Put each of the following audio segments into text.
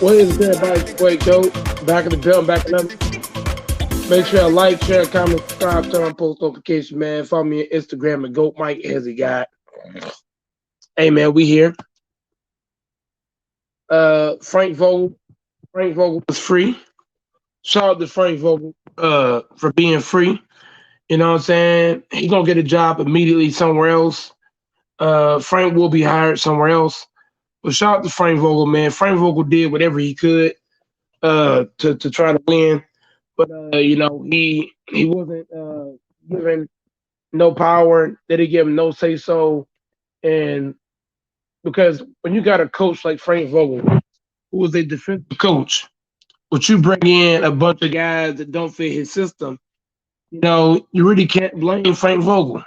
What is good, everybody? Wait, Joe. Back in the building, back in the. Make sure you like, share, comment, subscribe, turn on post notifications, man. Follow me on Instagram at Goat Mike as he got. Hey, man, we here. Frank Vogel. Frank Vogel was free. Shout out to Frank Vogel for being free. You know what I'm saying? He's gonna get a job immediately somewhere else. Frank will be hired somewhere else. But shout out to Frank Vogel, man. Frank Vogel did whatever he could to try to win. But he wasn't given no power. They didn't give him no say so. And because when you got a coach like Frank Vogel, who was a defensive coach, but you bring in a bunch of guys that don't fit his system, you really can't blame Frank Vogel.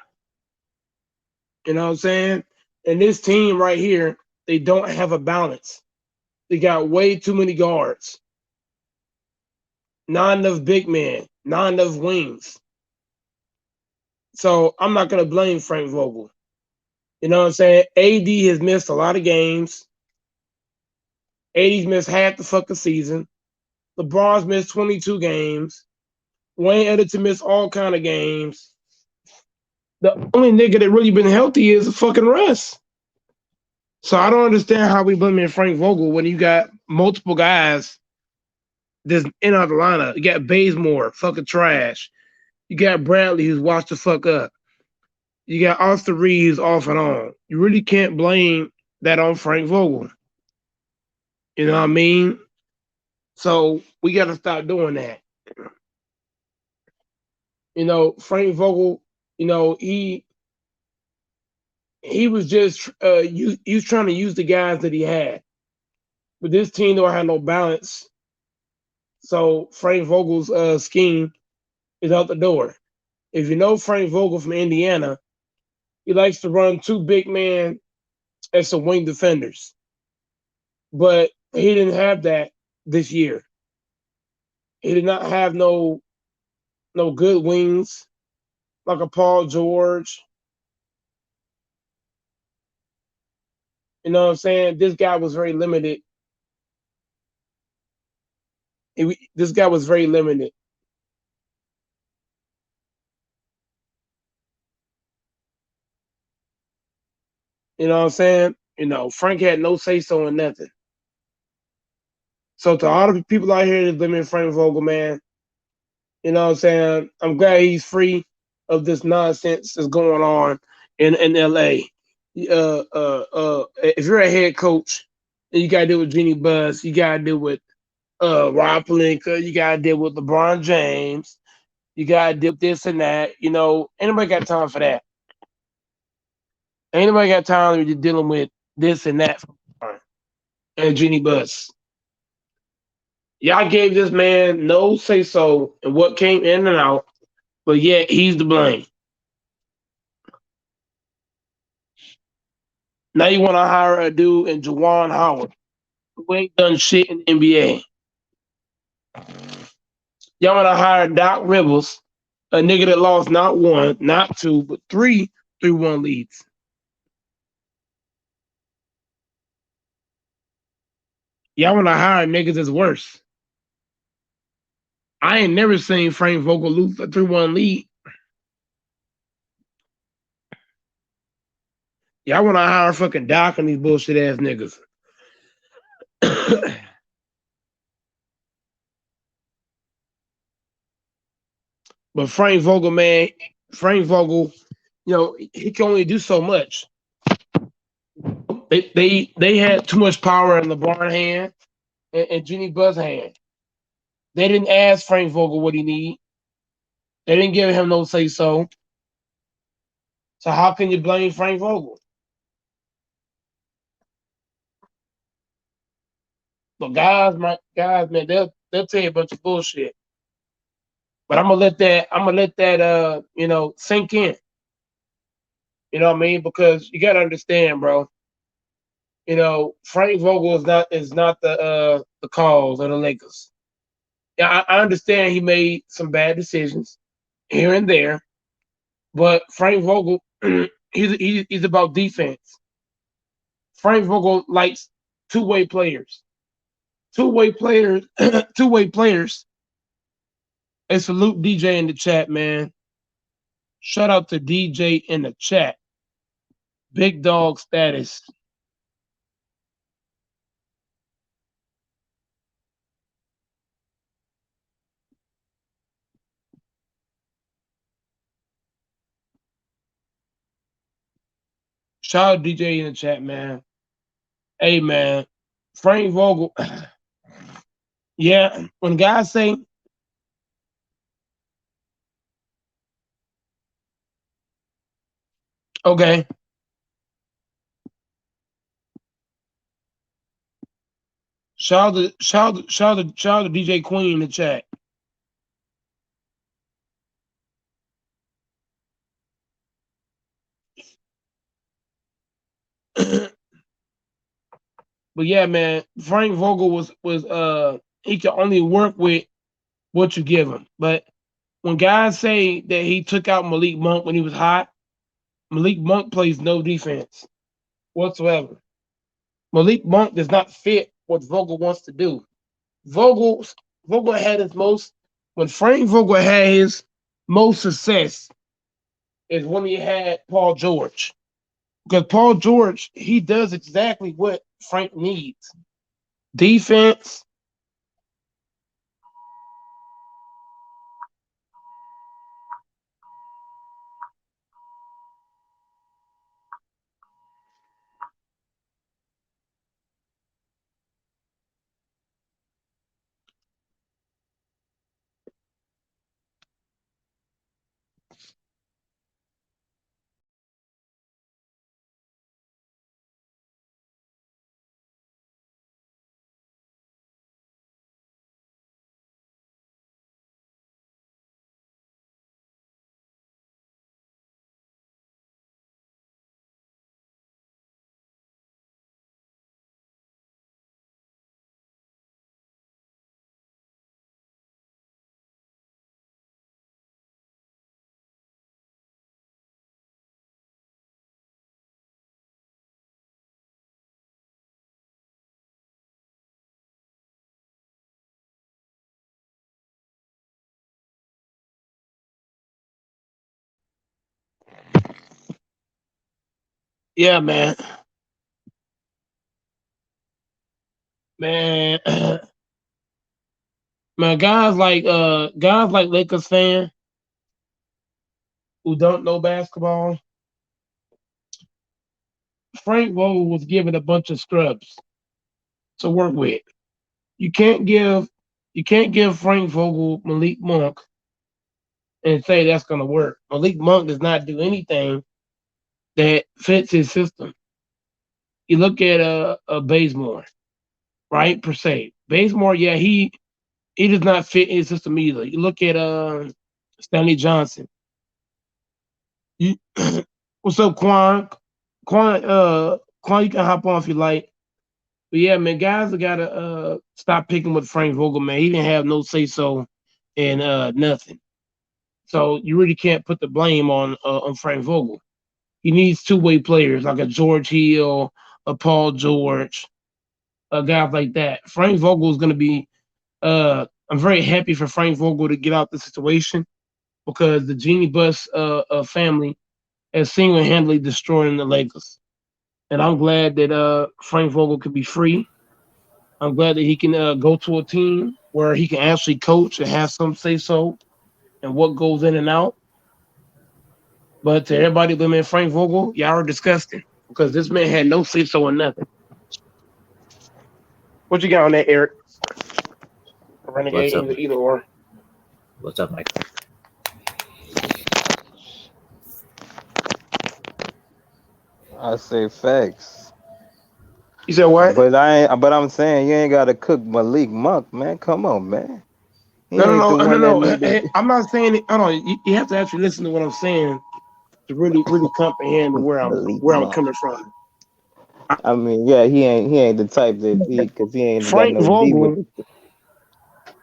You know what I'm saying? And this team right here, they don't have a balance. They got way too many guards, not enough big men, not enough wings. So I'm not gonna blame Frank Vogel. You know what I'm saying? AD has missed a lot of games. AD's missed half the fucking season. LeBron's missed 22 games. Wayne Ellington missed all kind of games. The only nigga that really been healthy is fucking Russ. So I don't understand how we blaming Frank Vogel when you got multiple guys that's in out of the lineup. You got Bazemore, fucking trash. You got Bradley, who's washed the fuck up. You got Austin Reeves off and on. You really can't blame that on Frank Vogel. You know what I mean? So we got to stop doing that. Frank Vogel, he was just he was trying to use the guys that he had. But this team don't have no balance. So Frank Vogel's scheme is out the door. If you know Frank Vogel from Indiana, he likes to run two big men as some wing defenders. But he didn't have that this year. He did not have no good wings like a Paul George. You know what I'm saying? This guy was very limited. This guy was very limited. You know what I'm saying? Frank had no say so in nothing. So to all the people out here that limit Frank Vogel, man, you know what I'm saying? I'm glad he's free of this nonsense that's going on in LA. If you're a head coach and you gotta deal with Jeannie Buss, you gotta deal with Rob Pelinka, you gotta deal with LeBron James, you gotta deal with this and that. Anybody got time for that? Anybody got time to be dealing with this and that and Jeannie Buss? Y'all gave this man no say so in what came in and out, but yet he's to blame. Now you want to hire a dude in Juwan Howard who ain't done shit in the NBA. Y'all want to hire Doc Rivers, a nigga that lost not one, not two, but three 3-1 leads. Y'all want to hire niggas that's worse. I ain't never seen Frank Vogel lose a 3-1 lead. Y'all want to hire fucking Doc and these bullshit ass niggas. But Frank Vogel, man, Frank Vogel, he can only do so much. They had too much power in LeBron hand and Jeannie Buss hand. They didn't ask Frank Vogel what he need. They didn't give him no say so. So how can you blame Frank Vogel? But guys, man, they'll tell you a bunch of bullshit. But I'm gonna let that sink in. You know what I mean? Because you gotta understand, bro. Frank Vogel is not the cause of the Lakers. Yeah, I understand he made some bad decisions here and there, but Frank Vogel, he's about defense. Frank Vogel likes two-way players. Two-way players, two-way players. Hey, salute DJ in the chat, man. Shout out to DJ in the chat. Big dog status. Shout out DJ in the chat, man. Hey, man. Frank Vogel. Yeah, when guys say, okay, shout out to DJ Queen in the chat. But yeah, man, Frank Vogel was he can only work with what you give him. But when guys say that he took out Malik Monk when he was hot, Malik Monk plays no defense whatsoever. Malik Monk does not fit what Vogel wants to do. Vogel Vogel had his most when Frank Vogel had his most success is when he had Paul George. Because Paul George, he does exactly what Frank needs. Defense, Yeah, man, man. Guys like Lakers fan who don't know basketball. Frank Vogel was given a bunch of scrubs to work with. You can't give you can't give Frank Vogel Malik Monk and say that's gonna work. Malik Monk does not do anything that fits his system. You look at Bazemore, right? Per se. Bazemore, yeah, he does not fit his system either. You look at Stanley Johnson. You, what's up, Quan? Quan, you can hop on if you like. But yeah, man, guys have gotta stop picking with Frank Vogel, man. He didn't have no say so in nothing. So you really can't put the blame on Frank Vogel. He needs two-way players like a George Hill, a Paul George, a guy like that. Frank Vogel is gonna be I'm very happy for Frank Vogel to get out the situation because the Genie Bus family has single-handedly destroyed the Lakers. And I'm glad that Frank Vogel could be free. I'm glad that he can go to a team where he can actually coach and have some say so and what goes in and out. But to everybody living in Frank Vogel, y'all are disgusting because this man had no say so in nothing. What you got on that, Eric? What's Renegade, up? either or. What's up, Mike? I say facts. You said what? But I'm saying you ain't gotta cook Malik Monk, man. Come on, man. He No, no, ain't the no, no, one that no. needed I'm not saying it. Hold on. You have to actually listen to what I'm saying to really comprehend where I'm Malik where I'm Monk. coming from. I mean, yeah, he ain't the type that because he ain't got Frank no D with Vogel, the.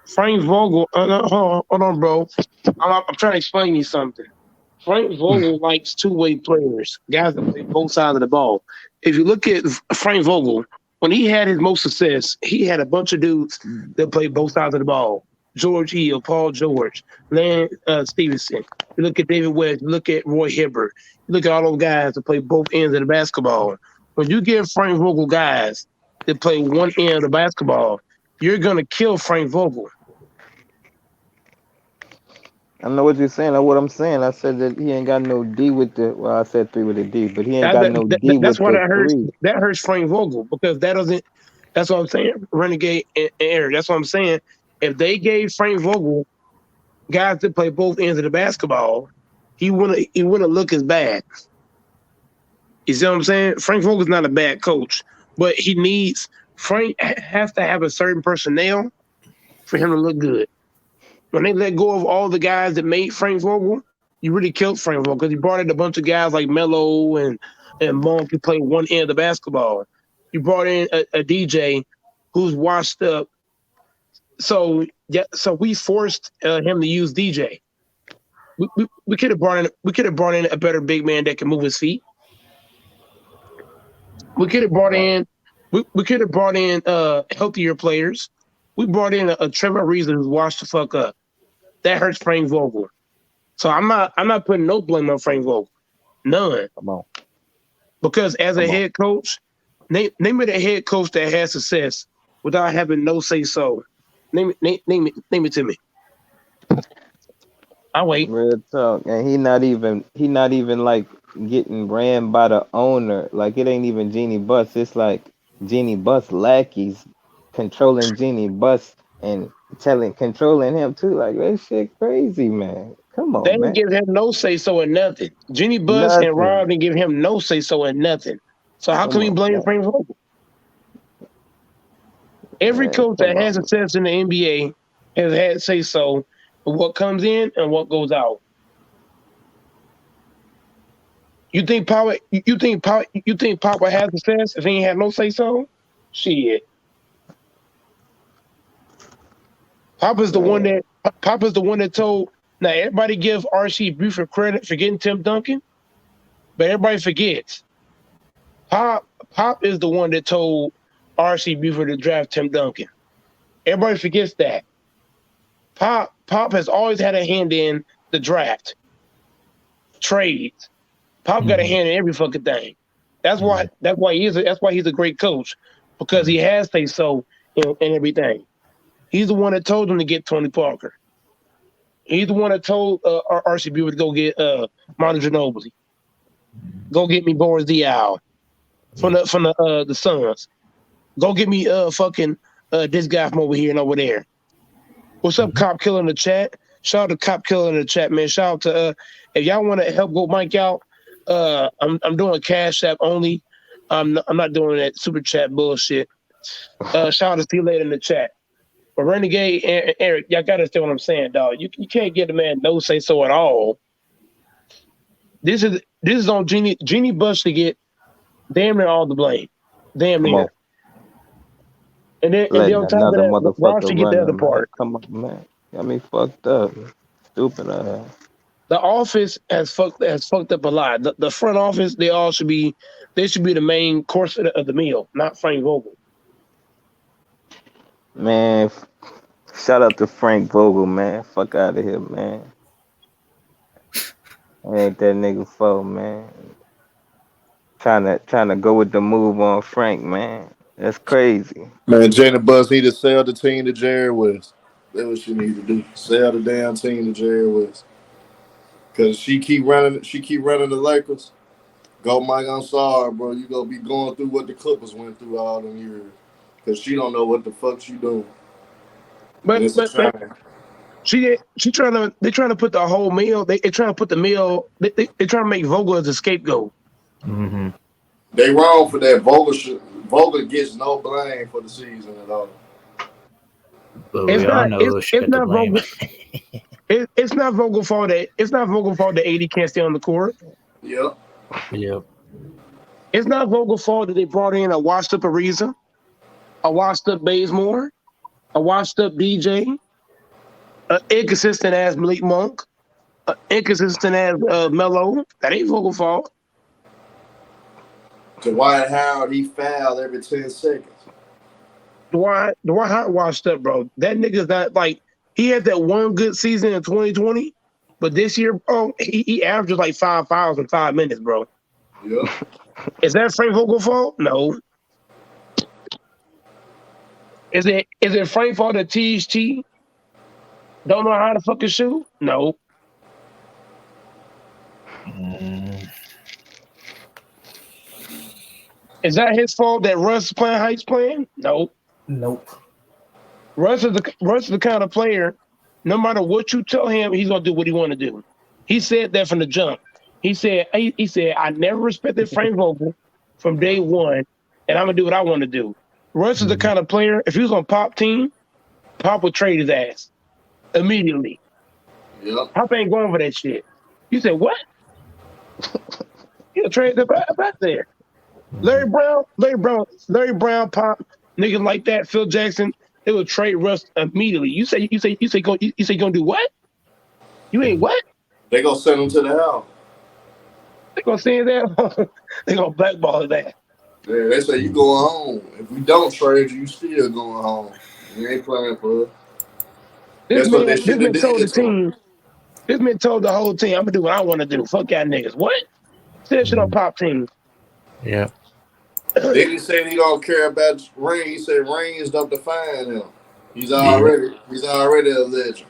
Frank Vogel. No, hold on, bro. I'm trying to explain you something. Frank Vogel likes two-way players, guys that play both sides of the ball. If you look at Frank Vogel, when he had his most success, he had a bunch of dudes that played both sides of the ball. George Hill, Paul George, Lance Stevenson. You look at David West. You look at Roy Hibbert. You look at all those guys that play both ends of the basketball. When you give Frank Vogel guys that play one end of the basketball, you're gonna kill Frank Vogel. I know what you're saying. That's what I'm saying. I said that he ain't got no D with the. Well, I said three with a D, but he ain't That, got that, no D that, that's with why the that hurts. three. That hurts Frank Vogel because that doesn't. That's what I'm saying. Renegade and Eric. That's what I'm saying. If they gave Frank Vogel guys that play both ends of the basketball, he wouldn't look as bad. You see what I'm saying? Frank Vogel's not a bad coach, but he needs Frank has to have a certain personnel for him to look good. When they let go of all the guys that made Frank Vogel, you really killed Frank Vogel because he brought in a bunch of guys like Melo and Monk who play one end of the basketball. You brought in a DJ who's washed up. So yeah, so we forced him to use DJ. We could have brought in a better big man that can move his feet. We could have brought Right. in we could have brought in healthier players. We brought in a Trevor Reason who's washed the fuck up. That hurts Frank Vogel. So I'm not putting no blame on Frank Vogel. None. Come on. Because as a Come on. head coach, name me the head coach that has success without having no say so. Name it to me. I wait. Real talk. And he not even like getting ran by the owner. Like it ain't even Genie Bus. It's like Genie Bus lackeys controlling Genie Bus and telling controlling him too. Like that shit crazy, man. Come They on, didn't man. give him no say so in nothing. Jenny Bus and Nothing. Rob didn't give him no say so in nothing. So how can Come we on, blame man. Frank Vogel? Every Man, coach that come has on. success in the NBA has had say so of what comes in and what goes out. You think Papa has success if he ain't had no say so? Shit. Man. Papa's the one that told. Now everybody give RC Buford credit for getting Tim Duncan, but everybody forgets Pop. Pop is the one that told RC Buford to draft Tim Duncan. Everybody forgets that. Pop has always had a hand in the draft, trades. Pop got a Hmm. hand in every fucking thing. That's why he's a great coach because he has say so in everything. He's the one that told him to get Tony Parker. He's the one that told RCB to go get Manu Ginobili. Go get me Boris Diaw Yeah. from the Suns. Go get me fucking this guy from over here and over there. What's up, Mm-hmm. Cop Killer in the chat? Shout out to Cop Killer in the chat, man. Shout out to if y'all want to help go Mike out, I'm doing a Cash App only. I'm not doing that super chat bullshit. Shout out to see you later in the chat. But Renegade and Eric, y'all gotta understand what I'm saying, dog. You can't get a man no say so at all. This is on Jeannie Bush to get damn near all the blame. Damn Come on, near. And then letting on top of another that, Rob motherfucker should get the run other them, man. part. Come on, man. Got me fucked up. Stupid. The office has fucked up a lot. The front office, they should be the main course of the meal, not Frank Vogel. Man, shout out to Frank Vogel, man. Fuck out of here, man. I ain't that nigga fault, man. Trying to go with the move on Frank, man. That's crazy. Man, Jada Buss need to sell the team to Jerry West. That's what she need to do. Sell the damn team to Jerry West. Cause she keep running the Lakers. Go Mike, I'm sorry, bro. You gonna be going through what the Clippers went through all them years. Cause she don't know what the fuck she doing. And But it's a but but shame. she trying to put the whole meal. They trying to put the meal. They trying to make Vogel as a scapegoat. Mm-hmm. They wrong for that. Vogel gets no blame for the season at all. But It's we all not know it's who should it's get the not blame. Vogel. It's not Vogel fault that AD can't stay on the court. Yep. Yep. It's not Vogel fault that they brought in a washed up Ariza, a washed up Bazemore, a washed up DJ, an inconsistent ass Malik Monk, an inconsistent ass Melo. That ain't Vogel fault. Dwight Howard, he fouled every 10 seconds. Dwight Howard washed up, bro. That nigga's not like he had that one good season in 2020, but this year, bro, he averages like 5 fouls in 5 minutes, bro. Yep. Is that Frank Vogel fault? No. Is it Frank fault that THT don't know how to fucking shoot? No. Mm, Is that his fault that Russ is playing how he's playing? No. nope. Russ is the kind of player. No matter what you tell him, he's gonna do what he want to do. He said that from the jump. He said I never respected Frank Vogel from day one, and I'm gonna do what I want to do. Russ is the Mm-hmm. kind of player. If he was on Pop team, Pop would trade his ass immediately. Yep. Pop ain't going for that shit. You said what? He'll trade the back there. Mm-hmm. Larry Brown, Pop, niggas like that, Phil Jackson, they would trade Russ immediately. You say gonna do what? You ain't what? They gonna send him to the house. They gonna say that? They gonna blackball his ass. Yeah, they say you going home. If we don't trade you, you still going home. You ain't playing for us. This That's what they man, should this have man told did the to him. team. This man told the whole team, "I'm gonna do what I want to do. Fuck y'all niggas." What? Say that shit on Mm-hmm. Pop team. Yep. They didn't say he don't care about Rain. He said Rain's don't define him. Yep. He's already a legend.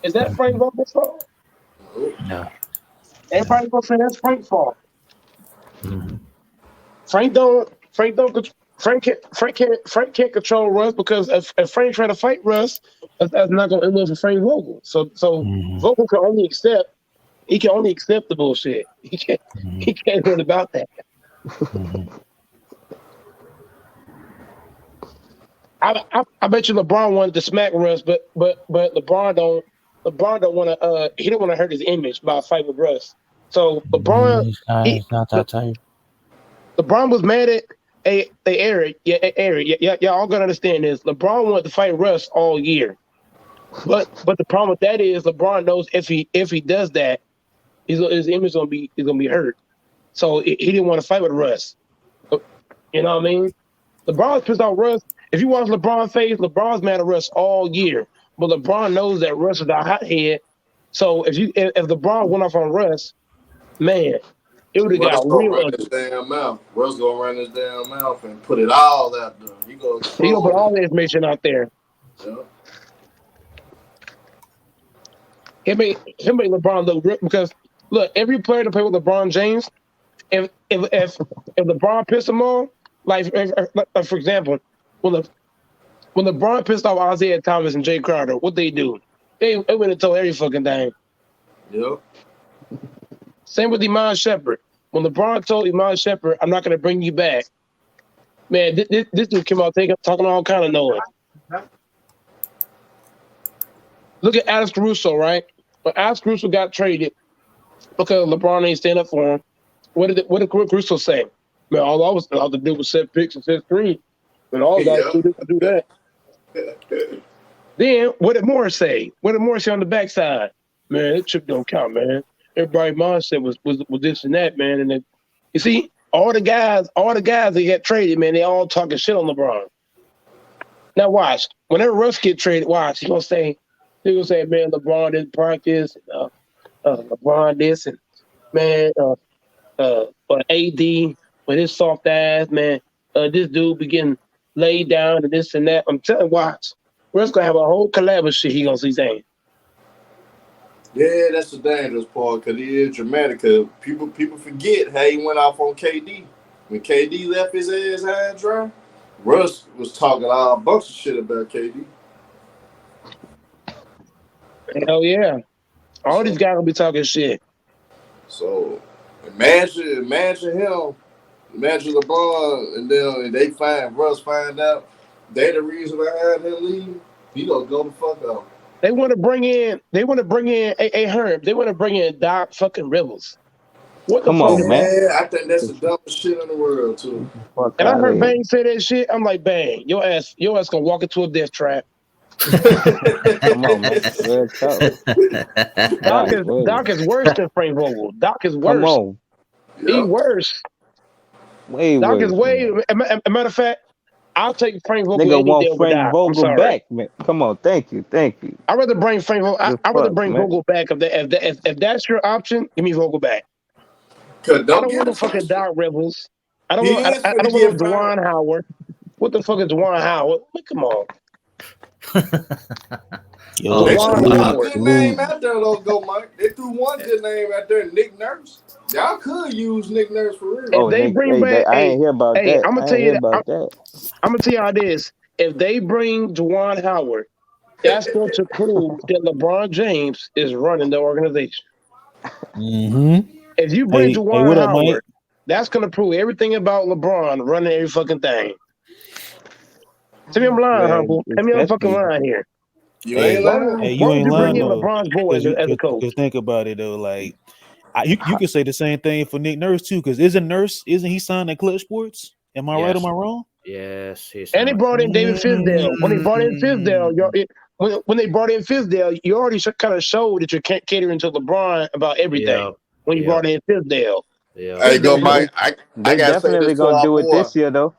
Is that Frank Mm-hmm. Vogel's fault? No. No. Everybody gonna say that's Frank's fault. Mm-hmm. Frank can't control Russ because if Frank trying to fight Russ, that's not gonna end well for Frank Vogel. So Mm-hmm. Vogel can only accept the bullshit. He can't do it about that. Mm-hmm. I bet you LeBron wanted to smack Russ, but LeBron don't want to he don't want to hurt his image by a fight with Russ. So he It's not that type. LeBron was mad at Eric. Yeah, Eric. Yeah, y'all all gotta understand this. LeBron wanted to fight Russ all year, but the problem with that is LeBron knows if he does that, his image is gonna be hurt. So he didn't want to fight with Russ. You know what I mean? LeBron's pissed off Russ. If you watch LeBron face, LeBron's mad at Russ all year, but LeBron knows that Russ is a hothead. So if LeBron went off on Russ, man, It would have Russ got gonna real run his ugly. damn mouth. Russ gonna run his damn mouth and put it all out there. He gonna He gonna put expose all it. the information out there. Yeah. He made LeBron look real because look, every player to play with LeBron James, if LeBron pissed him off, like for example, when Le, when LeBron pissed off Isaiah Thomas and Jay Crowder, what they do? They went and told every fucking thing. Yep. Same with Iman Shepherd. When LeBron told Iman Shepherd, "I'm not going to bring you back," man, this dude came out talking all kind of noise. Look at Alex Caruso, right? When Alex Caruso got traded because LeBron ain't stand up for him, what did Caruso say? Man, all I was allowed to do was set picks and set screens. And all I was allowed to do this and do that. Then what did Morris say? What did Morris say on the backside? Man, that chip don't count, man. Everybody mindset was this and that, man. And then, you see, all the guys that got traded, man, they all talking shit on LeBron. Now watch, whenever Russ get traded, watch, he gonna say, man, LeBron didn't practice, LeBron this, and man, AD with his soft ass, man, this dude be getting laid down and this and that. I'm telling you, watch, Russ gonna have a whole collab of shit he gonna see saying. Yeah, that's the dangerous part because he is dramatic. Cause people forget how he went off on KD. When KD left his ass high and dry, Russ was talking all a bunch of shit about KD. Hell yeah. All So, these guys gonna be talking shit. so imagine him, imagine LeBron, and then they Russ find out they the reason behind him leaving. He gonna go the fuck off. They want to bring in a Herb. They want to bring in Doc fucking Rivers. What the Come fuck? on, man. Yeah, I think that's the dumbest shit in the world too. Fuck And I out of heard here. Bang say that shit. I'm like, Bang, your ass gonna walk into a death trap. Come on, man. Real talk. Doc, Doc is worse than Frank Vogel. Doc is come worse. on. He Yep. worse. Way Doc is worse, way. man. A matter of fact, I'll take Frank Vogel Nigga any day want over Frank Doc. I'm Vogel sorry. back, man. Come on, thank you. I'd rather bring Frank Vogel. The I'd rather fuck, bring man. Vogel back if that's your option. Give me Vogel back. Cause I don't don't want get no it fucking twisted. Doc Rivers. He is I finna don't want get no fired. Juwan Howard. What the fuck is Juwan Howard? Come on. Yo, They Juwan threw one Howard. good name out there, though, go Mike. They threw one good name out there, Nick Nurse. Y'all could use Nick Nurse for real. If Oh, they nigga, bring back, I ain't hear about hey, that. I'm gonna I tell ain't you hear that. about that. I'm gonna tell you how this. If they bring Juwan Howard, that's going to prove that LeBron James is running the organization. Mm-hmm. If you bring Hey, Juwan what up, Mike? Howard, that's going to prove everything about LeBron running every fucking thing. Tell me I'm lying, Man, humble. Tell me I'm fucking especially lying here. You ain't Hey, Why lying. you would ain't you bring lying in though, LeBron's boy because you as a coach? cause think about it though. Like, you can say the same thing for Nick Nurse too, because isn't he signed at Clutch Sports? Am I right? Am Yes. I wrong? Yes, he's And they brought in David Fizdale. When they brought in Fizdale, when they brought in Fizdale, you already kind of showed that you're catering to LeBron about everything. Yep. When you brought in Fizdale, Yeah. Hey, go Fizdale, Mike. I they gotta say this definitely to gonna our do it boy. this year though.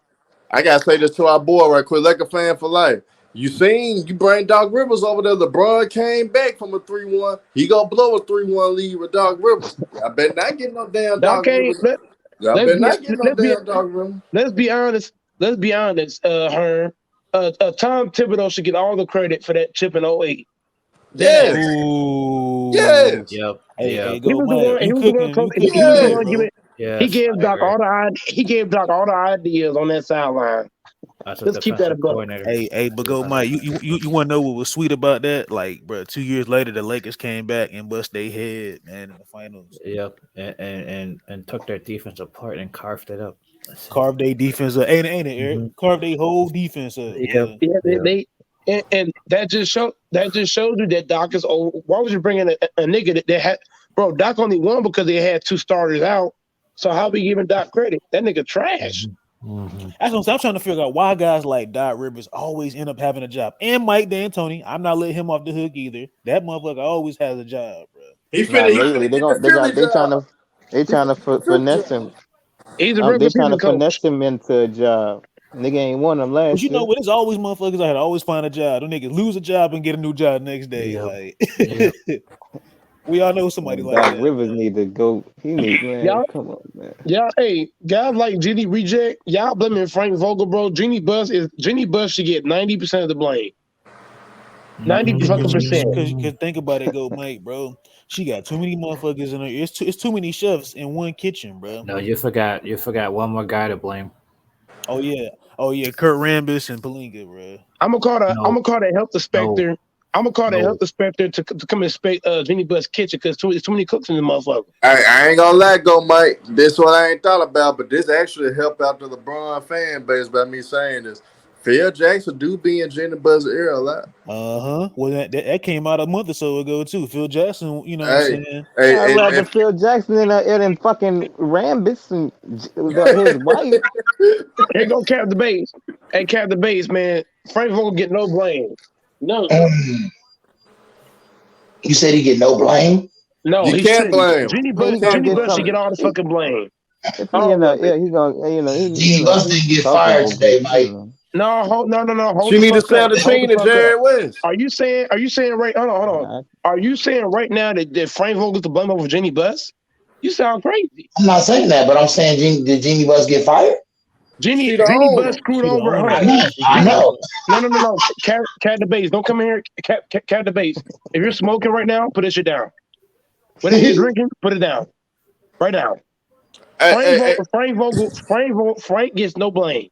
I gotta say this to our boy right quick. Like a fan for life. You bring Doc Rivers over there. LeBron came back from a 3-1. He gonna blow a 3-1 lead with Doc Rivers. I bet not get no damn Doc Doc ain't. Rivers. I Let's bet be not get no damn Doc Rivers. let's be honest. Let's be honest, Herm. Tom Thibodeau should get all the credit for that chip in '08. Dead ass. Yes. Ooh. Yes. Yep. Hey, Yep. hey, go Mike. He You was the one. cooking? You He cooking was the today, Yes. one bro? giving. He Yes, gave I Doc agree. all the. He gave Doc all the ideas on that sideline. As a Let's keep that a defensive buck. coordinator. Hey, but go Mike. You want to know what was sweet about that? Like, bro, 2 years later, the Lakers came back and bust their head, man, in the finals. Yep. And took their defense apart and carved it up. Carved their defense up. Ain't it, Eric? Mhm. Carved their whole defense up, Yep. boy. Yeah, Yep. and that just showed you that Doc is old. Why was you bringing a nigga that had, bro? Doc only won because they had two starters out. So how we giving Doc credit? That nigga trash. Mm-hmm. That's what I'm trying to figure out why guys like Doc Rivers always end up having a job. And Mike D'Antoni, I'm not letting him off the hook either. That motherfucker always has a job, bro. He Not finna lately. get the Philly job. They He trying to finna get the Philly finesse job. him. He's a real They trying to position finesse coach. him into a job. Nigga ain't won them But last you know year. what? It's always motherfuckers out here always find a job. Them niggas lose a job and get a new job next day. Yep. Like, Yep. We all know somebody like Doc that. Rivers need to go. He need man. Y'all, Come on, man. hey, guys like Genie Reject, y'all blaming Frank Vogel, bro. Genie Bus should get 90% of the blame. 90 fucking percent. Cause think about it, go Mike, bro. She got too many motherfuckers in her. It's too many chefs in one kitchen, bro. No, you forgot one more guy to blame. Oh yeah, Kurt Rambis and Palinka, bro. I'm No, gonna call the health no, inspector. I'm gonna call the health no. inspector to come inspect Genie Bus kitchen because it's too many cooks in the motherfucker. I ain't gonna let go, Mike. This one I ain't thought about, but this actually helped out the LeBron fan base by me saying this. Phil Jackson do be in Jenny Buzz's ear a lot. Well, that came out a month or so ago too. Phil Jackson, you know what I'm Hey, saying? I'd hey, rather Phil Jackson than fucking Rambis and his wife. Here go Cap the Base. Hey, Cap the Base, man. Frank Vogel get no blame. No, You said he get no blame. no, you he can't shouldn't. blame him. Genie I mean, Bus, he gonna Genie get Bus should some. get all the fucking blame. If he All of it. he gonna Genie Bus he's didn't get fired talkable, today, but Mike. No, hold She the need to fuck up. sell the Hold the team to fuck up. Jerry West. Are you saying right? Hold on. Are you saying right now that Frank Vogel's to blame over Genie Bus? You sound crazy. I'm not saying that, but I'm saying did Genie Bus get fired? She the Genie Bus owner. screwed She the over. Hold owner. on. I Genie, know. no. Cat the base. Don't come in here. Cat the base. If you're smoking right now, put that shit down. Whatever you're drinking, put it down. Right now. Hey, hey, hey. Frank gets no blame.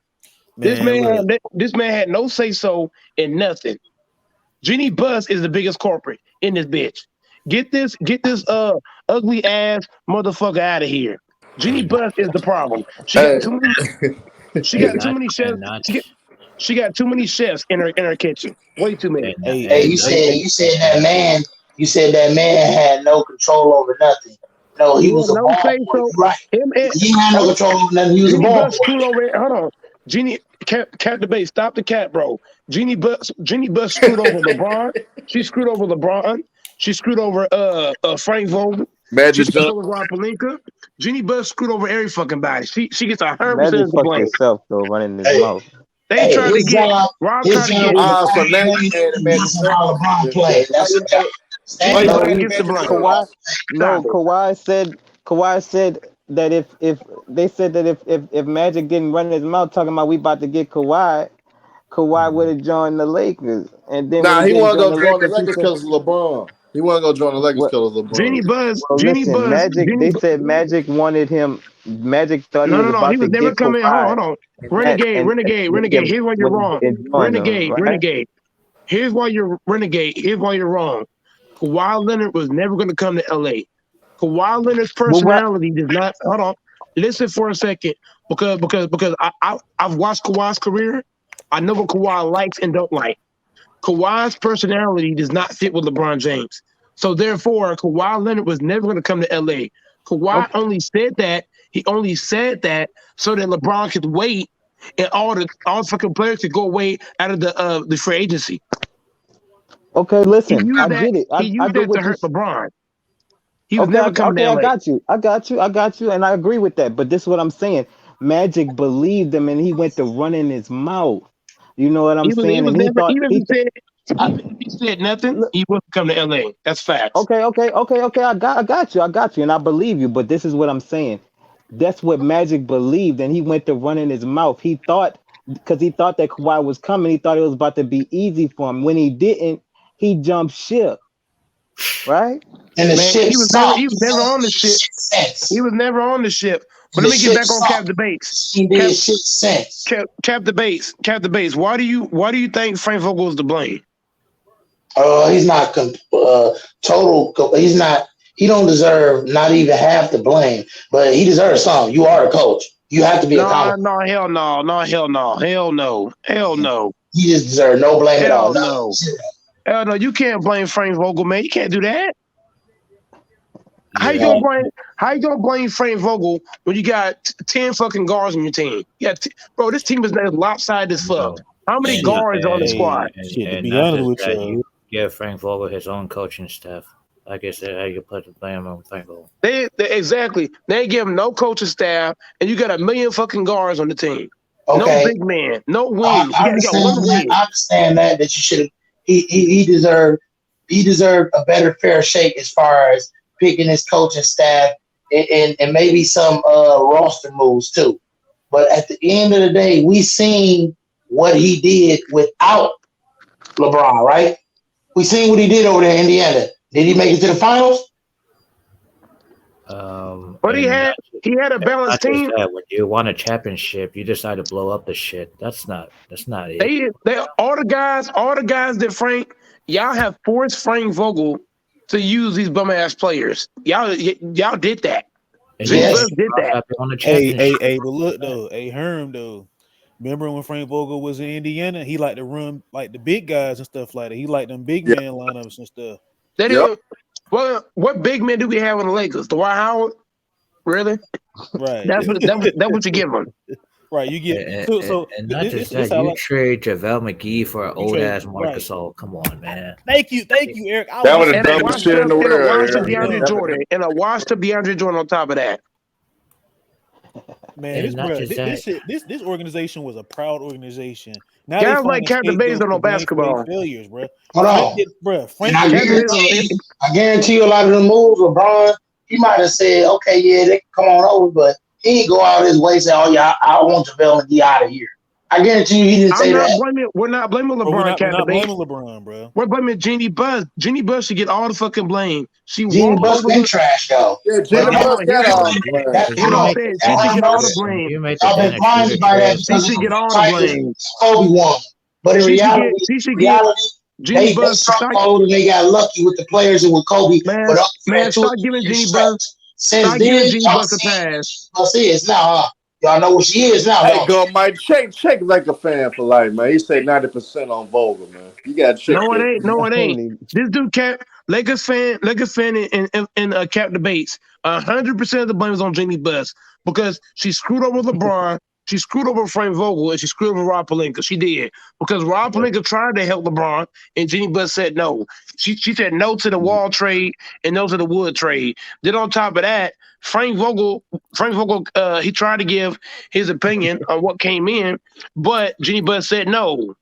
Man, look, This man had no say so in nothing. Genie Bus is the biggest corporate in this bitch. Get this ugly ass motherfucker out of here. Genie And Bus is the problem. She got Hey, too many. She and got too not many chefs. and not She got too many chefs in her kitchen. Way too many. hey, Hey, and not you said that man. You said that man had no control over nothing. No, He he had was a no ball say boy. so. You right. Him and He had no control over nothing. He was a Genie ball Bus boy. screwed over. Hold on, Genie cat debate. Stop the cat, bro. Genie Bus screwed over LeBron. She screwed over LeBron. She screwed over Frank Vogel. She Magic screwed Johnson. over Rob Pelinka. Genie Bus screwed over every fucking body. She gets 100% Magic of the fucked blame. himself though, running his Hey, mouth. They hey, tried to get Rob his tried to job get was to So call now you plays mad at and Magic listen how LeBron Johnson. played. Why That's you the guy. mad? Why Genie you No, Bus mad he at gets the Magic blame. Kawhi. Johnson? No, Stop it. Kawhi said that if they said that if Magic didn't run his mouth talking about we about to get Kawhi would have joined the Lakers, and then when Nah, he he didn't want to join go the join the Lakers, he Lakers said, because of LeBron. He want to go join the Lakers "What? because of LeBron. Well, listen, Magic. Magic wanted him. Magic thought he was No. He about was to never get coming. Hold on, Kawhi, hold on. and that Renegade. Here's why you're when wrong. he didn't join them, right? Renegade. Here's why you're renegade. Here's why you're wrong. Kawhi Leonard was never going to come to LA. Kawhi Leonard's Well, what? personality does not. Hold on. Listen for a second, because I've watched Kawhi's career. I know what Kawhi likes and don't like. Kawhi's personality does not fit with LeBron James. So therefore, Kawhi Leonard was never going to come to LA. Kawhi Okay, only said that. He only said that so that LeBron could wait and all the fucking players could go away out of the free agency. okay. He Listen, I used that. get it. He I used get that to what you. hurt LeBron. He was Okay, never coming to I LA. got you. I got you, and I agree with that. But this is what I'm saying. Magic believed him, and he went to running his mouth. You know what I'm He saying? was And he never thought even he. if he said nothing. Look, He wouldn't come to LA. That's facts. okay. I got you, and I believe you. But this is what I'm saying. That's what Magic believed, and he went to running his mouth. He thought because he thought that Kawhi was coming. He thought it was about to be easy for him. When he didn't, he jumped ship. Right? And the Man, ship sunk. he was never on the ship. Shit He sinks. was never on the ship. But And let the me get ship back on sunk. Cap debates. He Cap did shit sinks. Cap debates. Cap debates. Why do you think Frank Vogel is to blame? He's not total. He's not. He don't deserve not even half the blame, but he deserves some. You are a coach. You have to be No, accountable. no, hell no, no, hell no, hell no, hell no, He just deserves no blame at all. hell Nothing. no, Zero. hell no. You can't blame Frank Vogel, man. You can't do that. How you yeah. gonna blame? How you gonna blame Frank Vogel when you got 10 fucking guards on your team? Bro, this team is lopsided as fuck. No. How many And not guards on the squad? To and be not honest just with that, you, you give Frank Vogel his own coaching staff. Like I said, how you put the blame on Frank Vogel. They exactly. They give him no coaching staff, and you got a million fucking guards on the team. No Okay, big man, no I wings. You got understand one that. wing. I understand that you should have. He deserved he deserved a better fair shake as far as picking his coaching staff and maybe some roster moves too. But at the end of the day, we seen what he did without LeBron, right? We seen what he did over there in Indiana. Did he make it to the finals? But he And had a balanced not just team. that, when you won a championship, you decide to blow up the shit. That's not it. They all the guys that y'all have forced Frank Vogel to use these bum ass players. Y'all did that. And Jimmy you Yes. Butler did that. they won a Hey, championship. but look though, Herm though. Remember when Frank Vogel was in Indiana? He liked to run like the big guys and stuff like that. He liked them big Yep. man lineups and stuff. They Yep. didn't. Well, what big men do we have in the Lakers? Dwight Howard, really? Right. That's what you give them. Right. You get And, so and not just this that, how you like trade JaVale McGee for an you old trade ass right. Marcus All. Come on, man. Thank you, Eric. I That was was the And a saying dumbest washed shit in up, the world. DeAndre Jordan, and a washed up DeAndre Jordan on top of that. man, And this not bro, just that. this organization was a proud organization. Now they Guys find like a Captain Bates scapegoat don't know to blame for their basketball. failures, bro. Hold on. And Frank I did guarantee you a lot of the moves, LeBron, he might have said, okay, yeah, they can come on over, but he didn't go out his way and say, oh, yeah, I want JaVale McGee out of here. I guarantee you he didn't say that. We're not blaming bro, we're LeBron, not Captain Bates. blaming LeBron, bro. We're blaming Jeannie Buss. Jeannie Buss should get all the fucking blame. She Genie walked Buss over. been trash, though. Yeah, But Jimmy that, Bus Here's got what all I'm, the blame. that, If here's hold you what I'm on. make saying. the She That should Dennis get Rondo, all the if blame. you make the y'all been Dennis crying Schroeder about that trade, She because should get of all the fighting blame. Kobe won. But in reality, She should get Jeannie they Buss to struck start. gold and they got lucky with the players and with Kobe. Man, But up for that 2 or start 3 giving year Jeannie stretch. Buss. Since Start then, giving Jeannie y'all Buss a see pass. what Buss is now, huh? Y'all know what she is now, Hey, don't you? go, Mike. Check like a fan for life, man. He say 90% on Vogel, man. You got to check No, it that. ain't. No, it ain't. Only This dude, Lakers fan, and Cap debates. 100% of the blame is on Jeannie Buss because she screwed over LeBron, she screwed over Frank Vogel, and she screwed over Rob Pelinka. She did because Rob Pelinka tried to help LeBron, and Jeannie Buss said no. She said no to the Wall trade and no to the Wood trade. Then on top of that, Frank Vogel, he tried to give his opinion on what came in, but Jeannie Buss said no.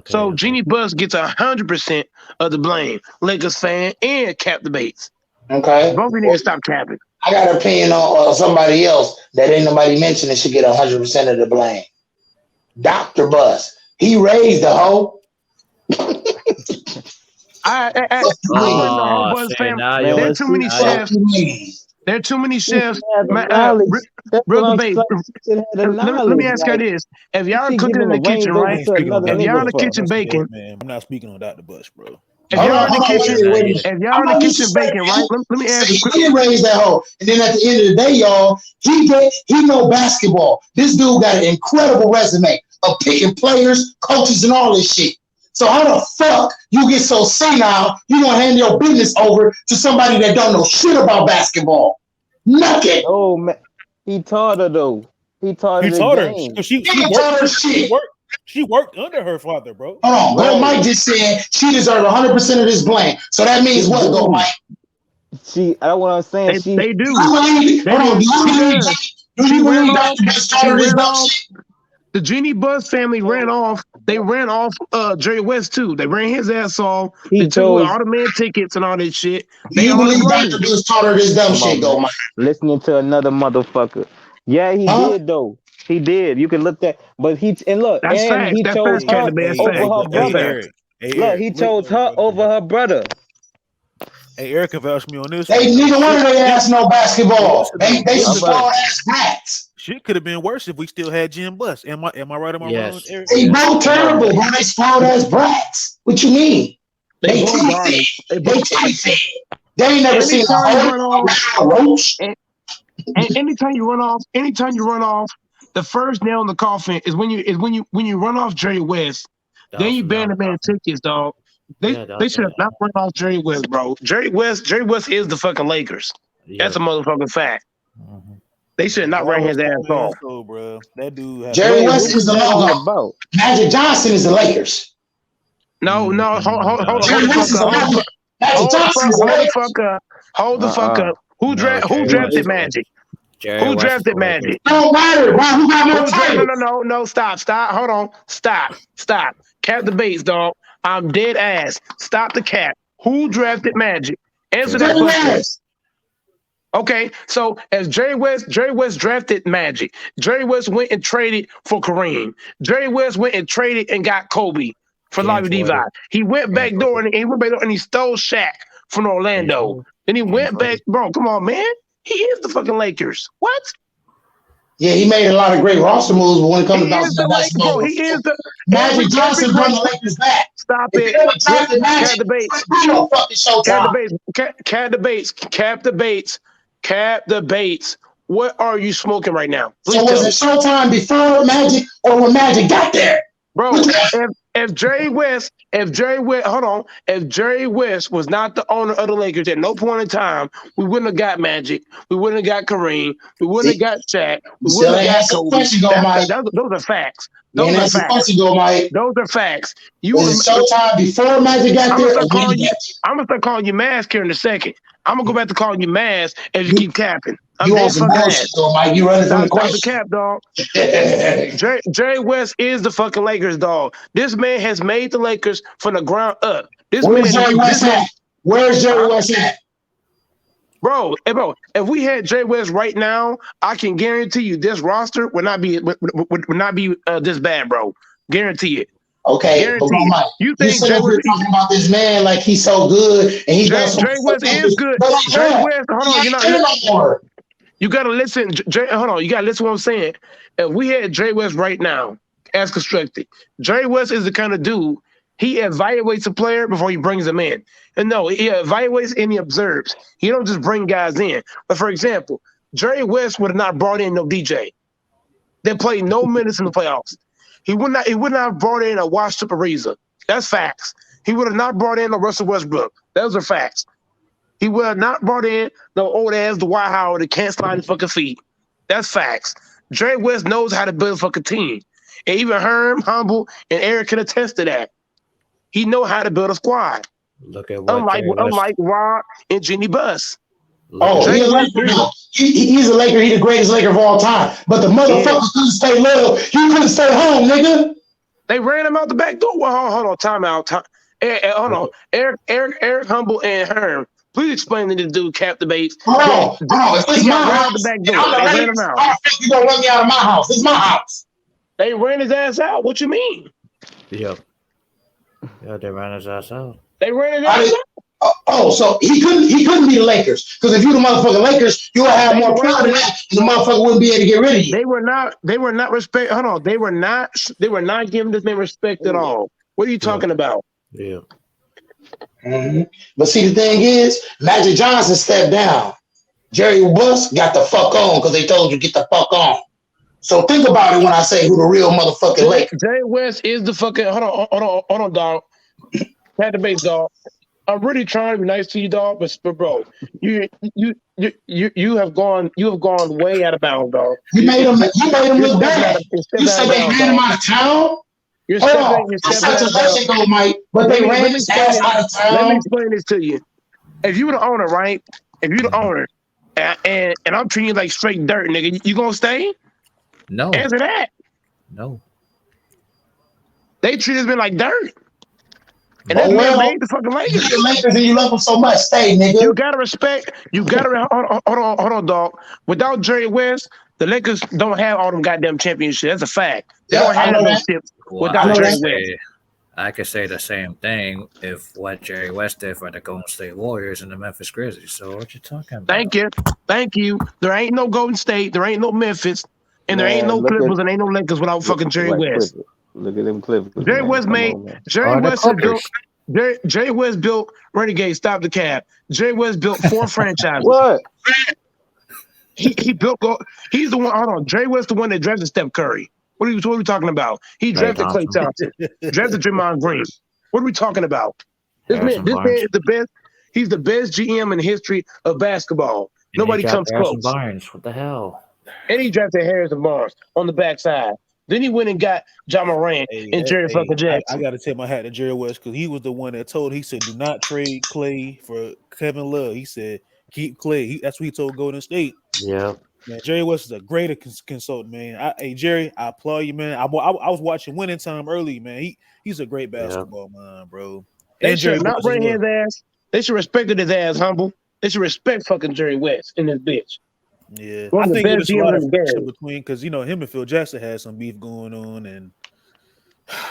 So Jeannie Buss gets 100% of the blame. Lakers fan and Cap debates. Okay. Both of you need to stop capping. I got an opinion on somebody else that ain't nobody mentioning should get 100% of the blame. Dr. Buss. He raised the hoe. Within the whole Oh, Buzz see, family, now Man, there you're are too many now you fuck chefs. you mean? There are too many she should chefs. have the knowledge. That's Real what I'm debate. like. She should have the Let me knowledge. ask you Like this: if y'all are she cooking in giving the the kitchen, reins over I right? ain't to speaking on another If Dr. y'all in nigga the Bush, for bro. kitchen That's baking, man. I'm not speaking on Dr. Bush, bro. if Hold y'all on, in the hold on, kitchen, wait a minute. if I'm y'all in the gonna kitchen disrespect baking, right? you. Let me Say ask you he quick. did raise that hoe, and then at the end of the day, y'all, he know basketball. This dude got an incredible resume of picking players, coaches, and all this shit. So how the fuck you get so senile you gonna hand your business over to somebody that don't know shit about basketball? Nothing. no man. He taught her though. He taught her He the taught her. game. She He ain't worked. taught her She shit. worked. She worked under her father, bro. Hold on, Go Right. Mike just said she deserved 100% of this blame. So that means She what, Go do. Mike? She. That's what I'm saying. She. They Do do. you believe? They Hold on. do. She does. Do She you ran believe off. Dr. Bush taught She her this ran dumb off. shit? The Jeannie Buss family ran off. They ran off Jerry West too. They ran his ass off. They He took away chose. all the man tickets and all that shit. Do They you all to believe Dr. blame. Bush taught her this dumb Come shit, on, man. Go Mike? Listening to another motherfucker. Yeah, he Huh? did though. He did. You can look that. But he and look, That's and facts. he That's facts, chose her Captain Man. That's over facts. her That's brother. facts. Eric. Hey, Look, Eric. he Look, chose her over her brother. Hey, Eric can vouch me on this They one though. neither one of their ass know Hey, basketball. listen They though. some Listen All though. right. spoiled ass brats. Shit could have been worse if we still had Jim Buss. Am I right or am I wrong, yes, Eric? They yes. both Come on, terrible, man. bro. They spoiled ass brats. What you mean? They They both titty fed. garbage. They They both. titty fed. They ain't never seen a Anytime you hoe, run off, a roach. and anytime you run off, the first nail in the coffin is when you run off Jerry West. That Then was you the nail ban in the the man coffin. tickets, dog. Yeah, that They was should have not run off Jerry West, bro. Jerry West is the fucking Lakers. That's a yep. motherfucking fact. hmm They should have not That ran was his ass funny off. also, bro. That dude had Jerry Wait, West what is was the that all logo. about? Magic Johnson is the Lakers. No, hold Jerry the West fuck is the up, logo. Magic Johnson is the hold the Lakers. fuck up, hold the fuck Uh-uh. up. Who No, who Jerry drafted West. Magic? Jerry Who West is the drafted Lakers. Magic? It don't matter, bro. Who got more Who drafted? titles? No. Stop. Hold on. Stop. Cap the base, dog. I'm dead ass. Stop the cap. Who drafted Magic? Answer that Jerry question. West. Okay, so as Jerry West drafted Magic. Jerry West went and traded for Kareem. Jerry West went and traded and got Kobe for Cam Larry Levi. Jordan. He went Cam back door Jordan. and he stole Shaq from Orlando. Cam Then he Cam went back, Jordan. bro. Come on, man. He is the fucking Lakers. What? Yeah, he made a lot of great roster moves, but when it comes to He is bouncing the that Lakers, bro. basketball, He is the Magic every Johnson brought great. the Lakers back. Stop If it. you ever drafted Cap Magic, debates. no fucking Cap Showtime. debates. Cap debates. Cap debates. Cap debates. What are you smoking right now? Please So tell was me. it Showtime before Magic or when Magic got there? Bro, if Jerry West, hold on, if Jerry West was not the owner of the Lakers at no point in time, we wouldn't have got Magic, we wouldn't have got Kareem, we wouldn't have See, got Shaq, you we still wouldn't have ain't got answer the Kobe. question, go Mike. Those are facts. You ain't Those are answer the facts. question, go Mike. Those are facts. You Was it Showtime before Magic got I'm gonna there or start when calling he you. got I'm gonna start calling you Mask here in a second. I'm gonna go back to calling you Mask if you there? keep capping. I'm You on dead some fucking bullshit, ass. go Mike. You running from the Stop the question. cap, dog. Jerry West is the fucking Lakers, dog. This man has made the Lakers from the ground up. Where's Jerry West at? Where's Jerry huh? West at? Bro, if we had Jerry West right now, I can guarantee you this roster would not be this bad, bro. Guarantee it. Okay, but Guarantee it. Mike, You you think sit Jerry up here West? talking about this man like he's so good and he done so much Jerry stuff. West is good. But Jerry West, hold on, he ain't there no more. you gotta listen. Hold on, you gotta listen to what I'm saying. If we had Jerry West right now, as constructed, Jerry West is the kind of dude he evaluates a player before he brings them in. And no, he evaluates and he observes. He don't just bring guys in. But for example, Jerry West would have not brought in no DJ. They played no minutes in the playoffs. He would not have brought in a washed up Ariza. That's facts. He would have not brought in a Russell Westbrook. Those are facts. He would have not brought in the old ass Dwight Howard that can't slide his fucking feet. That's facts. Jerry West knows how to build a fucking team. And even Herm, Humble, and Eric can attest to that. He know how to build a squad. Look at what Jerry West. Unlike Rob and Jenny Buss. Oh, he's a Laker now. He's a Laker. He's the greatest Laker of all time. But the motherfucker couldn't stay loyal. He couldn't stay home, nigga. They ran him out the back door. Well, hold on, time out. Hold on. Eric Humble and Herm. Please explain to this dude Cap debates. Bro, if it's my house, the back door. They ran him out. How the fuck you gonna run me out of my house? It's my house. They ran his ass out. What you mean? Yeah, they ran his ass out. They ran his ass out. So he couldn't be the Lakers. Because if you the motherfucking Lakers, you would have more pride in that, and the motherfucker wouldn't be able to get rid of you. They were not respect. Hold on. They were not giving this man respect at all. What are you talking about? Yeah. Mm-hmm. But see, the thing is, Magic Johnson stepped down. Jerry West got the fuck on because they told you get the fuck on. So think about it when I say who the real motherfucking Lakers. Jerry West is the fucking. Hold on, dog. Had the base, dog. I'm really trying to be nice to you, dog, but bro, you have gone way out of bounds, dog. You made him look bad. You said they ran him out of town. That's such a legend, though, Mike. But they ran his ass out of town. Let me explain this to you. If you the owner, right? If you the owner, and I'm treating you like straight dirt, nigga, you gonna stay? No. Answer that. No. They treat this man like dirt. And that's made the fucking Lakers. You the Lakers and you love them so much. Stay, nigga. You gotta respect. You gotta hold on, dog. Without Jerry West, the Lakers don't have all them goddamn championships. That's a fact. They don't have those chips without Jerry West. I could say the same thing if what Jerry West did for the Golden State Warriors and the Memphis Grizzlies. So what you talking about? Thank you. There ain't no Golden State. There ain't no Memphis, and there ain't no Clippers, and ain't no Lakers without fucking Jerry West. Look at them Clippers. Jerry West Jerry West built Renegade. Stop the cap. Jerry West built 4 franchises. What? He built. He's the one. Hold on. Jerry West the one that drafted Steph Curry. What are we talking about? He drafted Klay Thompson. Drafted Draymond Green. What are we talking about? This man is the best. He's the best GM in the history of basketball. And nobody comes close. Barnes. What the hell? And he drafted Harrison Barnes on the backside. Then he went and got John Moran and Jerry fucking Jackson. I got to take my hat to Jerry West because he was the one that told. He said, "Do not trade Klay for Kevin Love." He said, "Keep Klay." That's what he told Golden State. Yeah. Man, Jerry West is a great consultant, man. Hey, Jerry, I applaud you, man. I was watching Winning Time early, man. He's a great basketball man, bro. They And Jerry should not West as bring well. his ass. They should respect his ass, humble. They should respect fucking Jerry West in this bitch. Yeah, One I of the think best there's a DMs lot in of the friction game. between because him and Phil Jackson had some beef going on, and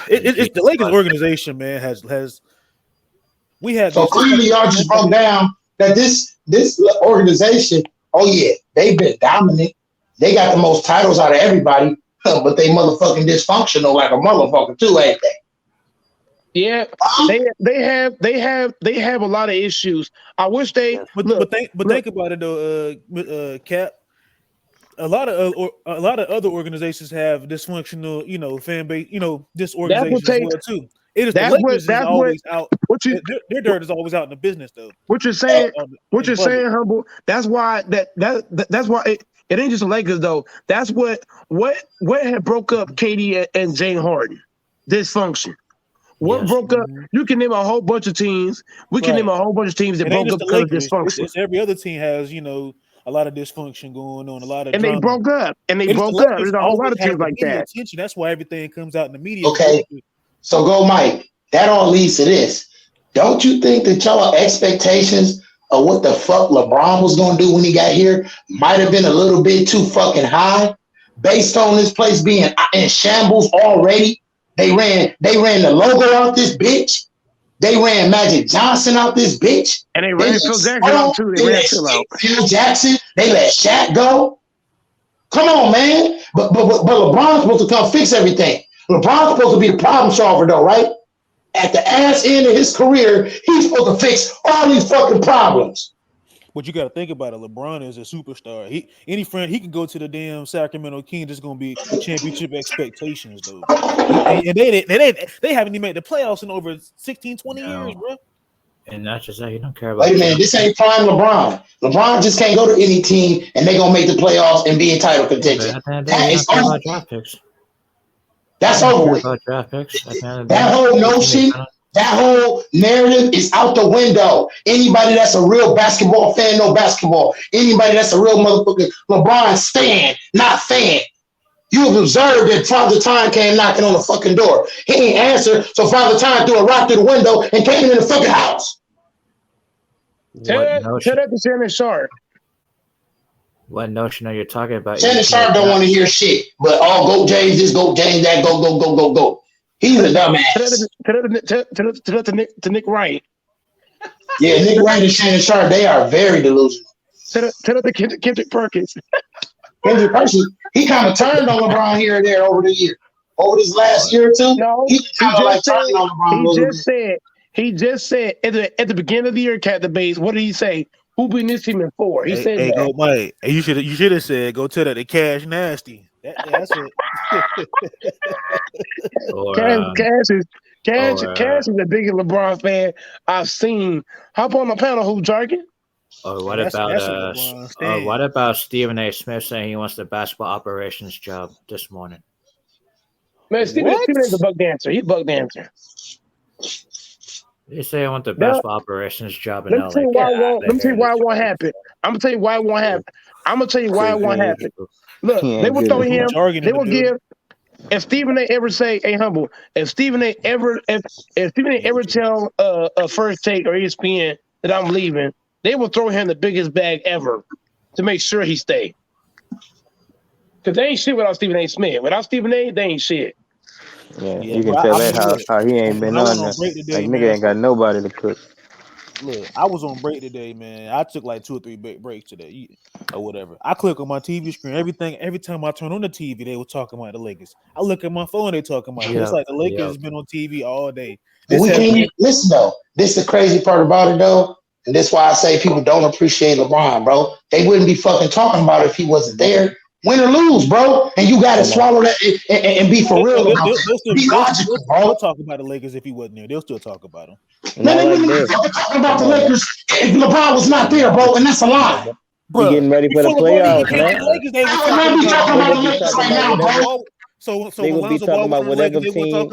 He it's beat the the Lakers fuck. organization, man. Has we had So this clearly, y'all just broke down that this organization. Oh yeah, they've been dominant. They got the most titles out of everybody, but they motherfucking dysfunctional like a motherfucker too, ain't they? Yeah, they have a lot of issues. I wish they But think about it though, Cap. A lot of other organizations have dysfunctional, fan base, That's what disorganization as take. well too. It is the That's what. Lakers is That's what. always out. What you Their dirt is always out in the business though. what you're saying? What In the you're public. saying, humble. That's why that's why it ain't just the Lakers though. That's what had broke up Katie and Jane Harden. Dysfunction. What Yes. broke up? You can name a whole bunch of teams. We can Right. name a whole bunch of teams that It ain't broke just up the because of Lakers. dysfunction. It's every other team has, a lot of dysfunction going on, a lot of And they drama. broke up. And they It is the broke up. Lakers There's a whole lot always of teams have the like media that. attention. That's why everything comes out in the media. Okay. So go, Mike. That all leads to this. Don't you think that y'all expectations of what the fuck LeBron was going to do when he got here might have been a little bit too fucking high based on this place being in shambles already? They ran the logo out this bitch. They ran Magic Johnson out this bitch. And they ran Phil Jackson out too. They ran Phil out. Phil Jackson. They let Shaq go. Come on, man. But LeBron's supposed to come fix everything. LeBron's supposed to be the problem solver, though, right? At the ass end of his career, he's supposed to fix all these fucking problems. But you got to think about it. LeBron is a superstar. He can go to the damn Sacramento Kings. It's going to be championship expectations, though. And they haven't even made the playoffs in over 16, 20 years, bro. And not just that, you don't care about. Wait a minute, this ain't prime LeBron. LeBron just can't go to any team and they gonna make the playoffs and be in title contention. That is over. Draft picks. That's over with. Draft picks. That whole notion, that whole narrative is out the window. Anybody that's a real basketball fan know basketball. Anybody that's a real motherfucking LeBron stan, not fan. You have observed that Father Time came knocking on the fucking door. He ain't answer, so Father Time threw a rock through the window and came in the fucking house. Tell that to Shannon Sharp. What notion are you talking about? Shannon Sharp don't want to hear shit, but go James this, go James that, go. He's a dumbass. To Nick Wright. Yeah, Nick Wright and Shannon Sharp, they are very delusional. Tell that to Kendrick Perkins. Kendrick Perkins, he kind of turned on LeBron here and there over the year. Over this last year or two, no, he kind of like turning on LeBron. He just said at the beginning of the year, Cat Debates, what did he say? Who beat this team in 4? He said that. Go, Mike. You should have said, go tell that to Cash Nasty. That's it. Cash is the biggest LeBron fan I've seen. Hop on the panel, who jargon? Or what about Stephen A. Smith saying he wants the basketball operations job this morning? Man, Stephen is a buck dancer. He's a buck dancer. They say I want the basketball operations job in LA. Let me tell you why it won't happen. I'm gonna tell you why it won't happen. Look, they will throw him. They will give. If Stephen A. ever say, "Hey, humble," if Stephen A. ever tell a First Take or ESPN that I'm leaving, they will throw him the biggest bag ever to make sure he stay. Because they ain't shit without Stephen A. Smith. Without Stephen A., they ain't shit. Yeah, you can tell that how he ain't been on there. Like, nigga ain't got nobody to cook. Look, I was on break today, man. I took like 2 or 3 breaks today, or whatever. I click on my TV screen. Every time I turn on the TV, they were talking about the Lakers. I look at my phone, they talking about it. It's like the Lakers has been on TV all day. Listen though. This is the crazy part about it though, and this is why I say people don't appreciate LeBron, bro. They wouldn't be fucking talking about it if he wasn't there. Win or lose, bro, and you got to swallow that and be for real about it. Be logical, bro. They'll talk about the Lakers if he wasn't there. They'll still talk about him. Man, they wouldn't be talking about the Lakers if LeBron was not there, bro, and that's a lie. We're getting ready for the playoffs, man. They would be talking about the Lakers right now, bro. So they would be talking about whatever team.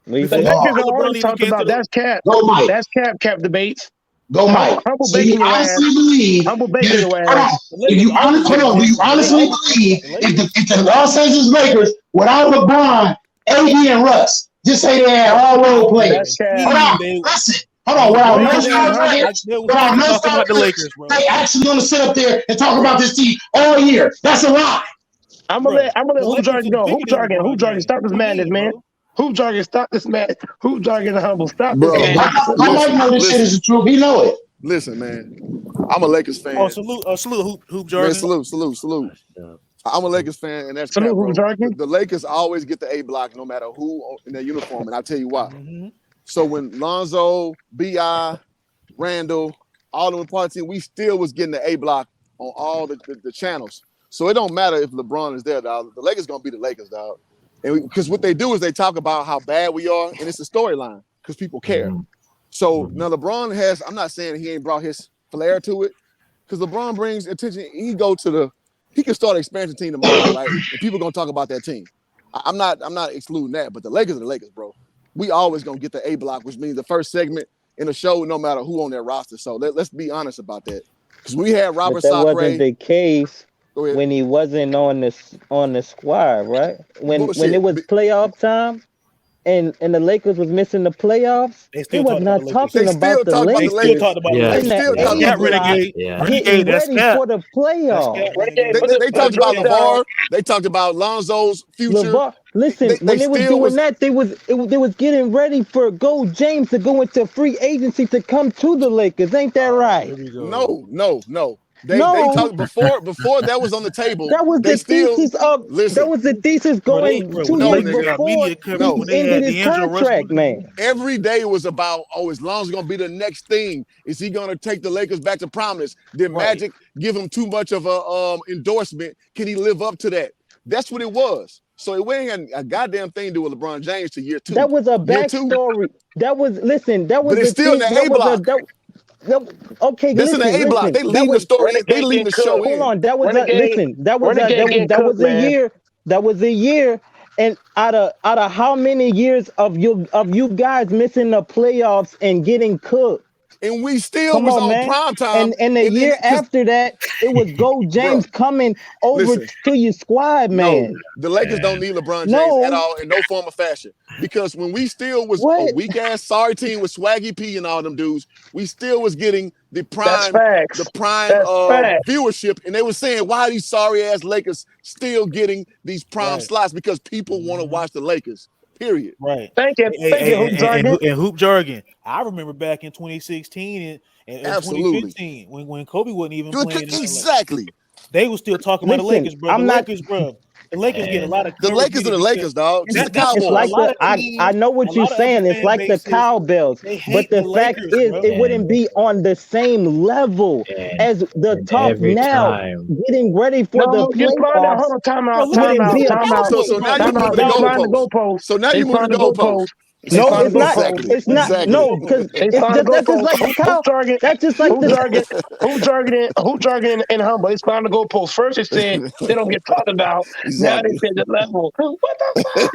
The Lakers are always talking about that's Cap. Go Mike. That's Cap Debates. Go Mike. So you honestly believe? Humble bacon your ass. Do you honestly believe if the Los Angeles Lakers without LeBron, AD, and Russ, Just say they had all role players. That's cap. Hold on, They- listen. Hold on, without no They Star humble. Trek, They was without no talking Star about the Trek, Lakers, bro. they actually gonna sit up there and talk about this team all year. That's a lie. I'm Bro, gonna let the Hoop Lakers Jargon is go. bigger Hoop than Jargon. LeBron Hoop Jargon. James. Stop this What you madness, mean, man. bro? Hoop Jargon. Stop this madness. Hoop Jargon and humble. Stop this Bro, Hey, madness. I might know this shit is the truth. He know it. listen, man. I'm a Lakers fan. Oh, salute, hoop Man, jargon. salute. I'm a Lakers fan, and that's Salute, cap, bro. Hoop Jargon. The Lakers always get the A block, no matter who in their uniform, and I'll tell you why. Mm-hmm. So when Lonzo, B.I., Randall, all of them parts, we still was getting the A block on all the channels. So it don't matter if LeBron is there, dog. The Lakers gonna be the Lakers, dog. And because what they do is they talk about how bad we are, and it's a storyline because people care. So now LeBron has. I'm not saying he ain't brought his flair to it, because LeBron brings attention. He can start an expansion team tomorrow, right? And people gonna talk about that team. I'm not excluding that, but the Lakers are the Lakers, bro. We always gonna get the A block, which means the first segment in the show, no matter who on their roster. So let's be honest about that. Because we had Robert But that Sacre. wasn't the case Go ahead. when he wasn't on the squad, right? When Bullshit. it was playoff time and the Lakers was missing the playoffs, They he still was talked not about the Lakers. talking They still about the talk about the They Lakers still Lakers. talked about the They Lakers. in the still That's talk A cat about the block, Lakers. Yeah. getting Renegade, that's ready cat. for the That's playoffs. cat. Renegade, Renegade. They talked about breakdown. LeVar. They talked about Lonzo's future. LeVar, listen, They when they was still doing was that, they was getting ready for Gold James to go into free agency to come to the Lakers. Ain't that right? Here we go. no. They No, talked before that was on the table. that was They the still thesis of listen. Bro, going when 2 the No, years Lakers nigga. got before media coverage, No. he when they ended had his D'Angelo Russell, contract, man. Every day was about, is Lonzo gonna be the next thing? Is he gonna take the Lakers back to prominence? Did right? Magic give him too much of a endorsement? Can he live up to that? That's what it was. So it ain't a goddamn thing to do with LeBron James to year 2. That was a Year 2, backstory. That was that but was it's the still in thing. the That A was a block. okay. That's in the A block. Listen. They That leading the was story. They leading Renegade the get show cooked. hold in. on. That was a Renegade, listen. That was Renegade get that cooked, was a man. year. That was a year. And out of how many years of you guys missing the playoffs and getting cooked? And we still Come was on, on man. prime time. And the year Because, after that, it was Gold bro, James coming over listen. to your squad, No, man. the Lakers don't And need LeBron James at No, all in no form or fashion. Because when we still was a what? weak ass sorry team with Swaggy P and all them dudes, we still was getting the That's prime facts. That's facts. viewership, and they were saying, why are these sorry ass Lakers still getting these prime Right. slots? Because people want to Mhm. watch the Lakers. Period. Right. Thank you, Hoop Jargon. And hoop jargon. I remember back in 2016 and Absolutely. 2015 when Kobe wasn't even playing in LA. Exactly. They were still talking about the Listen, Lakers, bro. I'm not. The Lakers get a lot of The coverage Lakers are the because Lakers, dog. Just the that's It's what a like Cowboys. lot the of I teams, know a what you're lot of other saying. It's fan like the bases, cowbells, they but hate the the fact Lakers, is, bro. it wouldn't be on the same level and as the and talk every now. time Getting ready for the No, you find out. playoffs Hold on. Time Bro, out. look Time wouldn't out. be a Time out. look So what now you Time LeBron out. moving the They did. flying the goalposts. goalpost. So now They you moving flying the the goalpost. goalposts. They No, flying the it's not. goalpost. Exactly. It's not. Exactly. No, because They it's flying the just that's just goalpost. like the Hoop cow. Jargon. That's just like Hoop the. Jargon. Hoop Jargon and Humble. They flying the goalpost. First it said they don't get talked about. Now they Exactly. said the level. What the fuck?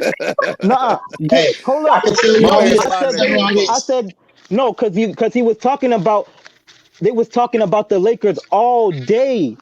Nah, Hey, hold I up. can tell My y'all No, man this. I I sliding can said that tell this. y'all I goalpost. this. said no because he was talking about. They was talking about the Lakers all day.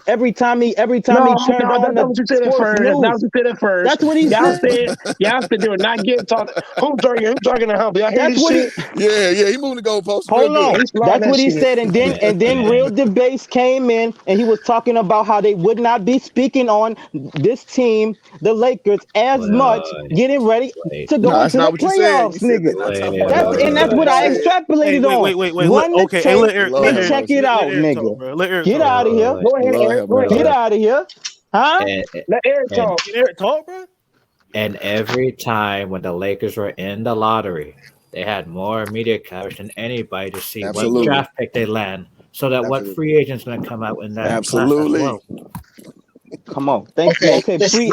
Every time No, he turned no, on that's not the what you said at sports first. That's not what news. you said at first. That's what he said. Y'all said they were not getting talked. Hoop Jargon and Humble. Y'all hear That's this what he. shit? Yeah, he moving the goalposts real Hold good. on. He's flying That's that what he shit. said, and then and real debates came in, and he was talking about how they would not be speaking on this team, the Lakers, as much, well, getting ready wait, to No, go that's into not the what you said. You playoffs, said they're nigga. not talking wait, about the Lakers. That's That's what what you I said. Hey, extrapolated on. wait. Run the Hey, tape let Eric, Lord and have check mercy. it let out, Eric talk, nigga. bro. Let Eric Get talk, out bro. of here. Go ahead, Lord Eric. have Go ahead, mercy. Get Eric. out of here. Huh? and, Let Eric and talk. Can Eric talk, bro? and every time when the Lakers were in the lottery, they had more media coverage than anybody to see what Absolutely. draft pick they land, so that what Absolutely. free agent's going to come out in that class as Absolutely. well. Come on. Thank you. Okay, Okay, listen,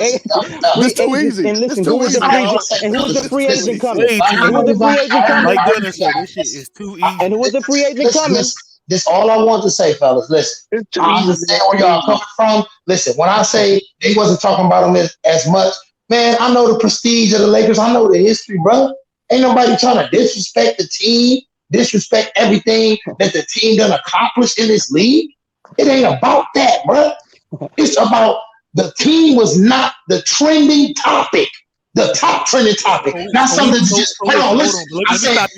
This free too agents. easy. And This listen, who too was the easy, I free ain't agent? gonna dog. say And who was fellas. the This is free too agent Listen, easy. coming? Way I And too who was heard the easy. free about. agent I heard coming? My about. goodness, sir, this shit is too And easy. who was the free agent coming? This all I want to say, fellas. Listen, It's too I easy, man. understand where y'all coming from. Listen, when I say they wasn't talking about them as much, man, I know the prestige of the Lakers. I know the history, bro. Ain't nobody trying to disrespect the team, disrespect everything that the team done accomplished in this league. It ain't about that, bro. It's about the team was not the trending topic. The top trending topic, not something to just hold on. Listen, I said, let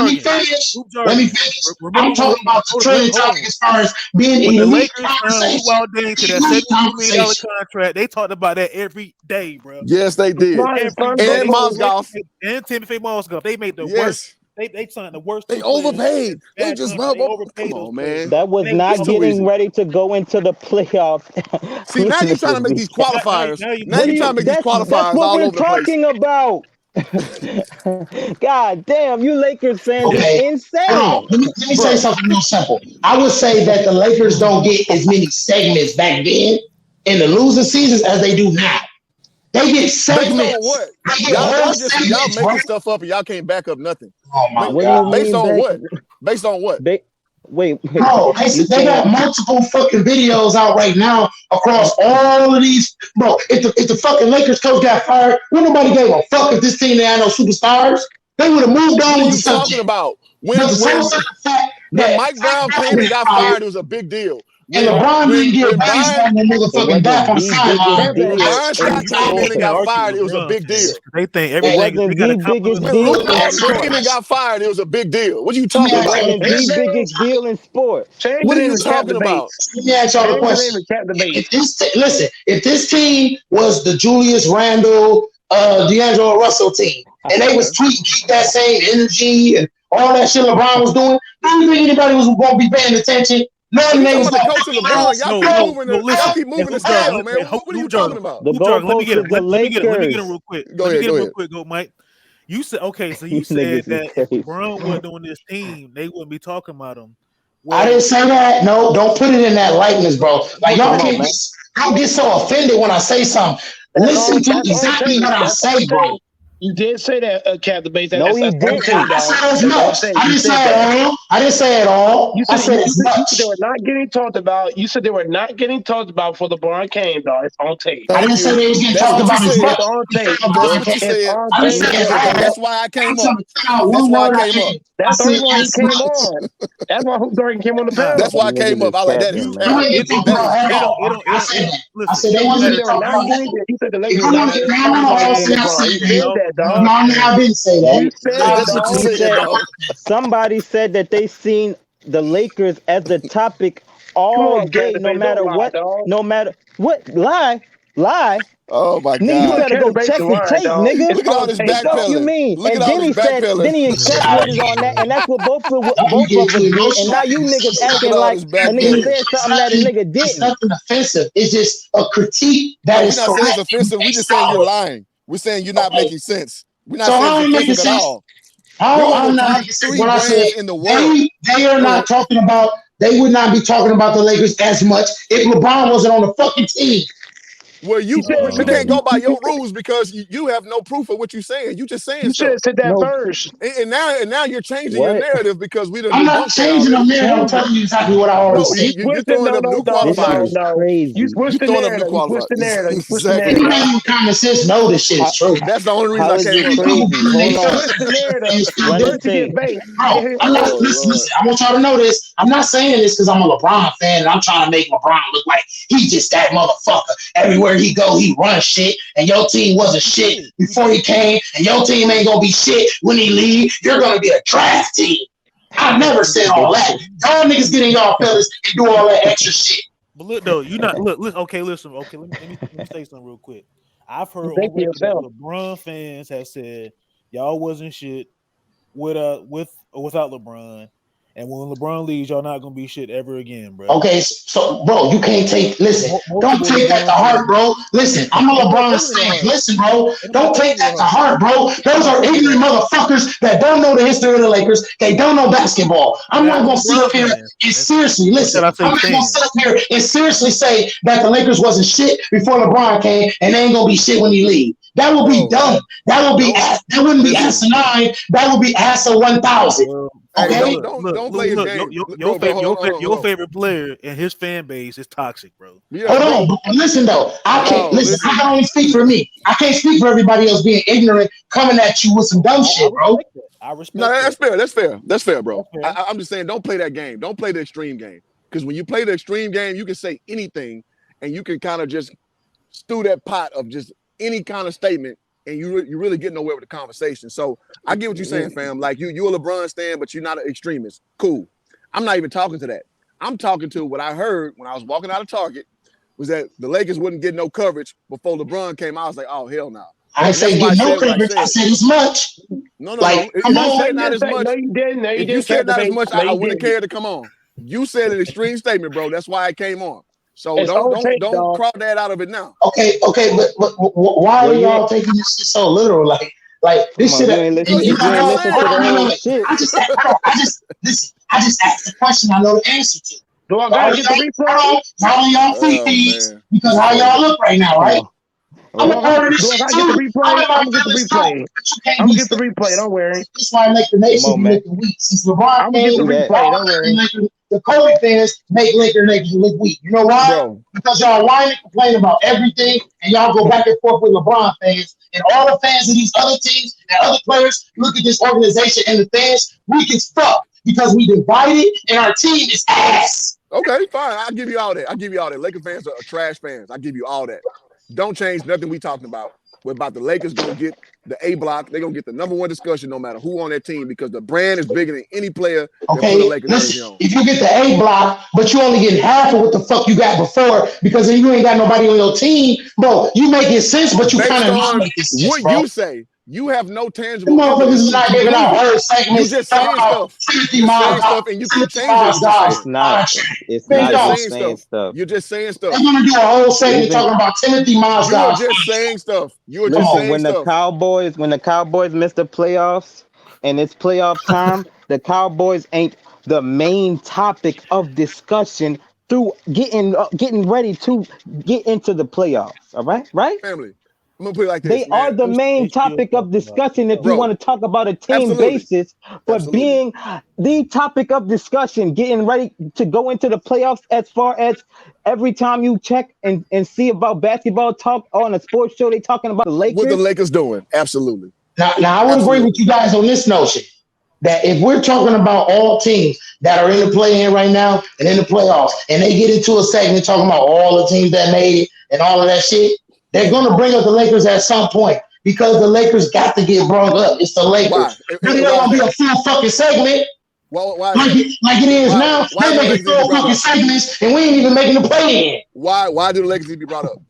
me finish. Let me finish. I'm talking about the trending topic as far as being in the Lakers conversation. To that $72 million contract, they talked about that every day, bro. Yes, they did. And Mozgov. And Timothy Mozgov. They made the worst. They signed the worst. They overpaid. They just overpaid. Come on, man. That was not getting ready to go into the playoffs. See, now you're trying to make these qualifiers. Now you're trying to make these qualifiers all over the place. That's what we're talking about. God damn, you Lakers fans are insane. Let me say something real simple. I would say that the Lakers don't get as many segments back then in the losing seasons as they do now. They get segments. Based on what? Y'all making stuff up and y'all can't back up nothing. Oh my God. Based on what? Based on what? Wait. Bro, they got multiple fucking videos out right now across all of these. Bro, if the fucking Lakers coach got fired, wouldn't nobody gave a fuck if this team they had no superstars. They would have moved on with the subject. What are you talking about? When Mike Brown came and got fired, it was a big deal. And LeBron didn't get based on the motherfucking back on the sideline. When Brian Scott came in and got fired, it was a big deal. They think everything got a biggest deal. When came and got fired, it was a big deal. What are you talking about? The biggest deal in sports. What are you talking about? Let me ask y'all a question. If this team was the Julius Randle, D'Angelo Russell team, and they was tweeting that same energy and all that shit LeBron was doing, I don't think anybody was going to be paying attention. Y'all keep moving the scale, man. What are you talking about? Let me get it real quick. Go ahead. Go, Mike. You said so you said that Brown wasn't on this team, they wouldn't be talking about him. Well, I didn't say that. No, don't put it in that likeness, bro. Like y'all can't get so offended when I say something. Listen to exactly what I say, bro. You did say that, Captain Bates. No, he didn't. I said as much. I didn't say it all. I didn't say it all. I said as much. They were not getting talked about. You said they were not getting talked about before LeBron came, dog. It's on tape. I didn't say they was getting talked about as much. On tape. That's why I came up. That's why I came up. That's the reason why he came on. That's why Hoop Dorian came on the panel. That's why I came up. I like that. I said they wasn't not getting. You said the Lakers were not getting that, dog. No, I didn't say that. That's what you said, dog. Somebody said that they seen the Lakers as the topic all day, no matter what. No matter what. Lie. Oh my God! Nigga, you better go check the tape, nigga. Look at all this backpedaling. You mean? Look and at then all he this said, then he accepted on that, and that's what both of us did. And now you niggas acting like a nigga said something that a nigga didn't. It's nothing offensive. It's just a critique that is correct. We're not saying it's offensive. We're just saying you're lying. We're saying you're not making sense. We're not saying it's offensive at all. I'm not making sense. What I said, they are not talking about. They would not be talking about the Lakers as much if LeBron wasn't on the fucking team. Well, you can't go by your rules because you have no proof of what you're saying. You just saying you should have said that first. And now you're changing your narrative because we didn't. I'm not changing the narrative. I'm telling you exactly what I always said. You're throwing up new qualifiers. You switched the narrative. You switched the narrative. Anybody with common sense know this shit is true. That's the only reason I came up. Listen, I want y'all to know this. I'm not saying this because I'm a LeBron fan and I'm trying to make LeBron look like he's just that motherfucker. Everywhere he go, he runs shit, and your team wasn't shit before he came, and your team ain't gonna be shit when he leave. You're gonna be a trash team. I never said all that. Y'all niggas get in y'all feelings and do all that extra shit. But look though, you not look. Okay, listen. Okay, let me say something real quick. I've heard LeBron fans have said y'all wasn't shit with or without LeBron. And when LeBron leaves, y'all not gonna be shit ever again, bro. Okay, so bro, you can't take. Listen, don't take that to heart, bro. Listen, I'm a LeBron fan. Listen, bro, don't take that to heart, bro. Those are ignorant motherfuckers that don't know the history of the Lakers. They don't know basketball. I'm not gonna sit up here and seriously listen. I'm not gonna sit up here and seriously say that the Lakers wasn't shit before LeBron came, and they ain't gonna be shit when he leaves. That would be dumb. That would be. That wouldn't be asinine. That would be ass of 1,000. Okay, don't play his game. Your favorite player and his fan base is toxic, bro. Yeah, hold on, but listen though. I can't listen. I can only speak for me. I can't speak for everybody else being ignorant, coming at you with some dumb shit, bro. I respect. No, that's fair, bro. I'm just saying, don't play that game. Don't play the extreme game, because when you play the extreme game, you can say anything, and you can kind of just stew that pot of just any kind of statement, and you really get nowhere with the conversation. So I get what you're saying, fam. Like you're a LeBron stan, but you're not an extremist. Cool. I'm not even talking to that. I'm talking to what I heard when I was walking out of Target was that the Lakers wouldn't get no coverage before LeBron came out. I was like, oh hell no. I say get no coverage. I said as much. No. Like, If come you on. said not as much, No, you didn't. No, you if you didn't said not as debate. much, No, I you wouldn't didn't. care to come on. You said an extreme statement, bro. That's why I came on. So It's on tape, don't dog. crowd that out of it now. Okay, but why are y'all taking this shit so literal? Like this Come on, shit. you ain't listen to the whole shit. I just listen. I just asked the question. I know the answer to. Do I gotta get the replay? All y'all feet because how y'all look right now, right? I'm gonna order this shit too. I'm gonna get the replay. I'm gonna get the replay. Don't worry. That's why I make the nation be looking weak. Since LeBron came, the Kobe fans make Lakers look weak. You know why? Bro. Because y'all whine and complain about everything, and y'all go back and forth with LeBron fans, and all the fans of these other teams and other players look at this organization and the fans weak as fuck because we divided and our team is ass. Okay, fine. I'll give you all that. Laker fans are trash fans. I'll give you all that. Don't change nothing we talking about. We're about the Lakers gonna get the A block. They're gonna get the number one discussion no matter who on that team because the brand is bigger than any player. Okay, listen, if you get the A block, but you only get half of what the fuck you got before because then you ain't got nobody on your team, bro. You making sense, but you kind of not making sense, what bro. you say. You have no tangible. Motherfuckers is not giving out word segments. You just saying stuff. Timothy Miles stuff, and you keep changing what you're saying. It's not saying stuff. You're just saying stuff. I'm gonna do a whole segment talking about Timothy Miles. You are just saying stuff. You are just saying when stuff. When the Cowboys miss the playoffs and it's playoff time, the Cowboys ain't the main topic of discussion through getting ready to get into the playoffs. All right, family. I'm gonna put it like this. They are the main topic of discussion if you want to talk about a team basis, but being the topic of discussion, getting ready to go into the playoffs as far as every time you check and see about basketball talk on a sports show, they talking about the Lakers. What the Lakers doing? Absolutely. Now I would agree with you guys on this notion that if we're talking about all teams that are in the play-in right now and in the playoffs, and they get into a segment talking about all the teams that made it and all of that shit, they're going to bring up the Lakers at some point because the Lakers got to get brought up. It's the Lakers. Why? Really, there won't be a full fucking segment. Why? Like it is now. They're making full fucking segments, and we ain't even making the play-in. Why do the Lakers need to be brought up?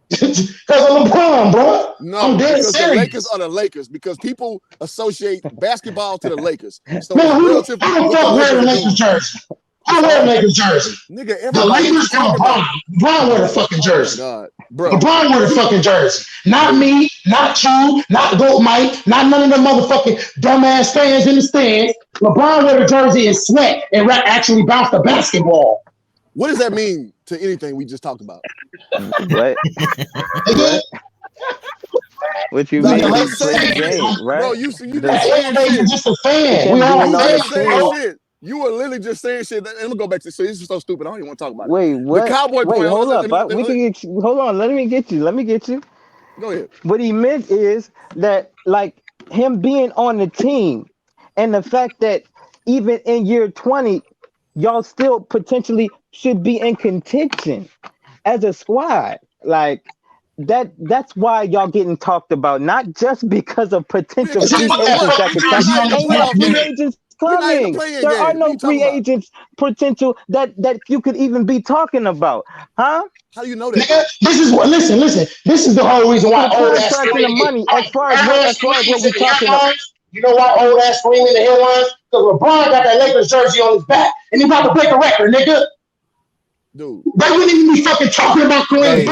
Because of LeBron, bro. No, I'm dead because serious. the Lakers are the Lakers. Because people associate basketball to the Lakers. So man, who the fuck wear the Lakers jersey? I wear a Lakers jersey. Nigga, the Lakers and LeBron. LeBron wear the fucking jersey. Oh my God, bro. LeBron wear the fucking jersey. Not me, not you, not Goat Mike, not none of the motherfucking dumbass fans in the stands. LeBron wear the jersey and sweat and actually bounce the basketball. What does that mean to anything we just talked about? What? What you mean? Let's play the game, right? Bro, you just a fan. We all saying shit. You were literally just saying shit. I'm gonna go back to. So this is so stupid. I don't even want to talk about it. Wait, what? The Cowboy Wait, point. Hold up. Hold on. Let me get you. Go ahead. What he meant is that, like, him being on the team, and the fact that even in year 20, y'all still potentially should be in contention as a squad. Like that's why y'all getting talked about, not just because of potential free agents that could come. Ain't no free agents coming. There are no free agents potential that you could even be talking about, huh? How do you know that? This is what. Listen. This is the whole reason why old ass the money as far as what we're talking about. You know why old ass screaming in the headlines? Because LeBron got that Lakers jersey on his back, and he about to break a record, nigga. Dude, they wouldn't even be fucking talking about Kareem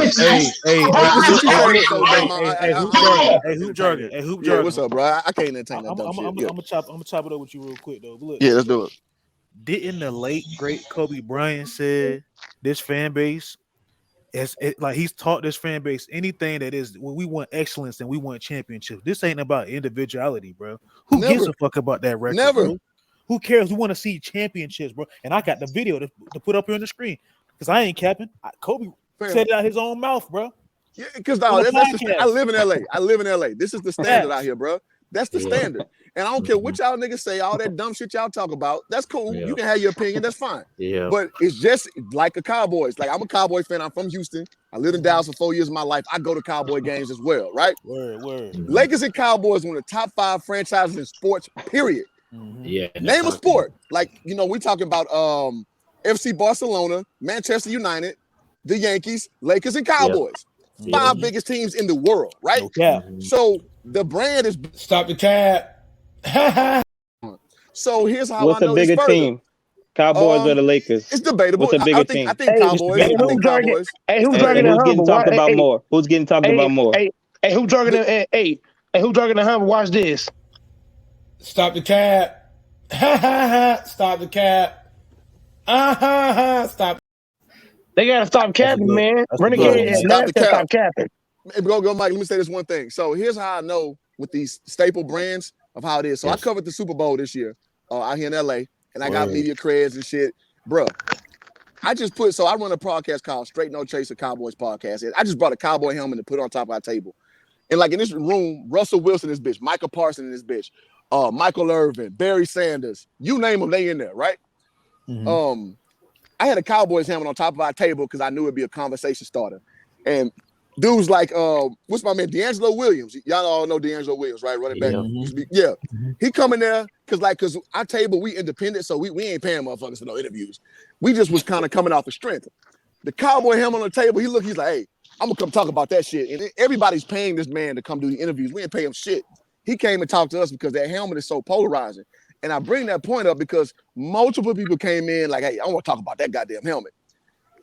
Hoop jargon. Yeah, what's up, bro? I can't entertain that dumb shit. I'm gonna chop it up with you real quick though. Look, yeah, let's do it. Didn't the late great Kobe Bryant said this fan base like he's taught this fan base anything that is when we want excellence and we want championships. This ain't about individuality, bro. Who gives a fuck about that record? Never. Bro? Who cares? We want to see championships, bro. And I got the video to put up here on the screen because I ain't capping. Kobe said it out his own mouth, bro. Yeah, because I live in LA. This is the standard out here, bro. That's the standard. And I don't care what y'all niggas say, all that dumb shit y'all talk about. That's cool. You can have your opinion. That's fine. But it's just like a Cowboys. Like, I'm a Cowboy fan. I'm from Houston. I lived in Dallas for 4 years of my life. I go to Cowboy games as well, right? Word. Lakers and Cowboys one of the top 5 franchises in sports, period. Name a sport. Like, you know, we talking about FC Barcelona, Manchester United, the Yankees, Lakers, and Cowboys. 5 biggest teams in the world, right? So the brand is stop the cap. So here's how What's I know a bigger this further. team? Cowboys or the Lakers? It's debatable. What's a bigger team? I think Cowboys. I think Cowboys. Hey, who's And who's getting talked about more? Who's getting talked about more? Hey, who's talking to who's talking to Humble? Watch this. Stop the cap. Stop the cap. Stop. They gotta stop capping, man. Renegade stop capping. Hey, go, Mike. Let me say this one thing. So here's how I know with these staple brands of how it is. So I covered the Super Bowl this year out here in LA, and I got media creds and shit, bro. I run a podcast called Straight No Chaser Cowboys Podcast. I just brought a cowboy helmet and put it on top of our table. And like in this room, Russell Wilson is bitch, Michael Parsons in this bitch, Michael Irvin, Barry Sanders, you name them, they in there, right? I had a Cowboys helmet on top of our table because I knew it'd be a conversation starter. And dudes like, what's my man, D'Angelo Williams. Y'all all know D'Angelo Williams, right? Running back. He come in there because our table, we independent, so we ain't paying motherfuckers for no interviews. We just was kind of coming off the strength. The cowboy helmet on the table, he's like, hey, I'm going to come talk about that shit. And everybody's paying this man to come do the interviews. We ain't pay him shit. He came and talked to us because that helmet is so polarizing. And I bring that point up because multiple people came in like, hey, I want to talk about that goddamn helmet.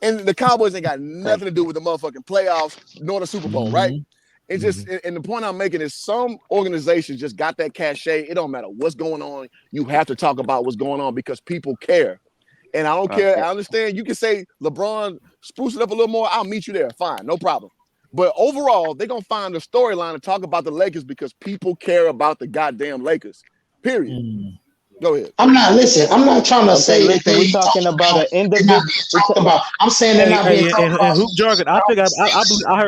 And the Cowboys ain't got nothing to do with the motherfucking playoffs nor the Super Bowl, right? It's just, and the point I'm making is some organizations just got that cachet. It don't matter what's going on. You have to talk about what's going on because people care. And I don't care. I understand. You can say, LeBron, spruce it up a little more. I'll meet you there. Fine. No problem. But overall, they're going to find a storyline to talk about the Lakers because people care about the goddamn Lakers. Period. Go ahead. I'm not trying to say that we're talking about an individual. I'm saying they're not being talked about. And hoop jargon. I think I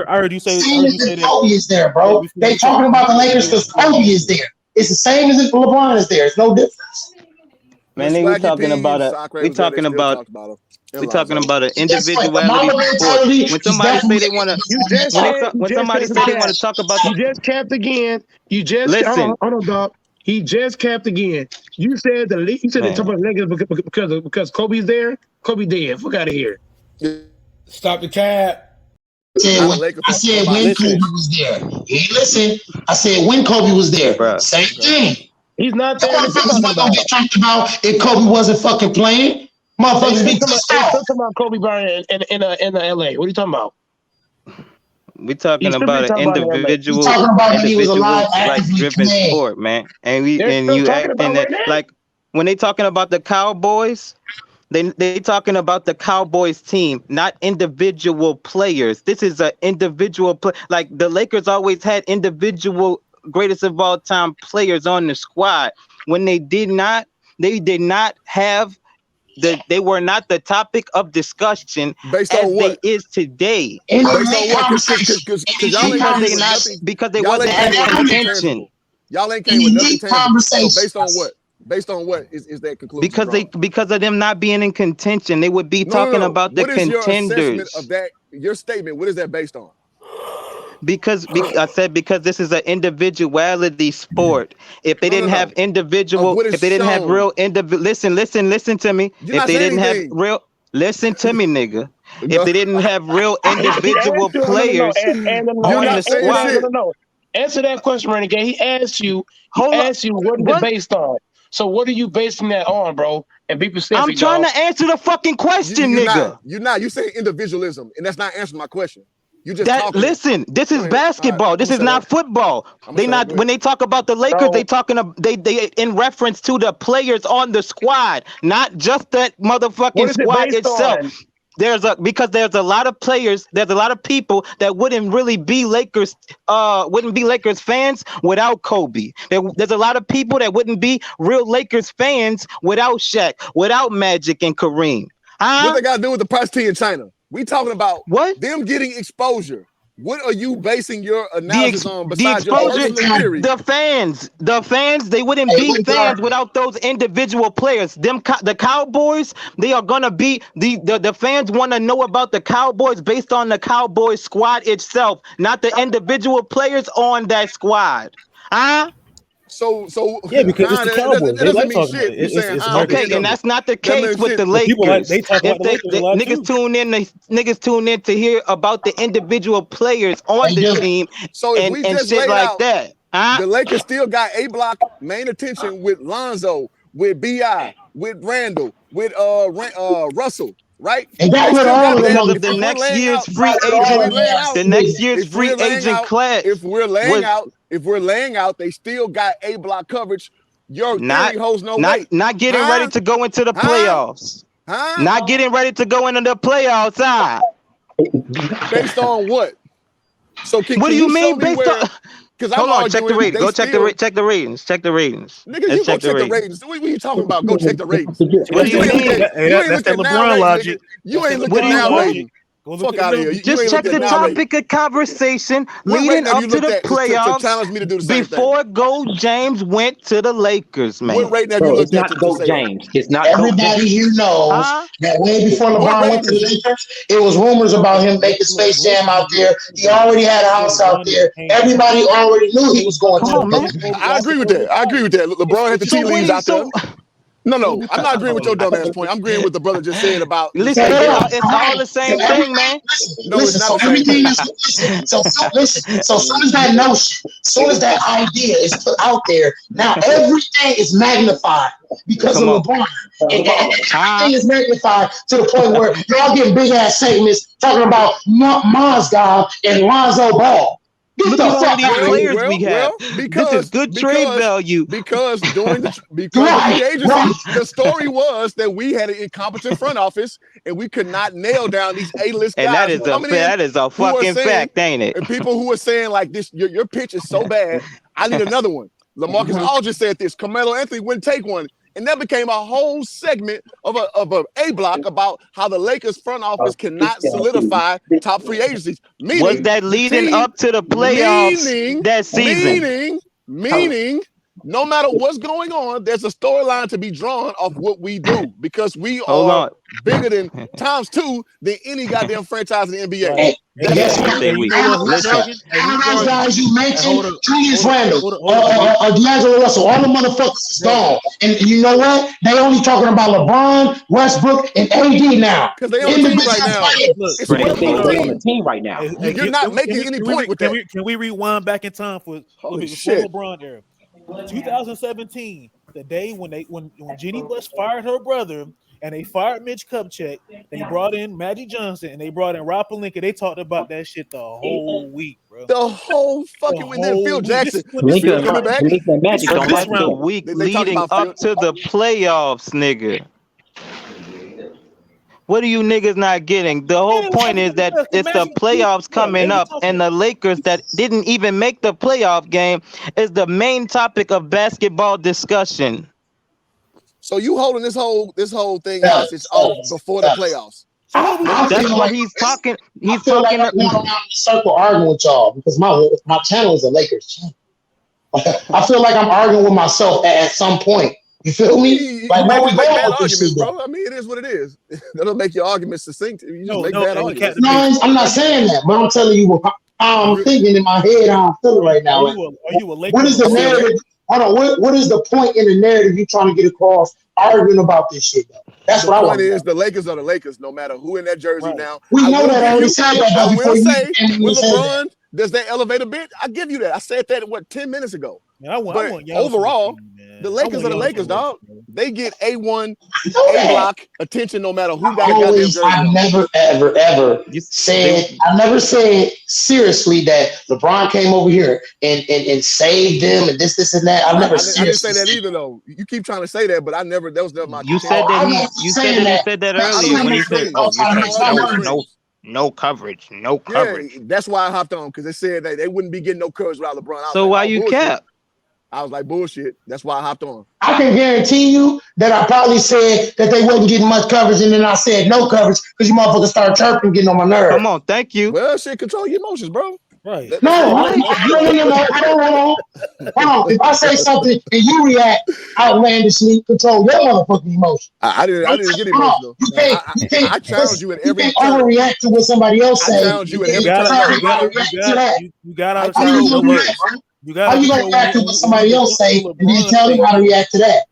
heard you say that. Kobe is there, bro. They talking about the Lakers because Kobe is there. It's the same as if LeBron is there. It's no difference. Man, we talking about an individuality sport. When somebody say they want to talk about, you just capped again. You just listen. Hold on, dog. He just capped again. You said they talk about Lakers because Kobe's there. Kobe dead. Fuck out of here. Stop the cap. I said when Kobe was there. Listen. I said when Kobe was there. Bruh. Same thing. He's not there. Motherfuckers not gonna get talked about if Kobe wasn't fucking playing. Motherfuckers be talking about Kobe Bryant in LA. What are you talking about? We're talking about an individual, driven sport, man. And you acting that like when they talking about the Cowboys, they talking about the Cowboys team, not individual players. This is an individual play. Like the Lakers always had individual greatest of all time players on the squad. When they did not have. They were not the topic of discussion based on what they is today. Based on what? Because they wasn't having attention. Y'all ain't came with nothing tangible. So based on what? Based on what is that conclusion? Because of them not being in contention, they would be talking about the contenders. Your assessment of that? Your statement. What is that based on? Because I said this is an individuality sport. If they didn't have individual, if they didn't have real individual, listen to me. If they didn't have real, listen to me, nigga. If they didn't have real individual players on the squad. No. Answer that question, Renegade. He asked you. What is it based on? So what are you basing that on, bro? And be specific. I'm trying to answer the fucking question, nigga. You're not. You say individualism, and that's not answering my question. You just listen. This is basketball. This is not football. When they talk about the Lakers, they in reference to the players on the squad, not just that motherfucking squad itself. Because there's a lot of players, there's a lot of people that wouldn't really be Lakers fans without Kobe. There's a lot of people that wouldn't be real Lakers fans without Shaq, without Magic and Kareem. What they got to do with the price tea in China? We talking about what? Them getting exposure. What are you basing your The analysis on the besides your exposure, personal theory? the fans, they wouldn't Hey, be look, fans without those individual players. The Cowboys, they are gonna be the fans want to know about the Cowboys based on the Cowboys squad itself, not the individual players on that squad. Huh? So Yeah, because it's huh, the that Cowboys. They doesn't like mean talking about shit. it. You saying It's huh at American the Okay, end and of it. that's not the That case means with the shit. But people like Lakers. they talk about If the Lakers a they lot niggas too. niggas tune in to hear about the individual players on They the do. team So if we and just shit laid like out, that. Huh? the Lakers still got A block main attention with Lonzo, with Bi, with Randall, with Russell, right? And got They rid of still all got of them that. Because on of the the If we're next laying year's out, free got rid of if all we're of agent, them laying last out, the season. next year's if we're free laying agent out, class if we're laying was out, if we're laying out, they still got A block coverage. Your not theory holds no weight. getting ready Huh? to go into the Huh? playoffs. Huh? Not getting ready to go into the playoffs. Based on what? So What do can you you show mean me based on? where? Because I'm Hold on, check the arguing ratings. they Go check still. check the ratings. Check the ratings. Nigga, Let's you go check the check the ratings. ratings. What are you talking about? Go check the ratings. What do Nigga, you mean? You ain't That's look that at now LeBron ratings, logic. nigga. You That's ain't that look What at do you LeBron now want? logic. ratings. Go look Fuck at the out of here. numbers. You Just ain't look check at the now ratings. topic of conversation What leading rating have up you to looked the at to playoffs challenge me to do the same thing? before Gold James went to the Lakers, What man. rating have you Bro, it's looked at not to Goat say that? James. It's not Goat Everybody James. here knows Huh? that way before What LeBron went rating to the is it? Lakers, it was rumors about him making Look, Space the Jam Lakers out is there. He already had a house out LeBron never there. came to the Everybody Lakers. already knew he was going Come to the on, Lost man. Lakers. I agree with that. I agree with that. LeBron had the It's So tea what do leaves you out there. so No, I'm not agreeing with your dumb ass point. I'm agreeing with the brother just said about the listen, Space So, Jam. it's all the so same thing, everything, man. No, it's listen. not So the same everything thing. is listen. So soon as that notion, soon as that idea is put out there, now everything is magnified because of Come on. LeBron, and Huh? everything is magnified to the point where y'all getting big ass statements talking about Mozgov and Lonzo Ball. Get Look the at all of fuck these out of here! players we have. This is good trade value. Because during the free Right, agency, right. the story was that we had an incompetent front office and we could not nail down these A-list And guys who coming in that is a who are fucking saying, fact, ain't it? and people who are saying like this, your pitch is so bad, I need another one. LaMarcus Aldridge said this. Carmelo Anthony wouldn't take one. And that became a whole segment of a block about how the Lakers front office cannot solidify top free agencies. Was Meaning that the leading team, up to the playoffs that season? meaning, no matter what's going on, there's a storyline to be drawn off what we do because we Hold are on. bigger than times two than any goddamn franchise in the NBA. Right. And guess You what? say You we know what? Who's listen. jargon? Hey, All who's those jargon? guys you Hey, mentioned, Julius Randle, hold up. D'Angelo Russell, all the motherfuckers is gone. And you know what? They only talking about LeBron, Westbrook, and AD now. Because they on the team right Individual now. players. It's Right. one They fucking on the team. team right now. You're not making any point with that. Can we rewind back in time for a little Holy bit before shit. LeBron era? 2017, the day when Jeannie Buss fired her brother and they fired Mitch Kupchak, they brought in Magic Johnson and they brought in Rob Pelinka. They talked about that shit the whole week, bro. The whole fucking week. Then Phil Jackson. Is Phil coming back? Magic don't like The that. week They talk leading about Phil. up to the playoffs, nigga. What are you niggas not getting? The whole point is that it's the playoffs coming up, and the Lakers that didn't even make the playoff game is the main topic of basketball discussion. So you holding this whole thing hostage off before the playoffs. So what are we talking That's feel what like he's talking. I He's feel like talking. I'm going around the circle arguing with y'all because my channel is a Lakers channel. I feel like I'm arguing with myself at some point. You feel me? Like where we You make going bad with this arguments, shit? bro. I mean, it is what it is. That'll make your arguments succinct. You just make no, bad hey, arguments. No, I'm not saying that, but I'm telling you what I'm thinking in my head. How I'm feeling right now. Like, Are you a Lakers? what is the narrative? Hold on. What is the point in the narrative you trying to get across arguing about this shit? Though? That's The what I point want. Is the Lakers are the Lakers, no matter who in that jersey. Right. Now, We I know will that. I give already you. said that. I Before will you say when said LeBron does that elevate a bit, I give you that. I said that 10 minutes ago. Man, I want Giannis overall, on the team, the Lakers are the Giannis Lakers, on the dog. team, They get A1, that. A block attention, no matter who got a goddamn jersey I've on. never, ever said. I never said seriously that LeBron came over here and saved them and this, and that. I didn't say seriously that either, though. You keep trying to say that, but I never. That was never my. You said that he said that I earlier don't when argue he said, extremes. "Oh, you I said don't argue extremes. no coverage, no coverage." Yeah, that's why I hopped on because they said that they wouldn't be getting no coverage without LeBron. I was So like, why oh, you bullshit. cap? I was like, bullshit. That's why I hopped on. I can guarantee you that I probably said that they wasn't getting much coverage, and then I said no coverage because you motherfuckers started chirping, getting on my nerves. Come on, thank you. Well, shit, control your emotions, bro. Right. No, I don't. If I say something and you react outlandishly, control your motherfucking emotion. I didn't get emotional. I challenge you at every you can't turn. overreact to what somebody else says. I challenge you at every turn. You got out of How you gonna react, bro? How you gonna react to what somebody else say and then tell them how to react to that?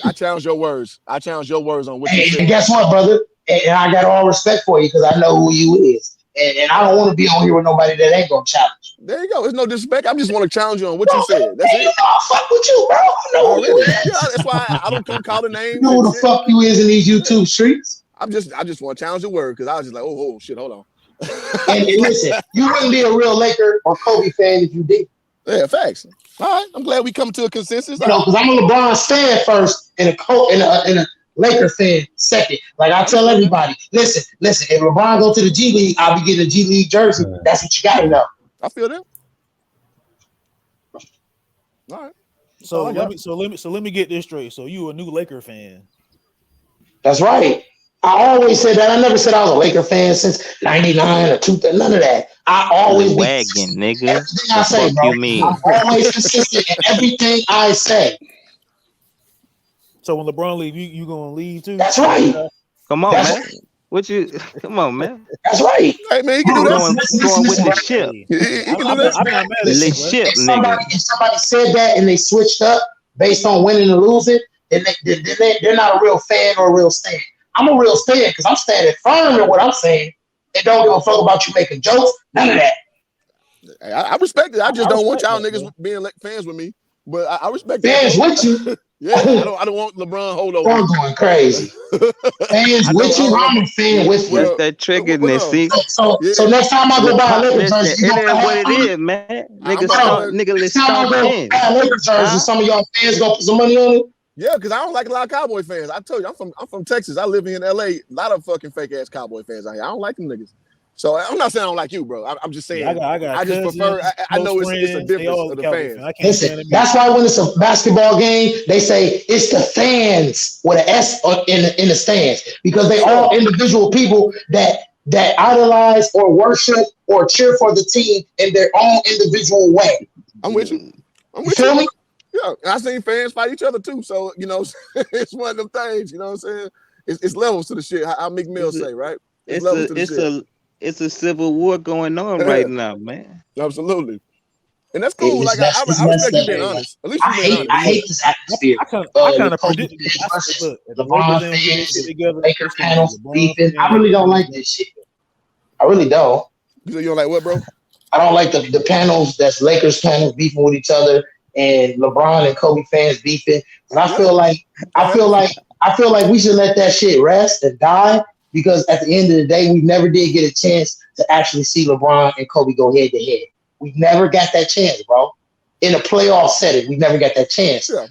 I challenge your words. I challenge your words on what you say. And guess what, brother? And I got all respect for you because I know who you is. And I don't want to be on here with nobody that ain't gonna challenge. There you go. There's no disrespect. I just want to challenge you on what you said. That's it. You know I fuck with you, bro. I know who you is. Yeah, that's why I don't come calling names. You know who the fuck you is in these YouTube streets. I just want to challenge your word because I was just like, oh shit, hold on. And listen, you wouldn't be a real Laker or Kobe fan if you did. Yeah, facts. All right, I'm glad we come to a consensus. You know, because I'm a LeBron fan first and a Laker fan second. Like I tell everybody, listen. If LeBron go to the G League, I'll be getting a G League jersey. That's what you got to know. I feel that. All right. So let me get this straight. So you a new Laker fan? That's right. I always said that. I never said I was a Laker fan since '99 or 2000. None of that. I always wagging, nigga. Everything I say, bro. You mean? I'm always consistent in everything I say. So when LeBron leave, you gonna leave too? That's right. Come on, man. Come on, man. That's right. Hey, man, you can do that. Going with the ship. You can do that. I'm not mad at you, ship, if somebody said that and they switched up based on winning or losing, then they're not a real fan or a real stand. I'm a real stand because I'm standing firm in what I'm saying. They don't give a fuck about you making jokes. None of that. I respect it. I just don't want y'all niggas being fans with me. But I respect fans with you. Yeah, I don't want LeBron hold over. I'm going crazy. Fans with you, I'm a fan with you. That's that triggerness, see. So next time I go buy a Laker jersey, it is what it is, man. Let's start in. Buy a Laker jersey. Some of y'all fans gonna put some money on it. Yeah, because I don't like a lot of Cowboy fans. I told you, I'm from Texas. I live in LA. A lot of fucking fake ass Cowboy fans out here. I don't like them niggas. So I'm not saying I don't like you, bro. I'm just saying I just prefer. I know it's a difference of the fans. Listen, that's why when it's a basketball game, they say it's the fans with an S in the stands because they all individual people that idolize or worship or cheer for the team in their own individual way. I'm with you. Feel me? Yeah, and I seen fans fight each other too. So you know, it's one of them things. You know what I'm saying? It's levels to the shit. How Meek Mill say, right? It's a civil war going on right now, man. Absolutely. And that's cool. Like I respect you being honest. At least you being honest. I hate this atmosphere. I kind of predicted LeBron fans, Laker panels beefing. I really don't like this shit. I really don't. You don't like what, bro? I don't like the panels that's Lakers panels beefing with each other and LeBron and Kobe fans beefing. And I feel like we should let that shit rest and die. Because at the end of the day, we never did get a chance to actually see LeBron and Kobe go head to head. We never got that chance, bro. In a playoff setting, we never got that chance. So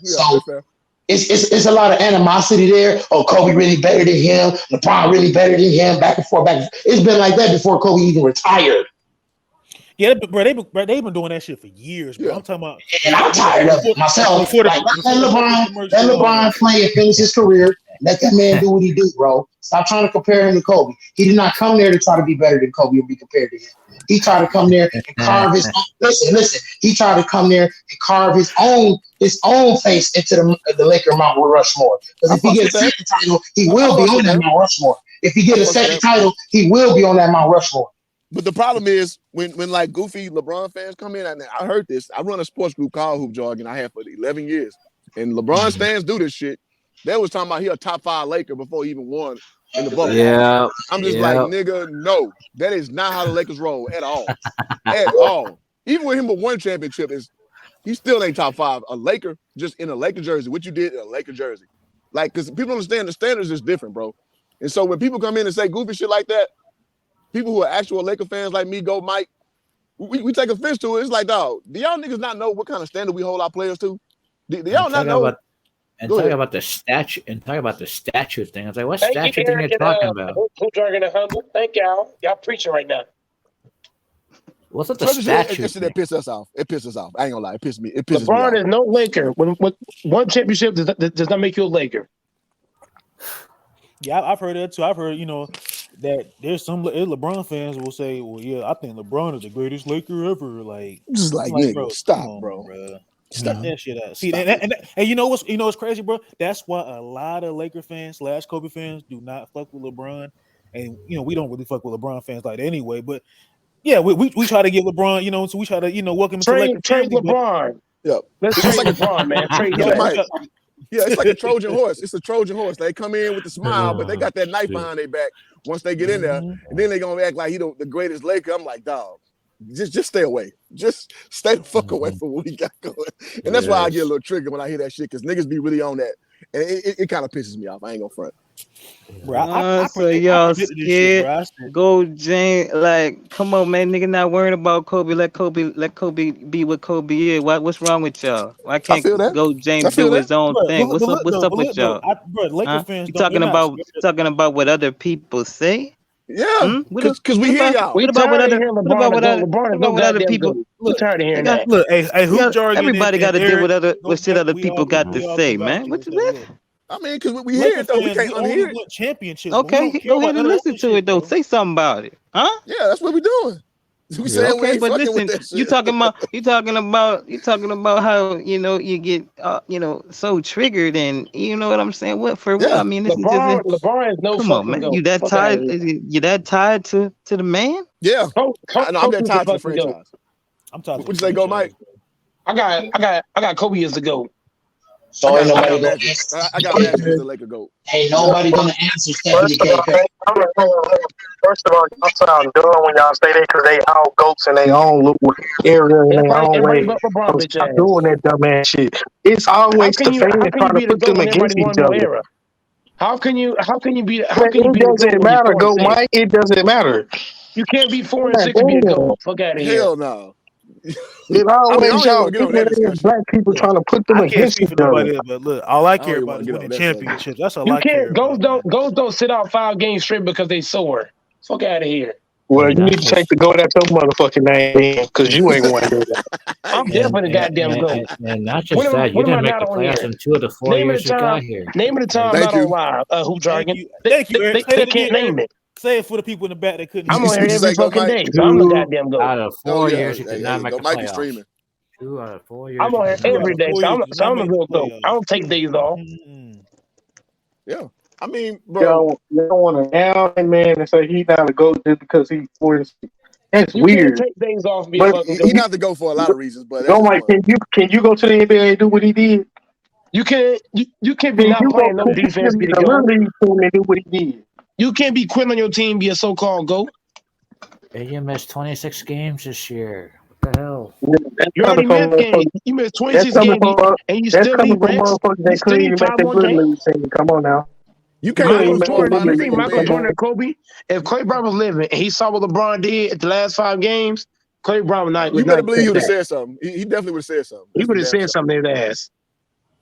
it's a lot of animosity there. Oh, Kobe really better than him. LeBron really better than him. Back and forth. It's been like that before Kobe even retired. Yeah, bro, they've been doing that shit for years, bro. I'm talking about, and I'm tired of it myself. Let LeBron play and finish his career. Let that man do what he do, bro. Stop trying to compare him to Kobe. He did not come there to try to be better than Kobe or be compared to him. He tried to come there and carve his own. Listen. He tried to come there and carve his own face into the Laker Mount Rushmore. Because if he gets a second title, he will be on that Mount Rushmore. If he gets a second title, he will be on that Mount Rushmore. But the problem is when like goofy LeBron fans come in, and I heard this. I run a sports group called Hoop Jargon. I have for 11 years. And LeBron fans do this shit. They was talking about he a top 5 Laker before he even won in the bubble. Yeah. I'm just like, nigga, no. That is not how the Lakers roll at all. At all. Even with him with one championship, he still ain't top 5. A Laker, just in a Laker jersey. What you did in a Laker jersey. Like, because people understand the standards is different, bro. And so when people come in and say goofy shit like that, people who are actual Laker fans like me, Go Mike, we take offense to it. It's like, dog, do y'all niggas not know what kind of standard we hold our players to? Do y'all not know? Talking about the statue thing. I was like, what statue thing are you talking about? Who jargon and humble? Thank y'all. Y'all preaching right now. What's up the Treasure shit, statue? that pisses us off. It pisses us off. I ain't gonna lie. It pisses me off. LeBron is no Laker. When one championship does not make you a Laker. Yeah, I've heard that too. I've heard, that there's some LeBron fans will say, "Well, yeah, I think LeBron is the greatest Laker ever." Like, Just like, nigga, bro, stop, come on, bro. Stop that shit out. See, and you know what's crazy, bro? That's why a lot of Laker fans / Kobe fans do not fuck with LeBron, and we don't really fuck with LeBron fans like that anyway. But yeah, we try to give LeBron, so we try to welcome him to Laker Trade family. LeBron. Yep. Let's trade LeBron, man. Trade him. Yeah, it's like a Trojan horse. It's a Trojan horse. They come in with a smile, but they got that knife behind their back once they get in there, and then they gonna act like he the greatest Laker. I'm like, dog, just stay away. Just stay the fuck away from what we got going. And that's why I get a little triggered when I hear that shit, because niggas be really on that, and it kind of pisses me off. I ain't gonna front. Bro, So y'all scared? Go James, like, come on, man, nigga, not worrying about Kobe. Let Kobe be what Kobe is. What's wrong with y'all? Why can't Go James do his own thing? What's up with y'all? Laker fans you talking about what other people say? Yeah, because we hear y'all. What about what other people? We're tired of hearing that. Look, hey, hoop jargon. Everybody got to deal with what shit other people got to say, man. What you mean? I mean, because we hear it though, we can't unhear it. Championships. Okay, go ahead and listen to it though. Say something about it, huh? Yeah, that's what we doing. We saying we ain't but fucking listen, with that shit. you talking about how you get so triggered, and you know what I'm saying. What for? Yeah. What I mean, this LeBron is no. Come on, man. You that tied? You that tied to the man? Yeah. I'm that tied to the franchise. I'm tied. What'd you say, go, Mike? I got Kobe as the GOAT. So I got Magic as the Laker GOAT. Ain't nobody gonna answer Stephanie K. First of all, y'all sound dumb when y'all say that, because they all goats in their own little area in their own way. Stop doing that dumb ass shit. It's always the fans trying to put them against each other. How can you be? It doesn't matter, go Mike. It doesn't matter. You can't be 4 and 6 and be a GOAT. Fuck out of here. Hell no. It always y'all black people trying to put them against each other. But look, all I care about is winning championships. That's all I care about. Goats don't sit out 5 games straight because they sore. Fuck out of here. Well, you need to take the GOAT out your motherfucking name, because you ain't want to do that. I'm definitely goddamn GOAT. And not just that, you didn't make the playoffs in 2 of the 4 years you got here. Name of the time not on live. Hoop jargon. Thank you. They can't name it. Say it for the people in the back that couldn't. I'm on here every fucking day, so I'm the goddamn GOAT. Out of 4 years, you could not make the Mike playoffs. Streaming. 2 out of 4 years. I'm on here every day, so I'm a real GOAT. I don't take days off. Yeah. I mean, bro. You don't want to down that man and say he's not a GOAT just because he's 4 and 6. That's weird. Take days off. But he's not to go for a lot of reasons. But Mike, can you go to the NBA and do what he did? You can't be not playing no defense. Be the GOAT. And do what he did. You can't be quitting on your team, be a so-called GOAT. Hey, you missed 26 games this year. What the hell? You already missed games. You missed 26 games, and you still need rest. They couldn't even make their good league team. Come on now. You can't Michael Jordan and Kobe. If Clay Brown was living and he saw what LeBron did at the last 5 games, Clay Brown would not. You better believe he would have said something. He definitely would have said something. He would have said something to his ass.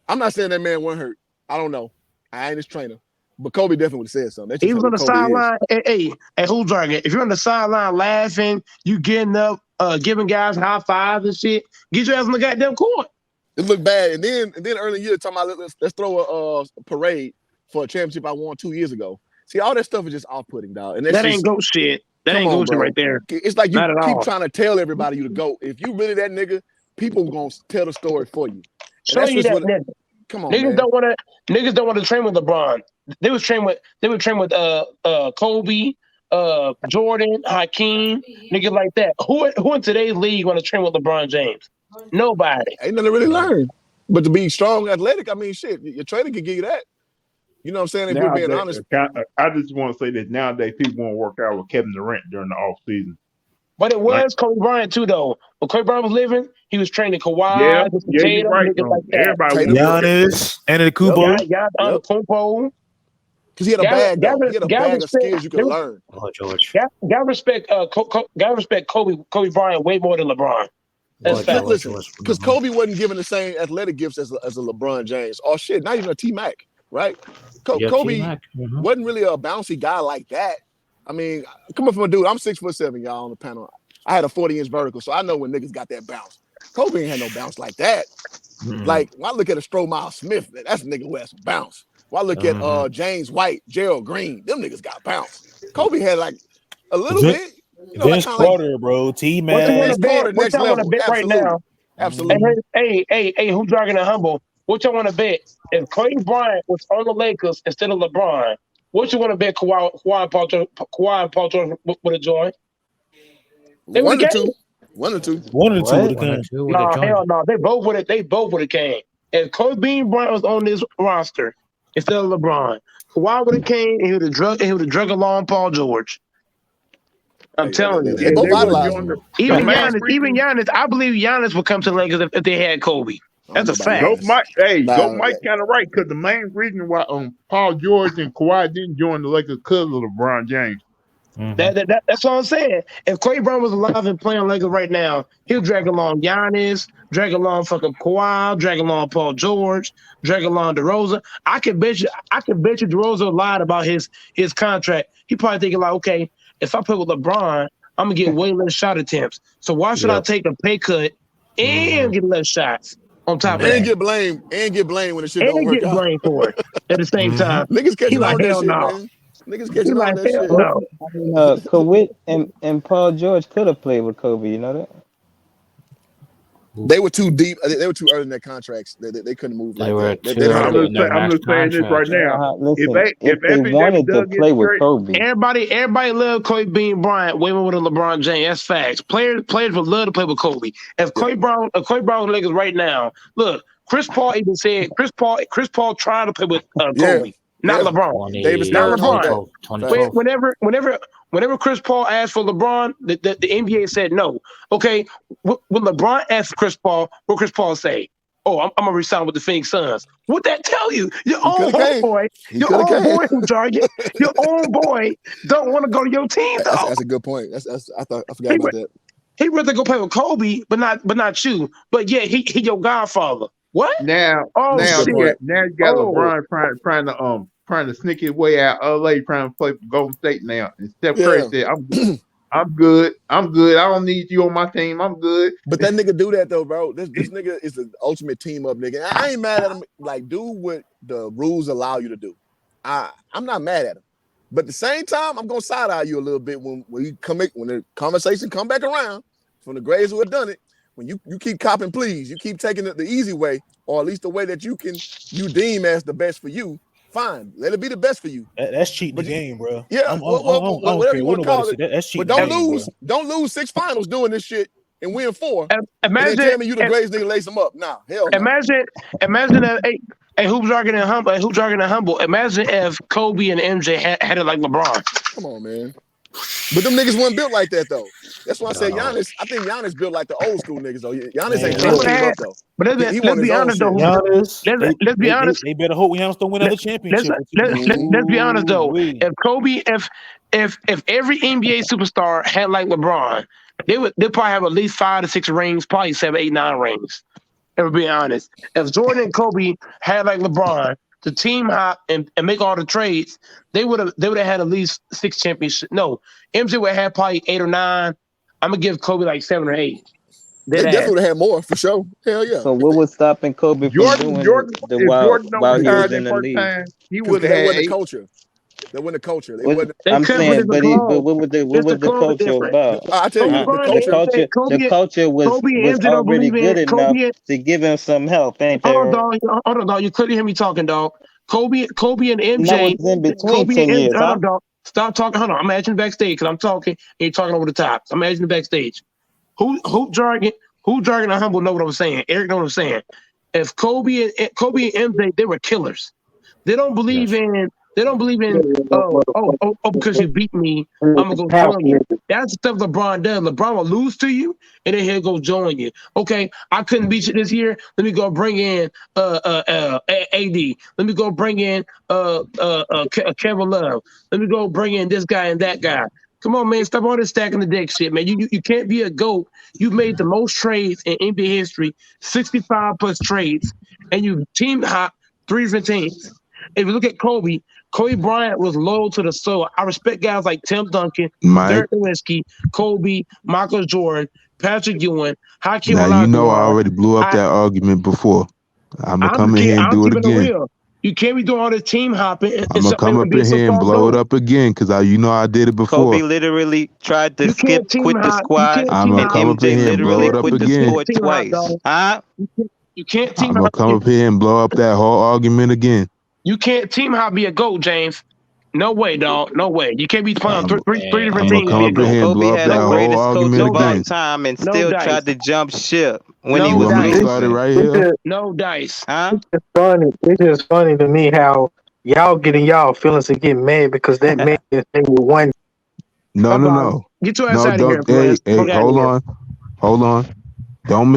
I'm not saying that man wasn't hurt. I don't know. I ain't his trainer. But Kobe definitely would have said something. He was on the sideline. Hey, who's jargon? If you're on the sideline laughing, you getting up, giving guys high fives and shit, get your ass on the goddamn court. It looked bad. And then early in the year, talking about let's throw a parade for a championship I won 2 years ago. See, all that stuff is just off-putting, dog. And that ain't GOAT shit. That ain't GOAT shit right there. It's like you keep trying to tell everybody you the GOAT. If you really that nigga, people gonna tell the story for you. Show you that nigga. Come on, niggas man. Niggas don't want to train with LeBron. They would train with Kobe, Jordan, Hakeem, niggas like that. Who in today's league want to train with LeBron James? Nobody. Ain't nothing to really learn. But to be strong, athletic, I mean, shit, your trainer can give you that. You know what I'm saying? If you're being honest. I just want to say that nowadays people want to work out with Kevin Durant during the off season. But it was Kobe Bryant too, though. When Kobe Bryant was living, he was training Kawhi, you're right, niggas like that. Giannis, Antetokounmpo, Antetokounmpo. Because he had a bag, though. He had a bag of skills you could learn. Oh, George. God respect Kobe Bryant way more than LeBron. That's fact. Because Kobe wasn't given the same athletic gifts as a LeBron James. Oh shit, not even a T-Mac, right? Kobe wasn't really a bouncy guy like that. I mean, coming from a dude, I'm 6'7", y'all on the panel. I had a 40-inch vertical, so I know when niggas got that bounce. Kobe ain't had no bounce like that. Like when I look at a Stromile Smith, man, that's a nigga who has some bounce. When I look at James White, Gerald Green, them niggas got bounce. Kobe had like a little bit, you know, like Vince kind of like Carter, bro. Vince Carter, What next y'all want to level. bet right Absolutely, now? absolutely. Hey, who's dragging the humble? What y'all want to bet? If Clay Bryant was on the Lakers instead of LeBron, what you want to bet Kawhi and Paul George would have joined? They would One or have two. came. One or two. One or two would have One or came. two would have Nah, joined hell it. no. They both would have came. If Kobe Bryant was on this roster instead of LeBron, Kawhi would have came and he would have drug along Paul George. I'm telling you. They both They would have idolized joined him. Even the main Giannis, reason. I believe Giannis would come to the Lakers if they had Kobe. I don't That's know a about fact. Giannis. Go Nah, Mike kind of right because the main reason why Paul George and Kawhi didn't join the Lakers because of LeBron James. That's what I'm saying. If Clay Brown was alive and playing Lakers right now, he'll drag along Giannis, drag along fucking Kawhi, drag along Paul George, drag along DeRozan. I can bet you DeRozan lied about his contract. He probably thinking like, okay, if I play with LeBron, I'm gonna get way less shot attempts. So why should I take a pay cut and get less shots on top of and that? get blamed when the shit don't And work get out. blamed for it at the same time. Niggas He catching on like, that hell shit, no. man. Niggas He catching on like, that hell shit. no. I mean, Kawhi and Paul George could have played with Kobe. You know that? They were too deep. They were too early in their contracts. They couldn't move like that. They didn't have I'm just saying this right now. Listen, If they FNW wanted to does get play with straight, Kobe, Everybody love Kobe Bean Bryant way more than LeBron James. That's facts. Players would love to play with Kobe. If Clay Brown was Lakers right now, look, Chris Paul even said Chris Paul tried to play with Kobe, not LeBron. David Not Stern, all LeBron. that. Whenever Chris Paul asked for LeBron, the NBA said no. Okay, when LeBron asked Chris Paul, what Chris Paul say? Oh, I'm gonna resign with the Phoenix Suns. What that tell you? Your own boy, who target, your own boy don't want to go to your team though. That's a good point. I forgot about that. He rather go play with Kobe, but not you. But yeah, he your godfather. What? now shit. you got LeBron trying to sneak his way out LA, trying to play for Golden State now. And Steph Curry said, I'm good. I don't need you on my team. I'm good. But that nigga do that though, bro. This nigga is the ultimate team up nigga. I ain't mad at him. Like, do what the rules allow you to do. I'm not mad at him. But at the same time, I'm gonna side eye you a little bit when the conversation come back around from the Grays who have done it. When you keep copping please, you keep taking it the easy way, or at least the way that you deem as the best for you. Fine, let it be the best for you. That's cheating the game, bro. Yeah, whatever you want to call it. That's cheating. But don't lose 6 finals doing this shit and win 4. Imagine, and then tell me you the greatest nigga, lace them up. Nah, hell no. Imagine that. Hey, who's arguing humble? Imagine if Kobe and MJ had it like LeBron. Come on, man. But them niggas wasn't built like that though. That's why I say Giannis. I think Giannis built like the old school niggas though. Giannis ain't trying to keep up though. But let's be honest though. Let's be honest. They better hope Giannis don't win another championship. Let's be honest though. If Kobe, if every NBA superstar had like LeBron, they probably have at least 5 to 6 rings, probably 7, 8, 9 rings. If we're being honest, if Jordan and Kobe had like LeBron to team hop and make all the trades, they would have had at least 6 championships. No, MJ would have had probably 8 or 9. I'm gonna give Kobe like 7 or 8. They definitely would have had more for sure. Hell yeah. So what was stopping Kobe from doing while he was in the league? He would have had the culture. They win the culture. I'm saying, but what was the culture about? I tell you, the culture was already good enough to give him some help. Ain't there? Hold on, dog. You couldn't hear me talking, dog. Kobe and MJ. That was in between 10 years. Hold on, dog. Stop talking. Hold on. I'm asking backstage because I'm talking and you're talking over the top. I'm asking backstage. Who jargon and humble know what I'm saying. Eric know what I'm saying. If Kobe and MJ, they were killers. They don't believe in because you beat me, I'm gonna go join you. That's the stuff LeBron does. LeBron will lose to you, and then he'll go join you. Okay, I couldn't beat you this year. Let me go bring in AD. Let me go bring in Kevin Love. Let me go bring in this guy and that guy. Come on, man, stop all this stacking the deck shit, man. You can't be a GOAT. You made the most trades in NBA history, 65 plus trades, and you team hop 3 different teams. If you look at Kobe Bryant was loyal to the soul. I respect guys like Tim Duncan, Mike. Dirk Nowitzki, Kobe, Michael Jordan, Patrick Ewing, Hakeem Now you know I Olajuwon. already blew up that argument before. I'm gonna come in here and I'm do it keeping it again. real. You can't be doing all this team hopping I'm gonna come up being in so here and far blow it gone. up again because you know I did it before. Kobe literally tried to You can't team quit the hop. You squad, can't I'm team gonna and hop. come up in MJ here and blow literally it up quit the again. squad Team hop, twice. dog. Huh? You can't team I'm gonna hop. come up here and blow up that whole argument again. You can't team hop be a GOAT, James. No way, dog. No way. You can't be playing I'm, three different I'm gonna teams to come be a up in GOAT. here and Kobe blow up had that the No, whole greatest coach argument of all again. time and no still dice. tried to jump ship when No he You was want me to dice. start it losing. right It's here? just, No dice. Huh? it's funny. It's just funny to me how y'all getting y'all feelings and getting mad because that man is with one. No, no, Bye-bye. no. Get your ass No, out of here, don't. Prince. Hey, Fuck out of here. hold on. Don't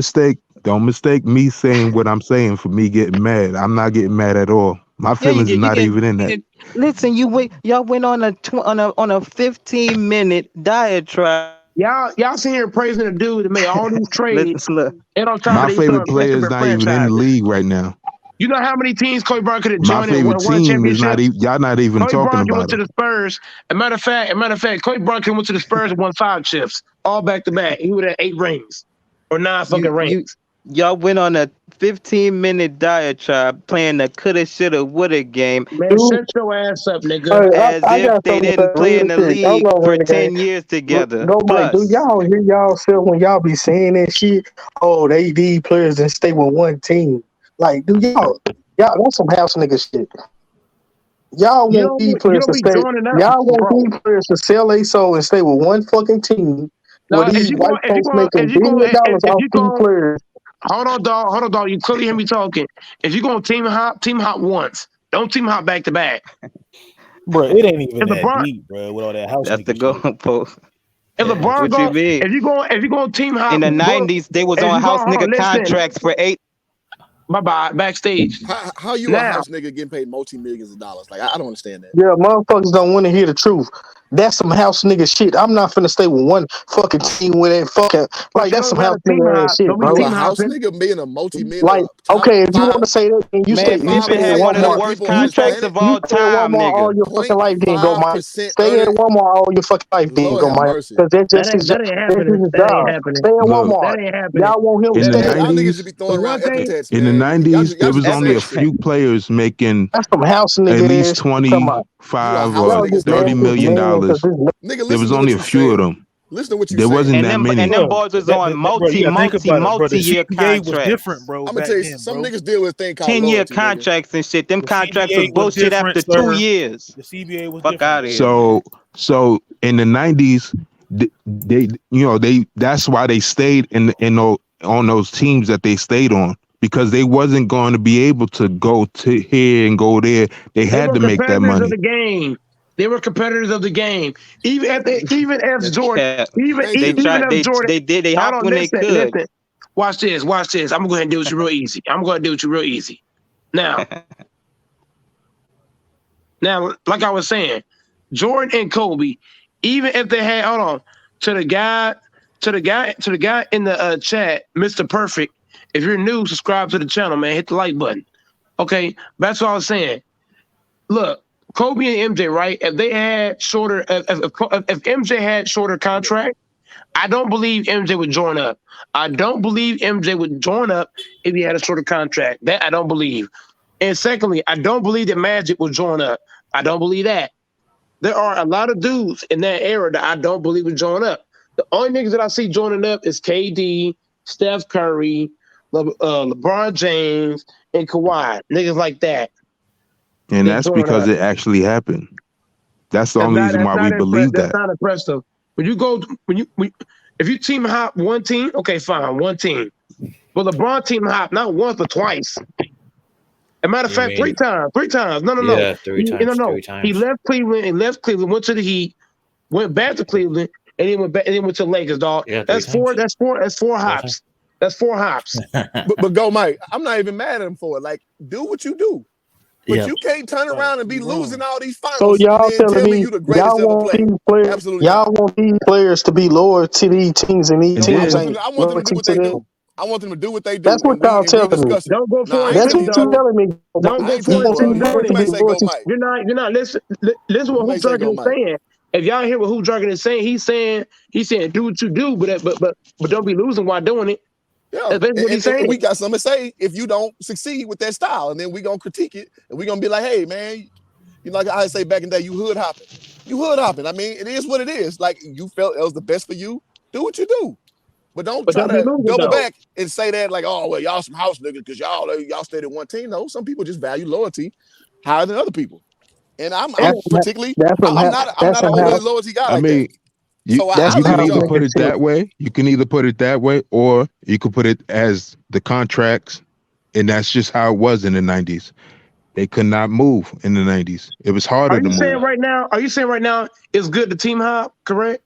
mistake me saying what I'm saying for me getting mad. I'm not getting mad at all. My Yeah, feelings is you not get. even in that. Listen, y'all went on a 15-minute diatribe. Y'all sitting here praising the dude that made all these trades, Look. and on top My of it, he's favorite throwing player is separate not even in the franchises. league right now. You know how many teams Kobe Bryant could have My joined and favorite won a team is championship? not even. Y'all not even Kobe talking Bryant went about to him. the Spurs. As a matter of fact, Kobe Bryant went to the Spurs and won 5 chips, all back to back. He would have 8 rings or 9 fucking rings. Y'all went on a 15-minute diatribe playing the coulda, shoulda, woulda game. Man, Dude, shut your ass up, nigga. As I if got they something to didn't say play real in the quick. Hold league on, for Renegade. 10 years together. Go, Mike. Do Plus, y'all hear yourself when y'all be saying that shit? Oh, they need players and stay with one team. Like, do y'all that's some house nigga shit. Y'all want these You players don't to be stay. joining up, Y'all want bro. these players to sell their soul and stay with one fucking team. Where Now, these white folks making billion dollars off these players. hold on, dog. You clearly hear me talking. If you're gonna team hop once. Don't team hop back to back. Bro, it ain't even If that LeBron, deep, bro. With all that house that's the nigga shit. goalpost. if LeBron What you go, mean? if you going team hop, In the go. 90s, they was If on you go, house hold on, nigga listen. contracts for 8. Bye backstage. How you a Now, house nigga getting paid multi-millions of dollars? Like I don't understand that. Yeah, motherfuckers don't want to hear the truth. That's some house nigga shit. I'm not finna stay with one fucking team with that fucking but like you that's don't some got house a team nigga ass hop. shit, Don't be bro. You a team house hopping. nigga being a multi-million Like, top okay, if you five want to say that, then you Man, stay top you Pippen stay at had percent one of the Walmart. black worst people on You this stay contracts of planet. you all stay at time, Walmart all nigga. your fucking life, then go, Mike. 0.5% Stay at earning. Walmart all your fucking life, then Lord go, have Mike. mercy. Because that's just That ain't that's happening. his That ain't job. happening. Stay at Look, Walmart. That ain't happening. Y'all want him to in the stay. Y'all niggas should be 90s, The throwing one around thing, epithets, in the man. Y'all 90s, there just was be only saying a shit. few players making That's some house at nigga least ass shit. Come on. You a 25 house or Y'all nigga just staying mad $30 with at this million. multi. man because this Nigga, There listen was to only what a you few of saying. them. Listen to what you There wasn't saying. And that them many. and them yeah. boys was That, on bro, you gotta think about it, bro. The multi-year CBA was different, contracts. bro, I'm gonna back tell you, then, some bro. niggas deal with a thing called 10-year loyalty, nigga. contracts and shit. Them The contracts was CBA was bullshit different, after 2 sir. years. The CBA was Fuck different, out of bro. here, man. So in the 90s, they that's why they stayed on those teams that they stayed on because they wasn't going to be able to go to here and go there. They they had were to make that competitors of money. the game. They were competitors of the game. Even as Jordan, Yeah. Thank They you. even tried as Jordan. they Hold hopped on, when they could. listen. Watch this. I'm gonna go ahead and do it real easy. Now, like I was saying, Jordan and Kobe, even if they had, hold on, to the guy in the chat, Mr. Perfect. If you're new, subscribe to the channel, man. Hit the like button. Okay, that's what I was saying. Look, Kobe and MJ, right? If they had shorter, if MJ had shorter contract, I don't believe MJ would join up. I don't believe MJ would join up if he had a shorter contract. That I don't believe. And secondly, I don't believe that Magic would join up. I don't believe that. There are a lot of dudes in that era that I don't believe would join up. The only niggas that I see joining up is KD, Steph Curry, LeBron James, and Kawhi. Niggas like that. And They that's join because up. it actually happened. That's the only reason why we believe That's that. not impressive. If you team hop one team, okay, fine, one team. But LeBron team hop not once but twice. As a matter of You fact, three mean times. No. yeah, three times, three He times. left Cleveland, went to the Heat, went back to Cleveland, and then went back and then went to the Lakers, dog. Yeah, three That's four. times. That's four Four times. hops. That's 4 hops. But go, Mike. I'm not even mad at him for it. Like, do what you do. But Yeah. you can't turn Right, around and be you wrong. losing all these So finals and y'all then telling tell me me you the greatest ever played. Absolutely y'all not. want these players to be loyal to these teams and these No, I teams And want ain't them. I want them to do loyalty what to they them? do. I want them to do what they do, That's what y'all and we telling me. discuss it. Don't go No, for I it ain't That's and telling see, what you, you bro. dog. telling me. Don't I go ain't telling for it you, and see, bro. You You got to dog. may be say go, loyalty. Mike. You're not listening. Listen what You Who may say Dragon go, is Mike. saying. If y'all hear what Who Dragon is saying, he's saying do what you do, but don't be losing while doing it. Yeah, That's basically what he's and saying. we got something to say if you don't succeed with that style, and then we gonna critique it, and we gonna be like, hey, man, you know, like I say back in the day, you hood hopping. You hood hopping. I mean, it is what it is. Like you felt it was the best for you. Do what you do. But don't But try don't be to losing double though. back and say that like, oh well, y'all some house niggas because y'all stayed at one team. No, some people just value loyalty higher than other people. And I'm And particularly That's some I'm house. not I'm That's not an some overly house. loyalty guy I like that. mean, you So That's I you some leave can it house either y'all. put nigga it shit. that way. You can either put it that way, or you could put it as the contracts, and that's just how it was in the '90s. They could not move in the '90s. It was harder are to you saying move. right now? Are you saying right now it's good to team hop? Correct.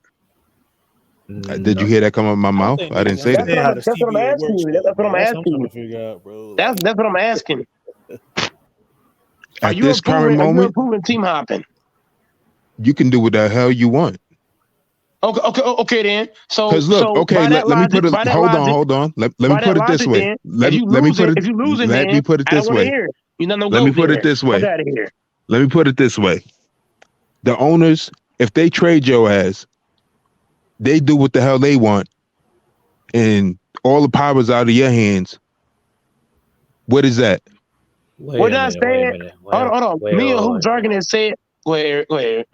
Did you No. hear that come out of my I don't mouth? think I niggas didn't say That's that. what understand I'm. how the That's what I'm CBA asking works, you. though, That's what bro. I'm That's what I'm asking trying you. to figure out, bro. That's what I'm asking. Are At you this current improving? Are you moment, improving team hopping? you can do what the hell you want. Okay. Then, Cause look, okay, by that let me logic, put it. Hold on. Let me put it this way. then, if you Let me put losing, it. if you losing, Let me then put it I don't this want to way. hear it. You're not no Let me goat put it then. this Fuck way. out of here. Let me put it this way. The owners, if they trade your ass, they do what the hell they want, and all the power's out of your hands. What is that? We're Wait a not minute. Wait a saying. minute. Hold on. Wait, Me and Who wait, Dragon has said. Go ahead, Eric. Go ahead.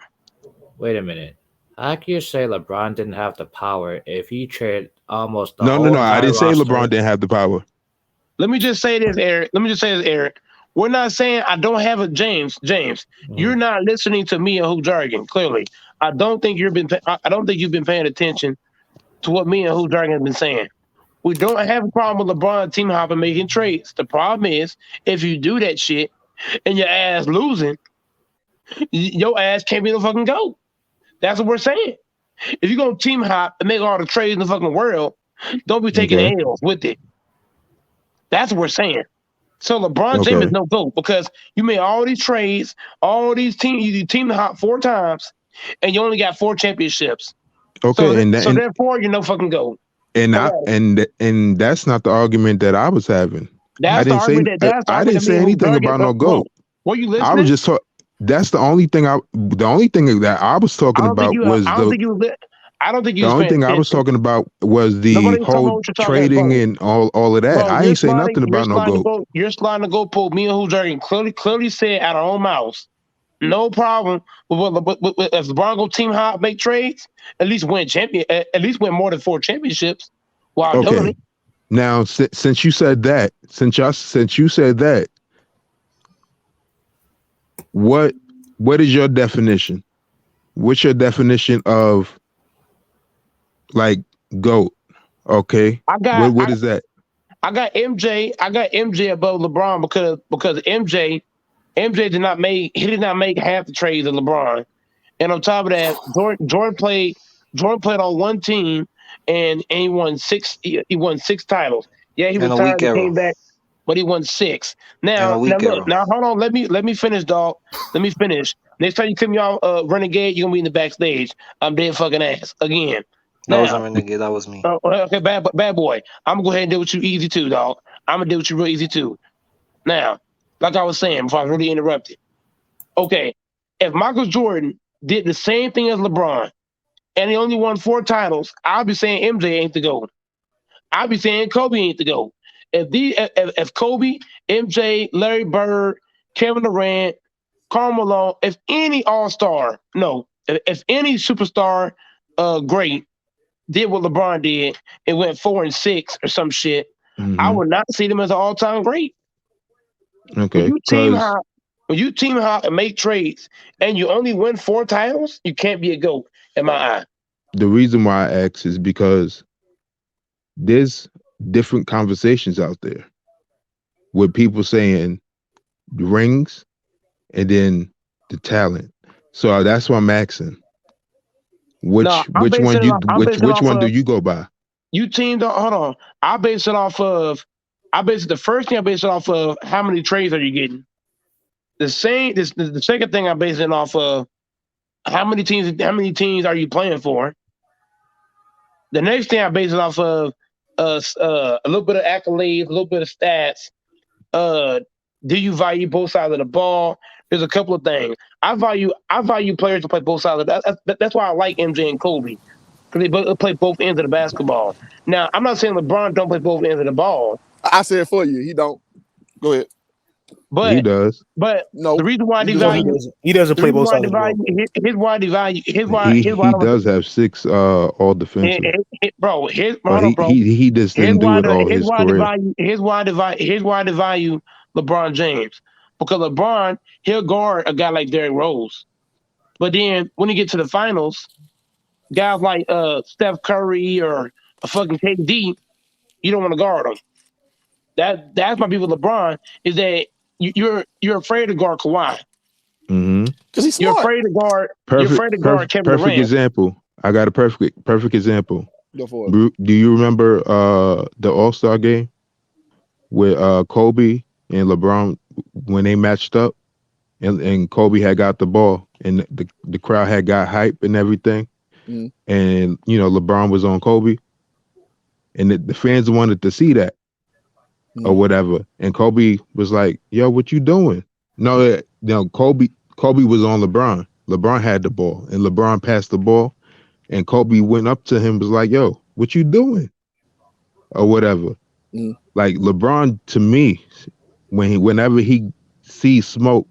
wait a minute. How can you say LeBron didn't have the power if he traded almost the No, no, whole no. I entire didn't say LeBron roster? didn't have the power. Let me just say this, Eric. We're not saying I don't have a James. James, you're Mhm. not listening to me and Who Dragon. Clearly, I don't think I don't think you've been paying attention to what me and Who Dragon have been saying. We don't have a problem with LeBron team hopping making trades. The problem is if you do that shit and your ass losing, your ass can't be the fucking GOAT. That's what we're saying. If you're gonna team hop and make all the trades in the fucking world, don't be taking Okay. L's with it. That's what we're saying. So LeBron James is Okay. no GOAT because you made all these trades, all these teams, you team hop 4 times, and you only got 4 championships. So Okay. so therefore you're no fucking GOAT. And that's not the argument that I was having. I That's the didn't say argument I that didn't me say and Who anything Dragon. about no Bro, goat. were you I was listening? just talking. That's the only thing that I was talking about was I don't think you. I don't think you the was only paying thing I was attention. talking about was the Nobody was talking whole about what you're talking about, trading bro. and all of that. Bro, I ain't say nothing you're about no sliding the goat. goal. You're sliding the goalpost. Me and Who Dragon clearly said out of our own mouths. No problem with if LeBron go team hop, make trades, at least win more than 4 championships while doing Okay. it. Now, since you said that, since you said that, what is your definition? What's your definition of like goat? Okay, I got what is that? I got MJ. I got MJ above LeBron because MJ did not make half the trades of LeBron. And on top of that, Jordan played on one team and he won 6 titles. Yeah, he In a retired weak and came era. back, but he won 6. In a Now weak look, era. now hold on, let me finish, dog. Let me finish. Next time you come y'all renegade, you're gonna be in the backstage. I'm dead fucking ass. Again. That wasn't Now, Renegade. That was me. okay, bad boy. I'm gonna go ahead and deal with you easy too, dog. I'm gonna deal with you real easy too. Now, like I was saying before I was really interrupted. Okay, if Michael Jordan did the same thing as LeBron and he only won 4 titles, I'll be saying MJ ain't the GOAT. I'll be saying Kobe ain't the GOAT. If Kobe, MJ, Larry Bird, Kevin Durant, Karl Malone, if any All Star, no, if any superstar, great did what LeBron did and went 4-6 or some shit, I Mm-hmm. would not see them as an all time great. When Okay, you team because hop, and make trades and you only win 4 titles, you can't be a GOAT in my eye. the reason why I ask is because there's different conversations out there with people saying the rings and then the talent. So that's why I'm asking. No, I'm basing it off. I'm basing it Which off one do of you go by? you teamed. Hold on. I base it off of. I base the first thing. I base it off of how many trades are you getting. The second thing I base it off of how many teams. How many teams are you playing for? The next thing I base it off of a little bit of accolades, a little bit of stats. Do you value both sides of the ball? There's a couple of things. I value players to play both sides. That's why I like MJ and Kobe because they play both ends of the basketball. Now, I'm not saying LeBron don't play both ends of the ball. I said for you, he don't. Go ahead. He But does. the reason why they No, value he doesn't the play reason both why sides they of the ball. value his why they value his why He does have 6 all defensive, bro his but hold on, bro. he just Here's didn't do why it all here's his why they career. value LeBron James because LeBron he'll guard a guy like Derrick Rose, but then when you get to the finals, guys like Steph Curry or a fucking KD, you don't want to guard them. That's my people. LeBron is that you're afraid to guard Kawhi. Mm-hmm. Because he's You're smart. afraid to guard. You're afraid to guard Kevin Perfect Durant. example. I got a perfect example. Go for it. Do you remember the All-Star game with Kobe and LeBron when they matched up and Kobe had got the ball and the crowd had got hype and everything, and LeBron was on Kobe and the fans wanted to see that or whatever, and Kobe was like, "Yo, what you doing?" No, Kobe was on LeBron. LeBron had the ball and LeBron passed the ball, and Kobe went up to him, was like, "Yo, what you doing?" or whatever. Like LeBron, to me, whenever he sees smoke,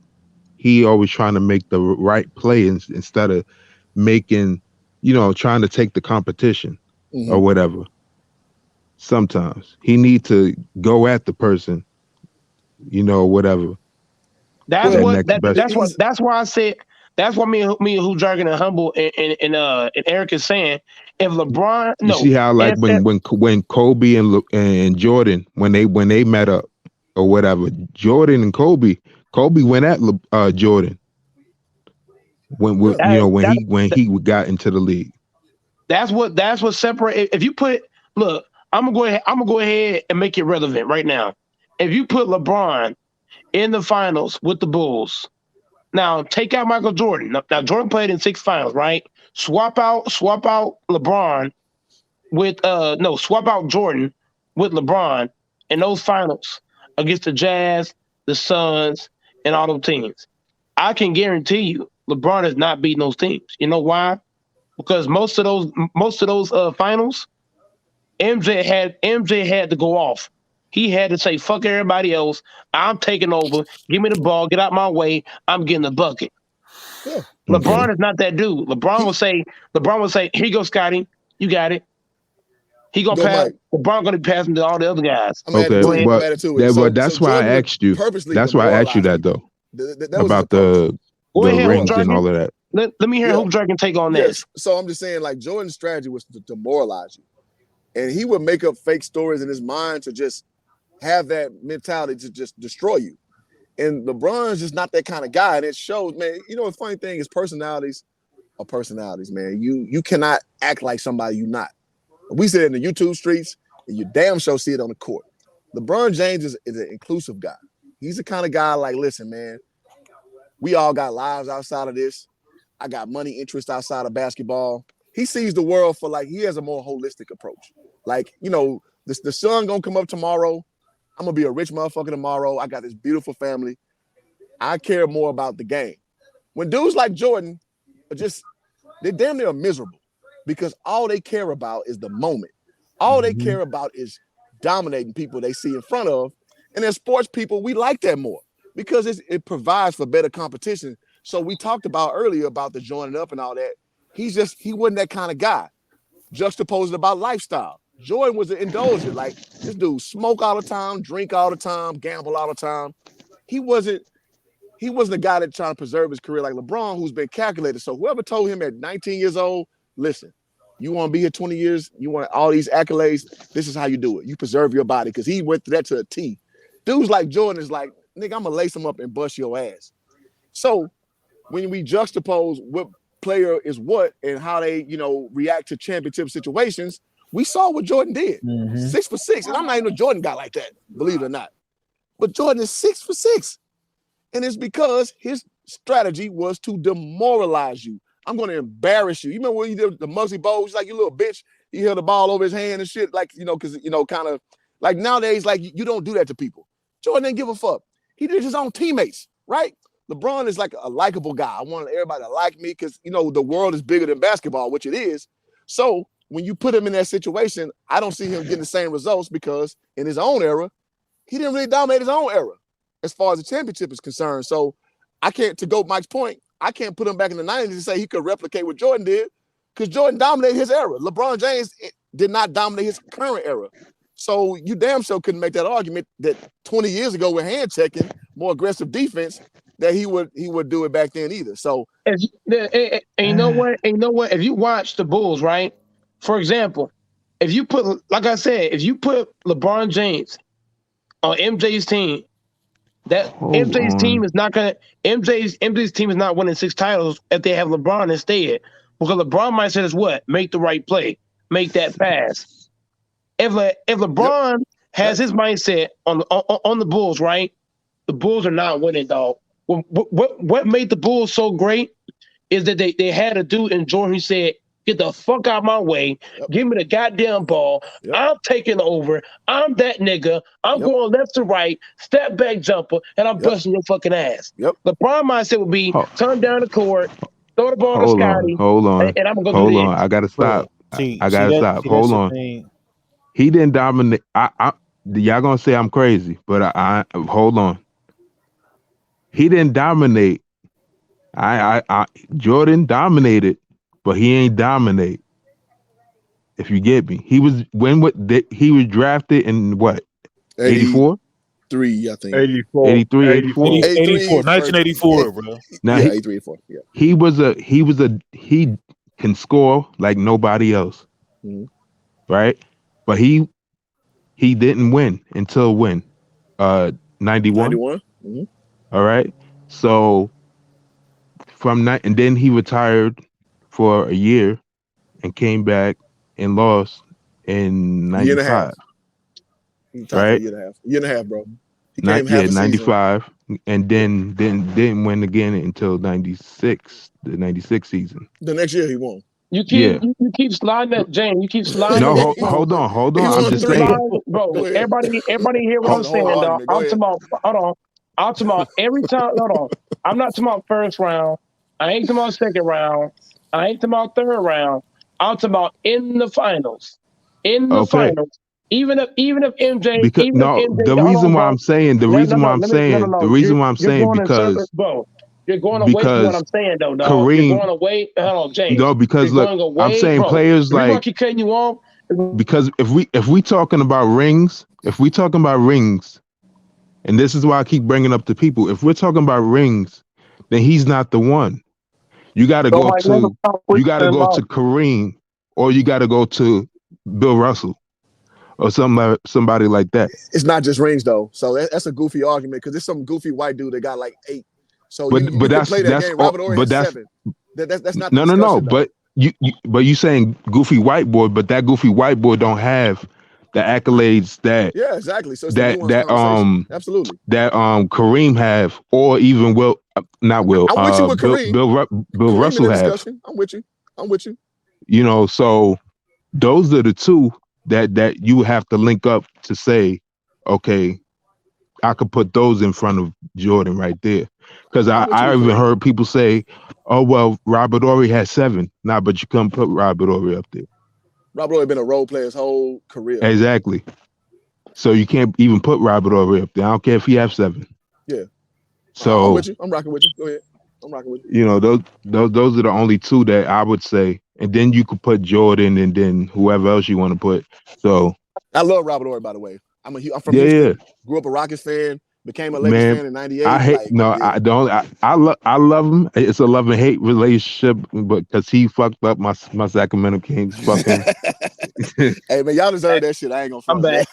he always trying to make the right play instead of making, trying to take the competition or whatever. Sometimes he need to go at the person, whatever. That's why I said that's why me and Who Jargon and Humble and Eric is saying if LeBron You see how like when Kobe and Jordan when they met up or whatever, Jordan and Kobe went at Jordan when he got into the league. That's what separate. If you put I'm gonna go ahead and make it relevant right now. If you put LeBron in the finals with the Bulls, now take out Michael Jordan. Now Jordan played in 6 finals, right? Swap out LeBron with swap out Jordan with LeBron in those finals against the Jazz, the Suns, and all those teams. I can guarantee you LeBron is not beating those teams. You know why? Because most of those finals, MJ had to go off. He had to say, fuck everybody else. I'm taking over. Give me the ball. Get out my way. I'm getting the bucket. Yeah. LeBron is not that dude. LeBron will say, here you go, Scotty. You got it. He gonna pass. LeBron gonna be passing to all the other guys. But that's why I asked you. That's why I asked you that though. About the rings and all of that. Let me hear Hoop Dragon take on this. So I'm just saying, like, Jordan's strategy was to demoralize you. And he would make up fake stories in his mind to just have that mentality to just destroy you. And LeBron's just not that kind of guy. And it shows, man, the funny thing is personalities are personalities, man. You cannot act like somebody you're not. We see it in the YouTube streets, and you damn sure see it on the court. LeBron James is an inclusive guy. He's the kind of guy like, listen, man, we all got lives outside of this. I got money interest outside of basketball. He sees the world for he has a more holistic approach. Like, the sun gonna come up tomorrow. I'm gonna be a rich motherfucker tomorrow. I got this beautiful family. I care more about the game. When dudes like Jordan are they're damn near miserable because all they care about is the moment. All they care about is dominating people they see in front of. And as sports people, we like that more because it provides for better competition. So we talked about earlier about the joining up and all that. He wasn't that kind of guy. Juxtaposed about lifestyle. Jordan was an indulgent. Like, this dude smoke all the time, drink all the time, gamble all the time. He wasn't a guy that trying to preserve his career like LeBron, who's been calculated. So whoever told him at 19 years old, listen, you want to be here 20 years, you want all these accolades, this is how you do it. You preserve your body, because he went through that to a T. Dudes like Jordan is like, nigga, I'm going to lace him up and bust your ass. So when we juxtapose what player is what and how they, react to championship situations, we saw what Jordan did. 6 for 6. And I'm not even a Jordan guy like that, believe it or not. But Jordan is 6 for 6. And it's because his strategy was to demoralize you. I'm going to embarrass you. You remember when you did the Muggsy Bogues, like, you little bitch, he held the ball over his hand and shit, like, because, kind of like nowadays, like you don't do that to people. Jordan didn't give a fuck. He did his own teammates, right? LeBron is like a likable guy. I want everybody to like me because, the world is bigger than basketball, which it is. So when you put him in that situation, I don't see him getting the same results because in his own era, he didn't really dominate his own era as far as the championship is concerned. So I can't, to go Mike's point, I can't put him back in the 90s and say he could replicate what Jordan did because Jordan dominated his era. LeBron James did not dominate his current era. So you damn sure couldn't make that argument that 20 years ago with hand checking, more aggressive defense, that he would do it back then either. So and you know what? If you watch the Bulls, right? For example, if you put, like I said, if you put LeBron James on MJ's team, MJ's team is not winning 6 titles if they have LeBron instead. Because LeBron mindset is what? Make the right play, make that pass. If LeBron has his mindset on the Bulls, right? The Bulls are not winning, dog. What made the Bulls so great is that they had a dude in Jordan who said, "Get the fuck out of my way. Give me the goddamn ball. I'm taking over. I'm that nigga. I'm going left to right, step back jumper, and I'm busting your fucking ass." LeBron mindset would be turn down the court, throw the ball to Scotty, and I'm gonna go do this. I gotta stop. I gotta stop. Hold on. He didn't dominate. Y'all gonna say I'm crazy, but I hold on. He didn't dominate. Jordan dominated, but he ain't dominate. If you get me, he was he was drafted in what? 84? 3, I think. 84. 83, 84. 1984, bro. Now 83, 84. Yeah. He can score like nobody else. Mm-hmm. Right? But he didn't win until when? 91. 91. Mm-hmm. All right. So and then he retired for a year and came back and lost in 95. Year and a half. Right? Year and a half, bro. He Not came half a 95, and then didn't win again until 96, the 96 season. The next year he won. You keep sliding that, James. You keep sliding. No, hold on. I'm just saying, bro. Everybody hear what I'm saying, dog. I'm talking about. Hold on. I'm talking about every time. Hold on. I'm not talking about first round. I ain't talking about second round. I ain't talking about third round. I'm talking about in the finals. In the finals. Even if MJ, because the reason why I'm saying because bro, you're going away from what I'm saying though, dog. Kareem, you're going away. Hold on, James. No, because look, I'm saying players like cutting you off. Because if we talking about rings, and this is why I keep bringing up the people. If we're talking about rings, then he's not the one. You got to go to Kareem, or you got to go to Bill Russell, or somebody like that. It's not just rings though, so that's a goofy argument because there's some goofy white dude that got like 8. So you can play that game. Robert Horry has 7. That's not no. But you saying goofy white boy, but that goofy white boy don't have the accolades that exactly. So absolutely that Kareem have, or even not Will. I'm with you with Kareem. Bill Russell have. I'm with you. You know, so those are the two that you have to link up to say, okay, I could put those in front of Jordan right there. Because I even heard people say, oh, well, Robert Horry has 7. Nah, but you couldn't put Robert Horry up there. Robert Horry been a role player his whole career. Exactly. So you can't even put Robert Horry up there. I don't care if he has 7. Yeah. So I'm with you. I'm rocking with you. Go ahead. I'm rocking with you. You know, those are the only 2 that I would say. And then you could put Jordan and then whoever else you want to put. So I love Robert Horry, by the way. I'm from Houston. Grew up a Rockets fan. Became a Lakers fan in '98. I hate I don't. I love him. It's a love and hate relationship, but because he fucked up my Sacramento Kings. Fucking. Hey man, y'all deserve that shit. I ain't gonna. I'm back.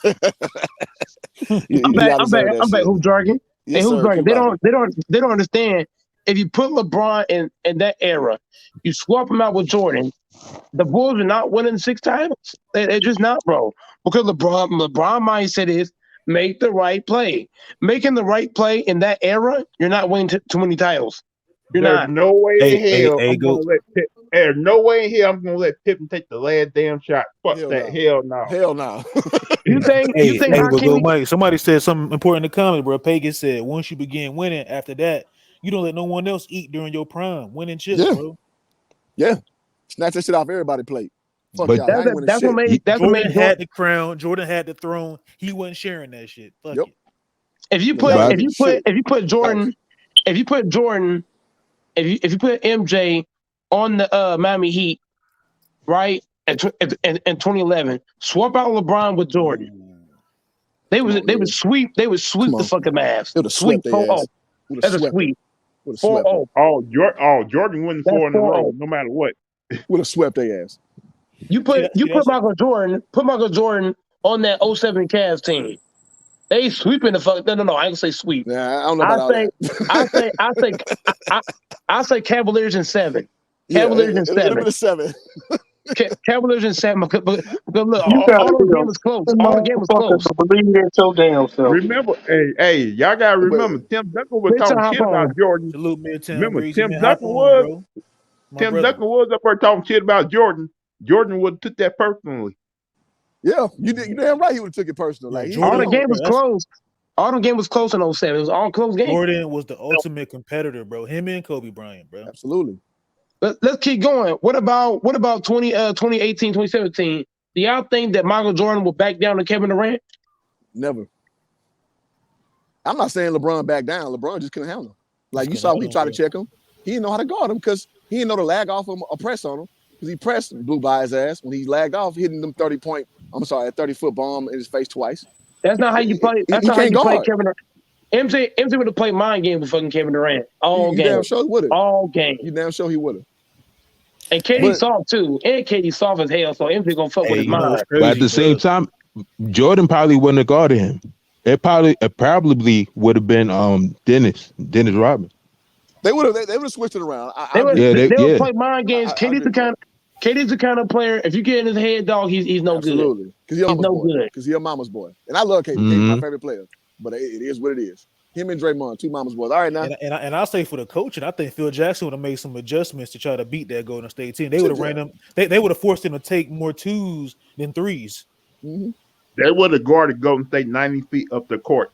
I'm back. Who's jargon? Yes, who's jargon? They don't understand. If you put LeBron in that era, you swap him out with Jordan, the Bulls are not winning 6 titles. They're just not, bro. Because LeBron mindset is make the right play. Making the right play in that era, you're not winning too many titles. You're There's not. no way in hell I'm go. gonna let Pip. There's no way in hell I'm gonna let Pippen take the last damn shot. Fuck Hell that. no. Hell no. Hell no. You think But go, Hakeem? Mike. Somebody said something important in the comments, bro. Pagan said, once you begin winning, after that, you don't let no one else eat during your prime. Winning chips, bro. Yeah. Snatch that shit off everybody's plate. Fuck But y'all. Y'all ain't winning shit. Jordan had the crown. Jordan had the throne. He wasn't sharing that shit. Fuck it. If you put Jordan, if you put MJ on the Miami Heat, right, in 2011, swap out LeBron with Jordan. They would sweep the fucking Mavs. It would have Sweep swept their 4-0. ass. That's a sweep. 4-0. Jordan wins That's 4 in a row, 4-0. no matter what. Would have swept their ass. You put Michael Jordan on that 07 Cavs team. They sweeping the fuck. No, I ain't gonna say sweep. Nah, I don't know about all that. I say Cavaliers in 7. Yeah, Cavaliers in it'll 7. be the 7. Cavaliers in 7. But look, You gotta all the be game was close. a All the game was motherfucker close. to believe in your damn self. Remember, hey, y'all gotta remember Tim Duncan was talking shit about Jordan. Salute Midtown Remember, Breezy, Tim man. Duncan Hop on, was bro. Tim Duncan was up there talking shit about Jordan. Jordan would have took that personally. Yeah, you damn right he would have took it personal. Like all the game was close. All the game was close in 07. It was all close games. Jordan was the ultimate competitor, bro. Him and Kobe Bryant, bro. Absolutely. Let's keep going. What about 2018, 2017? Do y'all think that Michael Jordan will back down to Kevin Durant? Never. I'm not saying LeBron back down. LeBron just couldn't handle him. Like you saw when he tried to check him, he didn't know how to guard him because he didn't know to lag off him or press on him because he pressed and blew by his ass when he lagged off, hitting them 30-foot bomb in his face twice. That's not how you play. That's not how you play Kevin Durant. MJ would have played mind game with fucking Kevin Durant all game. You damn sure would have. All game. You damn sure he would have. And KD soft too. And KD soft as hell, so MJ gonna fuck with his mind. But at the same time, Jordan probably wouldn't have guarded him. It probably would have been Dennis Rodman. They would have switched it around. They would play mind games. KD's the kind of player. If you get in his head, dog, he's no good. Absolutely, because he's no good. Because he's your mama's boy, and I love KD. KD's my favorite player, but it is what it is. Him and Draymond, two mama's boys. All right, now. And I'll say for the coaching, I think Phil Jackson would have made some adjustments to try to beat that Golden State team. They would have ran them. They would have forced them to take more 2s than 3s. Mm-hmm. They would have guarded Golden State 90 feet up the court.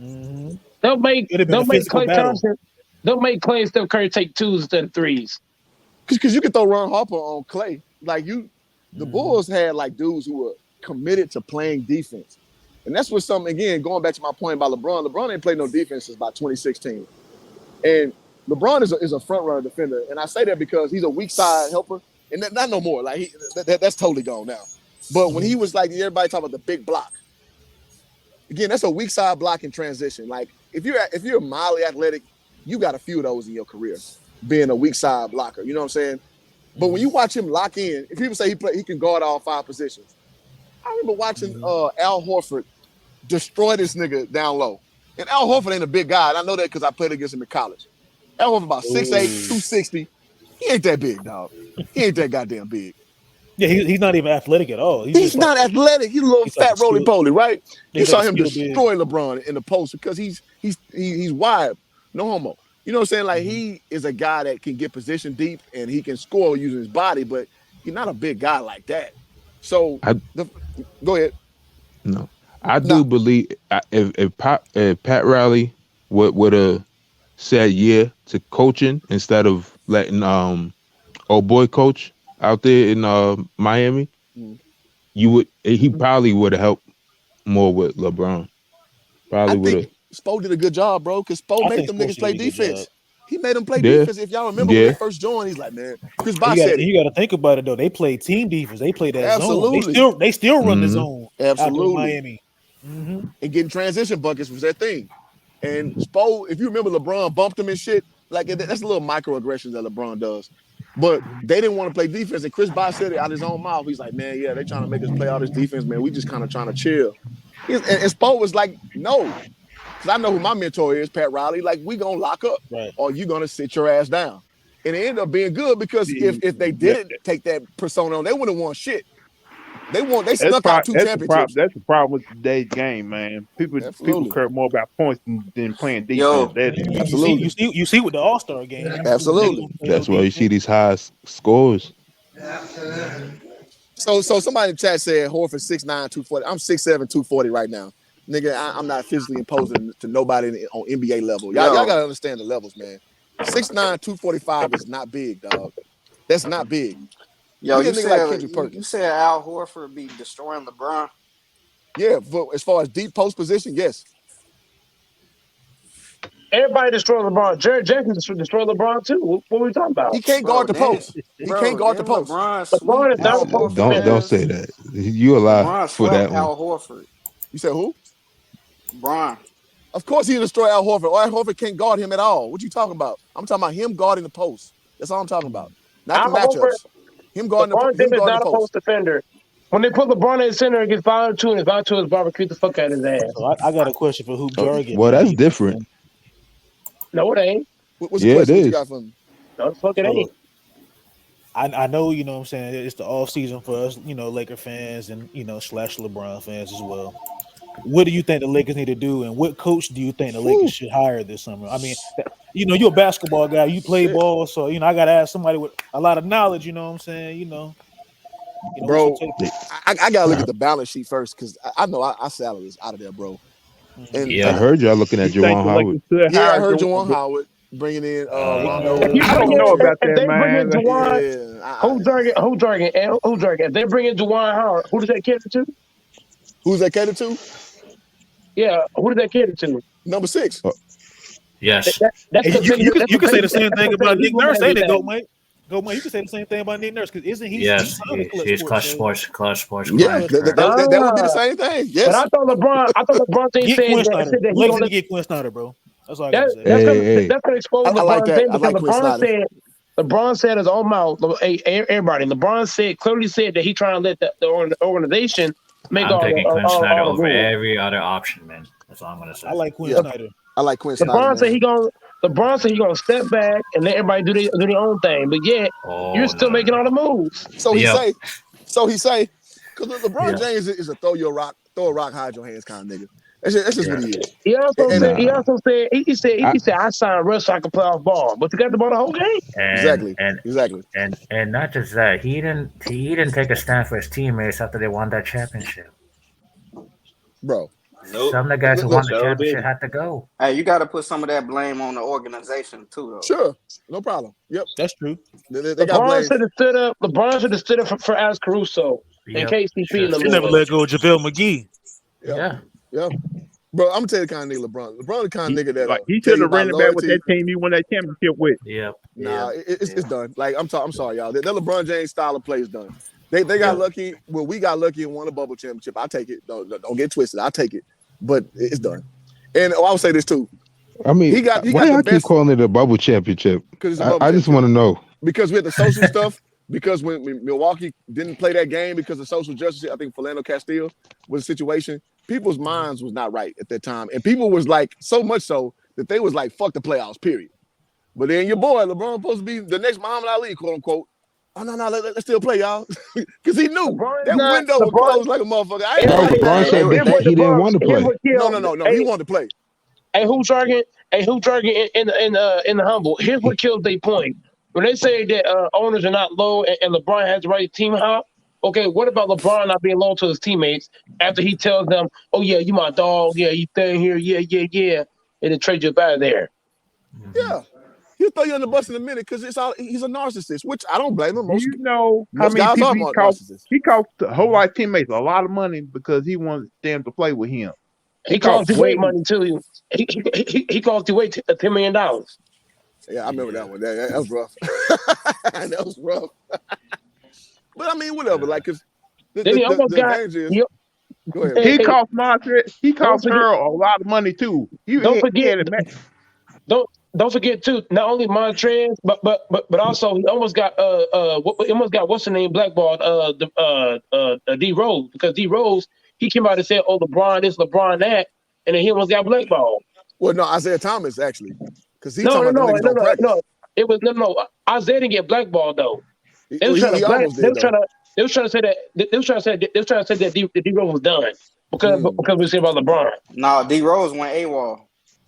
Mm-hmm. They'll make Klay Thompson. They'll make Klay and Steph Curry take 2s instead of 3s. Because you could throw Ron Harper on Klay. Like the Bulls had like dudes who were committed to playing defense. And that's what again, going back to my point about LeBron. LeBron ain't played no defense since about 2016. And LeBron is a front runner defender. And I say that because he's a weak side helper. And not no more. Like that's totally gone now. But when he was like, everybody talking about the big block. Again, that's a weak side block in transition. Like if you're mildly athletic, you got a few of those in your career, being a weak side blocker. You know what I'm saying? But when you watch him lock in, if people say he can guard all 5 positions, I remember watching Al Horford destroy this nigga down low. And Al Horford ain't a big guy. And I know that because I played against him in college. Al Horford about 6'8", 260. He ain't that big, dog. He ain't that goddamn big. Yeah, he's not even athletic at all. He's not athletic. He's a little fat roly-poly, right? You saw him destroy big. LeBron in the post because he's wide. No homo. You know what I'm saying? Like he is a guy that can get position deep and he can score using his body, but he's not a big guy like that. So go ahead. No, I do believe if Pat Riley would have said yeah to coaching instead of letting old boy coach out there in Miami, he probably would have helped more with LeBron. Probably would have. Spo did a good job, bro, because Spo made them niggas play defense. He made them play defense. If y'all remember when they first joined, he's like, man, Chris Bosh said it. You got to think about it though. They played team defense. They played that Absolutely. zone. They still run the zone. Absolutely. Out in Miami. Mm-hmm. And getting transition buckets was their thing. And Spo, if you remember, LeBron bumped him and shit. Like that's a little microaggressions that LeBron does. But they didn't want to play defense. And Chris Bosh said it out his own mouth. He's like, man, yeah, they trying to make us play all this defense, man. We just kind of trying to chill. And Spo was like, no. Because I know who my mentor is, Pat Riley. Like, we going to lock up. Right. Or you going to sit your ass down. And it ended up being good because if they didn't take that persona on, they wouldn't have won shit. They snuck out 2 championships. That's the problem with today's game, man. People care more about points than playing defense. Absolutely. You see with the All-Star game. Absolutely. That's why you see these high scores. So somebody in the chat said Horford 6'9", 240. I'm 6'7", 240 right now. Nigga, I'm not physically imposing to nobody on NBA level. Y'all gotta understand the levels, man. 6'9", 245 is not big, dog. That's not big. Yo, you said Al Horford be destroying LeBron? Yeah, but as far as deep post position, yes. Everybody destroyed LeBron. Jared Jackson destroyed LeBron too. What are we talking about? He can't guard the post. He can't guard the post. LeBron is not a post defender. Don't say that. You lie for that one. Al Horford. You said who? Bron. Of course he destroyed Al Horford. Al Horford can't guard him at all. What you talking about? I'm talking about him guarding the post. That's all I'm talking about. Not the matchups. Him guarding LeBron the is not a post defender. When they put LeBron in center against 5-2 and 5-2 is barbecue the fuck out of his ass. So I got a question for Hoop Jargon. Well, that's different. No, it ain't. What's the question? What you got for me? No, the fuck it ain't. I know, you know what I'm saying, it's the off season for us, Laker fans and, / LeBron fans as well. What do you think the Lakers need to do, and what coach do you think the Lakers should hire this summer? I mean, you're a basketball guy, you play ball, so I gotta ask somebody with a lot of knowledge. You know what I'm saying? Bro, I gotta look at the balance sheet first because I know our salary is out of there, bro. And I heard y'all looking at Juwan Howard. Yeah, I heard Juwan Howard bringing in Rondo. I don't know about that, man. Who's jargon? If they bring in Juwan Howard, who does that cater to? Who's that cater to? Yeah, who does that cater to? Number 6. Yes. You can say the same thing about Nick Nurse, ain't it, Go, Mike? You can say the same thing about Nick Nurse because isn't he? Yes, he's Clutch Sports. Yeah, that would be the same thing. Yes. But I thought LeBron said that he gonna get Quinn Snyder, bro. That's all I gotta say. That's gonna expose LeBron like that. James because LeBron said his own mouth. Everybody. LeBron clearly said that he trying to let the organization make I'm taking Quinn Snyder over rules. every other option, man. That's all I'm gonna say. I like Quinn Snyder. I like Quinn Snyder. LeBron said he gonna step back and let everybody do their own thing, but yet you're still making all the moves. So he say, because LeBron James is a throw a rock, hide your hands kind of nigga. That's just what he is. He also said I signed Russ so I can play off ball, but you got the ball the whole game. Exactly. And not just that, he didn't take a stand for his teammates after they won that championship. Bro. Nope. Some of the guys who won the championship had to go. Hey, you got to put some of that blame on the organization too, though. Sure, no problem. Yep, that's true. LeBron should have stood up. LeBron should have stood up for Alex Caruso and KCP. He never let go of JaVale McGee. Yeah. Bro, I'm gonna tell you the kind of nigga LeBron. LeBron the kind of nigga that he should have ran it back with that team he won that championship with. Yeah. Nah, it's done. Like I'm sorry, y'all. That LeBron James style of play is done. They got lucky. Well, we got lucky and won a bubble championship. I take it. Don't get twisted. I take it. But it's done. And I'll say this too. I mean, why y'all keep calling it a bubble championship? I just want to know. Because we had the social stuff. Because when Milwaukee didn't play that game because of social justice, I think Philando Castile was a situation. People's minds was not right at that time. And people was like, so much so that they was like, fuck the playoffs, period. But then your boy, LeBron, supposed to be the next Muhammad Ali, quote unquote. Oh, no, let's still play, y'all. Because he knew that window would close like a motherfucker. LeBron said that he didn't want to play. No. He wanted to play. Hey, who jargon in the humble? Here's what kills their point. When they say that owners are not low and LeBron has the right team hop, okay, what about LeBron not being loyal to his teammates after he tells them, oh, yeah, you my dog, yeah, you staying here, yeah, and then trade you up out of there? Yeah. He'll throw you on the bus in a minute because he's a narcissist, which I don't blame him. Most how many people he cost the whole life teammates a lot of money because he wanted them to play with him. He cost you way money too. He cost you way $10 million. Yeah, I remember that one. That was rough. That was rough. But I mean, whatever. Like, cause the advantage is. Go ahead. He cost her a lot of money too. Don't forget too. Not only Montrez, but also he almost got what's the name blackballed D Rose because D Rose he came out and said, oh, LeBron this, LeBron that, and then he almost got blackballed. Well, no, Isaiah Thomas actually. Because he no. It was no. Isaiah didn't get blackballed though. They was trying They was trying to say that D Rose was done because we said about LeBron. Nah, D Rose went AWOL.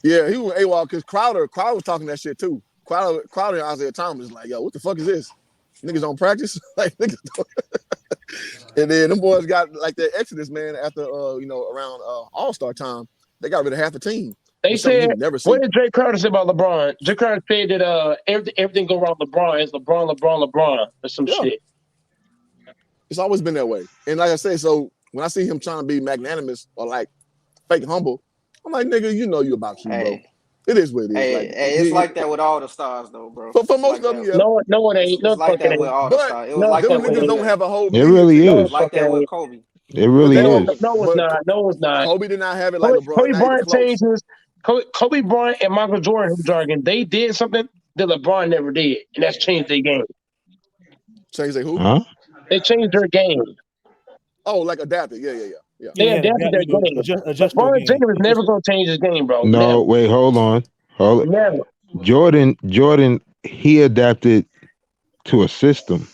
Yeah, he went AWOL because Crowder was talking that shit too. Crowder and Isaiah Thomas is like, yo, what the fuck is this? Niggas don't practice? Like niggas don't. And then them boys got like their exodus, man, after around All-Star time. They got rid of half the team. They said, what did Jay Crowder say about LeBron? Jay Crowder said that everything go around LeBron is LeBron, or some shit. It's always been that way. And like I said, so when I see him trying to be magnanimous or like fake humble, I'm like, nigga, you know you about you, bro. It is what it is. It's like that with all the stars, though, bro. For most of them, yeah. No, it ain't. It's like that with all the stars. It was like that with niggas don't have a whole. It really is. Like that with Kobe. It really is. No, it's not. No, it's not. Kobe did not have it like LeBron. Kobe Bryant changed his. Kobe Bryant and Michael Jordan jargon. They did something that LeBron never did, and that's changed their game. Changed their who? Huh? They changed their game. Oh, like adapted. Yeah. They adapted their game. LeBron James is never going to change his game, bro. No, never. wait, hold on. Never. Jordan, he adapted to a system.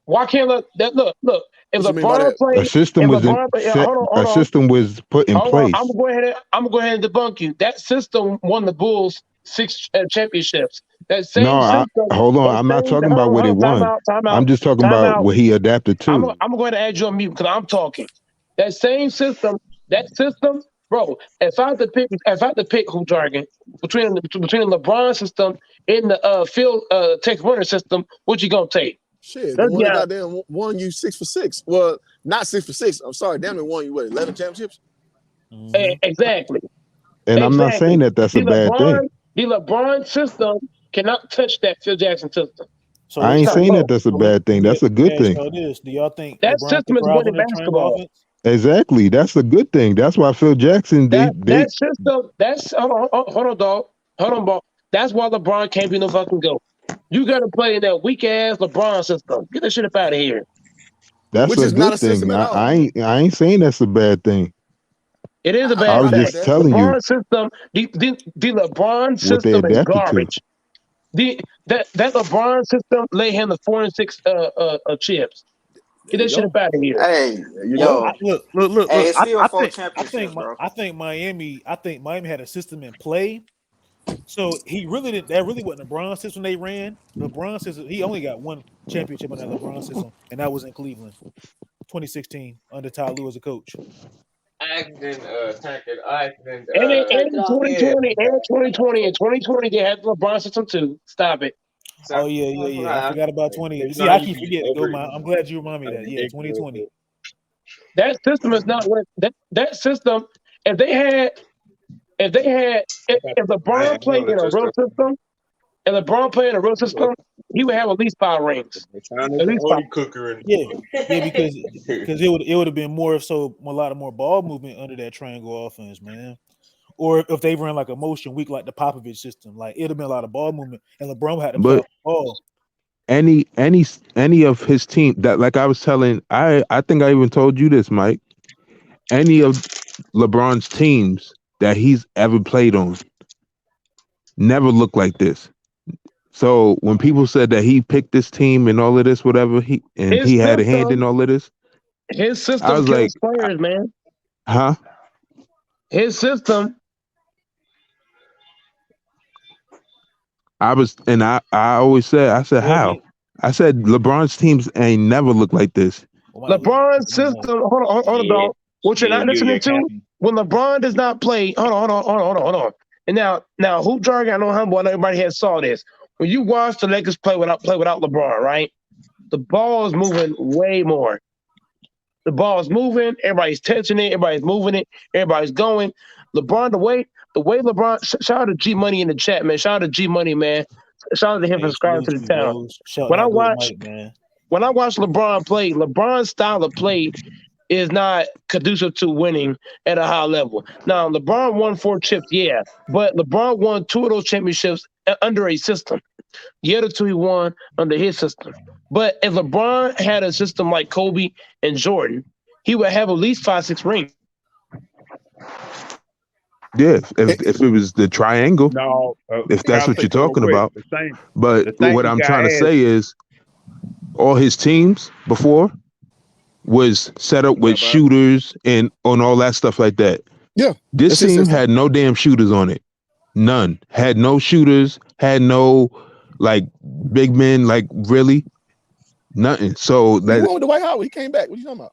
Why can't look? If LeBron played, a system was system was put in place. I'm gonna go ahead and debunk you. That system won the Bulls 6 championships. That same system. Hold on. I'm not talking about what he won. I'm just talking about what he adapted to. I'm gonna go ahead and add you on mute because I'm talking. That same system, bro. If I had to pick who jargon between the LeBron system and the Phil Tex Winter system, what you gonna take? Shit, the one that goddamn won you 6 for 6. Well, not 6 for 6. I'm sorry, damn it won you 11 championships? Exactly. And I'm not saying that that's a bad thing. The LeBron system cannot touch that Phil Jackson system. So I ain't saying that that's a bad thing. That's a good thing. So it is. Do y'all think that system is winning basketball? Exactly. That's a good thing. That's why Phil Jackson that system. That's hold on, dog. Hold on, bro. That's why LeBron can't be no fucking GOAT. You got to play in that weak ass LeBron system. Get that shit up out of here. That's a good thing. I ain't saying that's a bad thing. It is a bad thing. I was just telling you. System, the LeBron system is garbage. That LeBron system lay him the 4 and 6 chips. Get that shit up out of here. Hey, look. Hey, it's still 4 championships, bro. I think Miami had a system in play. So he really didn't. That really wasn't the LeBron system they ran. LeBron system. He only got 1 championship on that LeBron system, and that was in Cleveland, 2016, under Ty Lue as a coach. And in 2020, they had the LeBron system too. Stop it. Oh yeah. I forgot about 20. See, I keep forgetting. I'm glad you remind me of that. Yeah, 2020. That system is not what that system. If LeBron played in a real system, he would have at least 5 rings. At least 5. Because it would have been a lot of more ball movement under that triangle offense, man. Or if they ran like a motion weak like the Popovich system, like it'd have been a lot of ball movement, and LeBron had to play ball. Any of his team that, like I was telling, I think I even told you this, Mike. Any of LeBron's teams that he's ever played on never looked like this. So when people said that he picked this team and all of this, whatever, he had a hand in all of this, his system kills players, man. Huh? His system. I always said, how? I said LeBron's teams ain't never looked like this. LeBron's system. Hold on, dog. What you're not listening to? When LeBron does not play, hold on. And now hoop jargon, I know humble, I know everybody has saw this. When you watch the Lakers play without LeBron, right? The ball is moving way more. The ball is moving, everybody's touching it, everybody's moving it, everybody's going. LeBron, the way LeBron, shout out to G Money in the chat, man. Shout out to G Money, man. Shout out to him for subscribing to the town. When I watch LeBron play, LeBron's style of play is not conducive to winning at a high level. Now, LeBron won 4 chips, yeah, but LeBron won 2 of those championships under a system. The other 2 he won under his system. But if LeBron had a system like Kobe and Jordan, he would have at least 5-6 rings. Yeah, if it was the triangle, if that's what you're talking about. But what I'm trying to say is all his teams before, was set up with shooters and on all that stuff like that. Yeah. This team had no damn shooters on it. None. Had no shooters, had no like big men, like really nothing. So He won with Dwight Howard. He came back. What are you talking about?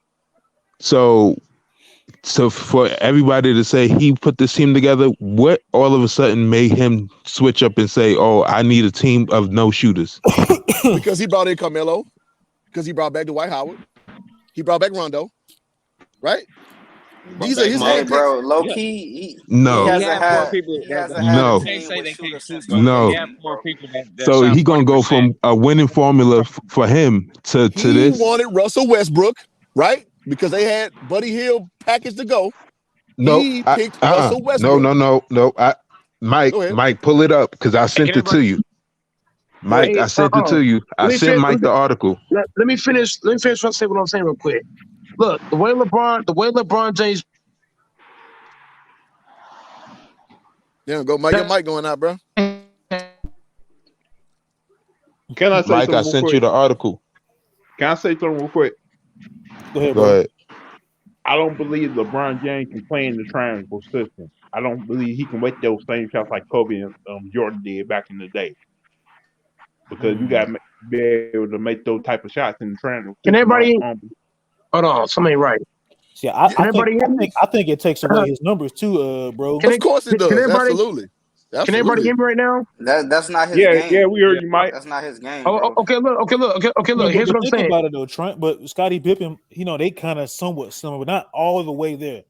So for everybody to say he put this team together, what all of a sudden made him switch up and say, "Oh, I need a team of no shooters"? Because he brought in Carmelo. Because he brought back Dwight Howard. He brought back Rondo. Right? These are his handpicks. Bro, low key, no. He hasn't had no. a team with shooters since No. So he gonna go from a winning formula for him to this. He wanted Russell Westbrook, right? Because they had Buddy Hield packaged to go. No, he picked Russell Westbrook. No. Mike, pull it up because I sent it to you. Mike, I sent it to you. I sent Mike the article. Let me finish. Let me finish. Say what I'm saying real quick. Look, the way LeBron James. Yeah, go Mike. Your mic going out, bro. Can I say Mike, I sent you the article. Can I say something real quick? Go ahead, Go ahead. I don't believe LeBron James can play in the triangle system. I don't believe he can make those same shots like Kobe and Jordan did back in the day. Because you got to be able to make those type of shots in the triangle system. Can everybody? Hold on, somebody right. See, I think it takes away his numbers too, bro. Of course it does. Absolutely. Can everybody hear me right now? That's not his game. Yeah, we heard you, Mike. That's not his game. Oh, okay, look. Here's what I'm saying. About it though, but Scottie Pippen, they kind of somewhat similar, but not all the way there.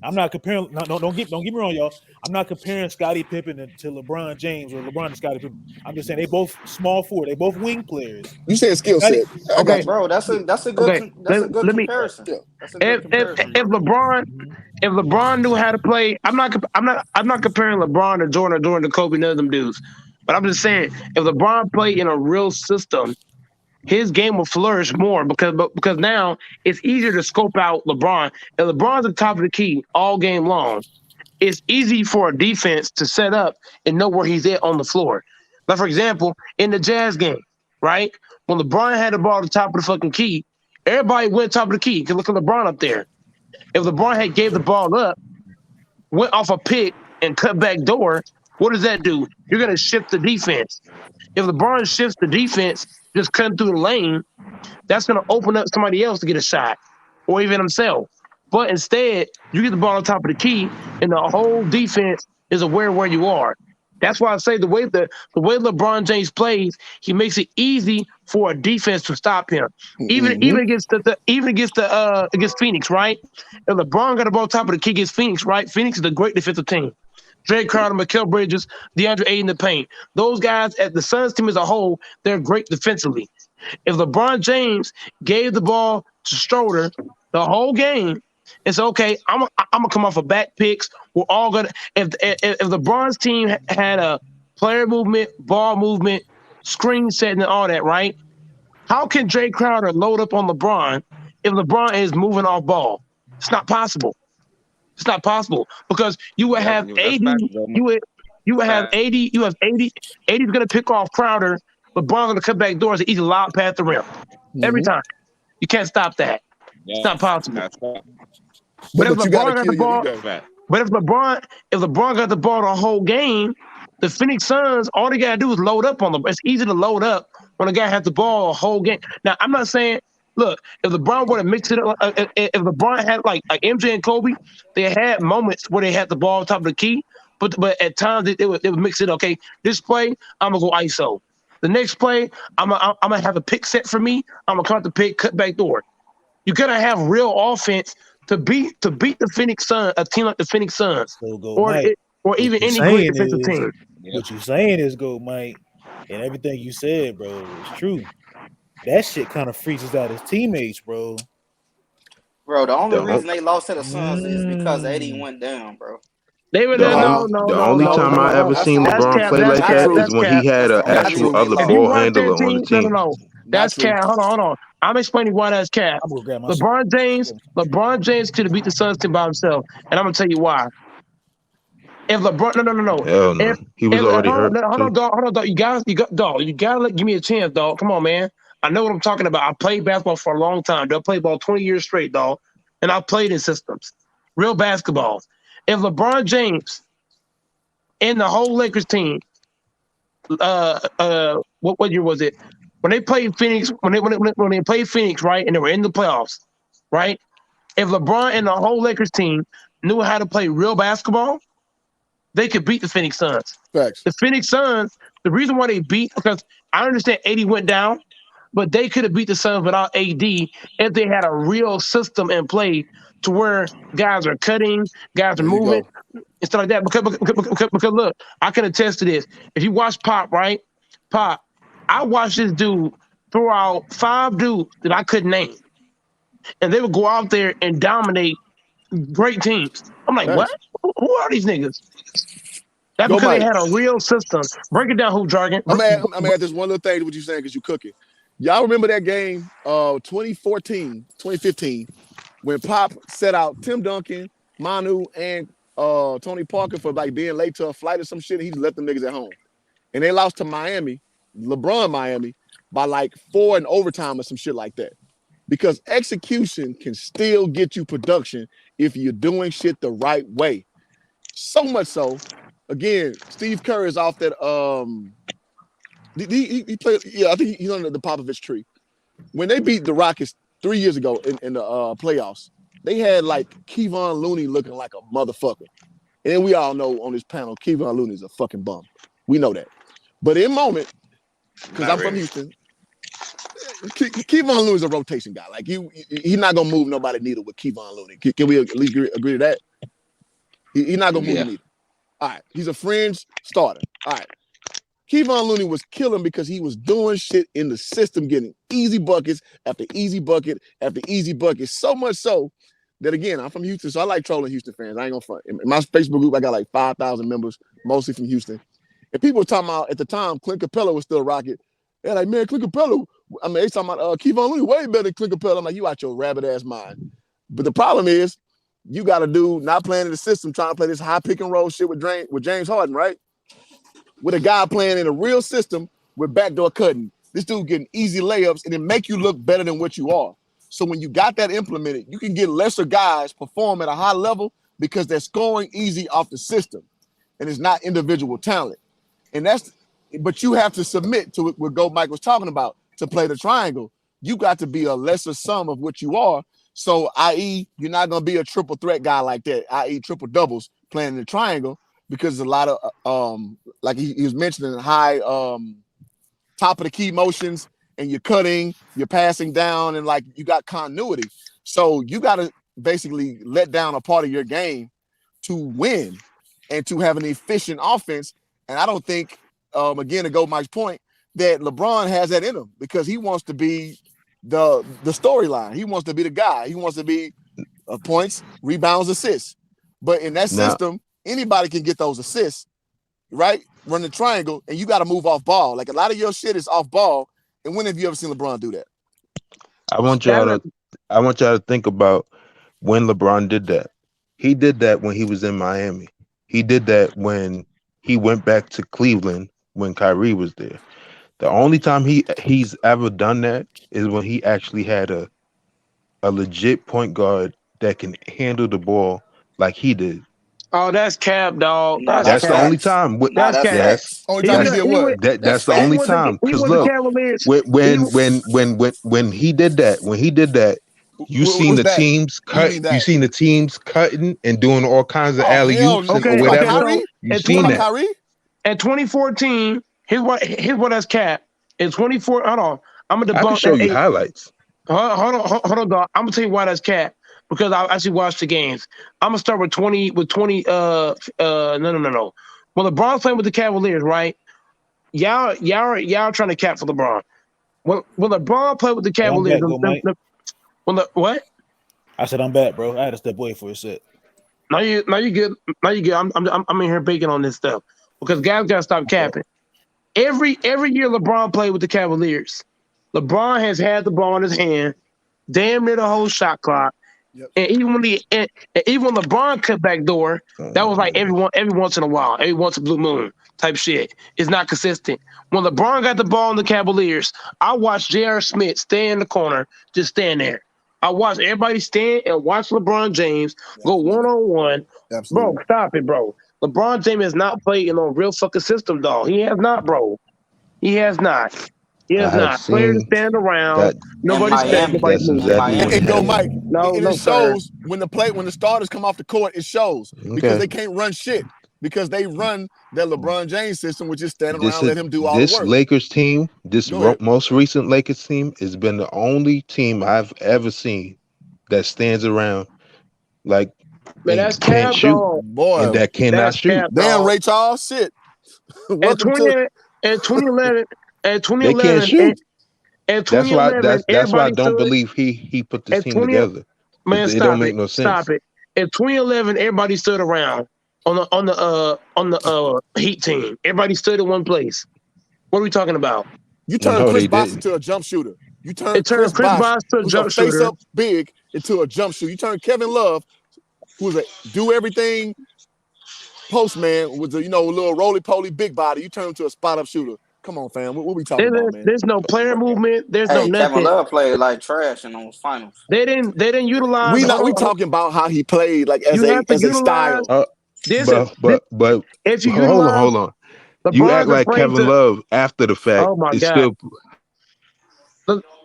I'm not comparing. No, don't get me wrong, y'all. I'm not comparing Scottie Pippen to LeBron James or LeBron to Scottie Pippen. I'm just saying they both small forward. They both wing players. You saying skill set? Okay, bro. That's a good comparison. If LeBron knew how to play, I'm not comparing LeBron to Jordan or Jordan to Kobe, none of them dudes. But I'm just saying, if LeBron played in a real system, his game will flourish more because now it's easier to scope out LeBron. If LeBron's at the top of the key all game long, it's easy for a defense to set up and know where he's at on the floor. Like, for example, in the Jazz game, right? When LeBron had the ball at the top of the fucking key, everybody went top of the key. You can look at LeBron up there. If LeBron had gave the ball up, went off a pick and cut back door, what does that do? You're going to shift the defense. If LeBron shifts the defense, just cutting through the lane, that's going to open up somebody else to get a shot or even himself. But instead, you get the ball on top of the key and the whole defense is aware where you are. That's why I say the way LeBron James plays, he makes it easy for a defense to stop him. Even against against Phoenix, right? If LeBron got the ball on top of the key against Phoenix, right? Phoenix is a great defensive team. Jay Crowder, Mikal Bridges, DeAndre Ayton in the paint. Those guys at the Suns team as a whole, they're great defensively. If LeBron James gave the ball to Schroeder the whole game, it's okay. I'm gonna come off of back picks. We're all gonna. If LeBron's team had a player movement, ball movement, screen setting, and all that, right? How can Jay Crowder load up on LeBron if LeBron is moving off ball? It's not possible. It's not possible because you would have 80. You would have 80. You have 80. 80's gonna pick off Crowder. LeBron's gonna cut back doors and eat a loud path to rim every time. You can't stop that. It's not possible. But if LeBron got the ball, if LeBron got the ball the whole game, the Phoenix Suns, all they gotta do is load up on them. It's easy to load up when a guy has the ball the whole game. Now, I'm not saying, look, if LeBron were to mix it up, if LeBron had like MJ and Kobe, they had moments where they had the ball on top of the key, but at times they would mix it. Okay, this play, I'm gonna go ISO. The next play, I'm gonna have a pick set for me. I'm gonna cut the pick, cut back door. You gotta have real offense to beat the Phoenix Suns, a team like the Phoenix Suns, or even any great defensive team. What you're saying is, go Mike, and everything you said, bro, is true. That shit kind of freezes out his teammates, bro. Bro, the only reason they lost to the Suns is because Eddie went down, bro. The only time I ever seen LeBron play like that is when he had an actual other ball handler on the team. No. That's cap. Hold on. I'm explaining why that's cap. LeBron James could have beat the Suns team by himself, and I'm gonna tell you why. If LeBron, no. Hell no. He was already hurt. Hold on, dog. You gotta give me a chance, dog. Come on, man. I know what I'm talking about. I played basketball for a long time. I played ball 20 years straight, dog. And I played in systems, real basketball. If LeBron James and the whole Lakers team, what year was it? When they played Phoenix, when they played Phoenix, right, and they were in the playoffs, right? If LeBron and the whole Lakers team knew how to play real basketball, they could beat the Phoenix Suns. Facts. The Phoenix Suns, the reason why they beat, because I understand AD went down, but they could have beat the Suns without AD if they had a real system in play to where guys are cutting, guys are There you moving, go. and stuff like that. Because look, I can attest to this. If you watch Pop, right? Pop, I watched this dude throw out 5 dudes that I couldn't name. And they would go out there and dominate great teams. I'm like, what? Facts. Who are these niggas? That's Go, because they Mike. had a real system. Break it down, Hoop Jargon. I'm gonna add this one little thing to what you're saying because you're cooking. Y'all remember that game, 2014, 2015, when Pop set out Tim Duncan, Manu, and Tony Parker for like being late to a flight or some shit, and he just left them niggas at home. And they lost to Miami, LeBron Miami, by like 4 in overtime or some shit like that. Because execution can still get you production if you're doing shit the right way. So much so, again, Steve Kerr is off that. He played. Yeah, I think he's under the Popovich tree. When they beat the Rockets 3 years ago in the playoffs, they had like Kevon Looney looking like a motherfucker. And we all know on this panel, Kevon Looney is a fucking bum. We know that. But in moment, because I'm from Houston, Kevon Looney is a rotation guy. Like he's not gonna move nobody needle with Kevon Looney. Can we at least agree to that? He's not gonna move the needle. All right, he's a fringe starter. All right. Kevon Looney was killing because he was doing shit in the system, getting easy buckets after easy bucket after easy bucket. So much so that, again, I'm from Houston, so I like trolling Houston fans. I ain't gonna front. In my Facebook group, I got like 5,000 members, mostly from Houston. And people were talking about, at the time, Clint Capella was still a Rocket. They're like, man, Clint Capella, I mean, they talking about Kevon Looney way better than Clint Capella. I'm like, you out your rabbit-ass mind. But the problem is, you got a dude not playing in the system, trying to play this high pick and roll shit with James Harden, right? With a guy playing in a real system with backdoor cutting. This dude getting easy layups and it make you look better than what you are. So when you got that implemented, you can get lesser guys perform at a high level because they're scoring easy off the system. And it's not individual talent. But you have to submit to what Go Mike was talking about to play the triangle. You got to be a lesser sum of what you are. So, i.e., you're not going to be a triple threat guy like that, i.e., triple doubles playing in the triangle, because there's a lot of, like he was mentioning, high top of the key motions, and you're cutting, you're passing down, and like you got continuity. So you got to basically let down a part of your game to win and to have an efficient offense. And I don't think, again, to go Mike's point, that LeBron has that in him because he wants to be the storyline. He wants to be the guy. He wants to be points, rebounds, assists. But in that system, anybody can get those assists, right? Run the triangle, and you got to move off ball. Like a lot of your shit is off ball. And when have you ever seen LeBron do that? I want y'all to think about when LeBron did that. He did that when he was in Miami. He did that when he went back to Cleveland when Kyrie was there. The only time he's ever done that is when he actually had a legit point guard that can handle the ball like he did. Oh, that's cap, dog. That's the only time. That's facts. Only time he did what? That's the only time. Because look, when he did that, you seen the teams cut. You seen the teams cutting and doing all kinds of alley oops or whatever. You seen that. Kyrie? In 2014, here's what that's cap. In 24, hold on. I'm gonna debunk. I can show you highlights. Hold on, dog. I'm gonna tell you why that's cap. Because I actually watched the games. I'm gonna start with 20. No. When LeBron's playing with the Cavaliers, right? Y'all trying to cap for LeBron. When LeBron played with the Cavaliers, what? I said I'm back, bro. I had to step away for a sec. Now you good. I'm in here baking on this stuff because guys gotta stop capping. Every year LeBron played with the Cavaliers, LeBron has had the ball in his hand, damn near the whole shot clock, Yep. And even when LeBron cut back door, that was like every once in a while, every once a blue moon type shit. It's not consistent. When LeBron got the ball in the Cavaliers, I watched J.R. Smith stay in the corner, just stand there. I watched everybody stand and watch LeBron James go one on one. Bro, Absolutely. stop it, bro. LeBron James has not played in a real fucking system, dog. He has not, bro. He has not. He I has have not. Players seen stand around. that. In Nobody steps. Miami, Nobody That's moves. in exactly what Miami, And go, they happened. Mike. No, And no, it sir. shows when the starters come off the court. It shows because Okay. they can't run shit because they run that LeBron James system, which is standing This around, is let him do all the this work. Lakers team. Go ahead. Most recent Lakers team has been the only team I've ever seen that stands around like Man, and that's can't cap, shoot dog. and Boy, that cannot That's shoot. cap, damn dog. Ray Charles, shit. At Welcome 20 to at 2011 at They can't 2011 shoot. at That's why 2011 that's why I everybody don't stood believe he put this at team 20. together because Man, it don't stop make it. no Stop sense. it. In 2011 everybody stood around on the Heat team. Everybody stood in one place. What are we talking about? you turn No, Chris they Bosh didn't. into a jump shooter. You turn It turned Chris Chris Bosh, Bosh to a who's a jump face shooter. up big, into a jump shooter. You turn Kevin Love, who's a do everything postman with a little roly poly big body. You turn him to a spot up shooter. Come on, fam. What we talking about, man? There's no player movement. There's no hey, Kevin nothing. Love played like trash in those finals. They didn't utilize. Hold We on. talking about how he played like as You a have to utilize style. Uh, this. but If you utilize hold on. You act LeBron's like afraid Kevin to. Love after the fact Oh my is God. still.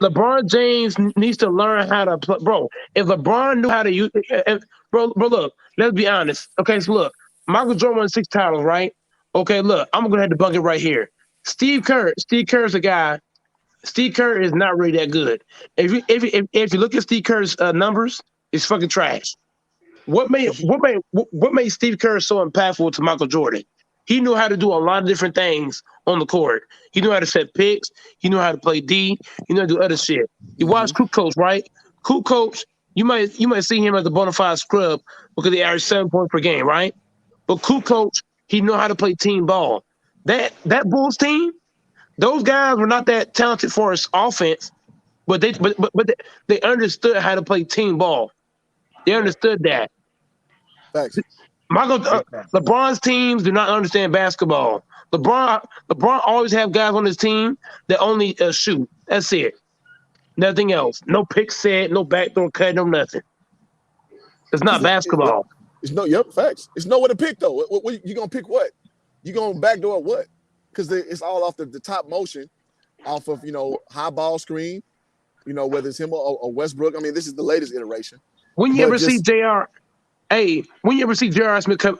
LeBron James needs to learn how to play, bro. If LeBron knew how to use, bro, look, let's be honest. Okay, so look, Michael Jordan won 6 titles, right? Okay, look, I'm gonna have to bucket right here. Steve Kerr's a guy. Steve Kerr is not really that good. If you look at Steve Kerr's numbers, it's fucking trash. What made Steve Kerr so impactful to Michael Jordan? He knew how to do a lot of different things on the court. He knew how to set picks. He knew how to play D. He knew how to do other shit. You watch Kukoc, right? Kukoc, you might see him as a bona fide scrub because he averaged 7 points per game, right? But Kukoc, he knew how to play team ball. That Bulls team, those guys were not that talented for his offense, but they understood how to play team ball. They understood that. Thanks. LeBron's teams do not understand basketball. LeBron always have guys on his team that only shoot. That's it. Nothing else. No pick set, no backdoor cut, no nothing. It's not basketball. Yep, facts. It's nowhere to pick though. What you gonna pick? What you gonna backdoor what? Because it's all off the top motion, off of high ball screen. Whether it's him or Westbrook. I mean, this is the latest iteration. When you But ever see just Jr. Hey, when you ever see J.R. Smith cut?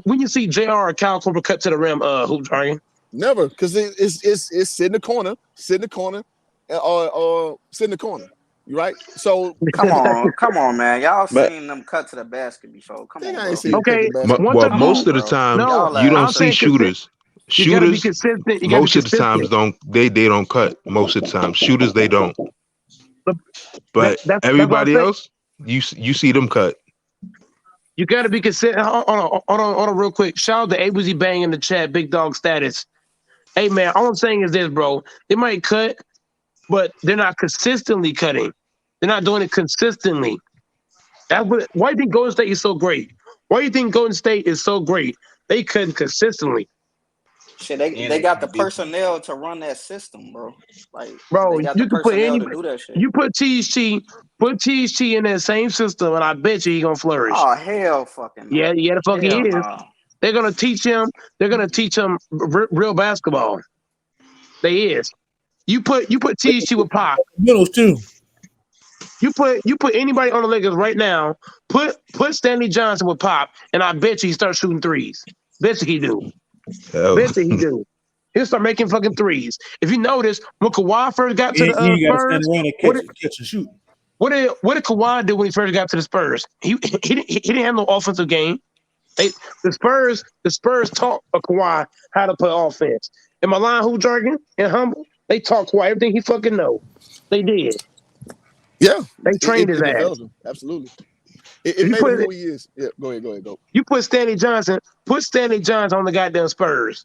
When you see Jr. or Cal Corver cut to the rim, hoop dragon? never, because it's sit in the corner, or sit in the corner. You right? So Come on, man. Y'all seen them cut to the basket before? Come on, I bro. ain't seen him cut Okay, the basket. one Well, type of most hoop. of the Bro. time No, Y'all you don't I'm see ass. saying consistent. shooters. You got to be Shooters consistent. You got to be most of the times consistent. they don't cut most of the time. Shooters they don't. But That's what I'm everybody saying. else, you see them cut. You got to be consistent. Hold on, real quick. Shout out to A Bang in the chat. Big dog status. Hey man, all I'm saying is this, bro. They might cut, but they're not consistently cutting. They're not doing it consistently. Why do you think Golden State is so great? Why do you think Golden State is so great? They cut consistently, Shit, they got the personnel to run that system, bro. Like bro. they got the You can put personnel to anybody. do that shit. You put THT in that same system, and I bet you he gonna flourish. Oh hell, fucking no. Yeah, the fuck he Hell is. no. They're gonna teach him. They're gonna teach him real basketball. They is. You put THT with Pop. Middles too. You put anybody on the Lakers right now. Put Stanley Johnson with Pop, and I bet you he starts shooting threes. Bet you he do. Hell. Bet you he do. He'll start making fucking threes. If you notice, when Kawhi first got to the You got to stand Spurs, around and catch and shoot. what did Kawhi do when he first got to the Spurs? He didn't have no offensive game. The Spurs taught Kawhi how to play offense. Am I lying, who jargon and humble? They taught Kawhi everything he fucking know. They did. Yeah, They trained his ass. developed him. Absolutely. It made him who he is. Yeah, go ahead, go. You put Stanley Johnson on the goddamn Spurs,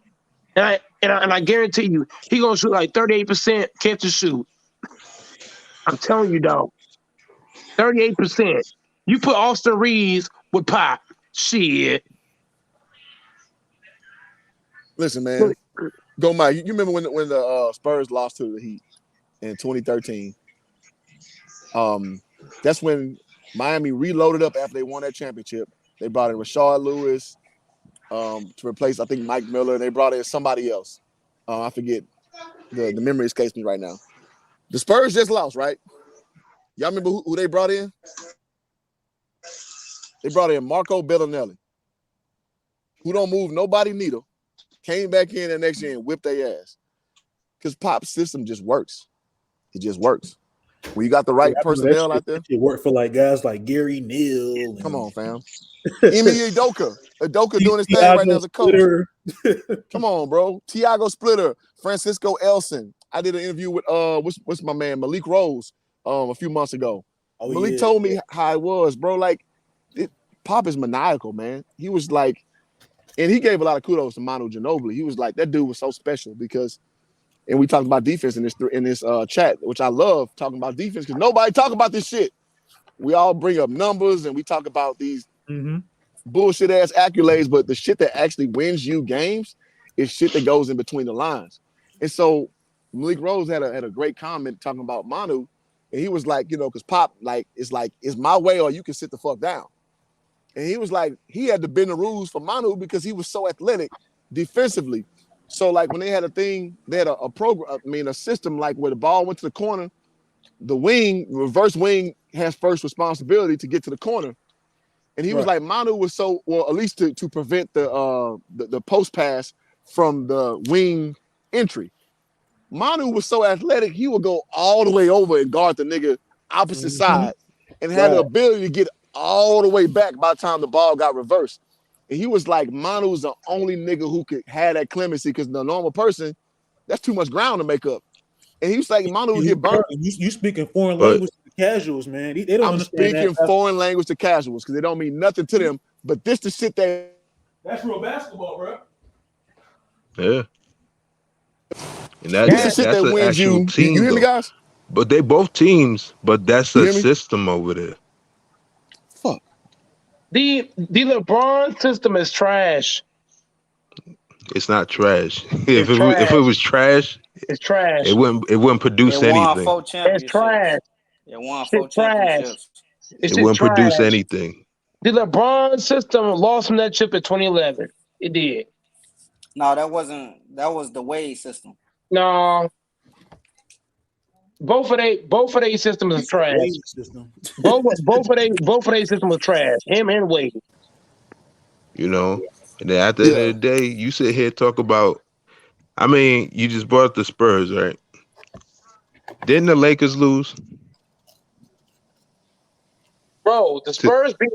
and I guarantee you he gonna shoot like 38% catch and shoot. I'm telling you, dog, 38%. You put Austin Reeves with Pop. Shit. Listen, man. Go, Mike. You remember when the Spurs lost to the Heat in 2013? That's when Miami reloaded up after they won that championship. They brought in Rashard Lewis to replace, I think, Mike Miller. They brought in somebody else. I forget. The memory escapes me right now. The Spurs just lost, right? Y'all remember who they brought in? They brought in Marco Bellinelli, who don't move nobody needle. Came back in the next year and whipped their ass. Because Pop's system just works. It just works. When you got the right personnel out there. It worked for like guys like Gary Neal. Come on, fam. Emi Udoka. Udoka doing his thing right now as a coach. Come on, bro. Tiago Splitter. Francisco Elson. I did an interview with what's my man Malik Rose a few months ago. Malik told me how it was, bro. Like Pop is maniacal, man. He was like, and he gave a lot of kudos to Manu Ginobili. He was like, that dude was so special because, and we talked about defense in this chat, which I love talking about defense because nobody talk about this shit. We all bring up numbers and we talk about these bullshit ass accolades, but the shit that actually wins you games is shit that goes in between the lines. And so Malik Rose had a great comment talking about Manu, and he was like, because Pop it's my way or you can sit the fuck down. And he was like, he had to bend the rules for Manu because he was so athletic defensively. So like when they had a thing, they had a program, a system like where the ball went to the corner, the reverse wing has first responsibility to get to the corner. And he was like, Manu was at least to prevent the post pass from the wing entry. Manu was so athletic, he would go all the way over and guard the nigga opposite side and had the ability to get all the way back by the time the ball got reversed. And he was like, Manu was the only nigga who could have that clemency because the normal person, that's too much ground to make up. And he was like, Manu would get burnt. You speaking foreign language to casuals, man. They don't understand speaking foreign language to casuals because they don't mean nothing to them. But this the shit that's real basketball, bro. Yeah. And that's the shit that wins you. Team, you hear me, guys? But they both teams, but that's a system over there. Fuck. The LeBron system is trash. It's not trash. If it was trash, it's trash. It wouldn't produce anything. It's trash. It won 4 championships. It wouldn't produce anything. The LeBron system lost from that chip in 2011. It did. No, that wasn't. That was the Wade system. No. Both of their systems is trash. both of their systems was trash. Him and Wade. And then at the end of the day, you sit here and talk about. You just brought up the Spurs, right? Didn't the Lakers lose? Bro, the Spurs beat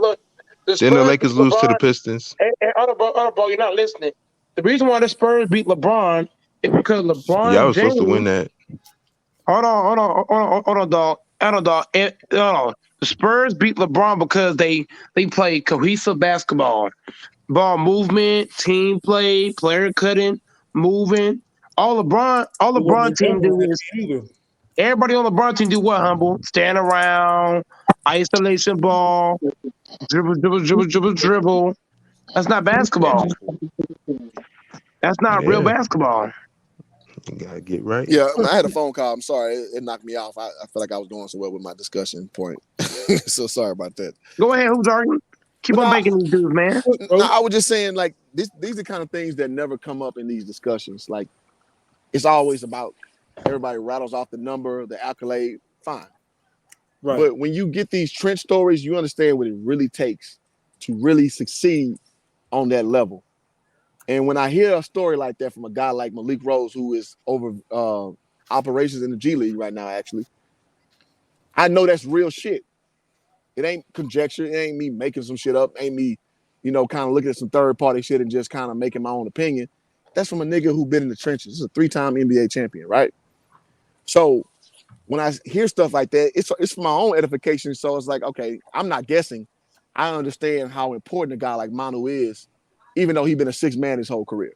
Didn't the Lakers lose to the Pistons? Bro, you're not listening. The reason why the Spurs beat LeBron is because LeBron. Y'all was supposed to win that. Hold on, dog. The Spurs beat LeBron because they played cohesive basketball, ball movement, team play, player cutting, moving. All LeBron team do is everybody on LeBron team do what? Humble, stand around, isolation ball, dribble. That's not basketball. That's not real basketball. You gotta get right. Yeah, I had a phone call. I'm sorry, it knocked me off. I feel like I was doing so well with my discussion point. So sorry about that. Go ahead, who's arguing? Keep on making these dudes, man. No, I was just saying, like, these are the kind of things that never come up in these discussions. Like, it's always about everybody rattles off the number, the accolade, fine. Right. But when you get these trench stories, you understand what it really takes to really succeed on that level. And when I hear a story like that from a guy like Malik Rose, who is over operations in the G League right now, actually, I know that's real shit. It ain't conjecture. It ain't me making some shit up. Ain't me, kind of looking at some third-party shit and just kind of making my own opinion. That's from a nigga who been in the trenches. This is a 3-time NBA champion, right? So when I hear stuff like that, it's for my own edification. So it's like, okay, I'm not guessing. I understand how important a guy like Manu is, even though he's been a 6th man his whole career.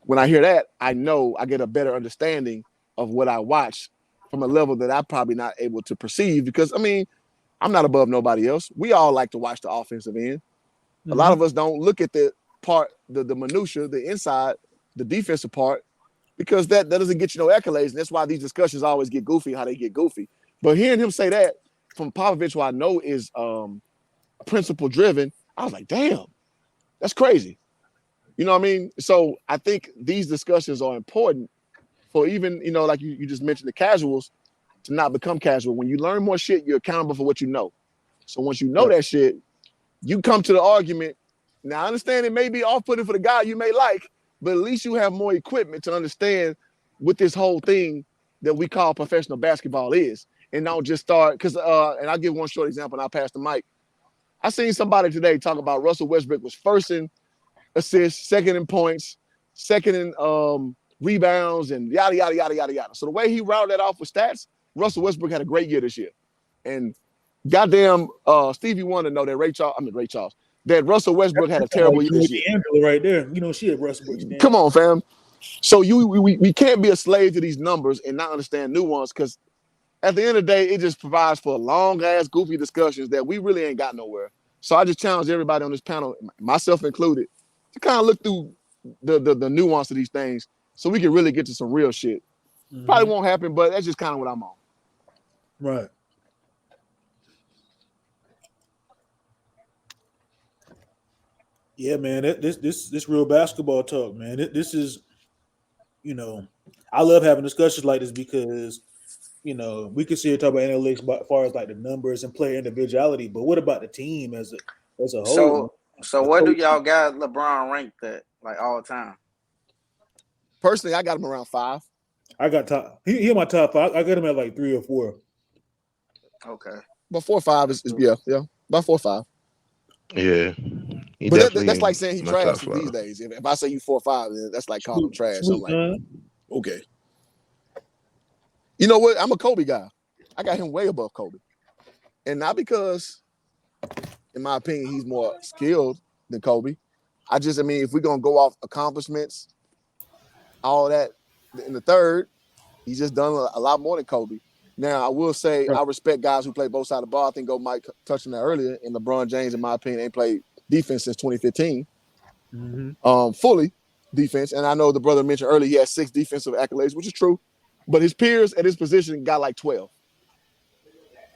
When I hear that, I know I get a better understanding of what I watch from a level that I'm probably not able to perceive because, I'm not above nobody else. We all like to watch the offensive end. A lot of us don't look at the part, the minutia, the inside, the defensive part, because that doesn't get you no accolades. And that's why these discussions always get goofy, how they get goofy. But hearing him say that from Popovich, who I know is principle driven, I was like, damn, that's crazy. You know what I mean? So I think these discussions are important for even, like you just mentioned, the casuals to not become casual. When you learn more shit, you're accountable for what you know. So once you know that shit, you come to the argument. Now, I understand it may be off-putting for the guy you may like, but at least you have more equipment to understand what this whole thing that we call professional basketball is. And don't just start, because, and I'll give one short example and I'll pass the mic. I seen somebody today talk about Russell Westbrook was first in assists, second in points, second in rebounds, and yada, yada, yada, yada, yada. So the way he routed that off with stats, Russell Westbrook had a great year this year. And goddamn, Stevie Wonder know that that Russell Westbrook had a terrible year this year. Angela right there, she had Westbrook. Come on, fam. So we can't be a slave to these numbers and not understand nuance, because at the end of the day, it just provides for long ass goofy discussions that we really ain't got nowhere. So I just challenge everybody on this panel, myself included, to kind of look through the nuance of these things so we can really get to some real shit. Probably won't happen, but that's just kind of what I'm on. Right. Yeah, man. This real basketball talk, man. This is, I love having discussions like this because, we can see it talk about analytics as far as like the numbers and player individuality, but what about the team as a whole? So where do y'all got LeBron ranked at, like all time? Personally, I got him around 5. I got top. He in my top 5. I got him at like 3 or 4. Okay. But 4 or 5 is yeah. About 4 or 5. Yeah. But that's like saying he trash these days. If I say you 4 or 5, then that's like calling him trash. I'm like, okay. You know what? I'm a Kobe guy. I got him way above Kobe. And not because, in my opinion, he's more skilled than Kobe. If we're going to go off accomplishments, all that, in the third, he's just done a lot more than Kobe. Now, I will say I respect guys who play both sides of the ball. I think Mike touched on that earlier. And LeBron James, in my opinion, ain't played defense since 2015. Fully defense. And I know the brother mentioned earlier he has 6 defensive accolades, which is true. But his peers at his position got like 12.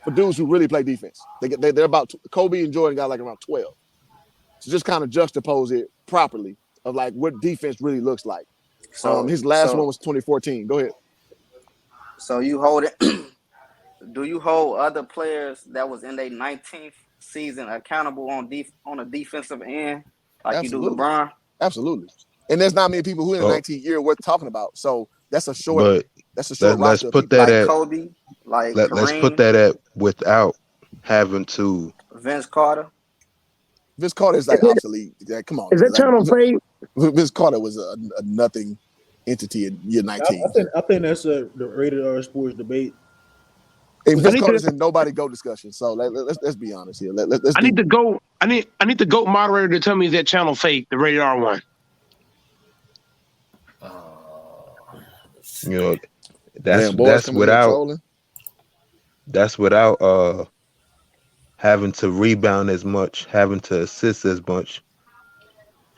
For dudes who really play defense. They're about, Kobe and Jordan got like around 12. So just kind of juxtapose it properly of like what defense really looks like. So his last one was 2014. Go ahead. So you hold it. Do you hold other players that was in their 19th season accountable on a defensive end, like Absolutely. You do LeBron? Absolutely. And there's not many people who in the 19th year worth talking about. So that's a short. Roster. Let's put that at Kobe, like let's put that at without having to Vince Carter. Vince Carter is like obsolete. Like, come on. Is that channel fake? Vince Carter was a nothing entity in year 19. I think that's the rated R sports debate. And Vince Carter's in nobody go discussion. So let's be honest here. I need the GOAT moderator to tell me is that channel fake, the rated R one. That's without having to rebound as much, having to assist as much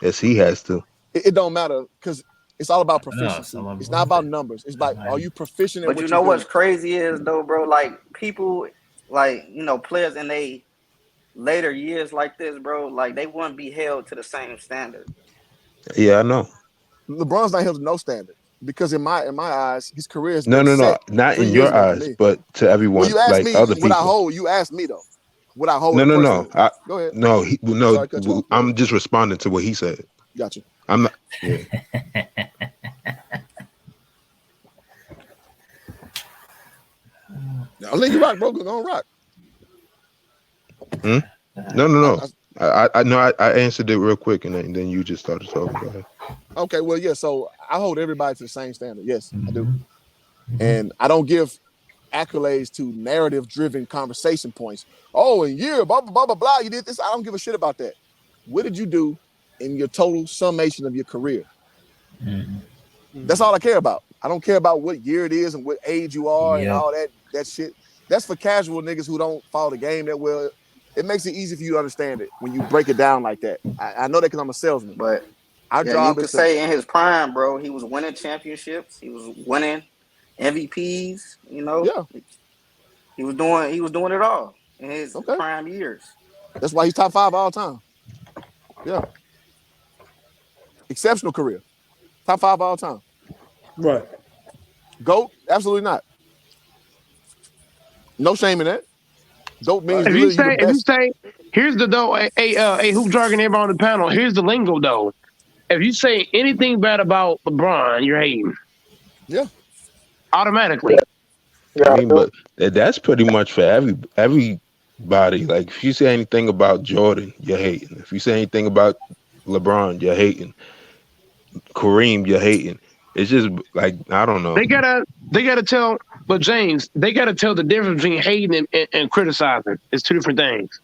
as he has to. It don't matter because it's all about proficiency. It's not about numbers. It's like, are you proficient at what you're doing? But what's crazy is though, bro, like people, like, players in they later years like this, bro, like they wouldn't be held to the same standard. Yeah, I know. LeBron's not held to no standard because in my eyes, his career is no, not in your eyes, but to everyone. Well, you asked me other people. What I hold. You asked me though. What I hold. No. Go ahead. No, I'm just responding to what he said. Gotcha. I'm not. Yeah. I'll let you rock, bro. Go on, rock. No. I know. I answered it real quick, and then you just started talking. Go ahead. Okay, well, yeah. So I hold everybody to the same standard. Yes, I do. And I don't give accolades to narrative-driven conversation points. Oh, and blah blah blah blah blah. You did this. I don't give a shit about that. What did you do in your total summation of your career? That's all I care about. I don't care about what year it is and what age you are and all that shit. that's for casual niggas who don't follow the game that well. It makes it easy for you to understand it when you break it down like that. I know that because I'm a salesman. But our yeah, you job is could to say in his prime, bro, he was winning championships. He was winning MVPs. You know, he was doing it all in his prime years. That's why he's top 5 all time. Yeah, exceptional career, top 5 all time. Right. GOAT? Absolutely not. No shame in that. GOAT means If literally you the you best. say, here's the though, a hoop jargon everybody on the panel. Here's the lingo though. If you say anything bad about LeBron, you're hating. Yeah. Automatically. I mean, but that's pretty much for everybody. Like, if you say anything about Jordan, you're hating. If you say anything about LeBron, you're hating. Kareem, you're hating. It's just like, I don't know. They gotta tell, but James, they gotta tell the difference between hating and criticizing. It's two different things.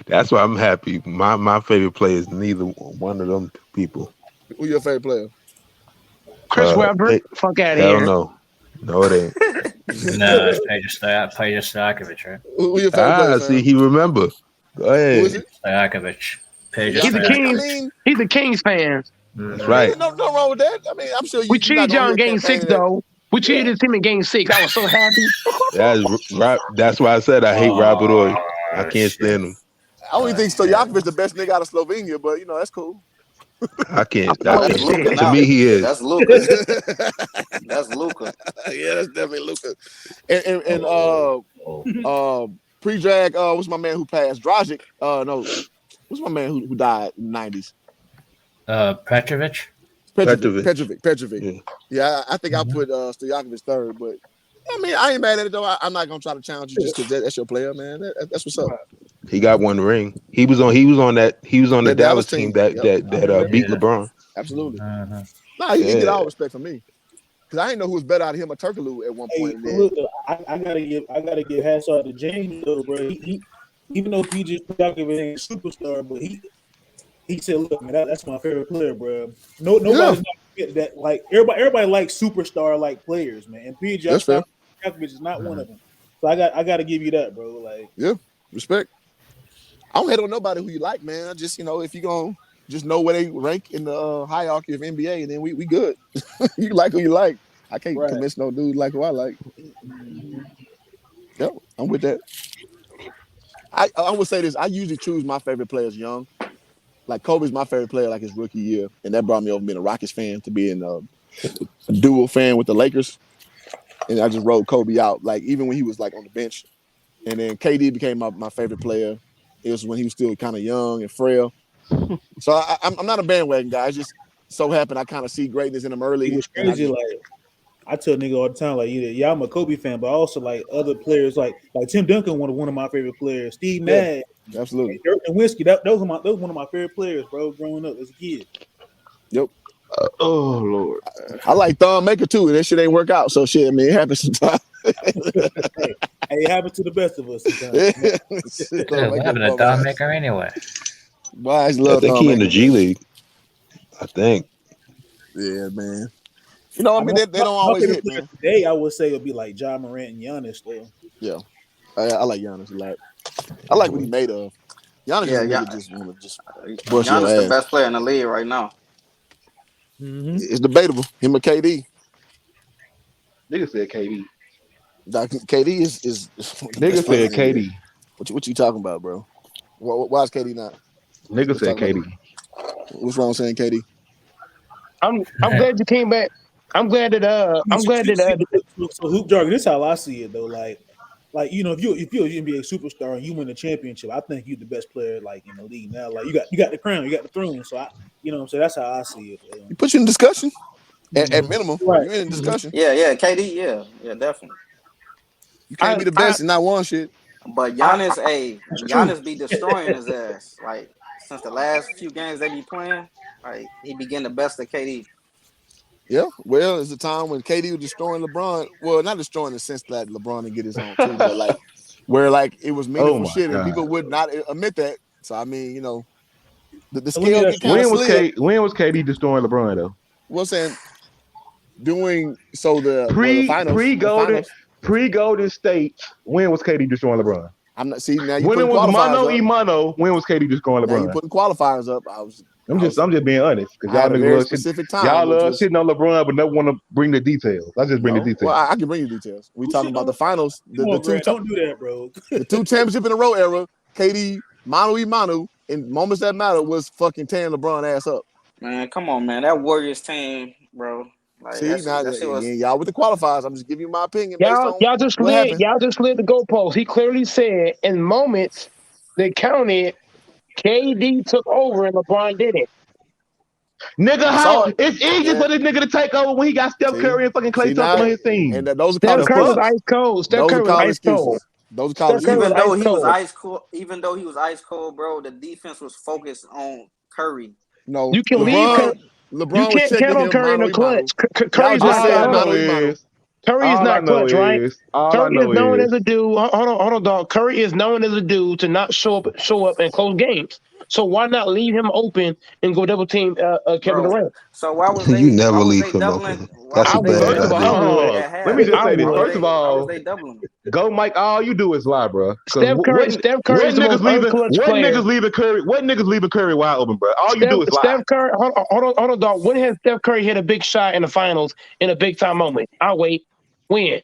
That's why I'm happy. My favorite player is neither one of them people. Who's your favorite player? Chris Webber. Fuck out of hell here. No, it ain't. No, it's Peja Stojakovic, right? Who your favorite player? See, he remember. Go ahead. Who is it? Stojakovic. He's the Kings. He's the Kings fan. That's right. No wrong with that. I mean, I'm sure we cheated y'all in Game 6 though. We cheated his team in Game 6. I was so happy. That's why I said I hate Robert Ory. I can't stand him. I don't even think Stojakovic the best nigga out of Slovenia, but that's cool. I can't. That's Luka to now. me, he is. That's Luka. That's Luka. Yeah, that's definitely Luka. And pre-drag, what's my man who passed? Dragic. No, what's my man who died in the 90s? Petrovic. Petrovic. Yeah, I think I'll put Stojakovic third, but I mean, I ain't mad at it though. I'm not gonna try to challenge you just because that's your player, man. That's what's up. He got one ring. He was on the Dallas team that beat LeBron. Absolutely. Nah, he get all respect from me. Because I didn't know who was better out of him or Turkaloo at one point. Look, I gotta give hats off to James though, bro. He even though PJ Stojakovic ain't a superstar, but he said, "Look, man, that's my favorite player, bro." Nobody's not get that. Like everybody likes superstar like players, man. And PJ Stojakovic is not one of them. So I got to give you that, bro. Like, yeah, respect. I don't hate on nobody who you like, man. I just if you gonna just know where they rank in the hierarchy of NBA, and then we good. You like who you like. I can't convince no dude like who I like. Yep, I'm with that. I would say this. I usually choose my favorite players young. Like Kobe's my favorite player, like his rookie year, and that brought me over being a Rockets fan to being a dual fan with the Lakers. And I just rode Kobe out, like even when he was like on the bench. And then KD became my favorite player. It was when he was still kind of young and frail. So I'm not a bandwagon guy. It just so happened I kind of see greatness in him early. It's crazy. Like I tell nigga all the time, like yeah, I'm a Kobe fan, but also like other players, like Tim Duncan, one of my favorite players. Steve Nash, absolutely. Dirk and Whiskey, those were one of my favorite players, bro. Growing up as a kid. Yep. Oh Lord. I like Thumb Maker too. That shit ain't work out. So shit, I mean, it happens sometimes. Hey, it happens to the best of us sometimes. What happened to Thumb Maker anyway? Why I think he in the G League. I think. Yeah, man. You know, I mean, they don't always hit, man. Today, I would say it would be like Ja Morant and Giannis, though. Yeah, I like Giannis a lot. I like what he made of. Giannis just bust your Giannis ass. the best player in the league right now. Mm-hmm. It's debatable. Him or KD. Nigga said KD. KD is nigga said KD. What you talking about, bro? Why is KD not? Nigga said KD. What's wrong with saying KD? I'm glad you came back. I'm glad that So hoop jargon. This is how I see it though. Like if you're an NBA superstar and you win a championship, I think you're the best player like in the league now. Like you got the crown, you got the throne. So that's how I see it. He put you in discussion. At minimum, you're in discussion. Yeah, KD, yeah, definitely. You can't be the best and not one shit. But Giannis be destroying his ass. Like since the last few games they be playing, like he be getting the best of KD. Yeah, well, it's a time when KD was destroying LeBron. Well, not destroying in the sense that LeBron didn't get his own too, but like where like it was meaningful shit, and people would not admit that. So I mean, the scale get kind of slid. When was KD destroying LeBron though? Well, saying doing so the pre-Golden Pre-Golden State, when was KD destroying LeBron? I'm not. See now you When it putting was qualifiers mano up. y mano, when was KD destroying Now you LeBron? putting qualifiers up. I'm just being honest because I y'all had a niggas very love specific time. y'all which love was, shitting on LeBron, but never want to bring the details. I just bring the no. details. Well, I can bring you details. We talking about the finals, Come on, Grant, don't do that, bro. the two championship in a row era. KD mano y mano in moments that matter was fucking tearing LeBron ass up. Man, come on, man. That Warriors team, bro. Like See now, that shit was. y'all with the qualifiers. I'm just giving you my opinion based Y'all, on y'all just what slid. happened. Y'all just slid the goalpost. He clearly said in moments that counted, KD took over and LeBron didn't. Nigga, I saw how it. it's easy for this nigga to take over when he got Steph Curry and fucking Klay Thompson now, on his team. and those are Steph college Curry was excuses. ice cold. Steph Those Curry are was college ice cold. excuses. Those are college Steph Curry Even was though ice he was cold. ice cold, bro, the defense was focused on Curry. No, You can leave. You LeBron was can't checking count on him Curry in mano the y mano. clutch. Y'all Curry's just not. said All I mano know y mano. is Curry is not clutch, right? Curry is known as a dude. Hold on, dog. Curry is known as a dude to not show up in close games. So why not leave him open and go double team Kevin Bro, Durant? so why was You they never leave him doubling? open. Why That's was a they bad First of doubling idea. Curry all, at half? let me just say this. Why First of was all, they doubling him? go Mike. All you do is lie, bro. Because Steph Curry is the most unclutch what player. niggas leaving Curry? What niggas leaving Curry wide open, bro? All you do is lie. Steph Curry, hold on, dog. When has Steph Curry hit a big shot in the finals in a big time moment? I'll wait. When?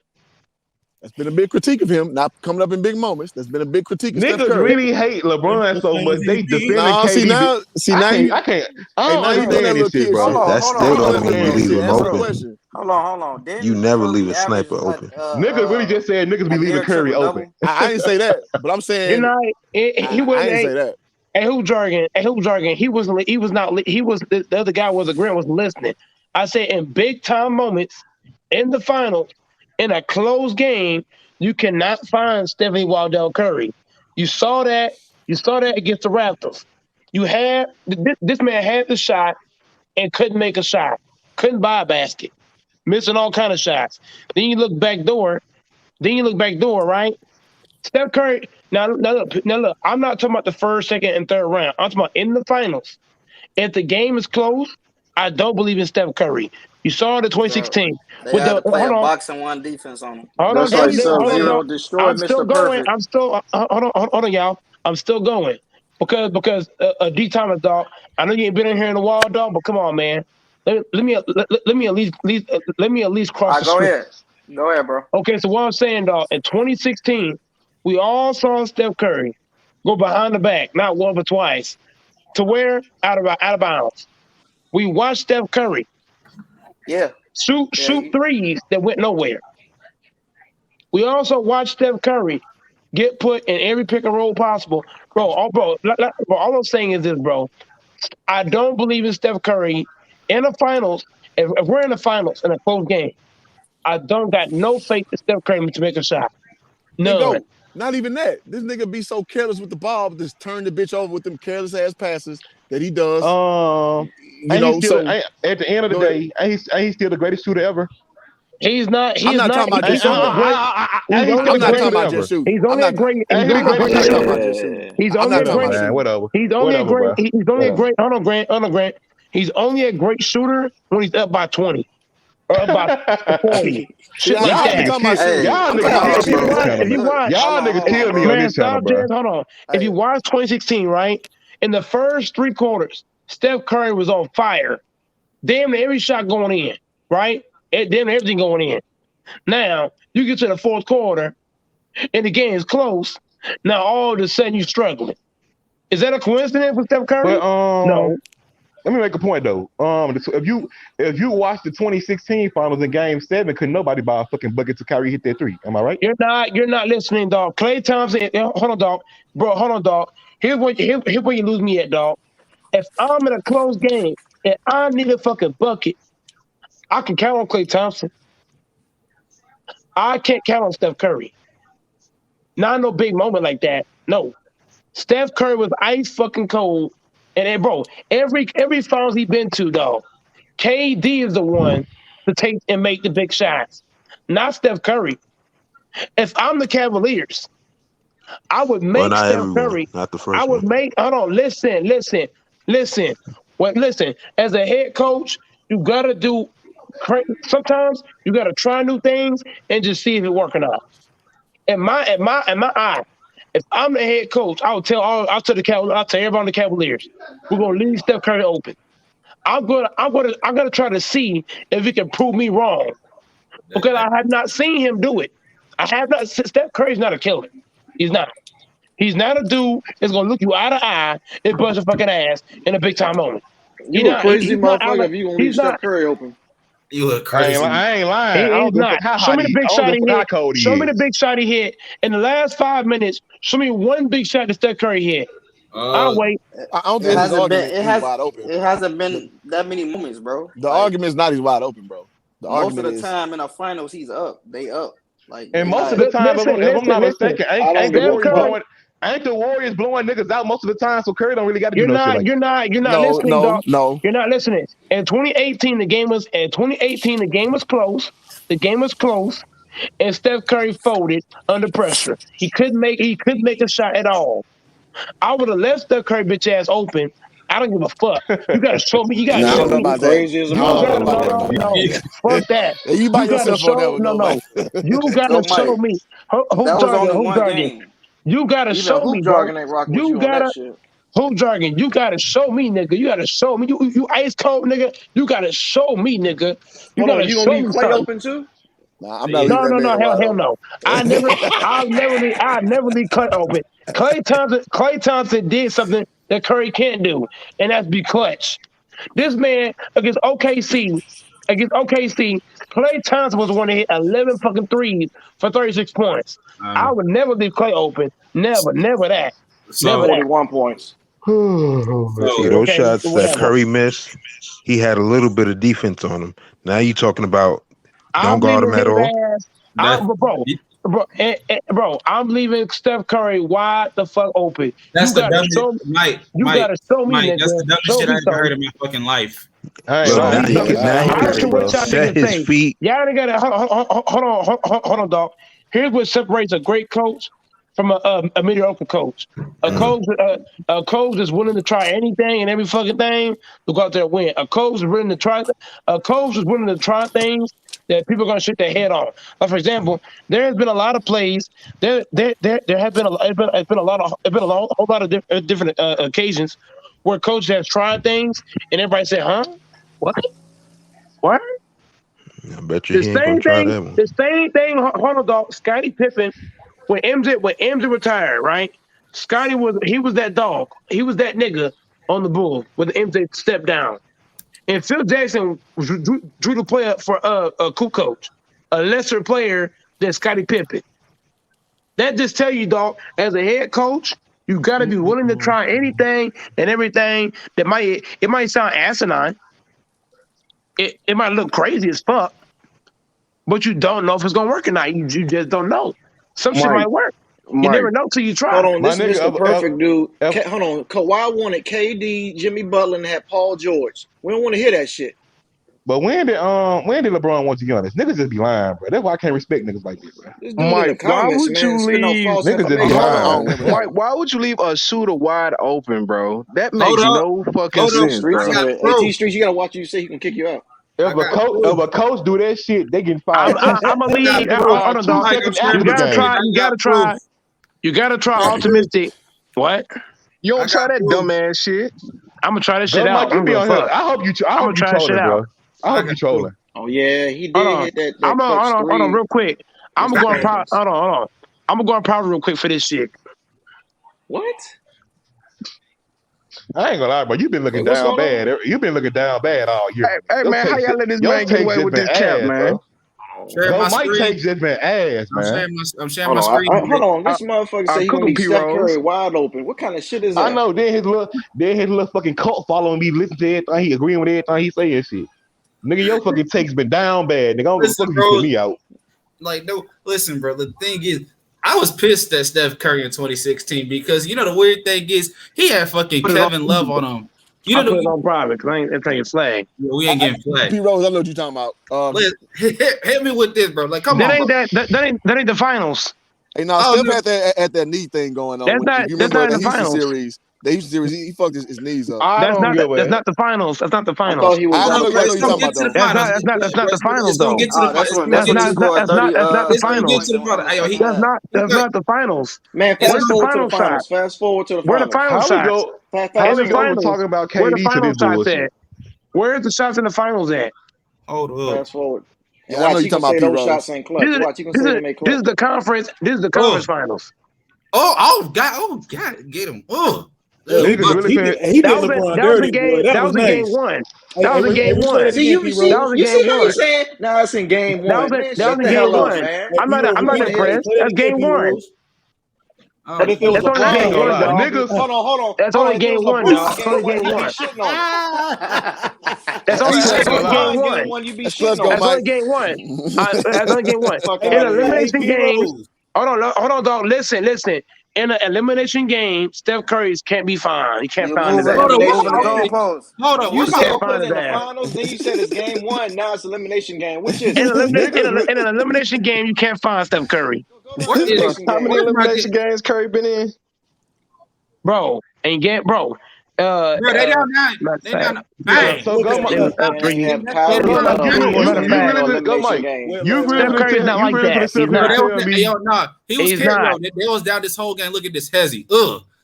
That's been a big critique of him, not coming up in big moments. That's been a big critique of Steph Niggas Curry. really hate LeBron so much they defending Nah, KD. I can't. I don't you doing that understand little this shit, kid bro. shit. That Hold Now still on, you hold doing don't that on. mean little you kid leave shit. him Answer the open. question. Hold on. You Didn't never leave Curry a average sniper open. Niggas really just said niggas be a leaving near Curry triple open. double? I didn't say that, but I'm You're saying not. He I wasn't. didn't say that. And who jargon? And who jargon? He wasn't. He was not. He was. The other guy was agreeing. Was listening. I say in big time moments, in the finals, in a close game, you cannot find Stephanie Waldell Curry. You saw that. You saw that against the Raptors. You had this man had the shot and couldn't make a shot. Couldn't buy a basket. Missing all kind of shots. Then you look back door. Right? Steph Curry. Now look. I'm not talking about the first, second, and third round. I'm talking about in the finals. If the game is close, I don't believe in Steph Curry. You saw it in So 2016 they with had the to play hold a on, box and one defense on him. hold on, That's dog. like Hold on, Sub-Zero dog. destroyed I'm still Mr. going. Perfect. I'm still hold on, y'all. I'm still going because D Thomas, dog. I know you ain't been in here in a while, dog. But come on, man. Let me at least All cross right, the go street. ahead. Go ahead, bro. Okay, so what I'm saying, dog, in 2016, we all saw Steph Curry go behind the back, not once but twice, to where out of bounds. We watched Steph Curry Yeah. shoot threes that went nowhere. We also watched Steph Curry get put in every pick and roll possible, bro. All I'm saying is this, bro. I don't believe in Steph Curry in the finals. If we're in the finals in a close game, I don't got no faith in Steph Curry to make a shot. Big None. O. Not even that. This nigga be so careless with the ball, just turn the bitch over with them careless ass passes that he does. You know, so At the end of the day, ain't he still the greatest shooter ever? He's not. I'm He's not not. talking about just He's only shooting. a great. He's He's only still a I'm the not greatest great. talking shooter about ever. just shooting. He's only a great. He's He the only a greatest I'm great not shooter talking shooter. about ever. just shooting. He's I'm only not a talking great. about Man, shooting. He's only a whatever, great. bro. He's only a Whatever. great. Hold on, Grant. He's only a great shooter when he's up by 20 or up by 40, See, shit like Y'all that. niggas talking about kill. shooting. Hey, Y'all I'm niggas talking about hold kill on, me If you on bro. this watch, offensively. channel, if bro. you Look, watch, Y'all niggas kill me on man, this channel, stop, bro. Jazz. Hold on. If you Hey, watch 2016, right in the first three quarters, Steph Curry was on fire. Damn near every shot going in, right? Damn near everything going in. Now you get to the fourth quarter and the game is close. Now all of a sudden you're struggling. Is that a coincidence with Steph But Curry? No. let me make a point though. If you watch the 2016 finals in Game 7, could nobody buy a fucking bucket to Kyrie hit that three? Am I right? You're not listening, dog. Klay Thompson, hold on, dog. Bro, hold on, dog. Here's where you lose me at, dog. If I'm in a close game and I need a fucking bucket, I can count on Klay Thompson. I can't count on Steph Curry. Not no big moment like that. No. Steph Curry was ice fucking cold. And then, bro, every finals he been to, dog, KD is the one to take and make the big shots, not Steph Curry. If I'm the Cavaliers, I would Well, make not Steph everyone, Curry. not the I first would one. make. Hold on, listen. Listen. As a head coach, you gotta do Sometimes you got to try new things and just see if it working out. In my eye, if I'm the head coach, I'll tell everybody on the Cavaliers, we're gonna leave Steph Curry open. I'm gonna try to see if he can prove me wrong because I have not seen him do it. I have not. Steph Curry's not a killer. He's not. He's not a dude that's gonna look you eye to eye and bust your fucking ass in a big time moment. You a crazy He's not. motherfucker if you gonna leave He's Steph not. Curry open. You look I ain't, crazy. I ain't lying. I He's don't give a not. fuck how Show hot me the he. big I don't shot give he a fuck how hit. cold Show he me the is. big shot he hit in the last 5 minutes. Show me one big shot that Steph Curry hit. I'll wait. I don't It think his hasn't been. argument he's wide open. It hasn't been that many moments, bro. The Like argument is not he's wide open, bro. The most of argument the is time in the finals, he's up. They up. Like And they most of not. the time, if I'm not Listen. mistaken, I don't give a fuck. ain't the Warriors blowing niggas out most of the time, so Curry don't really got to do You're no shit not. like You're that. not. You're not no, listening, no, dog. no. You're not listening. In 2018, the game was. In 2018, the game was close. The game was close, and Steph Curry folded under pressure. He couldn't make. He couldn't make a shot at all. I would have left Steph Curry bitch ass open. I don't give a fuck. You gotta show me. You gotta Nah, I show don't know me. about that. Crazy as a I don't know No, about motherfucker. that, no, Mike. no. Fuck that. You by You gotta yourself on that show. one, No, though, Mike. no. You gotta So show Mike, me. Hoop that was jargon. only Hoop one jargon. game. You gotta Even show hoop me, bro. jargon ain't rocking with You you on that gotta shit. hoop jargon. You gotta show me, nigga. You gotta show me. You ice cold, nigga. You gotta show me, nigga. You Hold on, gotta you gonna show leave me Clay something. open too? Nah, I'm not leaving No, that no, no. man wide Hell open. no. I never leave Clay open. Clay Thompson did something that Curry can't do, and that's be clutch. This man against OKC, Clay Thompson was the one that hit 11 fucking threes for 36 points. I would never leave Clay open. Never, never that. Never So, that. 41 points. See so those Okay, shots that whatever. Curry missed. He had a little bit of defense on him. Now you talking about don't I'm guard leaving him at his all. ass. that Bro, I'm leaving Steph Curry wide the fuck open. that's You the gotta dumbest show me. Mike, You Mike, gotta show me, Mike, that's nigga. the dumbest Show shit I me ever something. heard in my fucking life. I ain't Show Look, lying. me now He he something. could dumbest shit now I he ever I don't could care heard, what bro. y'all set niggas his say. feet. Y'all ain't gotta hold on, dog. Here's what separates a great coach from a mediocre coach. A coach is willing to try anything and every fucking thing to go out there and win. A coach is willing to try. A coach is willing to try things that people are gonna shake their head on. Like for example, there has been a lot of plays. There have been it's been a lot of it's been a whole lot of different occasions where coaches have tried things and everybody said, "Huh? What? What?" I bet you The he ain't gonna same try thing. that one. The same thing. Hold on, dog. Scottie Pippen when MJ retired, right? He was that dog. He was that nigga on the Bulls when MJ stepped down. And Phil Jackson drew the player for a cool coach, a lesser player than Scottie Pippen. That just tell you, dog, as a head coach, you got to be willing to try anything and everything it might sound asinine. It might look crazy as fuck, but you don't know if it's gonna work or not. You just don't know. Some shit Mike, might work. You Mike. never know till you Hold try. on, My this is nigga, Mr. Perfect, dude. if Hold on, Kawhi wanted KD, Jimmy Butler, and had Paul George. We don't want to hear that shit. but when did LeBron want to get honest? Niggas just be lying, bro. That's why I can't respect niggas like this, bro. This dude in the Mike, why comments, would man, you spitting out leave? false Niggas just be information. I lying, don't bro. remember that Mike, one. why would you leave a shooter wide open, bro? That Hold makes up, no fucking hold up. AT sense, Streets I bro. in got here. AT proof. Streets, you gotta watch you say he can kick you out. I got If proof. a coach do that shit, they getting I'm fired I, I'm a I got lead. proof. Hold on, two dog. Mike, I'm seconds You sharing after the my gotta screen. game. try. I You got gotta proof. try. You gotta try I got proof. optimistic. What? You I don't try got that proof. dumbass shit. I'm gonna try this shit Bro, out. Mike, I you don't be give a on here. fuck. I I'm hope gonna you try this shit trolling, out. bro. I I hope got you proof. trolling. Oh yeah, he Hold did on. hit that I'm gonna clutch hold on three real quick. I'm against gonna the go on power. Pelicans. Hold on. I'm gonna go on power real quick for this shit. What? I ain't gonna lie, bro. You've been looking Wait, what's down going on? bad. You've been looking down bad all year. Hey, man, how y'all let this Your man get takes away just with been this cap, ass, man? bro. Sharing Bro, my Mike screen. takes just been ass, man. I'm sharing Hold my on, screen. hold on. This motherfucker say he Cook gonna 'em, leave P Steph Rose. Curry wide open. What kind of shit is I that? know. Then his little fucking cult following me, listen to everything he agreeing with everything he saying shit. Nigga, your fucking takes been down bad. Nigga, I don't give a Listen, fuck if you put bro. me out. Like, no, listen, bro. The thing is, I was pissed at Steph Curry in 2016 because you know the weird thing is he had fucking Put it on. Kevin Love on him. You I know put it on private because I ain't taking flag. we ain't getting P flagged. Rose, I know what you're talking about. Hit me with this, bro. Like, come That on, ain't bro. that ain't the finals. Hey, now Oh Steph no, had that knee thing going on. That's If not you that's remember not in the the Houston finals. series, The Houston series, he fucked his knees up. I don't give That's a. not the finals. That's not the I finals. thought he was. I No, know bro, you it's talking gonna about get to the though. finals. That's not the finals It's gonna though. get to the That's finals. when That's he not scored 30 the It's gonna get finals. to the finals. Hey, yo, he, half. That's not the finals. Man, it's Where's fast the forward to the final shot? finals. Fast forward to the Where the finals. final How we shots? go? How In Fast we the go forward. from finals. talking about Where the KD to final this shots bullshit? at? Where's the shots in the finals at? hold up. Fast forward. And Yeah, I know watch, you he gonna talking about say P those Rose. shots ain't clutch. Watch, he gonna say them ain't This is clutch. the conference. This is the conference finals. Oh, God, get him. Niggas really He finna. did, he That did was LeBron that was dirty, in boy. game. That That was was in game nice. one. Hey, That was in game replay that one. See again, you P see That Rose. was in you game see how you one. saying? Nah, it's in game one. Man, That was shut in the game hell up, one. man. Hey, P Rose, I'm What not the hell? impressed. replay That's that game again, P one. Rose. What if it was Hold That's only I ain't game LeBron gonna one, lie, game dog. one? niggas. on. That's Hold only on. If it game was one, LeBron dog. That's only game one, game you be one. shitting on it. That's If only he I was ain't that's gonna only lie. game LeBron one. game one, you be That's clutch shitting go, on That's it. only Mike. game one. That's only game one. Fuck In out of here. Hey, elimination P games, Rose. hold on, dog. Listen. In an elimination game, Steph Curry can't be fined. You can't You find his moving, ass. Hold you on, what? moving the Okay, goalposts. hold on. You What You about? said can't put find it his in the ass. finals, then you said it's game one. Now it's elimination game. Which is In, it? Niggas, in an elimination game, you can't find Steph Curry, Go to What is? elimination How many game. What am I elimination getting? games Curry been in? bro. And get bro. Bro, they down nine. Matter of They fact, down they bang. So Look go, at they Mike. was look. up And they three. have They So Kyrie go, down Mike. nine. Irving Matter of You fact, really no go, elimination Mike. game. Wait, You wait, really Steph wait. finna Curry's tell. not You like really finna that. sit He's up here Bro, and not. they was, tell me. yo, nah, he was He's carrying. not. Yo, they was down this whole game. Look at this hezzy.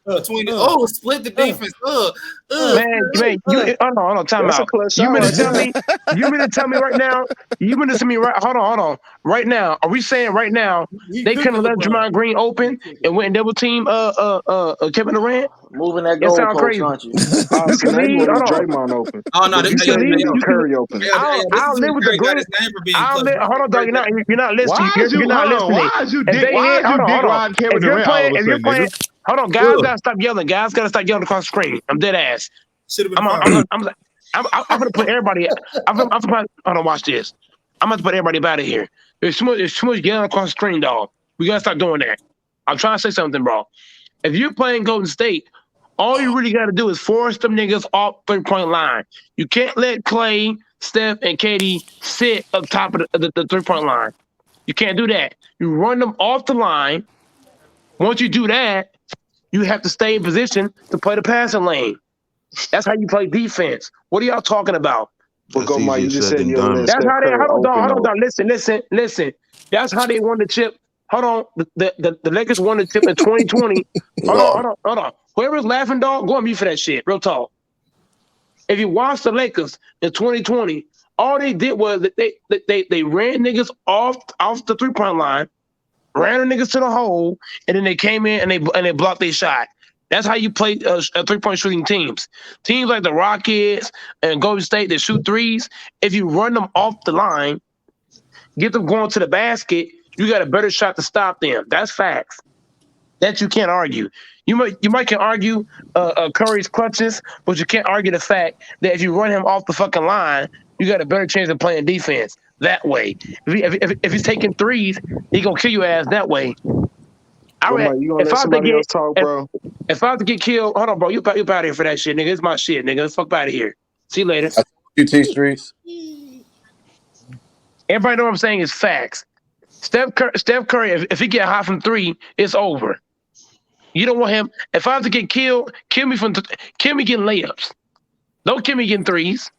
Between the Uh, split the uh, defense. uh, Man, you uh. hold on, time That's a out. clutch You shot mean to right tell there. me? You mean to tell me right now? You mean to tell me right? Hold on. Right now, are we saying right now He they couldn't cooking let LeBron. Draymond Green He open cooking. and went and double team Kevin Durant? Moving that It sound goalpost, crazy. aren't you? You Austin, can now you leave. want to Hold leave on. Draymond open, Oh no, but this you You can said you leave. leave You can. Curry open. this I'll is live where with the Curry got green. his name for being I'll clutch. live. Hold on, dog. Right there. You're not listening. Why is you? You're not Hold on. listening. If they Why hit, is you dick hold on. riding Kevin If you're Durant all playing, of a sudden, nigga? hold on, guys gotta stop yelling. Guys gotta stop yelling across the screen. I'm dead ass. Should have been I'm fine. I'm gonna put everybody. I'm gonna hold on. Watch this. I'm gonna put everybody out of here. There's too much yelling across the screen, dog. We gotta stop doing that. I'm trying to say something, bro. If you're playing Golden State, all you really got to do is force them niggas off 3-point line. You can't let Clay, Steph, and Katie sit up top of the 3-point line. You can't do that. You run them off the line. Once you do that, you have to stay in position to play the passing lane. That's how you play defense. What are y'all talking about? But That's go, Mike. easier You just said said than you don't done. let That's Steph how they Curry open hold on, though. dog. Listen. That's how they won the chip. Hold on. The Lakers won the chip in 2020. Lord. Hold on. Whoever's laughing, dog, go on mute for that shit. Real talk. If you watch the Lakers in 2020, all they did was that they ran niggas off the 3-point line, ran the niggas to the hole, and then they came in and they blocked their shot. That's how you play 3-point shooting teams. Teams like the Rockets and Golden State that shoot threes, if you run them off the line, get them going to the basket, you got a better shot to stop them. That's facts. That you can't argue. You might can argue Curry's clutches, but you can't argue the fact that if you run him off the fucking line, you got a better chance of playing defense that way. If he's taking threes, he gonna kill your ass that way. But Mike, you gonna If let I have to somebody get else talk, bro? if I have to get killed, hold on, bro. You out of here for that shit, nigga. It's my shit, nigga. Let's fuck out of here. See you later. QT Streets. Everybody know what I'm saying is facts. Steph Curry, if he get hot from 3, it's over. You don't want him. If I have to get killed, kill me getting layups. Don't kill me getting threes.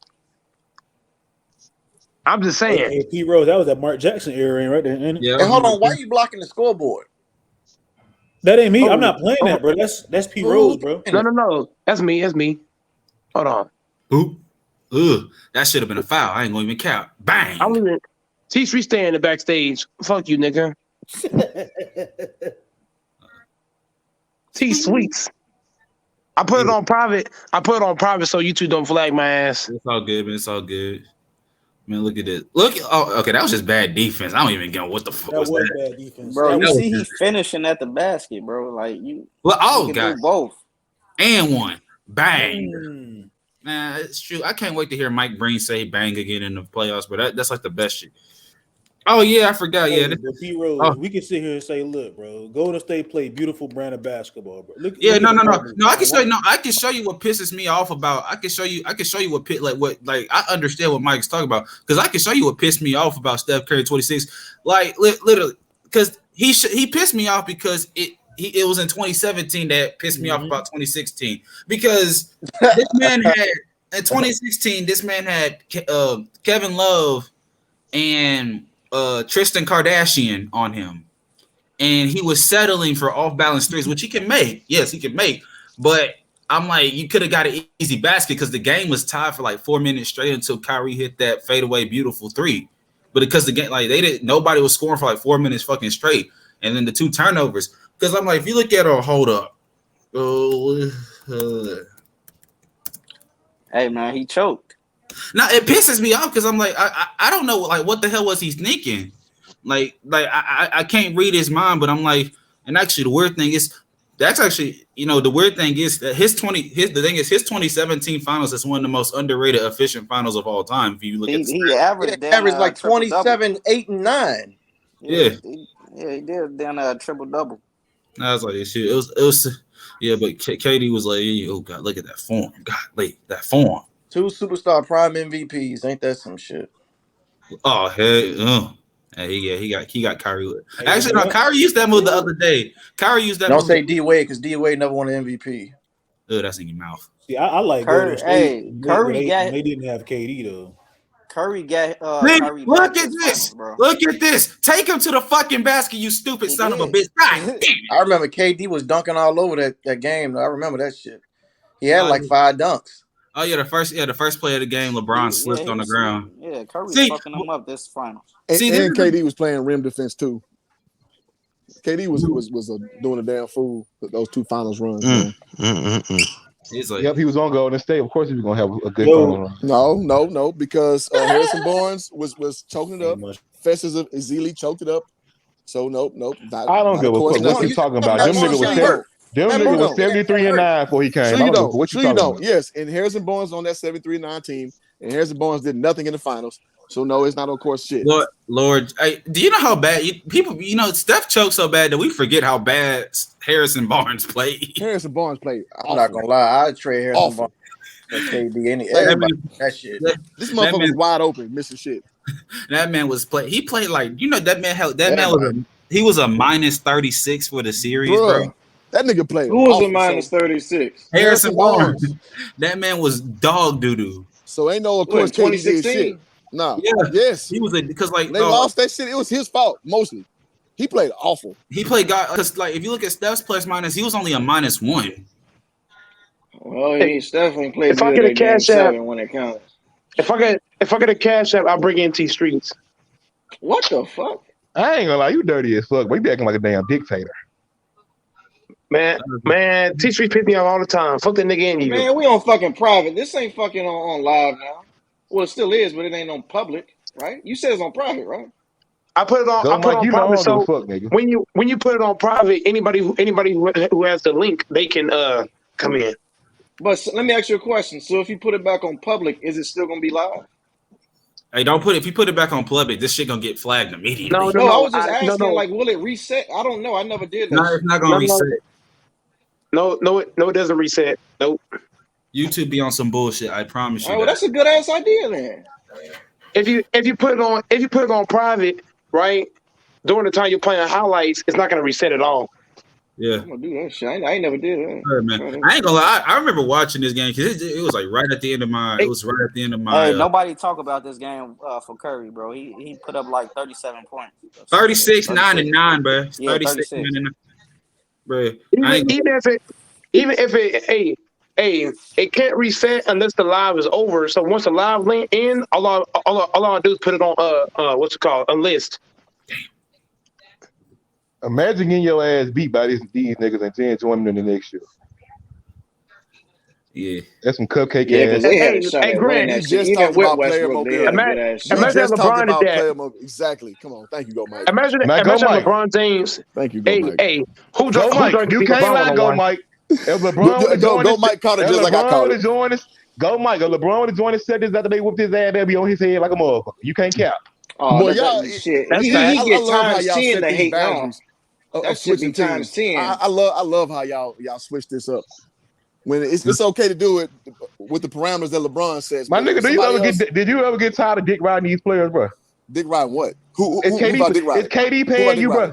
I'm just saying. Hey, P Rose, that was that Mark Jackson era right there, ain't it? Yeah. Hey, hold on. Why you blocking the scoreboard? That ain't me. I'm not playing that, bro. That's P Rose, bro. No. That's me. Hold on. Oop. Ugh. That should have been a foul. I ain't gonna even count. Bang. I was in T3 staying in the backstage. Fuck you, nigga. T Sweets. I put it on private. So you two don't flag my ass. It's all good, man. It's all good. Man, look at this. Okay, that was just bad defense. I don't even know what the fuck was that. Bad defense. Bro, you That see was he finishing at the basket, bro. Like you Well, can do both. And one. Bang. Man, it's true. I can't wait to hear Mike Breen say bang again in the playoffs, but that's like the best shit. Oh, yeah, I forgot. Hey, Yeah. but P Rose, we can sit here and say, look, bro, Golden State play beautiful brand of basketball, bro. Look No. at the No, I can show you. No, I can show you what pisses me off about. I can show you what I understand what Mike's talking about because I can show you what pissed me off about Steph Curry 26. Like literally, because he pissed me off because it was in 2017 that pissed me off about 2016 because this man had in 2016 this man had Kevin Love and Tristan Kardashian on him, and he was settling for off balance threes, which he can make. Yes, he can make, but I'm like, you could have got an easy basket because the game was tied for like 4 minutes straight until Kyrie hit that fadeaway beautiful three. But because the game, like nobody was scoring for like 4 minutes fucking straight, and then the 2 turnovers. Because I'm like, if you look at hold up, hey man, he choked. Now it pisses me off because I'm like, I don't know, like what the hell was he thinking? Like I can't read his mind, but I'm like, and actually the weird thing is. That's actually, the weird thing is that his 2017 finals is one of the most underrated, efficient finals of all time. If you look at he averaged like 27, 8, and 9. Yeah, he did then triple double. I was like, shit. It was, yeah. But KD was like, oh god, look at that form. God, that form. 2 superstar prime MVPs. Ain't that some shit? Oh hell, he got Kyrie. Actually, no, Kyrie used that move the other day. Kyrie used that. Don't say D Wade because D Wade never won an MVP. Oh, that's in your mouth. See, I like Curry. Curry they didn't have KD though. Curry got Kyrie. Look at this, finals, look at this. Take him to the fucking basket, you stupid son of a bitch. God damn it. I remember KD was dunking all over that game. I remember that shit. He had like 5 dunks. Oh yeah, the first play of the game, LeBron slipped on the ground. Yeah, Curry was fucking him up this finals. And KD was playing rim defense too. KD was doing a damn fool with those 2 finals runs. He's like, yep, he was on Golden State. Of course, he was gonna have a good final run. No, because Harrison Barnes was choking it up. Festus Ezeli choked it up. So nope. I don't give a fuck what you talking about. Them nigga was 73-9 before he came. What you talking about? Yes, and Harrison Barnes on that 73-9 team, and Harrison Barnes did nothing in the finals. So no, it's not on course shit. Lord, do you know how bad people? Steph choked so bad that we forget how bad Harrison Barnes played. Harrison Barnes played. I'm not gonna lie, I'd trade Harrison Barnes for KD. That shit. This motherfucker was wide open, missing shit. That man was He played like that man. He was a minus 36 for the series, bro. That nigga played. Who was a minus 36? Harrison Barnes. That man was dog doo doo. So ain't no of course 2016. No. Yeah. Yes. He was because they lost that shit. It was his fault mostly. He played awful. He played because if you look at Steph's plus minus, he was only a -1. Well, Steph ain't played good at Game 7 when it counts. If I get a cash app, I'll bring in T Streets. What the fuck? I ain't gonna lie, you dirty as fuck. But you be acting like a damn dictator. Man, T Streets pick me up all the time. Fuck that nigga in you. Man, we on fucking private. This ain't fucking on live now. Well, it still is, but it ain't on public, right? You said it's on private, right? I put it on. I put it on private. So when you put it on private, anybody who has the link, they can come in. But let me ask you a question. So if you put it back on public, is it still gonna be live? Hey, don't put it. If you put it back on public, this shit gonna get flagged immediately. No, I was just asking. Like, will it reset? I don't know. I never did that. No, it's not gonna reset. No, it doesn't reset. Nope. YouTube be on some bullshit. I promise you. Well, that's a good ass idea then. If you put it on private, right, during the time you're playing highlights, it's not gonna reset at all. Yeah, I'm gonna do that shit. I ain't never did that. Right, man. I ain't gonna lie. I remember watching this game because it was like right at the end of my. It was right at the end of my. Hey, nobody talk about this game for Curry, bro. He put up like 37 points. 36, 9 and 9, bro. Yeah, 36, 9 and 9, bro. Even if it can't reset unless the live is over. So once the live link in, all I do is put it on what's it called, a list. Imagine getting your ass beat by these niggas and then joining them the next year. Yeah, that's some cupcake ass. Hey, Grant, you just talked about player mobility. Imagine LeBron did that. Exactly. Come on, thank you, go Mike. Imagine LeBron James. Thank you, go Mike. Hey, go Mike. You can't lie, go Mike. If LeBron go Mike caught it just like I caught it. Go Mike. If LeBron would have joined us after they whooped his ass, they'll be on his head like a motherfucker. You can't cap. Oh, boy, y'all, shit. He get times 10 to hate now. That should be times 10. I love how y'all switch this up. When it's okay to do it with the parameters that LeBron says. My nigga, did you ever get tired of dick riding these players, bro? Dick riding what? Is KD paying you, bro?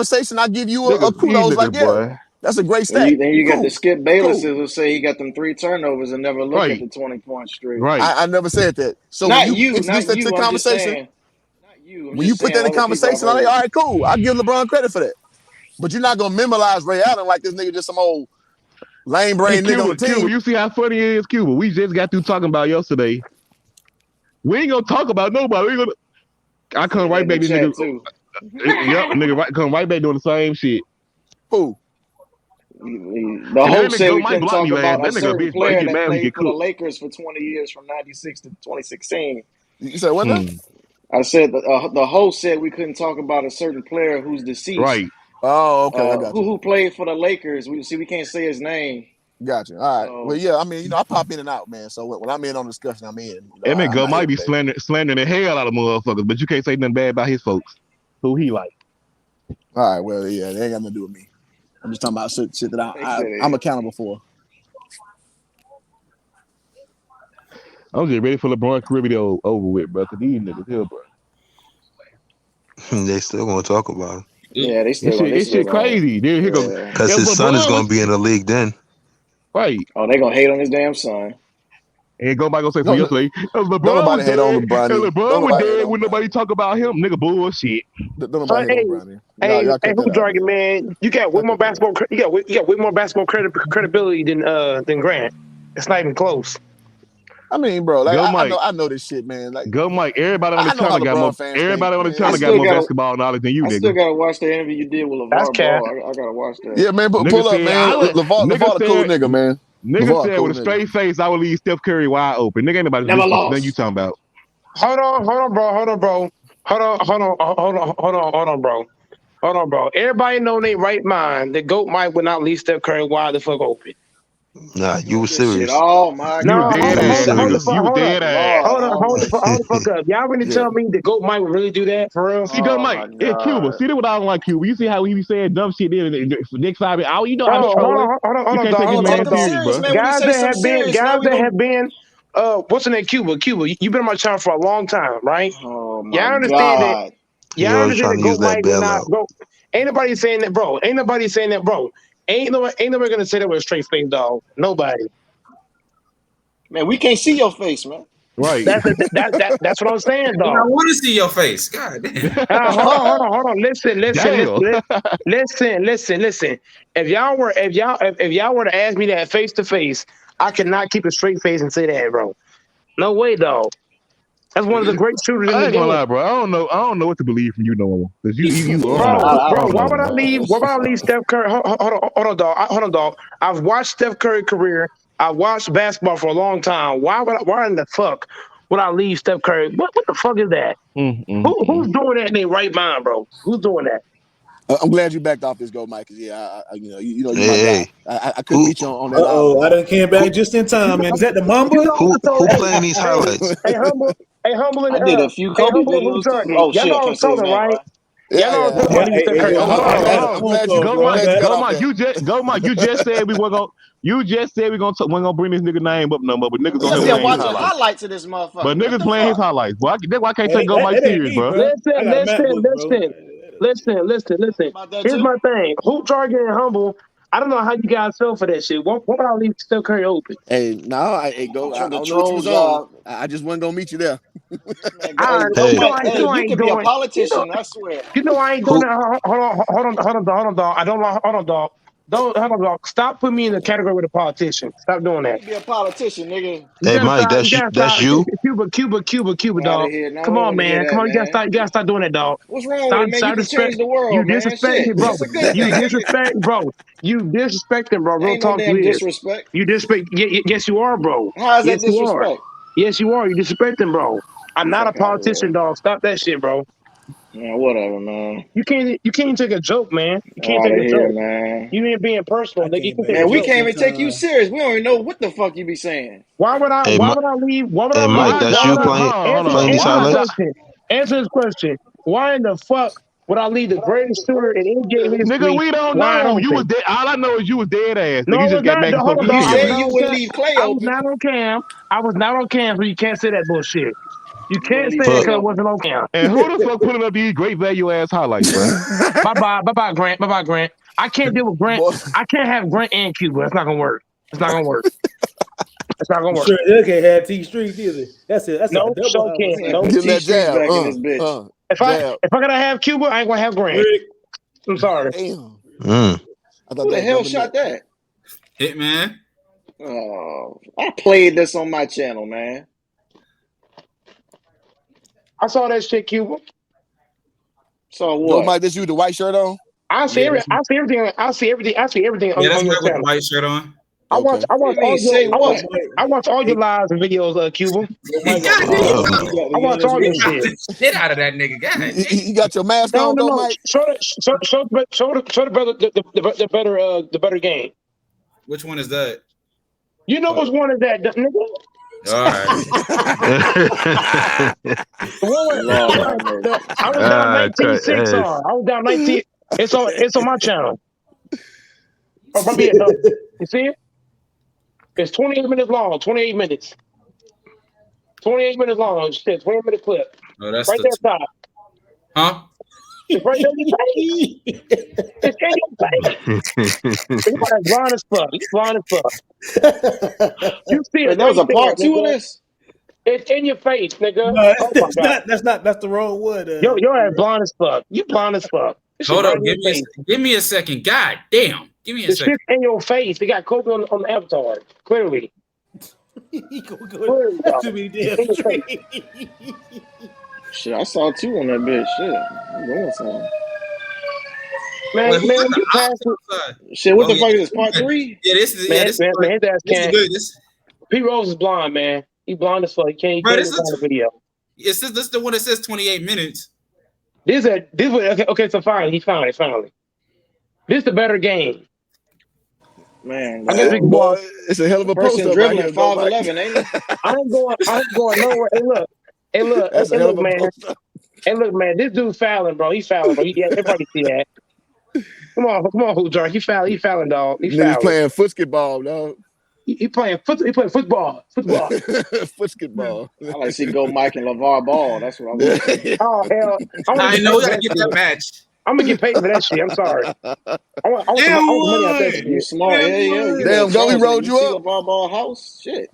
conversation, I give you a Nigga, these kudos. Like, niggas, yeah, boy. that's a great Then stat. you got the Cool, Skip Bayless cool. who say he got them 3 turnovers and never look at Right, the 20-point streak. right. I never said that. So when Not you you, introduce not that to the you. I'm just conversation, saying. when you put that in conversation, I'm like, all right, cool. I give LeBron credit for that. But you're not gonna memorize Ray Allen like this nigga just some old lame brain nigga on the team. Cuba, you see how funny it is, Cuba? We just got through talking about yesterday. We ain't gonna talk about nobody. I come right back, this nigga. Yep, nigga, come right back doing the same shit. Who? The host said we couldn't talk about a certain player that played for the Lakers for 20 years from 96 to 2016. You said what now? I said the host said we couldn't talk about a certain player who's deceased. Right. Oh, okay. I got you. Who played for the Lakers. We can't say his name. Gotcha. All right. Well, yeah, I mean, I pop in and out, man. So when I'm in on discussion, I'm in. That nigga might be slandering the hell out of motherfuckers, but you can't say nothing bad about his folks. Who he like. All right. Well, yeah, they ain't got nothing to do with me. I'm just talking about shit that I'm accountable for. I'm just ready for LeBron career to be over with, bro. Cause these niggas here, bro. They still gonna talk about him. Yeah, they still. This shit crazy. Because his son is gonna be in the league then. Right. Oh, they gonna hate on his damn son. And go back and say for yesterday, LeBron was dead. LeBron was dead when nobody talk about him. Nigga, bullshit. Hey, who dragging, man? You got way more basketball. You got way more basketball credibility than Grant. It's not even close. I mean, bro, like, I know this shit, man. Like, go, Mike. Everybody on the channel got more. Everybody on the channel got more basketball knowledge than you, nigga. I still gotta watch the interview you did with LeVar Ball. I gotta watch that. Yeah, man. Pull up, man. LeVar a cool nigga, man. Nigga said with a straight face, I would leave Steph Curry wide open. Nigga ain't nobody never lost. Then you talking about? Hold on, bro. Everybody know in their right mind that GOAT Mike would not leave Steph Curry wide the fuck open. Nah, you were serious. Oh my God! You dead ass. Hold the fuck up. Y'all really tell me that GOAT Mike would really do that for real? See, GOAT Mike, in Cuba. See what I don't like Cuba. You see how he be saying dumb shit there for next 5 years. Oh, you know how to troll. Hold on, you can't take his man serious, bro. Guys that have been, what's in that Cuba? You've been on my channel for a long time, right? Oh my y'all understand that? Y'all understand that GOAT Mike will not go. Ain't nobody saying that, bro. Ain't nobody gonna say that with a straight face, dog. Nobody. Man, we can't see your face, man. Right. That's what I'm saying, dog. I want to see your face. God damn. Hold on. Listen. If y'all were to ask me that face to face, I cannot keep a straight face and say that, bro. No way, dog. That's one of the great shooters in the game. I ain't gonna lie, bro. I don't know what to believe from you no more. Cause you bro. Why would I leave Steph Curry? Hold on, dog. I've watched Steph Curry's career. I watched basketball for a long time. Why in the fuck would I leave Steph Curry? What the fuck is that? Who's doing that in their right mind, bro? Who's doing that? I'm glad you backed off this go, Mike. Cause yeah, you my guy. I couldn't meet you on that. I done came back just in time, man. Is that the Mamba? Who playing these highlights? Hey, humble. I did a few Kobe videos too. Oh shit, I can't say his name, right? Yeah. I'm glad you go, Mike. You just said we weren't gonna. You just said we're gonna bring this nigga name up no more, but niggas gonna still watching highlights of this motherfucker. But niggas playing his highlights. Well, that's why I can't take Go Mike serious, bro. Listen. Here's my thing. Hoop jargon and humble. I don't know how you guys feel for that shit. What about I leave Steph Curry open? Hey, no, I don't know what you was on. I just wasn't gonna meet you there. You can be a politician, I swear. You know I ain't doing that. Hold on, dog. I don't want. Hold on, dog. Hold on, dog. Stop putting me in the category with a politician. Stop doing that. You be a politician, nigga. Hey, Mike, that's you. Cuba, dog. Come on, man. Come on, you gotta stop doing that, dog. What's wrong with it, man? You can change the world, you man. Disrespect me, bro. You disrespecting, bro. Real talk, you is. Disrespect. You disrespect. Yes, you are, bro. How is that disrespect? Yes, you are. You disrespecting, bro. I'm not a politician, dog. Stop that shit, bro. Yeah, whatever, man. You can't take a joke, man. You can't take a joke, man. You ain't being personal, nigga. You can take man, we joke. can't even take you serious. We don't even know what the fuck you be saying. Why would I leave? Hey, Mike, that's you playing these highlights? Answer this question. Why in the fuck would I leave the greatest shooter in NBA history? Nigga, we don't know. You was dead. All I know is you was dead ass. No, you just got back and you said you would leave Clay open. I was not on cam, so you can't say that bullshit. You can't say it because it wasn't on cam. And who the fuck putting up these great value ass highlights, bro? Bye-bye, Grant. I can't deal with Grant. I can't have Grant and Cuba. That's not gonna work. It's not gonna work. Sure, they can't have T Streets either. That's it. That's no, a double can't. No, T Streets back in this bitch. If I gotta have Cuba, I ain't gonna have Grant. I'm sorry. Damn. Mm. I thought Who the that hell was shot that? Hitman. Oh, I played this on my channel, man. I saw that shit, Cuba. So Go, what? Mike, this you with the white shirt on? I see everything. I see everything. I see everything Yeah, on that's your Mike with the channel. white shirt on. I watch. Okay. I watch You mean all your. say what? I watch all your lives and videos, Cuba. Mike got God the damn, Oh. he I got watch the all your Guinness shit. World. the shit out of that nigga. God damn. You got your mask No, on, no, go, no. Mike? Show the better game. Which one is that? You know which one is that, nigga? All right. The one where Lord have mercy. I was down cut 19-6 ass. on. I was down 19. It's on my channel. Oh, you see it? It's 28 minutes long. 28 minutes. 28 minutes long. Shit, 20-minute clip. Oh, that's Right the there at the top. huh? It's right there in your face. It's in your face. You are blind as fuck. You blind as fuck. You see Wait, it there was right a there, part 2 of nigga. this? It's in your face, nigga. No, Oh my god. that's the wrong one. You're as blind as fuck. You blind as fuck. This shit Hold right up, in your face. give me a second. God damn. Give me a The second. shit's in your face. They got Coleman on the avatar. Clearly. Clearly, dog. Too many It's damn in your face. streets. Shit, I saw 2 on that bitch. Shit, I'm doing something. Man, Wait, who got the you passed option it. outside? Shit, what Oh the yeah. fuck is this? Part 3? Yeah, this is Man, part, his ass this is can't. good. This P Rose is blind, man. He blind as fuck. He can't bro, even this find the is video. this is the one that says 28 minutes. Okay, so fine. He found it finally. This is the better game. Man, I guess we dog. can go on. Boy, it's a hell of The a post person up right dribbling here, go, Mike. 5'11", ain't he? I ain't going nowhere. That's a Hey hell look, of a man. post up. Hey look, man. This dude fouling, bro. He's fouling, bro. Yeah, everybody see that. Come on, Hoojar. He fouling, dog. He's Niggas fouling. playing football, dog. He playing football. Football. I like to see Go Mike and LeVar Ball. That's what I want to see. Oh hell, I want to I get know paid we for gotta that get shit. that match. I'm gonna get paid for that shit. I'm sorry. I want some And money out that one. You shit. smart. And Yeah, yeah. You one. got Damn, go, he Charles. rolled You you see up. LeVar Ball house? Shit.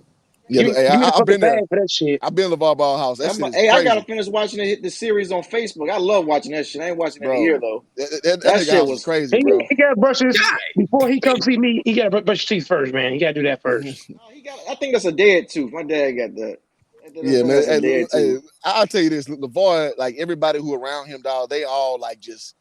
Yeah, Give hey, me the I've fucking been there. bag for that shit. I've been to LeVar Ball house. That shit is Hey, I gotta crazy, finish watching the series on Facebook. I love watching that shit. I ain't watching it in a year bro. though. That That nigga shit house is was. crazy, bro. He got to brush his God. before he comes see me. He got to brush his teeth first, man. He got to do that first. He got. I think that's a dead tooth. My dad got that. I Yeah, think man. that's a dead Hey, tooth. I'll tell you this, LeVar, like everybody who around him, dog, they all like just.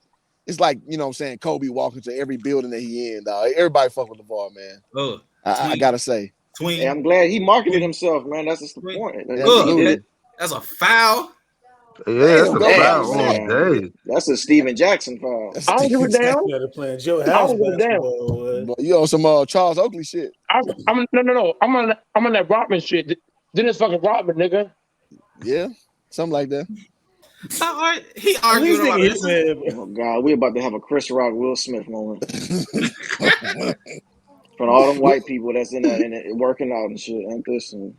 It's like, you know what I'm saying, Kobe walking to every building that he in, dog. Everybody fuck with LeVar, man. Oh, I gotta say. Hey, tween. I'm glad he marketed himself, man. That's just the Tween. point. He did Absolutely. it. That's a foul. Yeah, that's Damn, a go, Mike. foul all Damn. day. That's a Steven Jackson foul. I don't give a damn. You gotta play Joe I House don't give a damn. basketball. Boy, you on some Charles Oakley shit. No. I'm on that Rodman shit. Then it's fucking Rodman, nigga. Yeah, something like that. He At argued least about nigga this. Hitman. Oh God, we about to have a Chris Rock Will Smith moment. From all them white people that's in there and working out and shit. Ain't this? And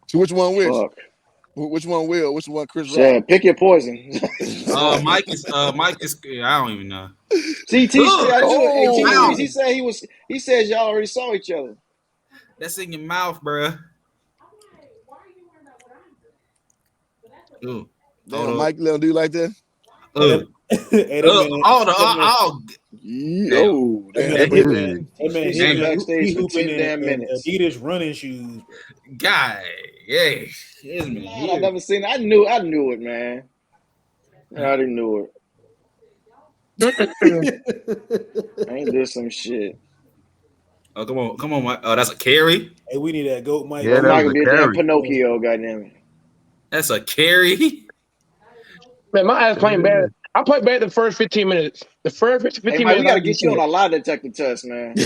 So which one which? fuck. Which one Will? Which one Chris Rock? Shit, pick your poison. Mike is I don't even know. See, I knew it. Hey, Wow. He said y'all already saw each other. That's in your mouth, bro. Ooh. Damn, Mike let him do like that? Hey, Yo, damn. Hitman, backstage he for 10 hooping damn in minutes. Adidas running shoes. Guy, yeah. I never seen it. I knew it, man. I already knew it. Ain't this some shit? Oh, come on, Mike. Oh, that's a carry. Hey, we need that goat Mike. Yeah, Well, that Mike was would a be a damn carry. Pinocchio, goddamn it. That's a carry. Man, my ass playing bad. I played bad the first 15 minutes. The first 15 Hey, Mike, minutes, we I gotta didn't do get you on shit. a lie detector test, man.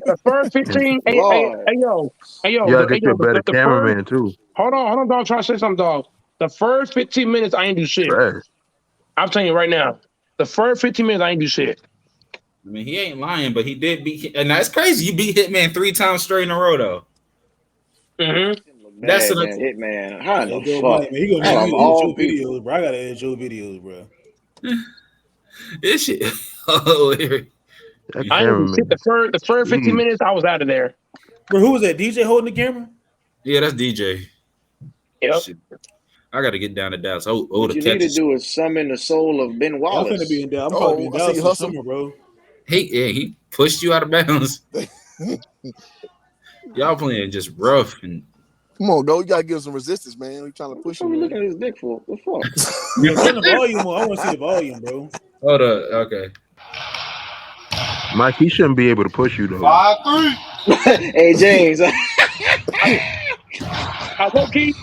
The first 15, Lord. hey, yo, You gotta get you a better the first, cameraman too. hold on, dog, I'm trying to say something, dog. The first 15 minutes, I ain't do shit. Trash. I'm telling you right now. The first 15 minutes, I ain't do shit. I mean, he ain't lying, but he did beat, and that's crazy. You beat Hitman 3 times straight in a row, though. Mm-hmm. That's Bad, man. Hitman. How the fuck? Mike, man, he gonna Out need of you to all edit your people. videos, bro. I gotta edit your videos, bro. This shit. Oh, I ain't do shit. The first 15 minutes, I was out of there. Bro, who was that? DJ holding the camera? yeah, that's DJ. Yep. Shit. I got to get down to Dallas. Oh, What the you need to catch. do is summon the soul of Ben I'm Wallace. finna be in Dallas. I'm probably be in Dallas this summer, bro. He pushed you out of bounds. Y'all playing just rough and. Come on, go. You gotta give some resistance, man. We trying to push What him. are we looking at his dick for? What the fuck? Yeah, turn the volume on. I want to see the volume, bro. Hold up. Okay. Mike, he shouldn't be able to push you though. 5'3". Hey James. I don't keep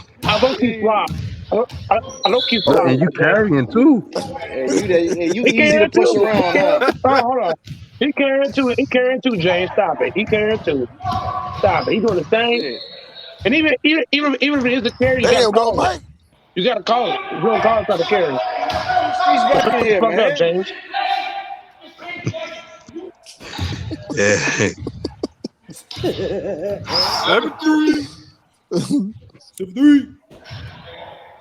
flop. I don't keep flop. And you carrying too. You He easy to carrying push too. around, huh? Hold on. He carrying too. He carrying too, James. Stop it. He carrying too. Stop it. He doing the same. Shit. And even if it is a carry, you gotta Damn, go call it. Mike. You gotta call it. If you don't call it, it's not a carry. He's back in here, Fuck up, man. James. Yeah. 7'3". 7'3".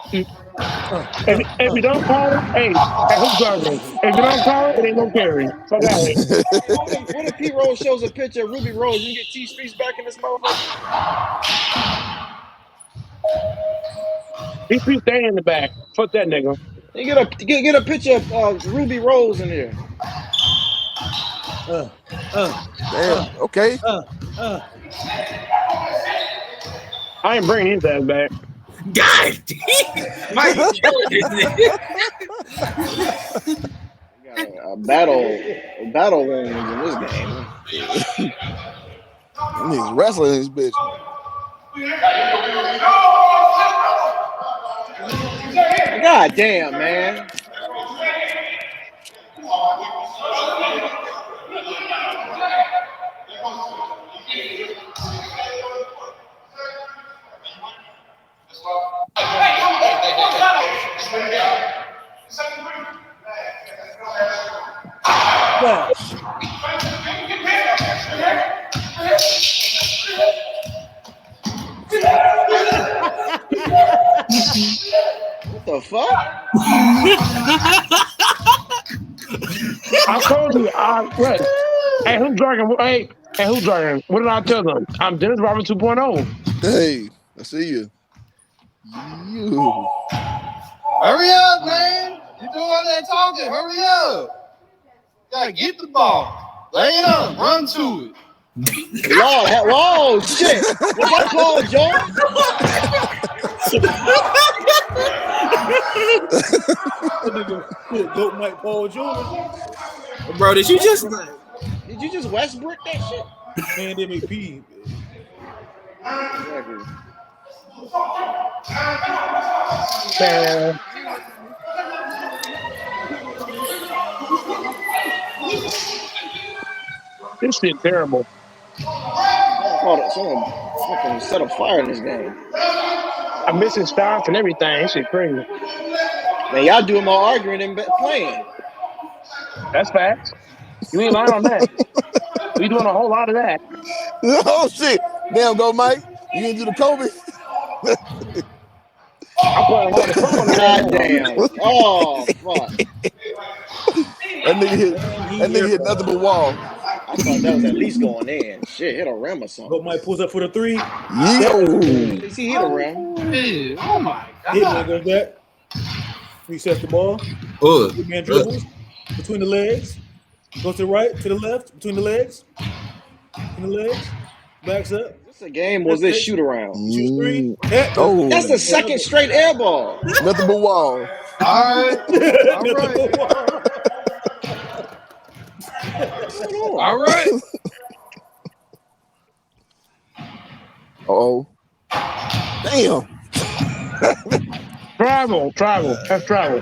If you don't call it, hey, who's driving? If you don't call it, it ain't no carry. Fuck out of it. What if Pete Rose shows a picture of Ruby Rose? You get T Streets back in this motherfucker? He stay in the back. Fuck that nigga. You get a picture of Ruby Rose in here. Damn. Okay. I ain't bringing his ass back. God, Mike, you killing this nigga. A battle wounds in this game. He's wrestling this bitch. God damn, man. Flash. What the fuck? I told you. Look. Hey, who's dragging? Hey, who's dragging? What did I tell them? I'm Dennis Robert 2.0. Hey, I see you. Hurry up, man. You doing all that talking. Hurry up. Gotta get the ball. Lay it up. Run to it. Whoa, shit. Was that called John? Goat Mike Paul Jr. Bro, did you just Westbrook that shit? Man, they make P. Exactly. Man. This shit terrible. Someone fucking set a fire in this game. I'm missing stops and everything. This shit crazy. Man, y'all doing more arguing than playing. That's facts. You ain't lying on that. We doing a whole lot of that. Oh shit! Damn, go Mike. You didn't do the Kobe. I'm playing hard as fuck on the God damn. Oh fuck. That nigga hit nothing but wall. I thought that was at least going in. Shit, hit a rim or something. Goat Mike pulls up for the 3. Yo. He hit a rim. Oh my god. Hitman goes back. Resets the ball. Hitman dribbles between the legs. Goes to the right, to the left, between the legs. In the legs. Backs up. Is this a game or was this shoot around? Shoots 3. Oh. That's the second straight air ball. Nothing but wall. All right. All right. Uh-oh. Damn. Travel. That's travel.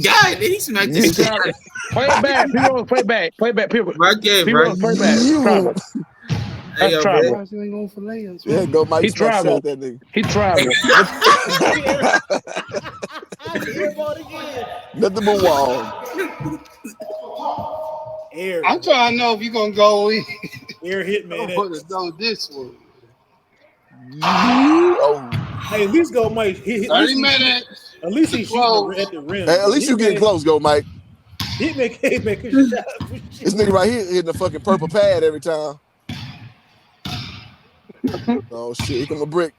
God, did he smack this shit? Play it back. People play back. People. Right there, People bro. play back. Travel. That's travel. Yeah, go Mike. He traveled. That nigga. He traveled. Nothing but wall. Air. I'm trying to know if you're gonna go in. Air Hitman. Put it go this way. Oh. Hey, at least go Mike. 30 minutes. At least he's shooting at the rim. Hey, at least you getting close, go Mike. Hitman can't make a shot. This nigga right here hitting the fucking purple pad every time. Oh shit, here come a brick.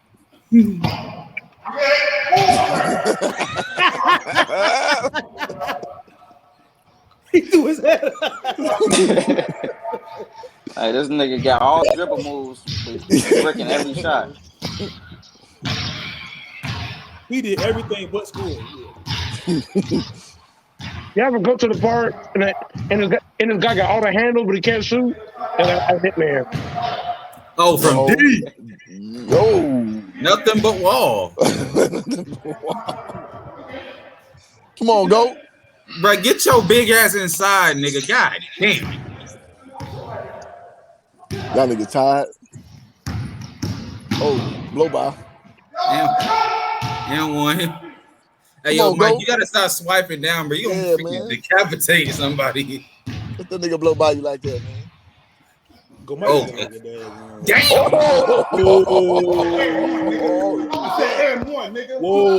He threw his head. Hey, this nigga got all dribble moves, but he bricking every shot. He did everything but score. You ever go to the park and this guy got all the handle, but he can't shoot? And I hit man. Oh, from deep. Yo. Nothing but wall. Come on, go. Bro, get your big ass inside, nigga. God damn. Y'all niggas tired. Oh, blow by. And one. Hey, Come yo, on, Mike, go. you gotta stop swiping down, bro. You gonna freaking decapitate somebody. Let that nigga blow by you like that, man. Go, Mike. Oh, damn. And one, nigga. Whoa.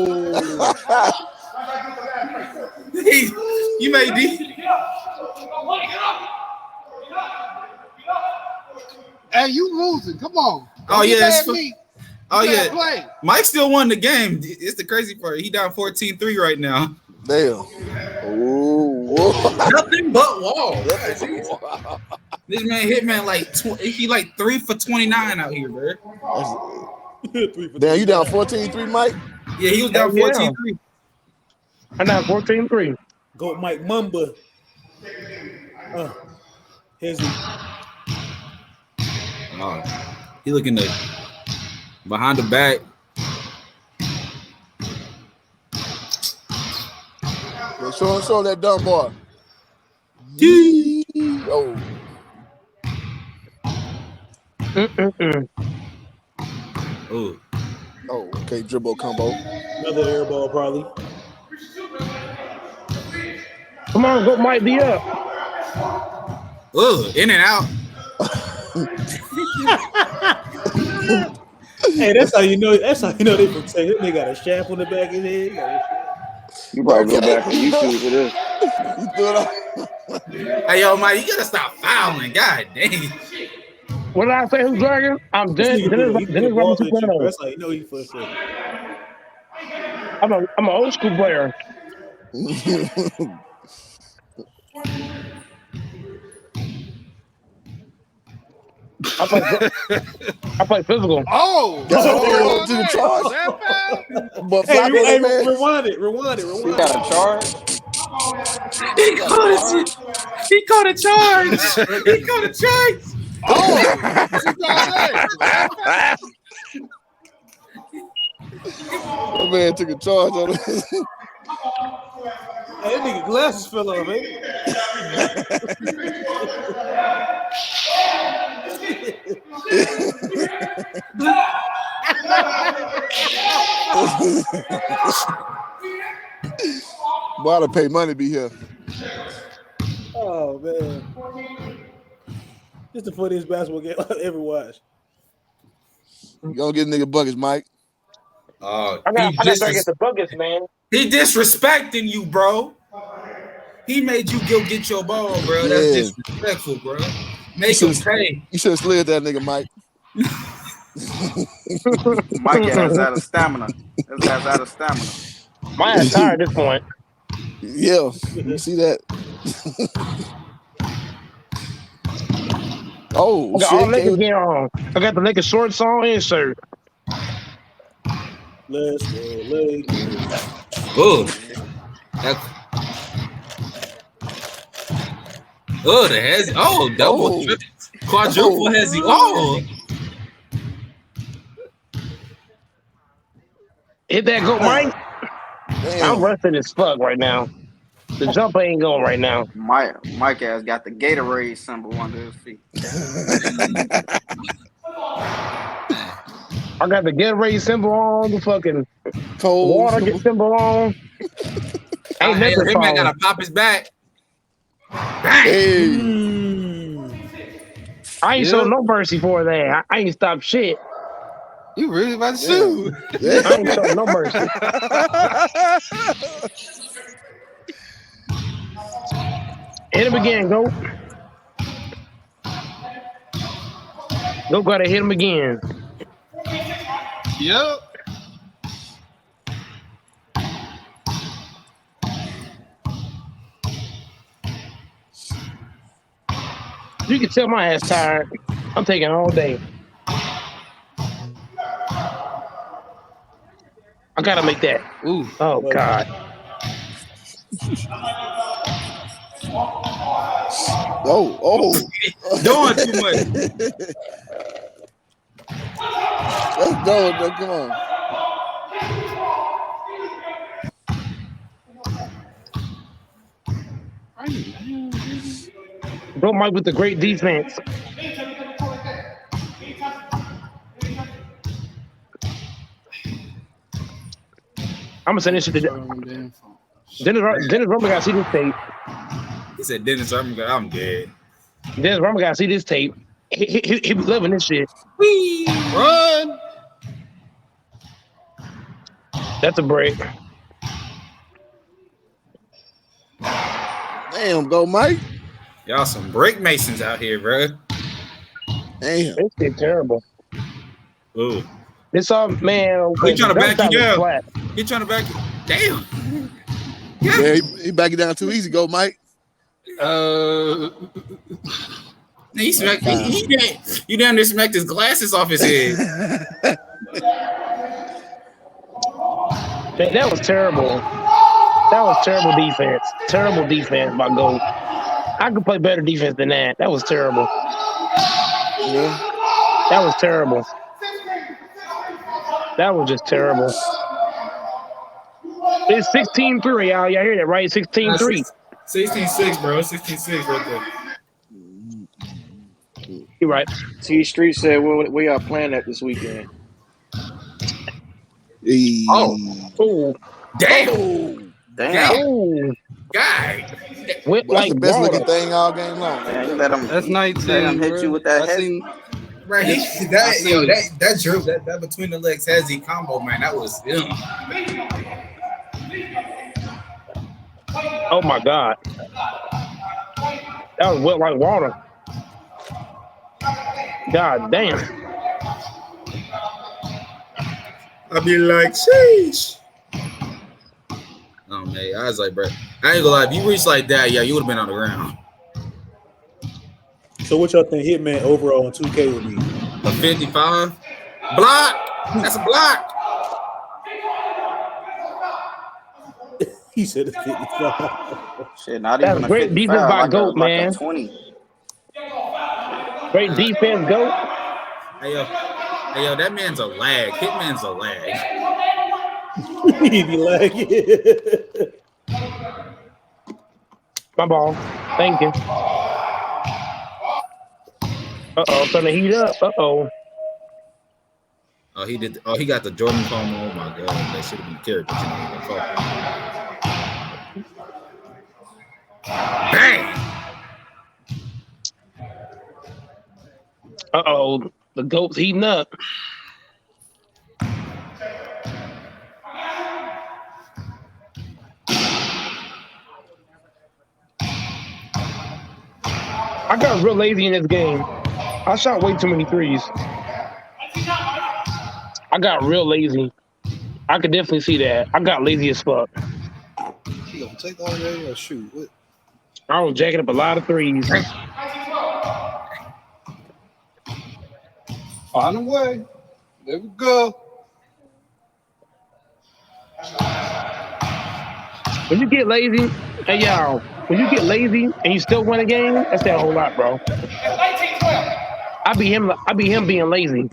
You made D. Hey, you losing. Come on. Oh, Don't get yeah. mad at me. Oh, You yeah. can't play. Mike still won the game. It's the crazy part. He down 14-3 right now. Damn. Oh. Nothing but wall. This man hit man like he like 3 for 29 out here, bro. Damn, you down 14-3, Mike? Yeah, he was down 14-3. I'm down 14-3. Go, Mike Mamba. Here's he. Oh, he looking to behind the back. Yeah, show that dumb boy. Oh. Oh, okay, dribble combo. Another air ball, probably. Come on, go, Mike, be up. In and out. Hey, that's how you know. That's how you know they protect. They got a shaft on the back of his head. You probably go back on YouTube for this. You threw it off. Hey, yo, Mike, you gotta stop fouling. God dang. What did I say? Who's dragging? I'm dead. Dennis Robinson 2.0. That's how you know he frustrated. I'm an old school player. I play physical. Oh, to the charge. But hey, rewind it. You got a charge? He caught a charge. He caught a charge. Oh, what you call that? That man took a charge on it. Hey, that nigga glasses fell off, man. Boy, I'd pay money to be here. Oh man, this the funniest basketball game I've ever watched. You gonna get nigga buckets, Mike? I got to get the buckets, man. He disrespecting you, bro. He made you go get your ball, bro. Yeah. That's disrespectful, bro. Make him pay. You should have slid that nigga, Mike. Mike has out of stamina. His ass out of stamina. My ass tired at this point. Yeah, you see that? Oh, I got all Lakers gear on. I got the Lakers shorts on and shirt. Let's go, Lakers. The hezzy. Oh, double, quadruple hezzy. Oh. Hit that go, Mike. I'm rusting as fuck right now. The jump ain't going right now. Mike has got the Gatorade symbol under his feet. I got the Gatorade symbol on, the fucking cold water get symbol on. Ain't nothing That man gotta pop his back. Hey. I ain't showing no mercy for that. I ain't stopped shit. You really about to shoot? Yeah. I ain't showing no mercy. Hit him again, go. Go gotta hit him again. Yep. You can tell my ass tired. I'm taking all day. I gotta make that. Ooh. Oh God. Oh. Doing too much. Let's go. Come on. Bro Mike with the great defense. I'm gonna send this shit to Dennis Roman gotta see this tape. He said Dennis I'm dead. Dennis Roman gotta see this tape. He be living this shit. Whee! Run! That's a break. Damn, go Mike. Y'all some break masons out here, bro. Damn. This shit terrible. Ooh. This all man. He trying to back you down. He trying to back you. Damn. Yeah, he back it down too easy. Go Mike. He smacked. You down there smacked his glasses off his head. That was terrible. That was terrible defense. Terrible defense by Goat. I could play better defense than that. That was terrible. Yeah. That was terrible. That was just terrible. It's 16-3, y'all. Y'all hear that, right? 16-3. 16-6, bro. 16-6 right there. You're right. T Street said we are playing that this weekend. Oh. Damn. Oh. Guy. Went That's like the best water. looking thing all game long. Man, you let him. That's 19. Let him hit you with that head. Right, that dribble, that between the legs hezzy combo, man, that was him. Oh my God. That was wet like water. God damn. I'd be like, sheesh. Oh man, I was like, bro, I ain't gonna lie, if you reached like that, yeah, you would have been on the ground. So what y'all think Hitman overall on 2K would be? A 55 block. That's a block. He said it's 55. Shit, not That's even a great 55. defense by Like Goat, like man. a 20. Great defense, Goat. Hey yo, that man's a lag. Hitman's a lag. He be lagging. My ball. Thank you. Uh-oh, starting to heat up. Uh-oh. Oh, he did. Oh, he got the Jordan phone. Oh my God, that should have been carried. But you know, bang! Uh-oh, the Goat's heating up. I got real lazy in this game. I shot way too many threes. I got real lazy. I could definitely see that. I got lazy as fuck. You gonna take all day or shoot? What? I was jacking up a lot of threes. Find a way. There we go. When you get lazy, hey y'all, when you get lazy and you still win a game, that's that whole lot, bro. I be him being lazy.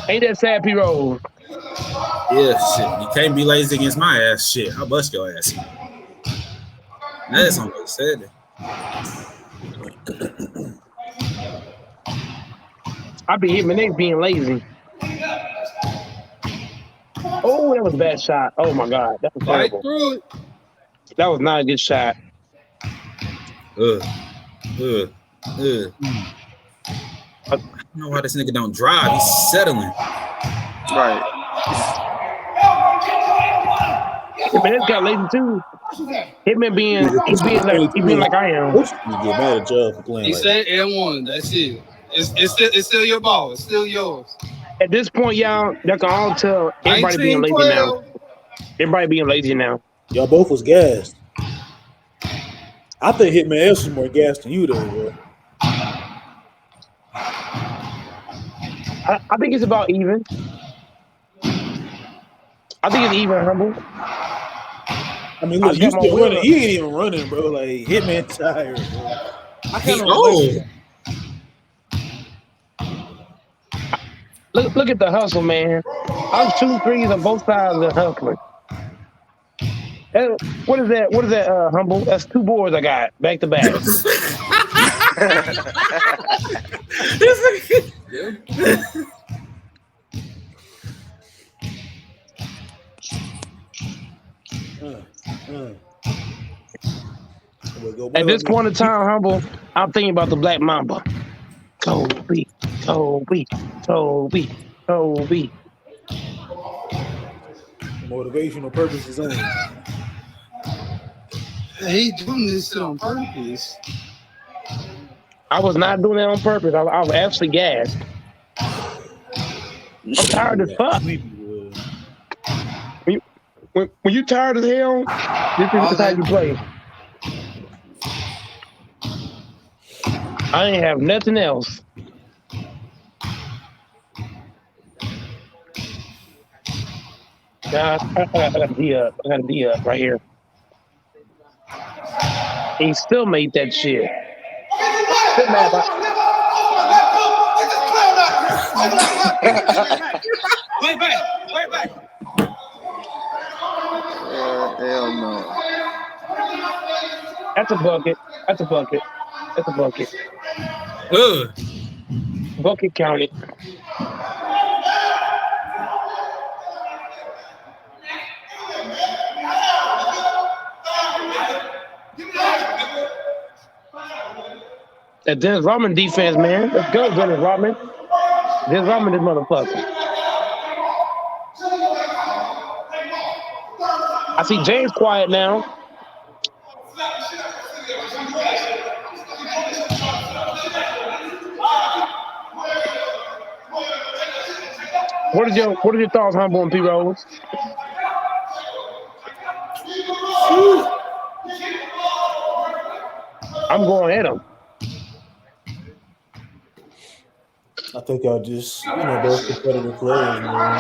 Ain't that sad, P-Roll? Yeah, shit. You can't be lazy against my ass. Shit, I'll bust your ass. That's almost said it. I be hitting my neck being lazy. Oh, that was a bad shot. Oh my God, that was Right terrible. through it. That was not a good shot. I don't know why this nigga don't drive. He's settling. Right. Hitman this got lazy too. Hitman being like I am. You get mad at y'all for playing He like said N1. That's it. It's still your ball. It's still yours. At this point, y'all can all tell everybody being lazy now. Everybody being lazy now. Y'all both was gassed. I think Hitman S was more gassed than you though, bro. I think it's about even. I think it's even, humble. I mean, I look, just you got my still wheel running. up. He ain't even running, bro. Like Hitman tired, bro. I kind He of like old. him. Look at the hustle, man. I'm 2 3s on both sides of the hustling. What is that? What is that, humble? That's 2 boards I got back to back. At this point in time, humble, I'm thinking about the Black Mamba. Kobe, Kobe, Kobe, Kobe. Motivational purposes only. He doing this shit on purpose. I was not doing that on purpose. I was actually gassed. I'm tired as fuck. When you tired as hell, this is how you play. I ain't have nothing else. Nah, I got a D up. I got a D up right here. He still made that shit. Still mad about. Play back. Hell no. That's a bucket. That's a bucket. That's a bucket. Bucket counted. That Dennis Rodman defense, man. Let's go, Dennis Rodman. Dennis Rodman, this motherfucker. I see James quiet now. What are your thoughts, humble and P Rose? I'm going at him. I think y'all just, both competitive players, man.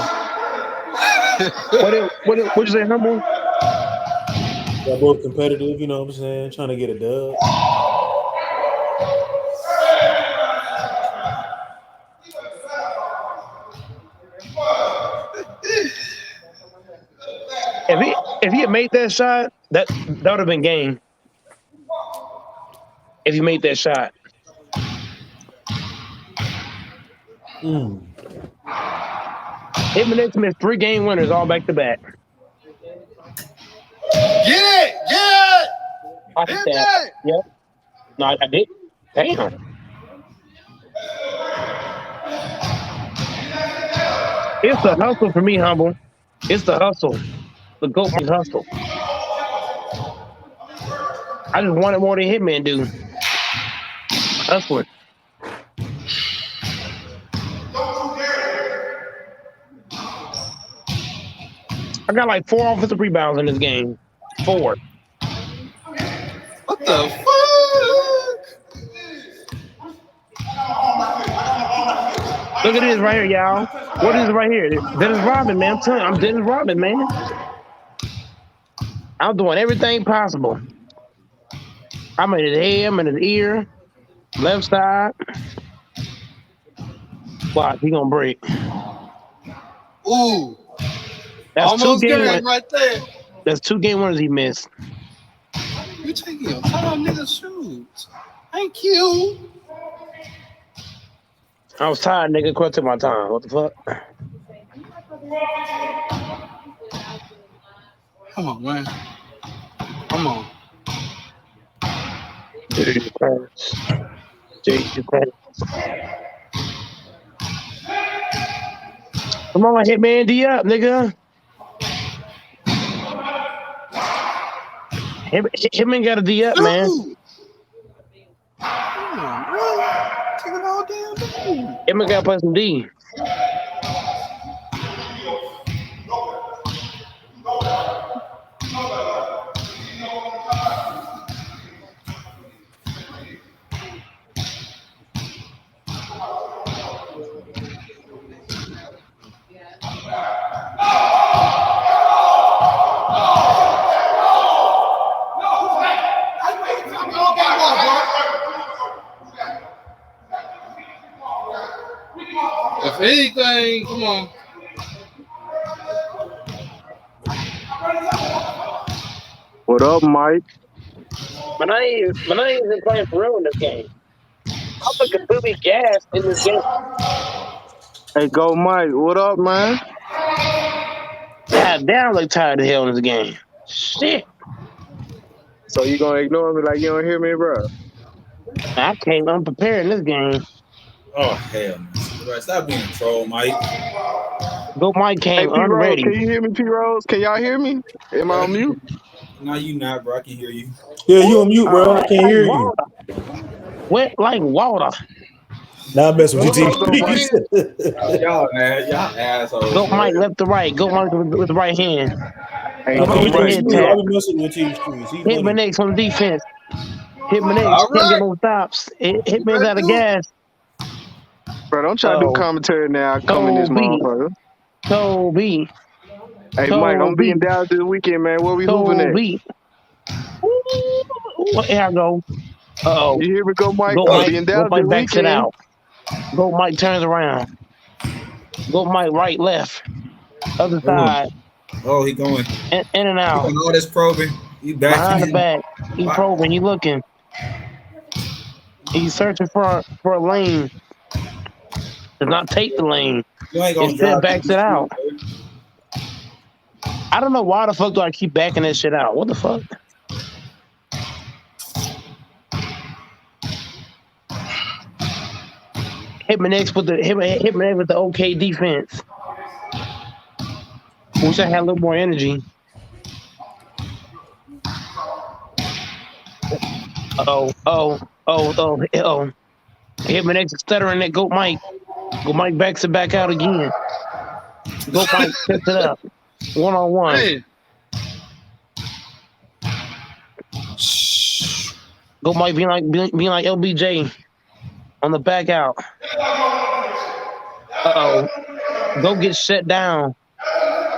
What you say, humble? Y'all both competitive, you know what I'm saying? Trying to get a dub. If he had made that shot, that would have been game. If he made that shot. Him and X missed 3 game winners all back to back. Get it! I hit that. Yep. No, I did. Damn. It's the hustle for me, humble. It's the hustle. The GOAT hustle. I just wanted more than Hitman do. Hustling. I got like 4 offensive rebounds in this game. 4. What the fuck? Look at this right here, y'all. What is it right here? Dennis Rodman, man. I'm telling you, I'm Dennis Rodman, man. I'm doing everything possible. I'm in his head, I'm in his ear, left side. Watch, he gonna break. Ooh. That's Almost 2 game game winners. right there. That's 2 game winners he missed. You taking your time, nigga, shoot. Thank you. I was tired, nigga. Quit to my time. What the fuck? Come on, man. Come on. Come on, Hitman D up, nigga. Hitman got a D up, man. Come on, bro. Take it all damn day. Hitman got to play some D. If anything, come on. What up, Mike? But I ain't even playing for real in this game. I'm completely gassed in this game. Hey, go Mike. What up, man? God damn, I look tired of hell in this game. Shit. So you gonna ignore me like you don't hear me, bro? I came unprepared in this game. Oh hell, man. Stop being a troll, Mike. Go Mike Hey, came P Rose, unready. can you hear me, P Rose? Can y'all hear me? Am I on mute? No, you not, bro. I can hear you. Yeah, you on mute, bro. I can't hear you. Wet like water. Nah, I'm messing with What's you, up, Go Mike? Y'all, man. Y'all assholes. Go Man. Mike left to right. Go Mike with the right hand. Hey, Go Mike Go with the Mike. head Look, tap. I've been messing with Team Streets. He Hit funny. my next on defense. Hit my next. All Can't get right. no stops. Hit me out of gas. bro, don't try to do commentary now. I come in this Kobe. motherfucker. Kobe. Hey, Mike, I'm Kobe. being Dallas this weekend, man. Where we hooping at? Kobe. Ooh, here I go. Uh-oh. You hear me, Go Mike? Go I'm Mike. being Go Dallas this Mike backs it weekend. out. Go Mike turns around. Go Mike right, left. Other side. Oh, he going. In and out. Doing all this probing. You backing Behind the him. back. He probing. He looking. He's searching for a lane. Does not take the lane. You ain't gonna Instead drive through backs the it street, out. bro. I don't know why the fuck do I keep backing this shit out. What the fuck? Hit my next with the okay defense. Wish I had a little more energy. Oh. Hit my next stuttering that Go Mike. Go Mike backs it back out again. Go Mike sets it up. 1-on-1. Go Mike being like LBJ on the back out. Go get shut down.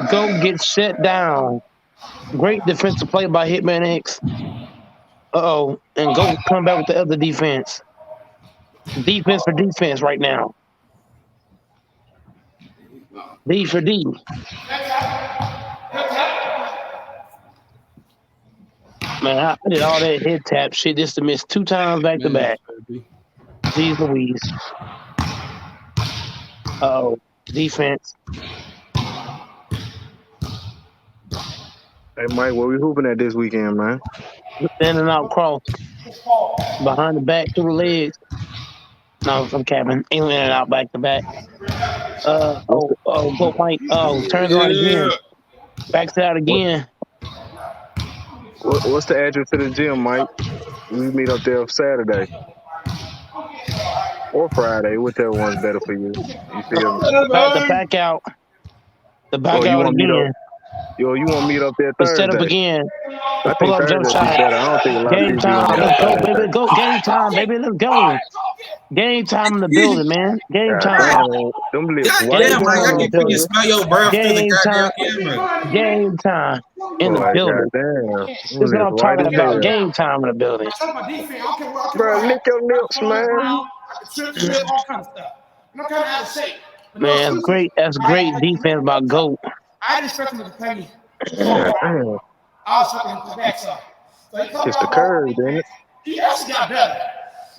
Go get shut down. Great defensive play by Hitman X. And go come back with the other defense. Defense for defense right now. D for D. Man, I did all that head tap shit just to miss 2 times back to back. Jeez Louise. Defense. Hey, Mike, where we hooping at this weekend, man? In and out cross. Behind the back, through the legs. No, I'm capping. In and out back to back. Go Mike. Turns around again. Backs it out again. What's the address to the gym, Mike? We meet up there Saturday or Friday, whichever one's better for you. You feel me? The back out. The back out again. You want to meet up there The Thursday? set up again. I Pull think up jump Thursday would be shot. better. I don't think a lot of Game people be on time. there Let's go, Thursday. baby. Go. Game time, baby. Let's go. Game time in the building, man. Game time. Them lips God white damn, Mike, I down. can freaking smell your breath through the Game time. goddamn camera. Game time in the Boy, building. goddamn. This is what I'm talking about. Game time in the building. Bro, lick your lips, man. Man, that's great defense by GOAT. I didn't expect him to play me. Yeah, damn. I was expecting him to back up. So he comes Kiss the out curve, didn't it? He actually got better.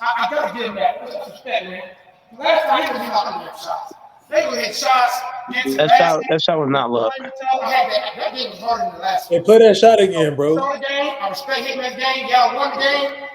I gotta give him that. Respect, man. Last time he was not doing shots. They would hit shots. That shot was not luck. That game was harder than the last one. Hey, play that shot again, bro. So the game, I respect Hitman's game. Y'all won the game.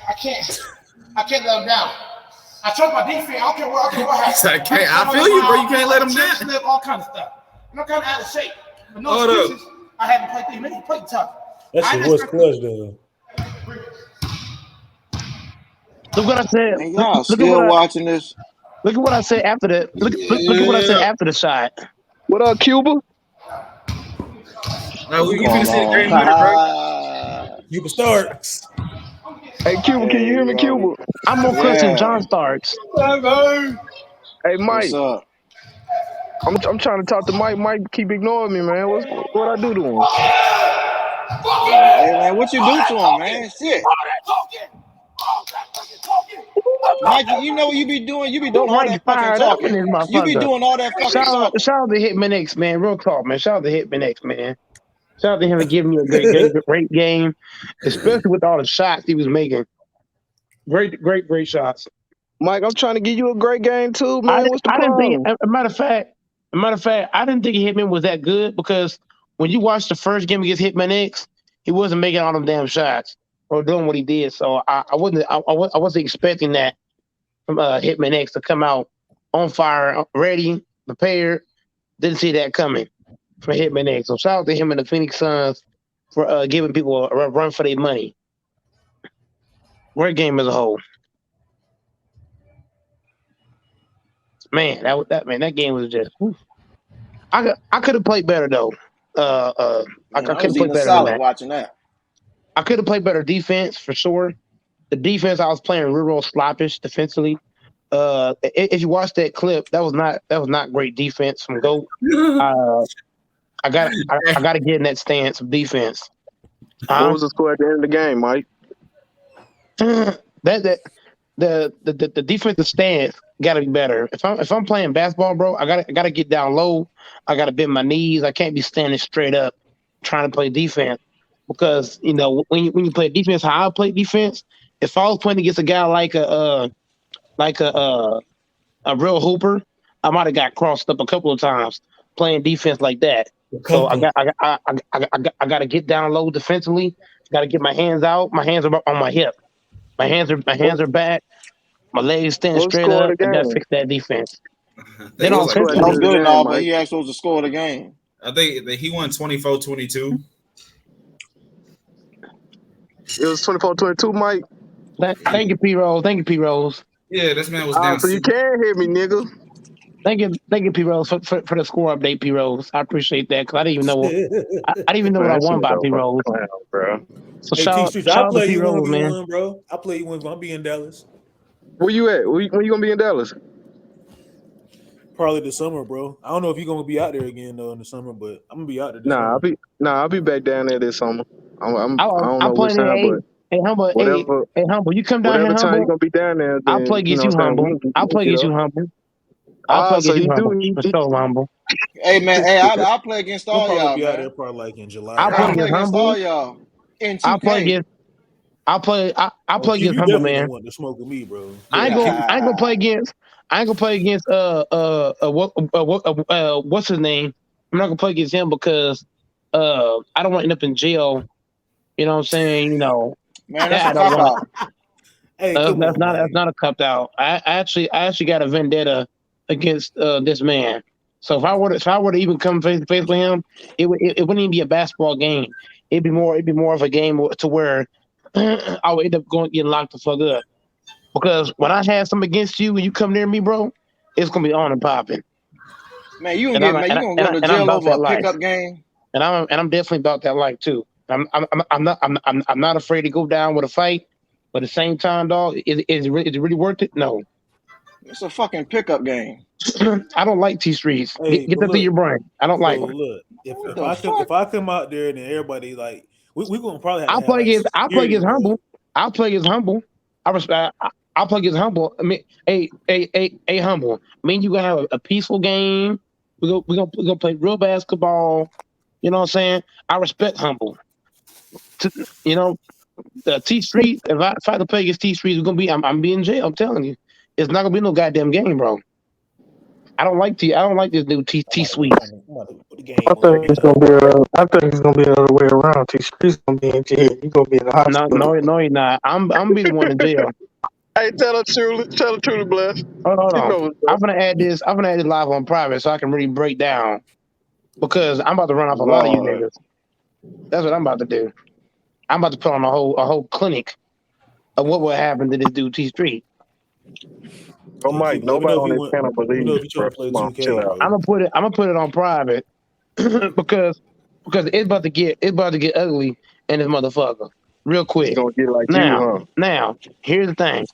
I can't let him down. I trust my defense. I don't care what happens. I feel you, bro. You can't let him down. Slip, all kind of stuff. I'm kind of out of shape. But no excuses. I had to play things. Make him play tough. That shit was clutch, though. Look what I said. And y'all still watching this? Look at what I said after the. Look at what I said after the shot. What up, Cuba? No, we can see the game winner, bro. You can start. Hey, Cuba, can you Hey, hear me, Ronnie. Cuba? I'm more cussing Yeah. John Starks. Hey, What's Mike. up? I'm trying to talk to Mike. Mike keep ignoring me, man. What I do to him? Hey, man, what you do to him, man? Shit. Mikey, you know what you be doing? You be Yo, doing all Mike that fucking fired up in talking. this You be motherfucker. doing all that fucking talking. Shout out to Hitman X, man. Real talk, man. Shout out to Hitman X, man. Shout out to him for giving me a great game, especially with all the shots he was making. Great shots. Mike, I'm trying to give you a great game too, I man. What's the I didn't think. problem? A matter of fact, I didn't think Hitman was that good because when you watch the first game against Hitman X, he wasn't making all them damn shots or doing what he did. So I wasn't expecting that from Hitman X to come out on fire, ready, prepared. Didn't see that coming from Hitman X. So shout out to him and the Phoenix Suns for giving people a run for their money. Great game as a whole. Man, that game was just. Whew. I could have played better though. I Man, I could have was played eating a better than salad that. watching that. I could have played better defense for sure. The defense I was playing real sloppish defensively. If you watch that clip, that was not great defense from Goat. Uh, I got to get in that stance of defense. What was the score at the end of the game, Mike? that the defensive stance got to be better. If I'm playing basketball, bro, I gotta get down low. I gotta bend my knees. I can't be standing straight up trying to play defense because when you play defense, how I play defense. If I was playing against a guy like a real hooper, I might have got crossed up a couple of times playing defense like that. So I got to get down low defensively. Got to get my hands out. My hands are on my hip. My hands are back. My legs stand What straight score of up. the I got to game? fix that defense. I Then think it was like offensively, That's 20. good and all, but Mike. he asked what was the score of the game. I think that he won 24-22. It was 24-22, Mike. thank you, P Rose. Thank you, P Rose. Yeah, this man was down So you 6. can hear me, nigga. Thank you, P Rose, for the score update, P Rose. I appreciate that because I didn't even know I didn't even know what Man, I that won shit by don't P fucking Rose. clown, bro. So Hey, T Streets, I'll shout out to play P you Rose, man. 1v1, bro. I'll play you 1v1. I'll be in Dallas. Where you at? When you gonna be in Dallas? Probably this summer, bro. I don't know if you're gonna be out there again though in the summer, but I'm gonna be out there this Nah, summer. I'll be back down there this summer. I don't I'll know play which time, but hey humble, whatever hey humble. You come down here, whatever time you're humble. gonna be down there, I'll then play you against know you, what I'm saying, humble. we I'll can play get against up. you, humble. I'll play So against you, you humble. do For sure, humble. Hey man, hey, I'll play against We'll all probably y'all, be out there man. probably like in July I'll or play I'll play against something. against all humble. y'all in I'll play 2K. against. I'll Oh, play Q, against you humble, definitely gonna man. want to smoke with me, bro. I ain't Hey, gonna Q, I ain't gonna play against. I ain't gonna play against what's his name? I'm not gonna play against him because I don't want to end up in jail. You know what I'm saying? Man, that's That a I don't cop want. out. hey, come on, That's Mike. not a cop out. I actually got a vendetta against this man. So if I were to even come face to face with him, it wouldn't even be a basketball game. It'd be more of a game to where I would end up going getting locked the fuck up. Because when I have something against you and you come near me, bro, it's gonna be on and popping. Man, you gonna And get I'm man, you and, gonna and, go to and I'm jail about over that a life. pickup game. And I'm definitely about that life too. I'm not afraid to go down with a fight. But at the same time, dog, is it really worth it? No. It's a fucking pickup game. I don't like T Streets. Hey, Get but that through your look, brain. I don't like so them. look, What the if fuck? I come out there and then everybody like we gonna probably have to have like I'll play security, against bro. humble. I'll play against humble. I respect. I'll play against humble. I mean, humble. I mean, you gonna have a peaceful game. We gonna play real basketball. You know what I'm saying? I respect humble. You know, the T Street. If I have to play against T Street, it's gonna be. I'm be in jail. I'm telling you, it's not gonna be no goddamn game, bro. I don't like this new T Sweet. I'm about to put the game on every time. I think it's gonna be the other way around. T Street's gonna be in jail. You gonna be in the No, hospital. you're not. I'm be the one in jail. Hey, tell the truth, bless. Hold You on. know what's I'm up. gonna add this. I'm gonna add this live on private so I can really break down because I'm about to run off a lot of you Lord. niggas. That's what I'm about to do. I'm about to put on a whole clinic of what will happen to this dude T Street. Oh, Hey, Mike, Q, let me know nobody if on you this want. panel Let me know believes, if you're bro. trying to play Come on, chill 2K, out. bro. I'm gonna put it on private because it's about to get ugly in this motherfucker real quick. Gonna get like you, Now, huh? now, here's the thing.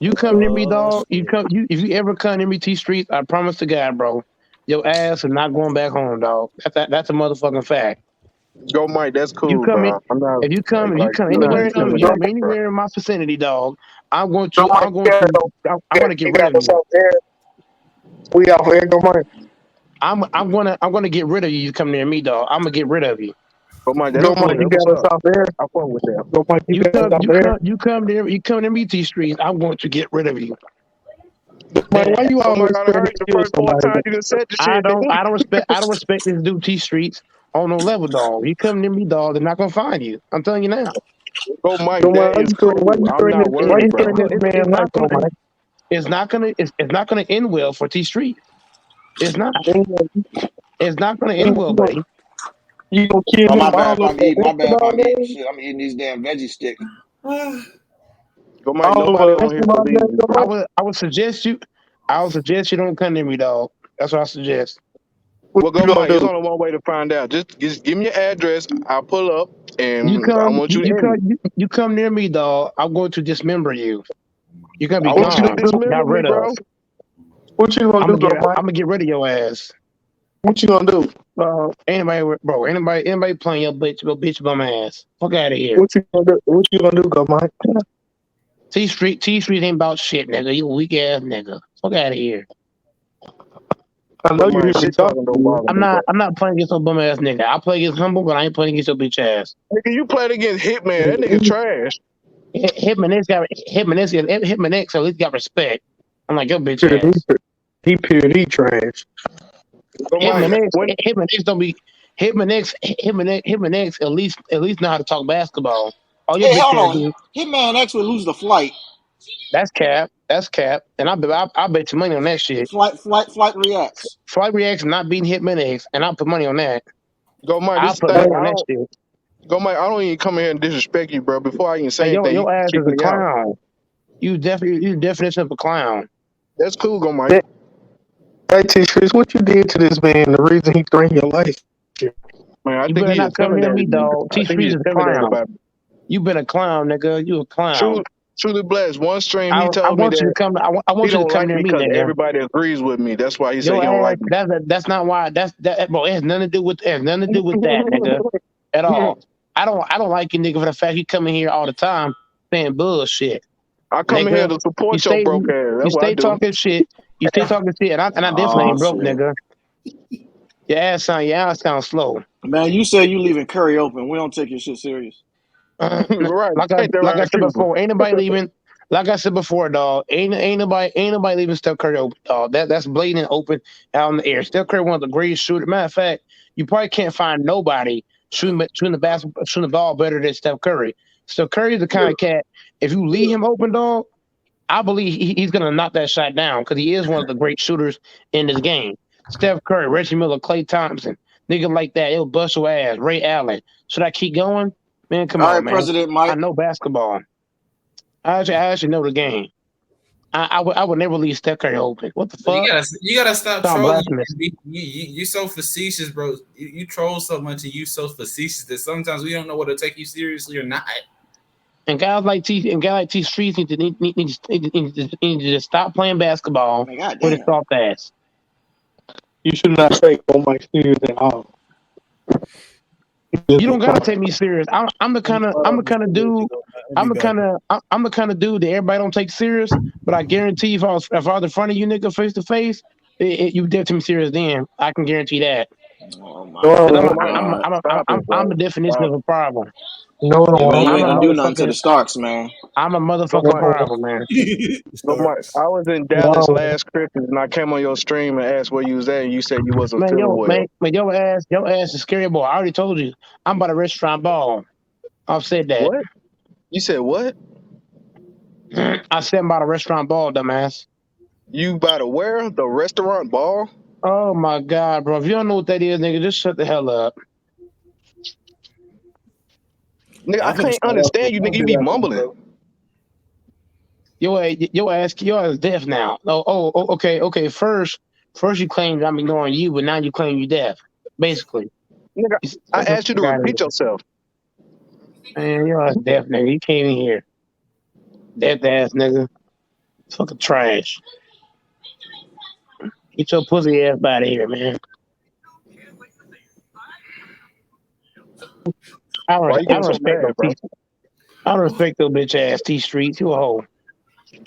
You come near me, dog. You come. You if you ever come near me, T Street, I promise to God, bro, your ass is not going back home, dog. That's a motherfucking fact. Go, Mike. That's You cool, come in. bro. I'm not If you like come you ain't anywhere, gotta if do you that. come anywhere in my vicinity, dog, I'm going Go to, Mike, I'm going to, I'm going to get you rid got of us you. off there. We off air, go Mike. I'm gonna get rid of you. You come near me, dog. I'm gonna get rid of you. Go, Mike. Go That's Mike, cool. you That's what's got us up. off there. I fuck with that. Go Mike, you got us off there. You come near me, T Streets. I'm going to get rid of you. Mike, why you Go, Mike. always I done trying to heard you the kill first four somebody? times you just said the shit, nigga. I don't respect this dude T Streets on no level, dog. You come near me, dog. They're not gonna find you. I'm telling you now. Go, Go Mike. Mike, That is why cool. you I'm threatening not this? Why worried, you bro. threatening this man life, go Mike? It's not gonna end well for T Street. It's not. It's not gonna end well, buddy. You gonna kill Oh, him my bad all if over I'm the eating. My bad if basketball I'm eating game? shit. I'm eating these damn veggie sticks. Go, Mike. All Nobody over a on here basketball believe game, you, go bro. Mike? I would suggest you don't come near me, dog. That's what I suggest. What Well, you go, gonna Mike. It's do? only one way to find out. Just give me your address. I'll pull up, You and I come, want you to end it. you come near me, dog. I'm going to dismember you. You're gonna be I What want you you to gone, gonna do? dismember got me, rid of. bro. What you gonna do, go Mike? I'm gonna get rid of your ass. What you gonna do? Anybody playing your bitch bum ass. Fuck out of here. What you gonna do? What you gonna do, go Mike? T Street ain't about shit, nigga. You a weak ass nigga. Fuck out of here. I know Go, you hear Mike. me Shit talking talking to don't you. bother me, bro. I'm not playing against no bum ass nigga. I play against humble, but I ain't playing against your bitch ass. Nigga, you played against Hitman. That nigga trash. Hitman X at least got respect. I'm like your bitch Period, ass. he trash. Go, Mike. When Hitman X don't be Hitman X at least know how to talk basketball. All your Hey, bitch hold ass on. do Hitman X would lose the flight. that's cap. That's cap. And I bet you money on that shit. Flight reacts. Flight Reacts not beating Hitman X, and I'll put money on that. Go, Mike. I'll This put thing. money I on that don't. shit. Go, Mike. I don't even come in here and disrespect you, bro. Before I even say Man, anything, you your ass kick is a me out. clown. You definition of a clown. That's cool, go, Mike. Hey T Chris, what you did to this man? The reason he threatened your life. Man, I You think better he not come near me, intimidated me. dog. I T think he Street is a intimidated clown. about me. You been a clown, nigga. You a clown. Truly blessed. One stream, he I told me want you to that come. I he want you to don't come like near me me, because nigga. everybody agrees with me. That's why he said Your he don't ass. like me. That's not why. Bro. It has nothing to do with. It has nothing to do with that, nigga. At all. I don't like you, nigga, for the fact you come in here all the time saying bullshit, I come in here nigga. to You support your stay broke ass. you That's what I stay do. talking shit. You stay talking shit, and I definitely Oh ain't broke, shit. nigga. Your ass sound slow. Man, you say you leaving Curry open. We don't take your shit serious. Right. Ain't that Like I right, said Cuba? before, ain't nobody leaving. Like I said before, dog, ain't nobody leaving Steph Curry open, dog. That's blatant open out in the air. Steph Curry one of the greatest shooters. Matter of fact, you probably can't find nobody shooting the ball better than Steph Curry. Steph Curry is the kind of cat. If you leave him open, dog, I believe he's gonna knock that shot down because he is one of the great shooters in this game. Steph Curry, Reggie Miller, Klay Thompson, nigga like that, it'll bust your ass. Ray Allen. Should I keep going? Man, come All on, right, man. President I Mike. know basketball. I actually know the game. I would never leave Steph Curry open. What the fuck? You gotta stop Sound trolling. blasphemous. You so facetious, bro. You troll so much and you so facetious that sometimes we don't know whether to take you seriously or not. And guys like T Streets need to just stop playing basketball Man, God with his damn. soft ass. You should not take on my serious at all. You don't gotta take me serious. I'm the kind of dude. I'm the kind of dude that everybody don't take serious. But I guarantee if I was in front of you, nigga, face to face, you did take me serious. Then I can guarantee that. Oh my No, Go, fucking Mike. god. Stop it, I'm bro. the definition Stop of a problem. no, Yeah, man, you I'm ain't a gonna do nothing to motherfucking the Starks, man. I'm a Go, motherfucking Mike. problem, man. Go, Mike. I was in Dallas no. last Christmas and I came on your stream and asked where you was at and you said you wasn't Man, feeling well. your ass is scary boy. I already told you. I'm about a restaurant ball. I've said that. What? You said what? I said I'm about a restaurant ball, dumbass. You by the where? The restaurant ball? Oh my god, bro. If you don't know what that is, nigga, just shut the hell up. Nigga, I I'm finna can't start off. understand you, nigga. I'll You be be right back, mumbling. bro. Your ass deaf now. Okay. First you claimed I'm ignoring you, but now you claim you deaf. Basically. Nigga, I asked you to Got it. repeat yourself. Man, you're a deaf nigga. You can't even hear. Deaf ass nigga. Fucking trash. Get your pussy ass out of here, man. Why you I getting don't so respect mad, no bro? T. I don't respect those bitch ass T Streets. You a hoe.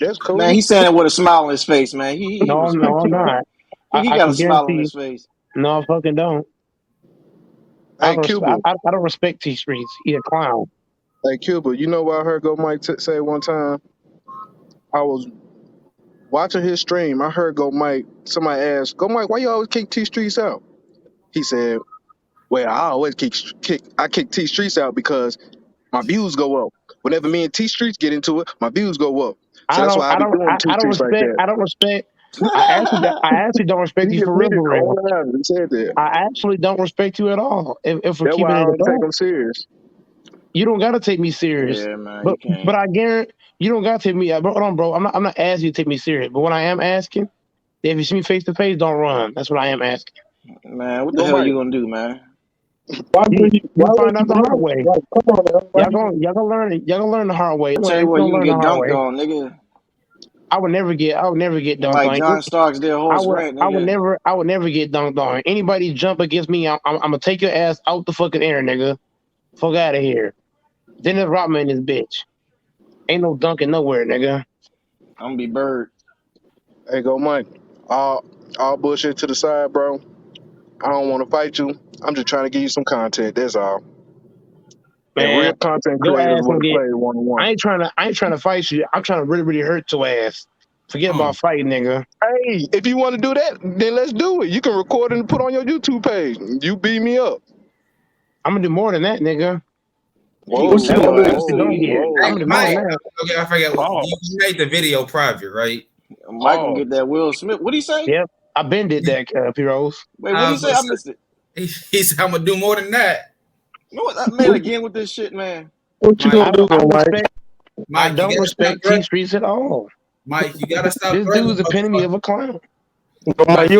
That's Man, cool. he's saying it with a smile on his face, man. He No, respect I'm you, man. not. He I got a can smile guarantee on you. his face. No, I fucking don't. Hey, Cuba. I don't respect T Streets. He a clown. Hey, Cuba. You know what I heard Go Mike say one time? I was watching his stream. I heard Go Mike. Somebody asked, Go Mike, why you always kick T Streets out? He said, well, I always kick T Streets out because my views go up. Whenever me and T Streets get into it, my views go up. So that's why I be doing T I don't Streets like respect. that. I don't respect. I actually don't He respect you for real, admitted for on real. live. He said that. I actually don't respect you at all. If we're That's why keeping I it don't take above, him serious. you don't gotta take me serious. Yeah, man, you But can't. I guarantee you don't gotta take me. Hold on, bro. I'm not asking you to take me serious. But when I am asking, if you see me face to face, don't run. That's what I am asking. Man, what the Go hell Mike. you gonna do, man? You Why would find you out the hard run? way. Like, come on, man. Why you? Y'all gonna learn it. Y'all gonna learn the hard way. I tell you You what, gonna you can learn the get hard dunked way. on, nigga. I would never get dunked Like on. John Starks did Horace Grant, nigga. I would never get dunked on. Anybody jump against me, I'm gonna take your ass out the fucking air, nigga. Fuck out of here. Dennis Rodman is bitch. Ain't no dunking nowhere, nigga. I'm gonna be Bird. Hey, Go Mike. All bullshit to the side, bro. I don't want to fight you. I'm just trying to give you some content. That's all. And Man, real content your creators ass would gonna have get. played one on one. I ain't trying to fight you. I'm trying to really hurt your ass. Forget Oh, about fighting, nigga. Hey, if you want to do that, then let's do it. You can record and put on your YouTube page. You beat me up. I'm gonna do more than that, nigga. He Whoa, gonna what sue That's you what your gonna ass pussy too. don't whoa, get. Hey, I'm whoa. gonna do more than Mike. that. Okay, I forgot. Pause. You made the video private, right? Mike gonna Pause. get that Will Smith. What'd he say? Yep, I been did that, P Rose. Wait, what'd I he was say? gonna I say, missed it. he said I'm gonna do more than that. You know what, that man again with this shit, man. What you Mike, gonna do, I don't Mike? respect. I Mike, you don't gotta stop respect T threatening. Streets at all. Mike, you gotta stop This threatening dude's epitome of motherfuckers. a clown. Mike, Mike,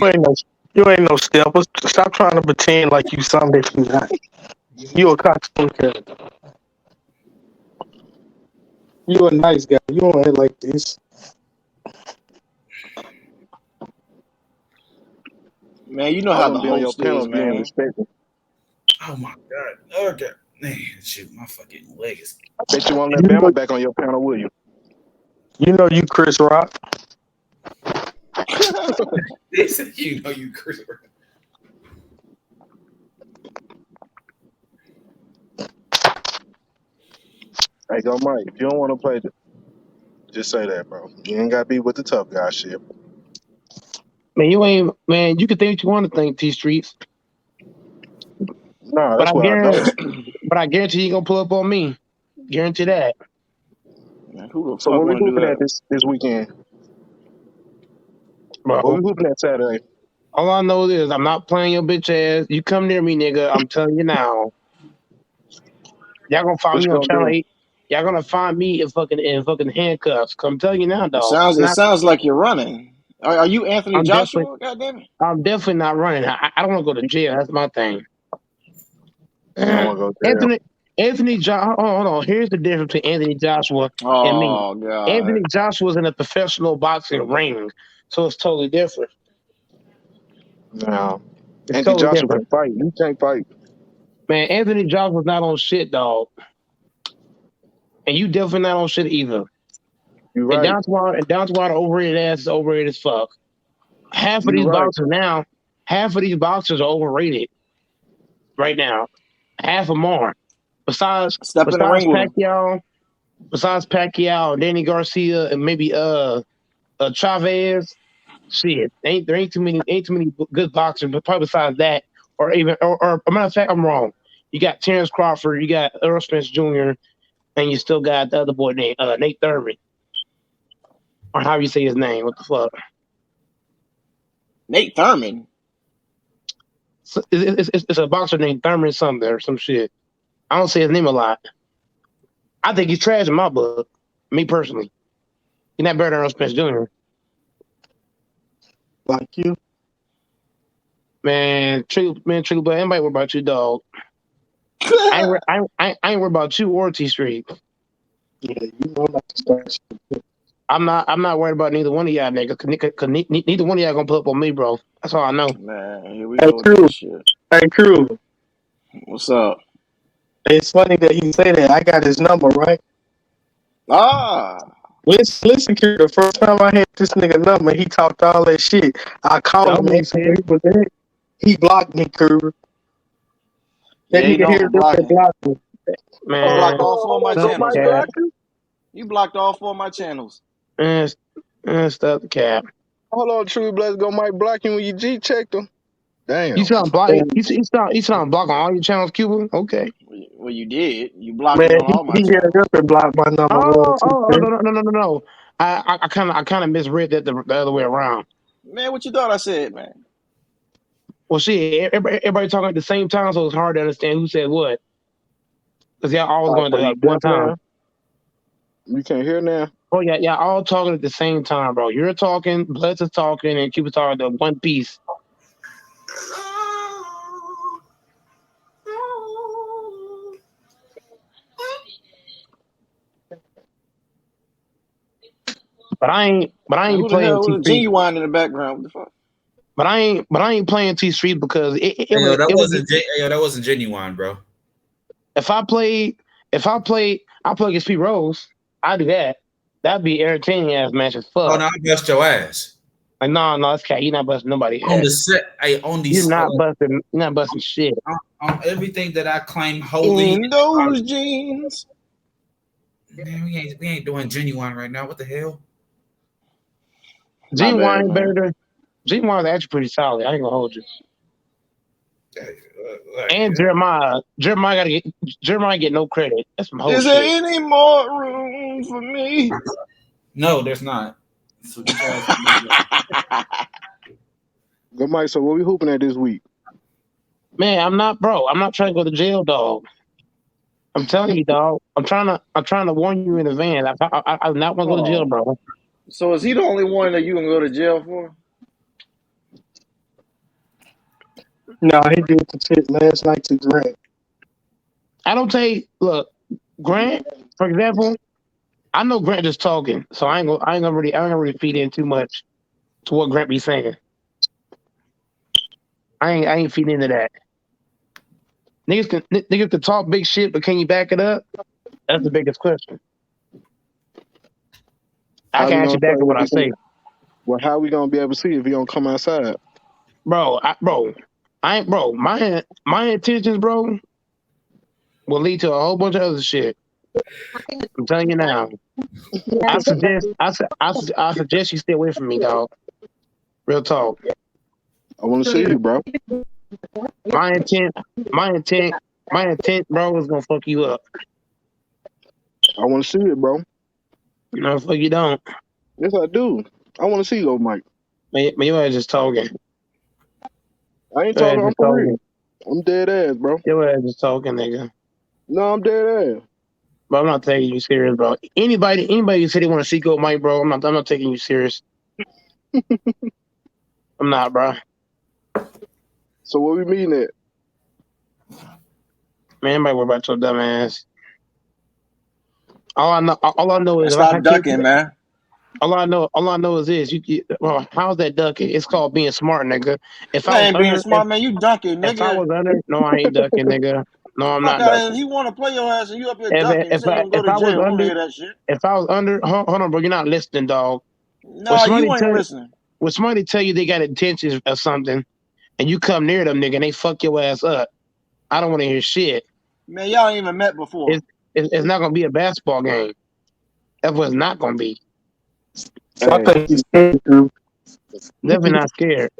you ain't no step. Stop trying to pretend like you something that you not. You a cartoon character. You a nice guy. You don't act like this. Man, you know I how the wouldn't be on your host panel is, if you ain't man. respectful. oh my god. Okay. Man, shoot, my fucking leg is. I bet you won't let You know, Bama back on your panel, will you? you know you Chris Rock. They said you know you Chris. Hey, go Mike. If you don't want to play, just say that, bro. You ain't got to be with the tough guy shit. Man, you ain't man. You can think what you want to think, T Streets, Nah, but that's why I don't. I guarantee you gonna pull up on me. Guarantee that, Man, who the So fuck what we wanna do hooping at that? this weekend? What bro. we hooping at Saturday? All I know is I'm not playing your bitch ass. You come near me, nigga. I'm telling you now. Y'all gonna find What me you on gonna channel do? 8. Y'all gonna find me in fucking handcuffs. I'm telling you now, It dog. sounds It's it not. sounds like you're running. Are you Anthony I'm definitely. Joshua? God damn it. I'm definitely not running. I don't want to go to jail. That's my thing. You don't want to go there. Anthony hold on. Here's the difference between Anthony Joshua and me. Oh God. Anthony Joshua's in a professional boxing ring, so it's totally different. No. It's Anthony totally Joshua different, can fight. You can't fight. man. Anthony Joshua's not on shit, dog, and you definitely not on shit either. You right. Down to why the overrated ass is overrated as fuck. Half of You these right. boxers now, half of these boxers are overrated right now. Half of them are. Besides, Step in the besides ring with him. Pacquiao, besides Pacquiao, Danny Garcia, and maybe Chavez. Shit, there ain't too many good boxers, but probably besides that, or even or a matter of fact, I'm wrong. You got Terrence Crawford, you got Earl Spence Jr., and you still got the other boy named Nate Thurman, or how you say his name. What the fuck? Nate Thurman. So it's a boxer named Thurman something or some shit. I don't say his name a lot. I think he's trash in my book. Me personally, he's not better than Earl Spence Jr. Like you. Man, Triple, but anybody worry about you, dog. I ain't worried about you or T Street. Yeah, you know not to start shit. I'm not worried about neither one of y'all niggas. Cause neither one of y'all gonna put up on me, bro. That's all I know. Man, here we Hey, go with Crew. this shit. Hey, Crew. What's up? It's funny that you say that. I got his number, right? Ah, Listen, Crew. The first time I had this nigga number, he talked all that shit. I called That him, makes asked him where sense. he was at. He blocked me, Crew. That yeah, you nigga known here for that blocking. blocked me. You blocked Man, all four of my stop the channels, cap. man. You blocked all four of my channels. Stop the cap. Hold on, True Bloods go Mike block you when you G checked him. You Damn. trying to block? Man, You trying to block on all your channels, Cuba? Okay. Well, you did. You blocked man, me on all my he hit it channels. up and blocked my number one, two, three. No. I kind of misread that the other way around. Man, what you thought I said, man? Well, shit, everybody talking at the same time, so it's hard to understand who said what. Because y'all always going So to you like one deaf time. now? You can't hear now? Oh yeah, y'all all talking at the same time, bro. You're talking, Blitz is talking, and Cuba's talking to one piece. But I Man, who ain't the playing hell T was Street. Genuine in the background? What the fuck? But I ain't playing T Street because it Yo, would that it would wasn't that wasn't genuine, bro. if I play I play against Pete Rose, I do that. That'd be entertaining ass match as Oh fuck. no, I bust your ass Like no, that's cat. You're not busting nobody on the ass. set. You're not busting shit. On everything that I claim holy. In those jeans. Man, we ain't doing genuine right now. What the hell? My bad, Genuine better man. than Genuine's actually pretty solid. I ain't gonna hold you. And Jeremiah get no credit. That's some whole Is there shit. any more room for me? No, there's not. So get your ass. Go Mike, so what we hooping at this week? Man, I'm not trying to go to jail, dog. I'm telling you, dog. I'm trying to warn you in advance. I'm not want to go to jail, Oh, bro. so is he the only one that you can go to jail for? No, he did the shit last night to Grant. I don't take look Grant, for example. I know Grant just talking, so I ain't gonna really feed in too much to what Grant be saying. I ain't feeding into that. Niggas can talk big shit, but can you back it up? That's the biggest question. I How can we actually gonna back tell up you what if I he can, say, well, how we gonna be able to see if he don't come outside? bro. I ain't bro. My intentions, bro, will lead to a whole bunch of other shit. I'm telling you now. I suggest you stay away from me, dog. Real talk. I wanna see you, bro. My intent, my intent, my intent, bro, is gonna fuck you up. I wanna see it, bro. No, fuck you don't. Yes, I do. I wanna see you, go Mike. Man, your ass just talking. I ain't Your ass talking, I'm just for real. talking. I'm dead ass, bro. Your ass just talking, nigga. No, I'm dead ass. But I'm not taking you serious, bro. Anybody who say they want to see Gold Mike, bro, I'm not taking you serious. I'm not, bro. So what we mean at? Man, anybody worry about your dumb ass. All I know Man, is if I stop can't. ducking, man. All I know is this. Well, how's that ducking? It's called being smart, nigga. If I That was ain't being under, smart, man. You ducking, if I nigga. was under, no, I ain't ducking, nigga. No, I'm Fuck not out of here. ducking. He want to play your ass and you up here If ducking. if Saying you I can go if to I was jail. We want to under, hear that shit. if I was under, hold on, bro, you're not listening, dog. When Nah, somebody you ain't tell listening. when somebody tell you they got intentions or something, and you come near them, nigga, and they fuck your ass up, I don't want to hear shit. Man, y'all ain't even met before. It's not gonna be a basketball game. That's what it's not gonna be. So I Hey, think he's scared, Drew. Definitely not scared.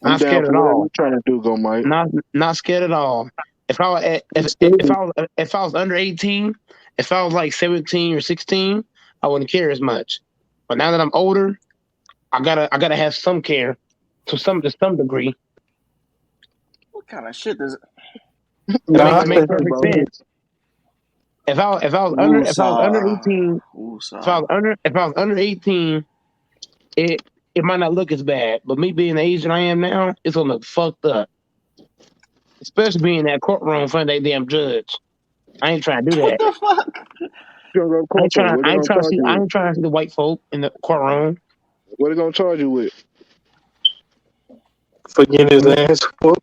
I'm Not down scared for at whatever all. you trying to do, go Mike. Not scared at all. If I was He's scared. if I was under 18, if I was like 17 or 16, I wouldn't care as much. But now that I'm older, I gotta have some care to some degree. What kind of shit does It Nah, makes I think Hey, perfect bro. sense. If I was under Woosah. 18, Woosah. if I was under 18, it might not look as bad. But me being the age that I am now, it's gonna look fucked up. especially being in that courtroom in front of that damn judge. I ain't trying to do What that. the fuck? You gonna go to I court ain't for? trying. What they I ain't gonna trying to charge see. you I with? ain't trying to see the white folk in the courtroom. What they gonna charge you with? For getting his ass whooped.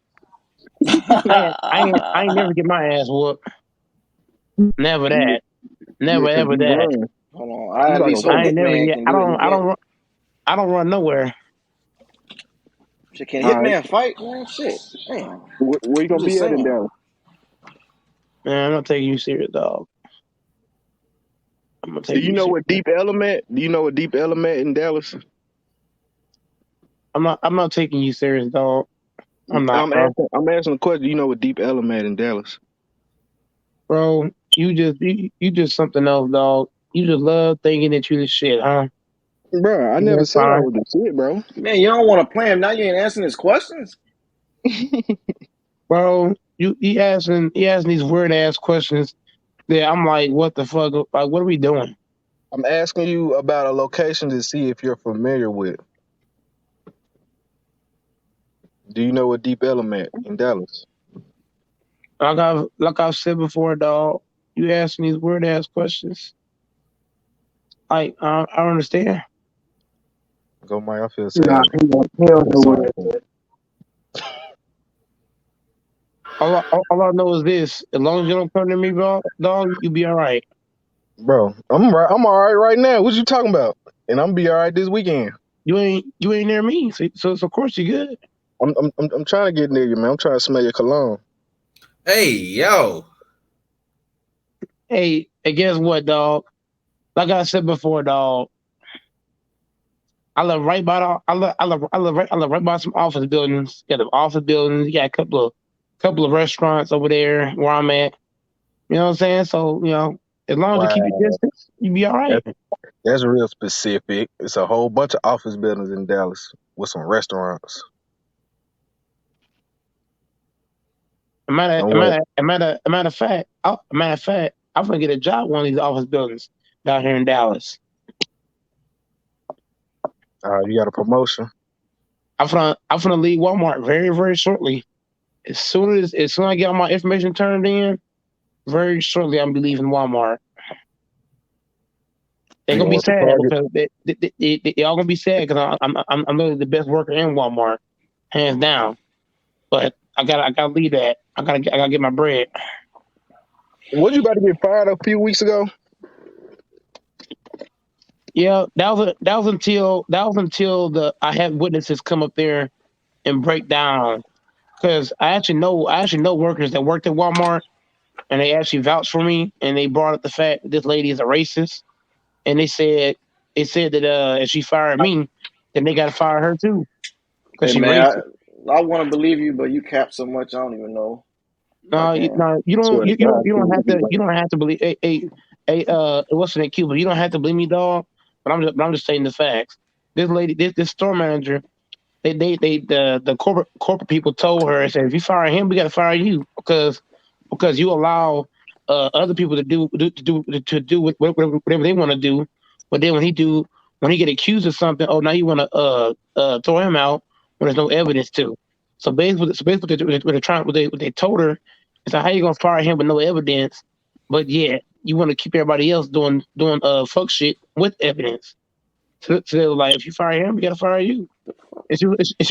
I ain't never get my ass whooped. Never Yeah, that. Never cause ever you that. run. Hold on. I You at like least a hope I ain't never Hitman yet. can I do it don't. I again. don't. I don't run nowhere. Shit, can all right. Hitman fight, man? Shit. Damn. Where you I'm gonna just be at in saying. Dallas? Man, I'm not taking you serious, dog. I'm gonna Do take you you know serious. what deep element? Do you know what deep element in Dallas? I'm not. I'm not taking you serious, dog. I'm not, I'm bro. asking. I'm asking a question. Do you know what deep element in Dallas? Bro, you just something else, dog. You just love thinking that you the shit, huh? Bro, I never That's said I fine, was the shit, bro. Man, you don't want to play him. Now you ain't answering his questions? bro. He asking these weird ass questions. That I'm like, what the fuck? Like, what are we doing? I'm asking you about a location to see if you're familiar with. Do you know what deep element in Dallas? Like I've said before, dog. You asking these weird ass questions. Like, I don't understand. Go, Mike. I feel Nah, sad. he don't Feel know what sorry it for him. is. All I know is this: as long as you don't come to me, dog, you be all right. Bro, I'm right. I'm all right right now. What you talking about? And I'm be all right this weekend. You ain't near me, so of course you good. I'm trying to get near you, man. I'm trying to smell your cologne. Hey, yo. Hey, guess what, dog? Like I said before, dog. I live right by some office buildings. Got the office buildings. You got a couple of restaurants over there where I'm at. You know what I'm saying? So as long as you keep your Wow, distance, you be all right. that's that's real specific. It's a whole bunch of office buildings in Dallas with some restaurants. Don't worry. A matter of fact, I'm gonna get a job at one of these office buildings down here in Dallas. You got a promotion. I'm gonna leave Walmart very very shortly. As soon as I get all my information turned in, very shortly I'm be leaving Walmart. They're You gonna be going to sad Target? because they all gonna be sad because I'm literally the best worker in Walmart, hands down. But I gotta leave that. I gotta get my bread. Was you about to get fired a few weeks ago? Yeah, that was until the I had witnesses come up there and break down because I actually know workers that worked at Walmart and they actually vouched for me and they brought up the fact that this lady is a racist and they said that if she fired me, then they gotta fire her too because Hey, she man, racist. I want to believe you, but you cap so much, I don't even know if I No, can. no, you don't. Swear to You don't. God, You too, don't would have be to. You like, don't have to believe. What's in Cuba? You don't have to believe me, dog. But I'm just saying the facts. This lady, this store manager, the corporate people told her, said, if you fire him, we got to fire you because you allow other people to do whatever they want to do, but then when he get accused of something, oh now you want to throw him out when there's no evidence to. So basically, what they told her is how you gonna fire him with no evidence, but yeah, you want to keep everybody else doing fuck shit with evidence. So they were like, if you fire him, we gotta fire you. And she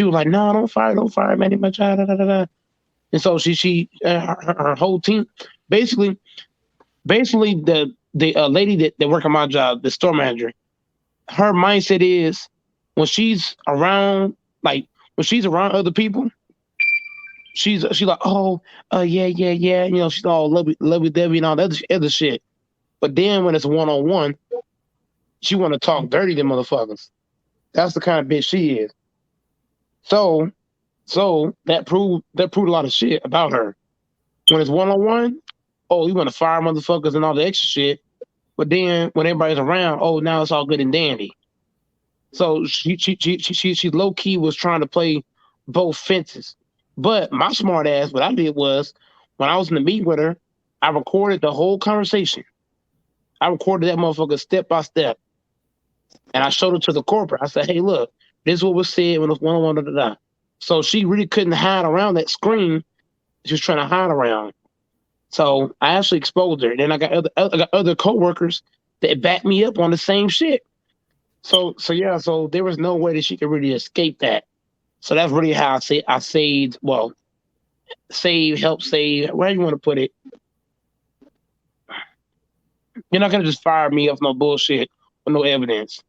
was like, no, don't fire man, my child. Da, da, da, da. And so her whole team, basically, the lady that work on my job, the store manager, her mindset is when she's around, like when she's around other people, she's like, oh, yeah, yeah, yeah, she's all lovey dovey and all that other shit. But then when it's one on one, she want to talk dirty to motherfuckers. That's the kind of bitch she is. So that proved a lot of shit about her. When it's one on one, oh, you want to fire motherfuckers and all the extra shit. But then when everybody's around, oh, now it's all good and dandy. So she low key was trying to play both fences. But my smart ass, what I did was when I was in the meeting with her, I recorded the whole conversation. I recorded that motherfucker step by step, and I showed it to the corporate. I said, "Hey, look, this is what was said when it was one on one." So she really couldn't hide around that screen She was trying to hide around. So I actually exposed her. Then I got other coworkers that backed me up on the same shit. So yeah, so there was no way that she could really escape that. So that's really how I saved. Well, help save, where you want to put it. You're not gonna just fire me off no bullshit with no evidence.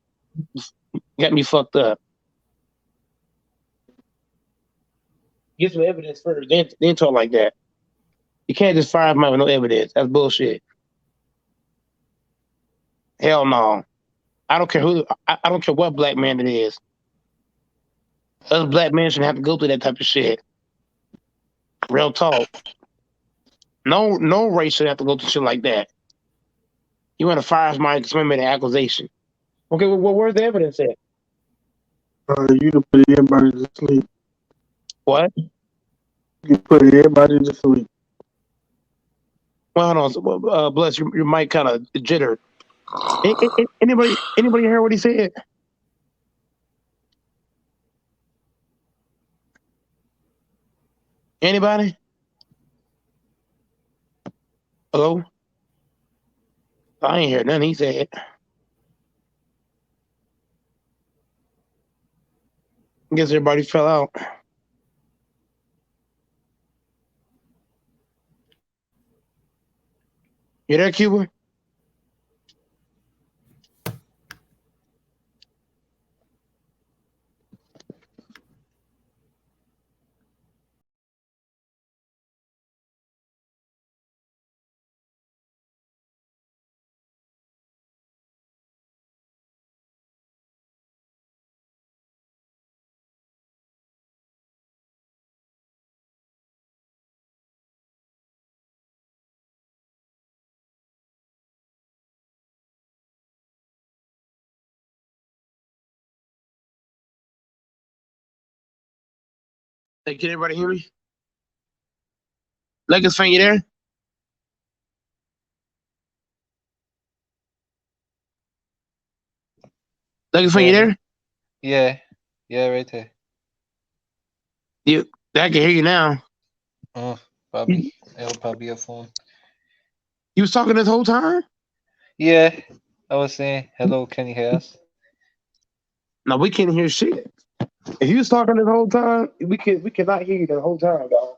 Got me fucked up. Get some evidence first, then talk like that. You can't just fire me with no evidence. That's bullshit. Hell no. I don't care who. I don't care what black man it is. Us black men shouldn't have to go through that type of shit. Real talk. No race should have to go through shit like that. You want to fire somebody because somebody made an accusation. Okay, well, where's the evidence at? You can put everybody to sleep. What? You put everybody to sleep. Well, hold on. Bless your mic kind of jittered. Anybody hear what he said? Anybody? Hello? I ain't hear nothing he said. I guess everybody fell out. You there, Cuba? Hey, can everybody hear me? Lakers fan, you there? Lakers fan, you there? Yeah, right there. You, I can hear you now. Probably. It'll probably be a phone. You was talking this whole time? Yeah, I was saying hello. Can you hear us? No, we can't hear shit. If you was talking this whole time, we cannot hear you the whole time, dog.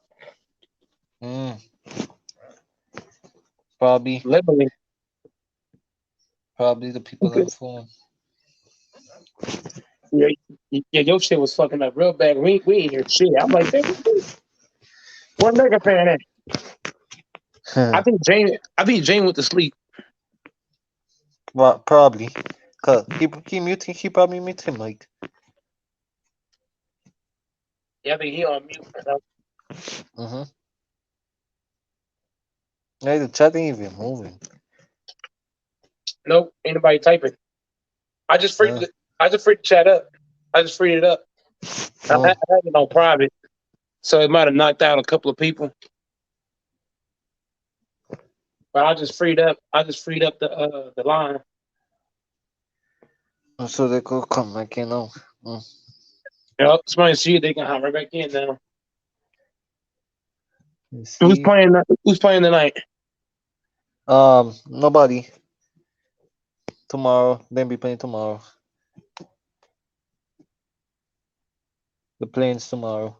Probably. Literally. Probably the people on the phone. Yeah, your shit was fucking up real bad. We ain't hear shit. I'm like, where Mega fan at? I think Jane went to sleep. Well, probably. Cause he muting. He probably muting Mike. Yeah, I think he on mute. Hey, the chat ain't even moving. Nope, ain't nobody typing. I just freed the chat up. I just freed it up. I had it on private, so it might have knocked out a couple of people. But I just freed up the line. So they could come back in now. Yep, somebody see it, they can hop right back in now. Who's playing tonight? Nobody. Tomorrow. Then be playing tomorrow. The planes tomorrow.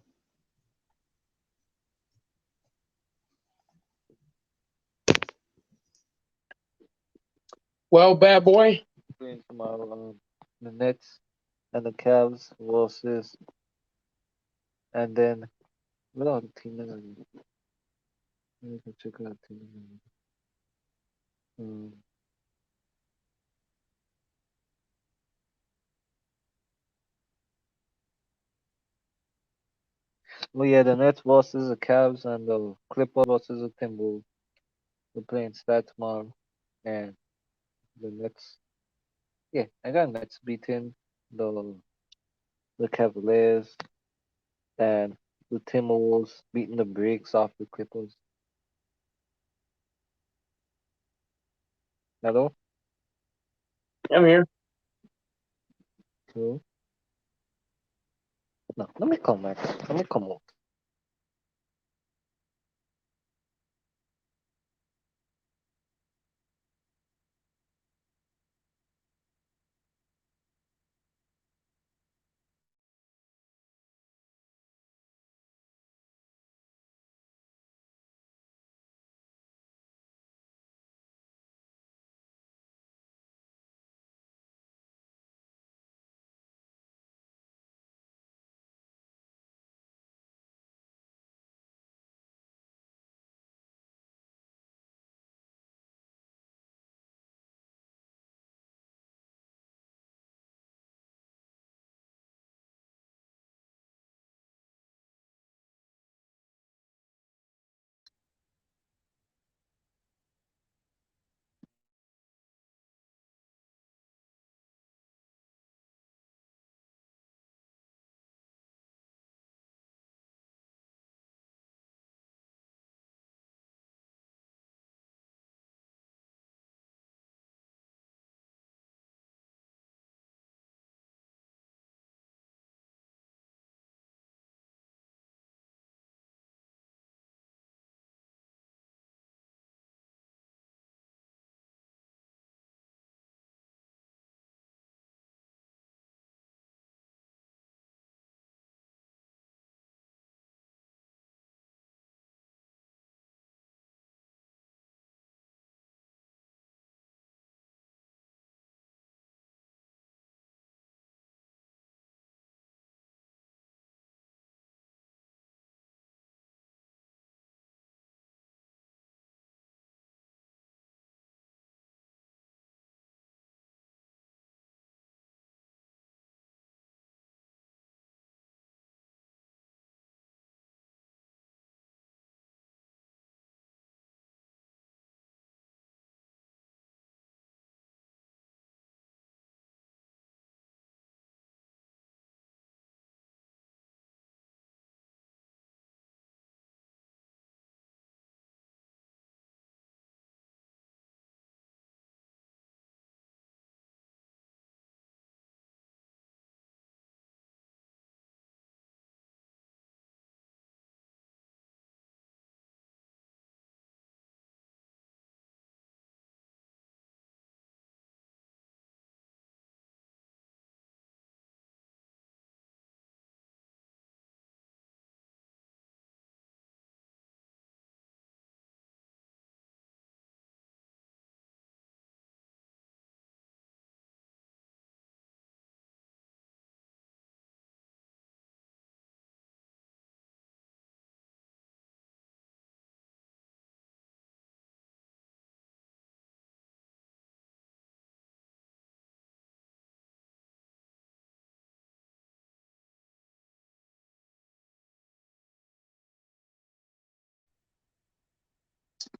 Well, bad boy. Playing tomorrow. The Nets and the Cavs versus. And then what are the team name? Let me check out team name. Well, yeah, the Nets versus the Cavs and the Clippers versus the Timberwolves. The playing start tomorrow, and the Nets. Yeah, I got Nets beating the Cavaliers, and the Timberwolves beating the brakes off the Clippers. Hello? I'm here. Hello? No, let me come back. Let me come out.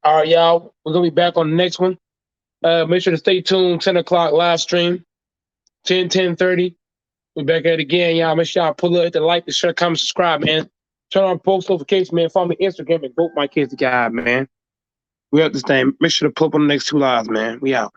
All right, y'all. We're gonna be back on the next one. Make sure to stay tuned. 10 o'clock live stream. 10:30. We're back at it again, y'all. Make sure y'all pull up, hit the like, the share, comment, subscribe, man. Turn on post notifications, man. Follow me on Instagram and vote my kids to God, man. We up this thing. Make sure to pull up on the next 2 lives, man. We out.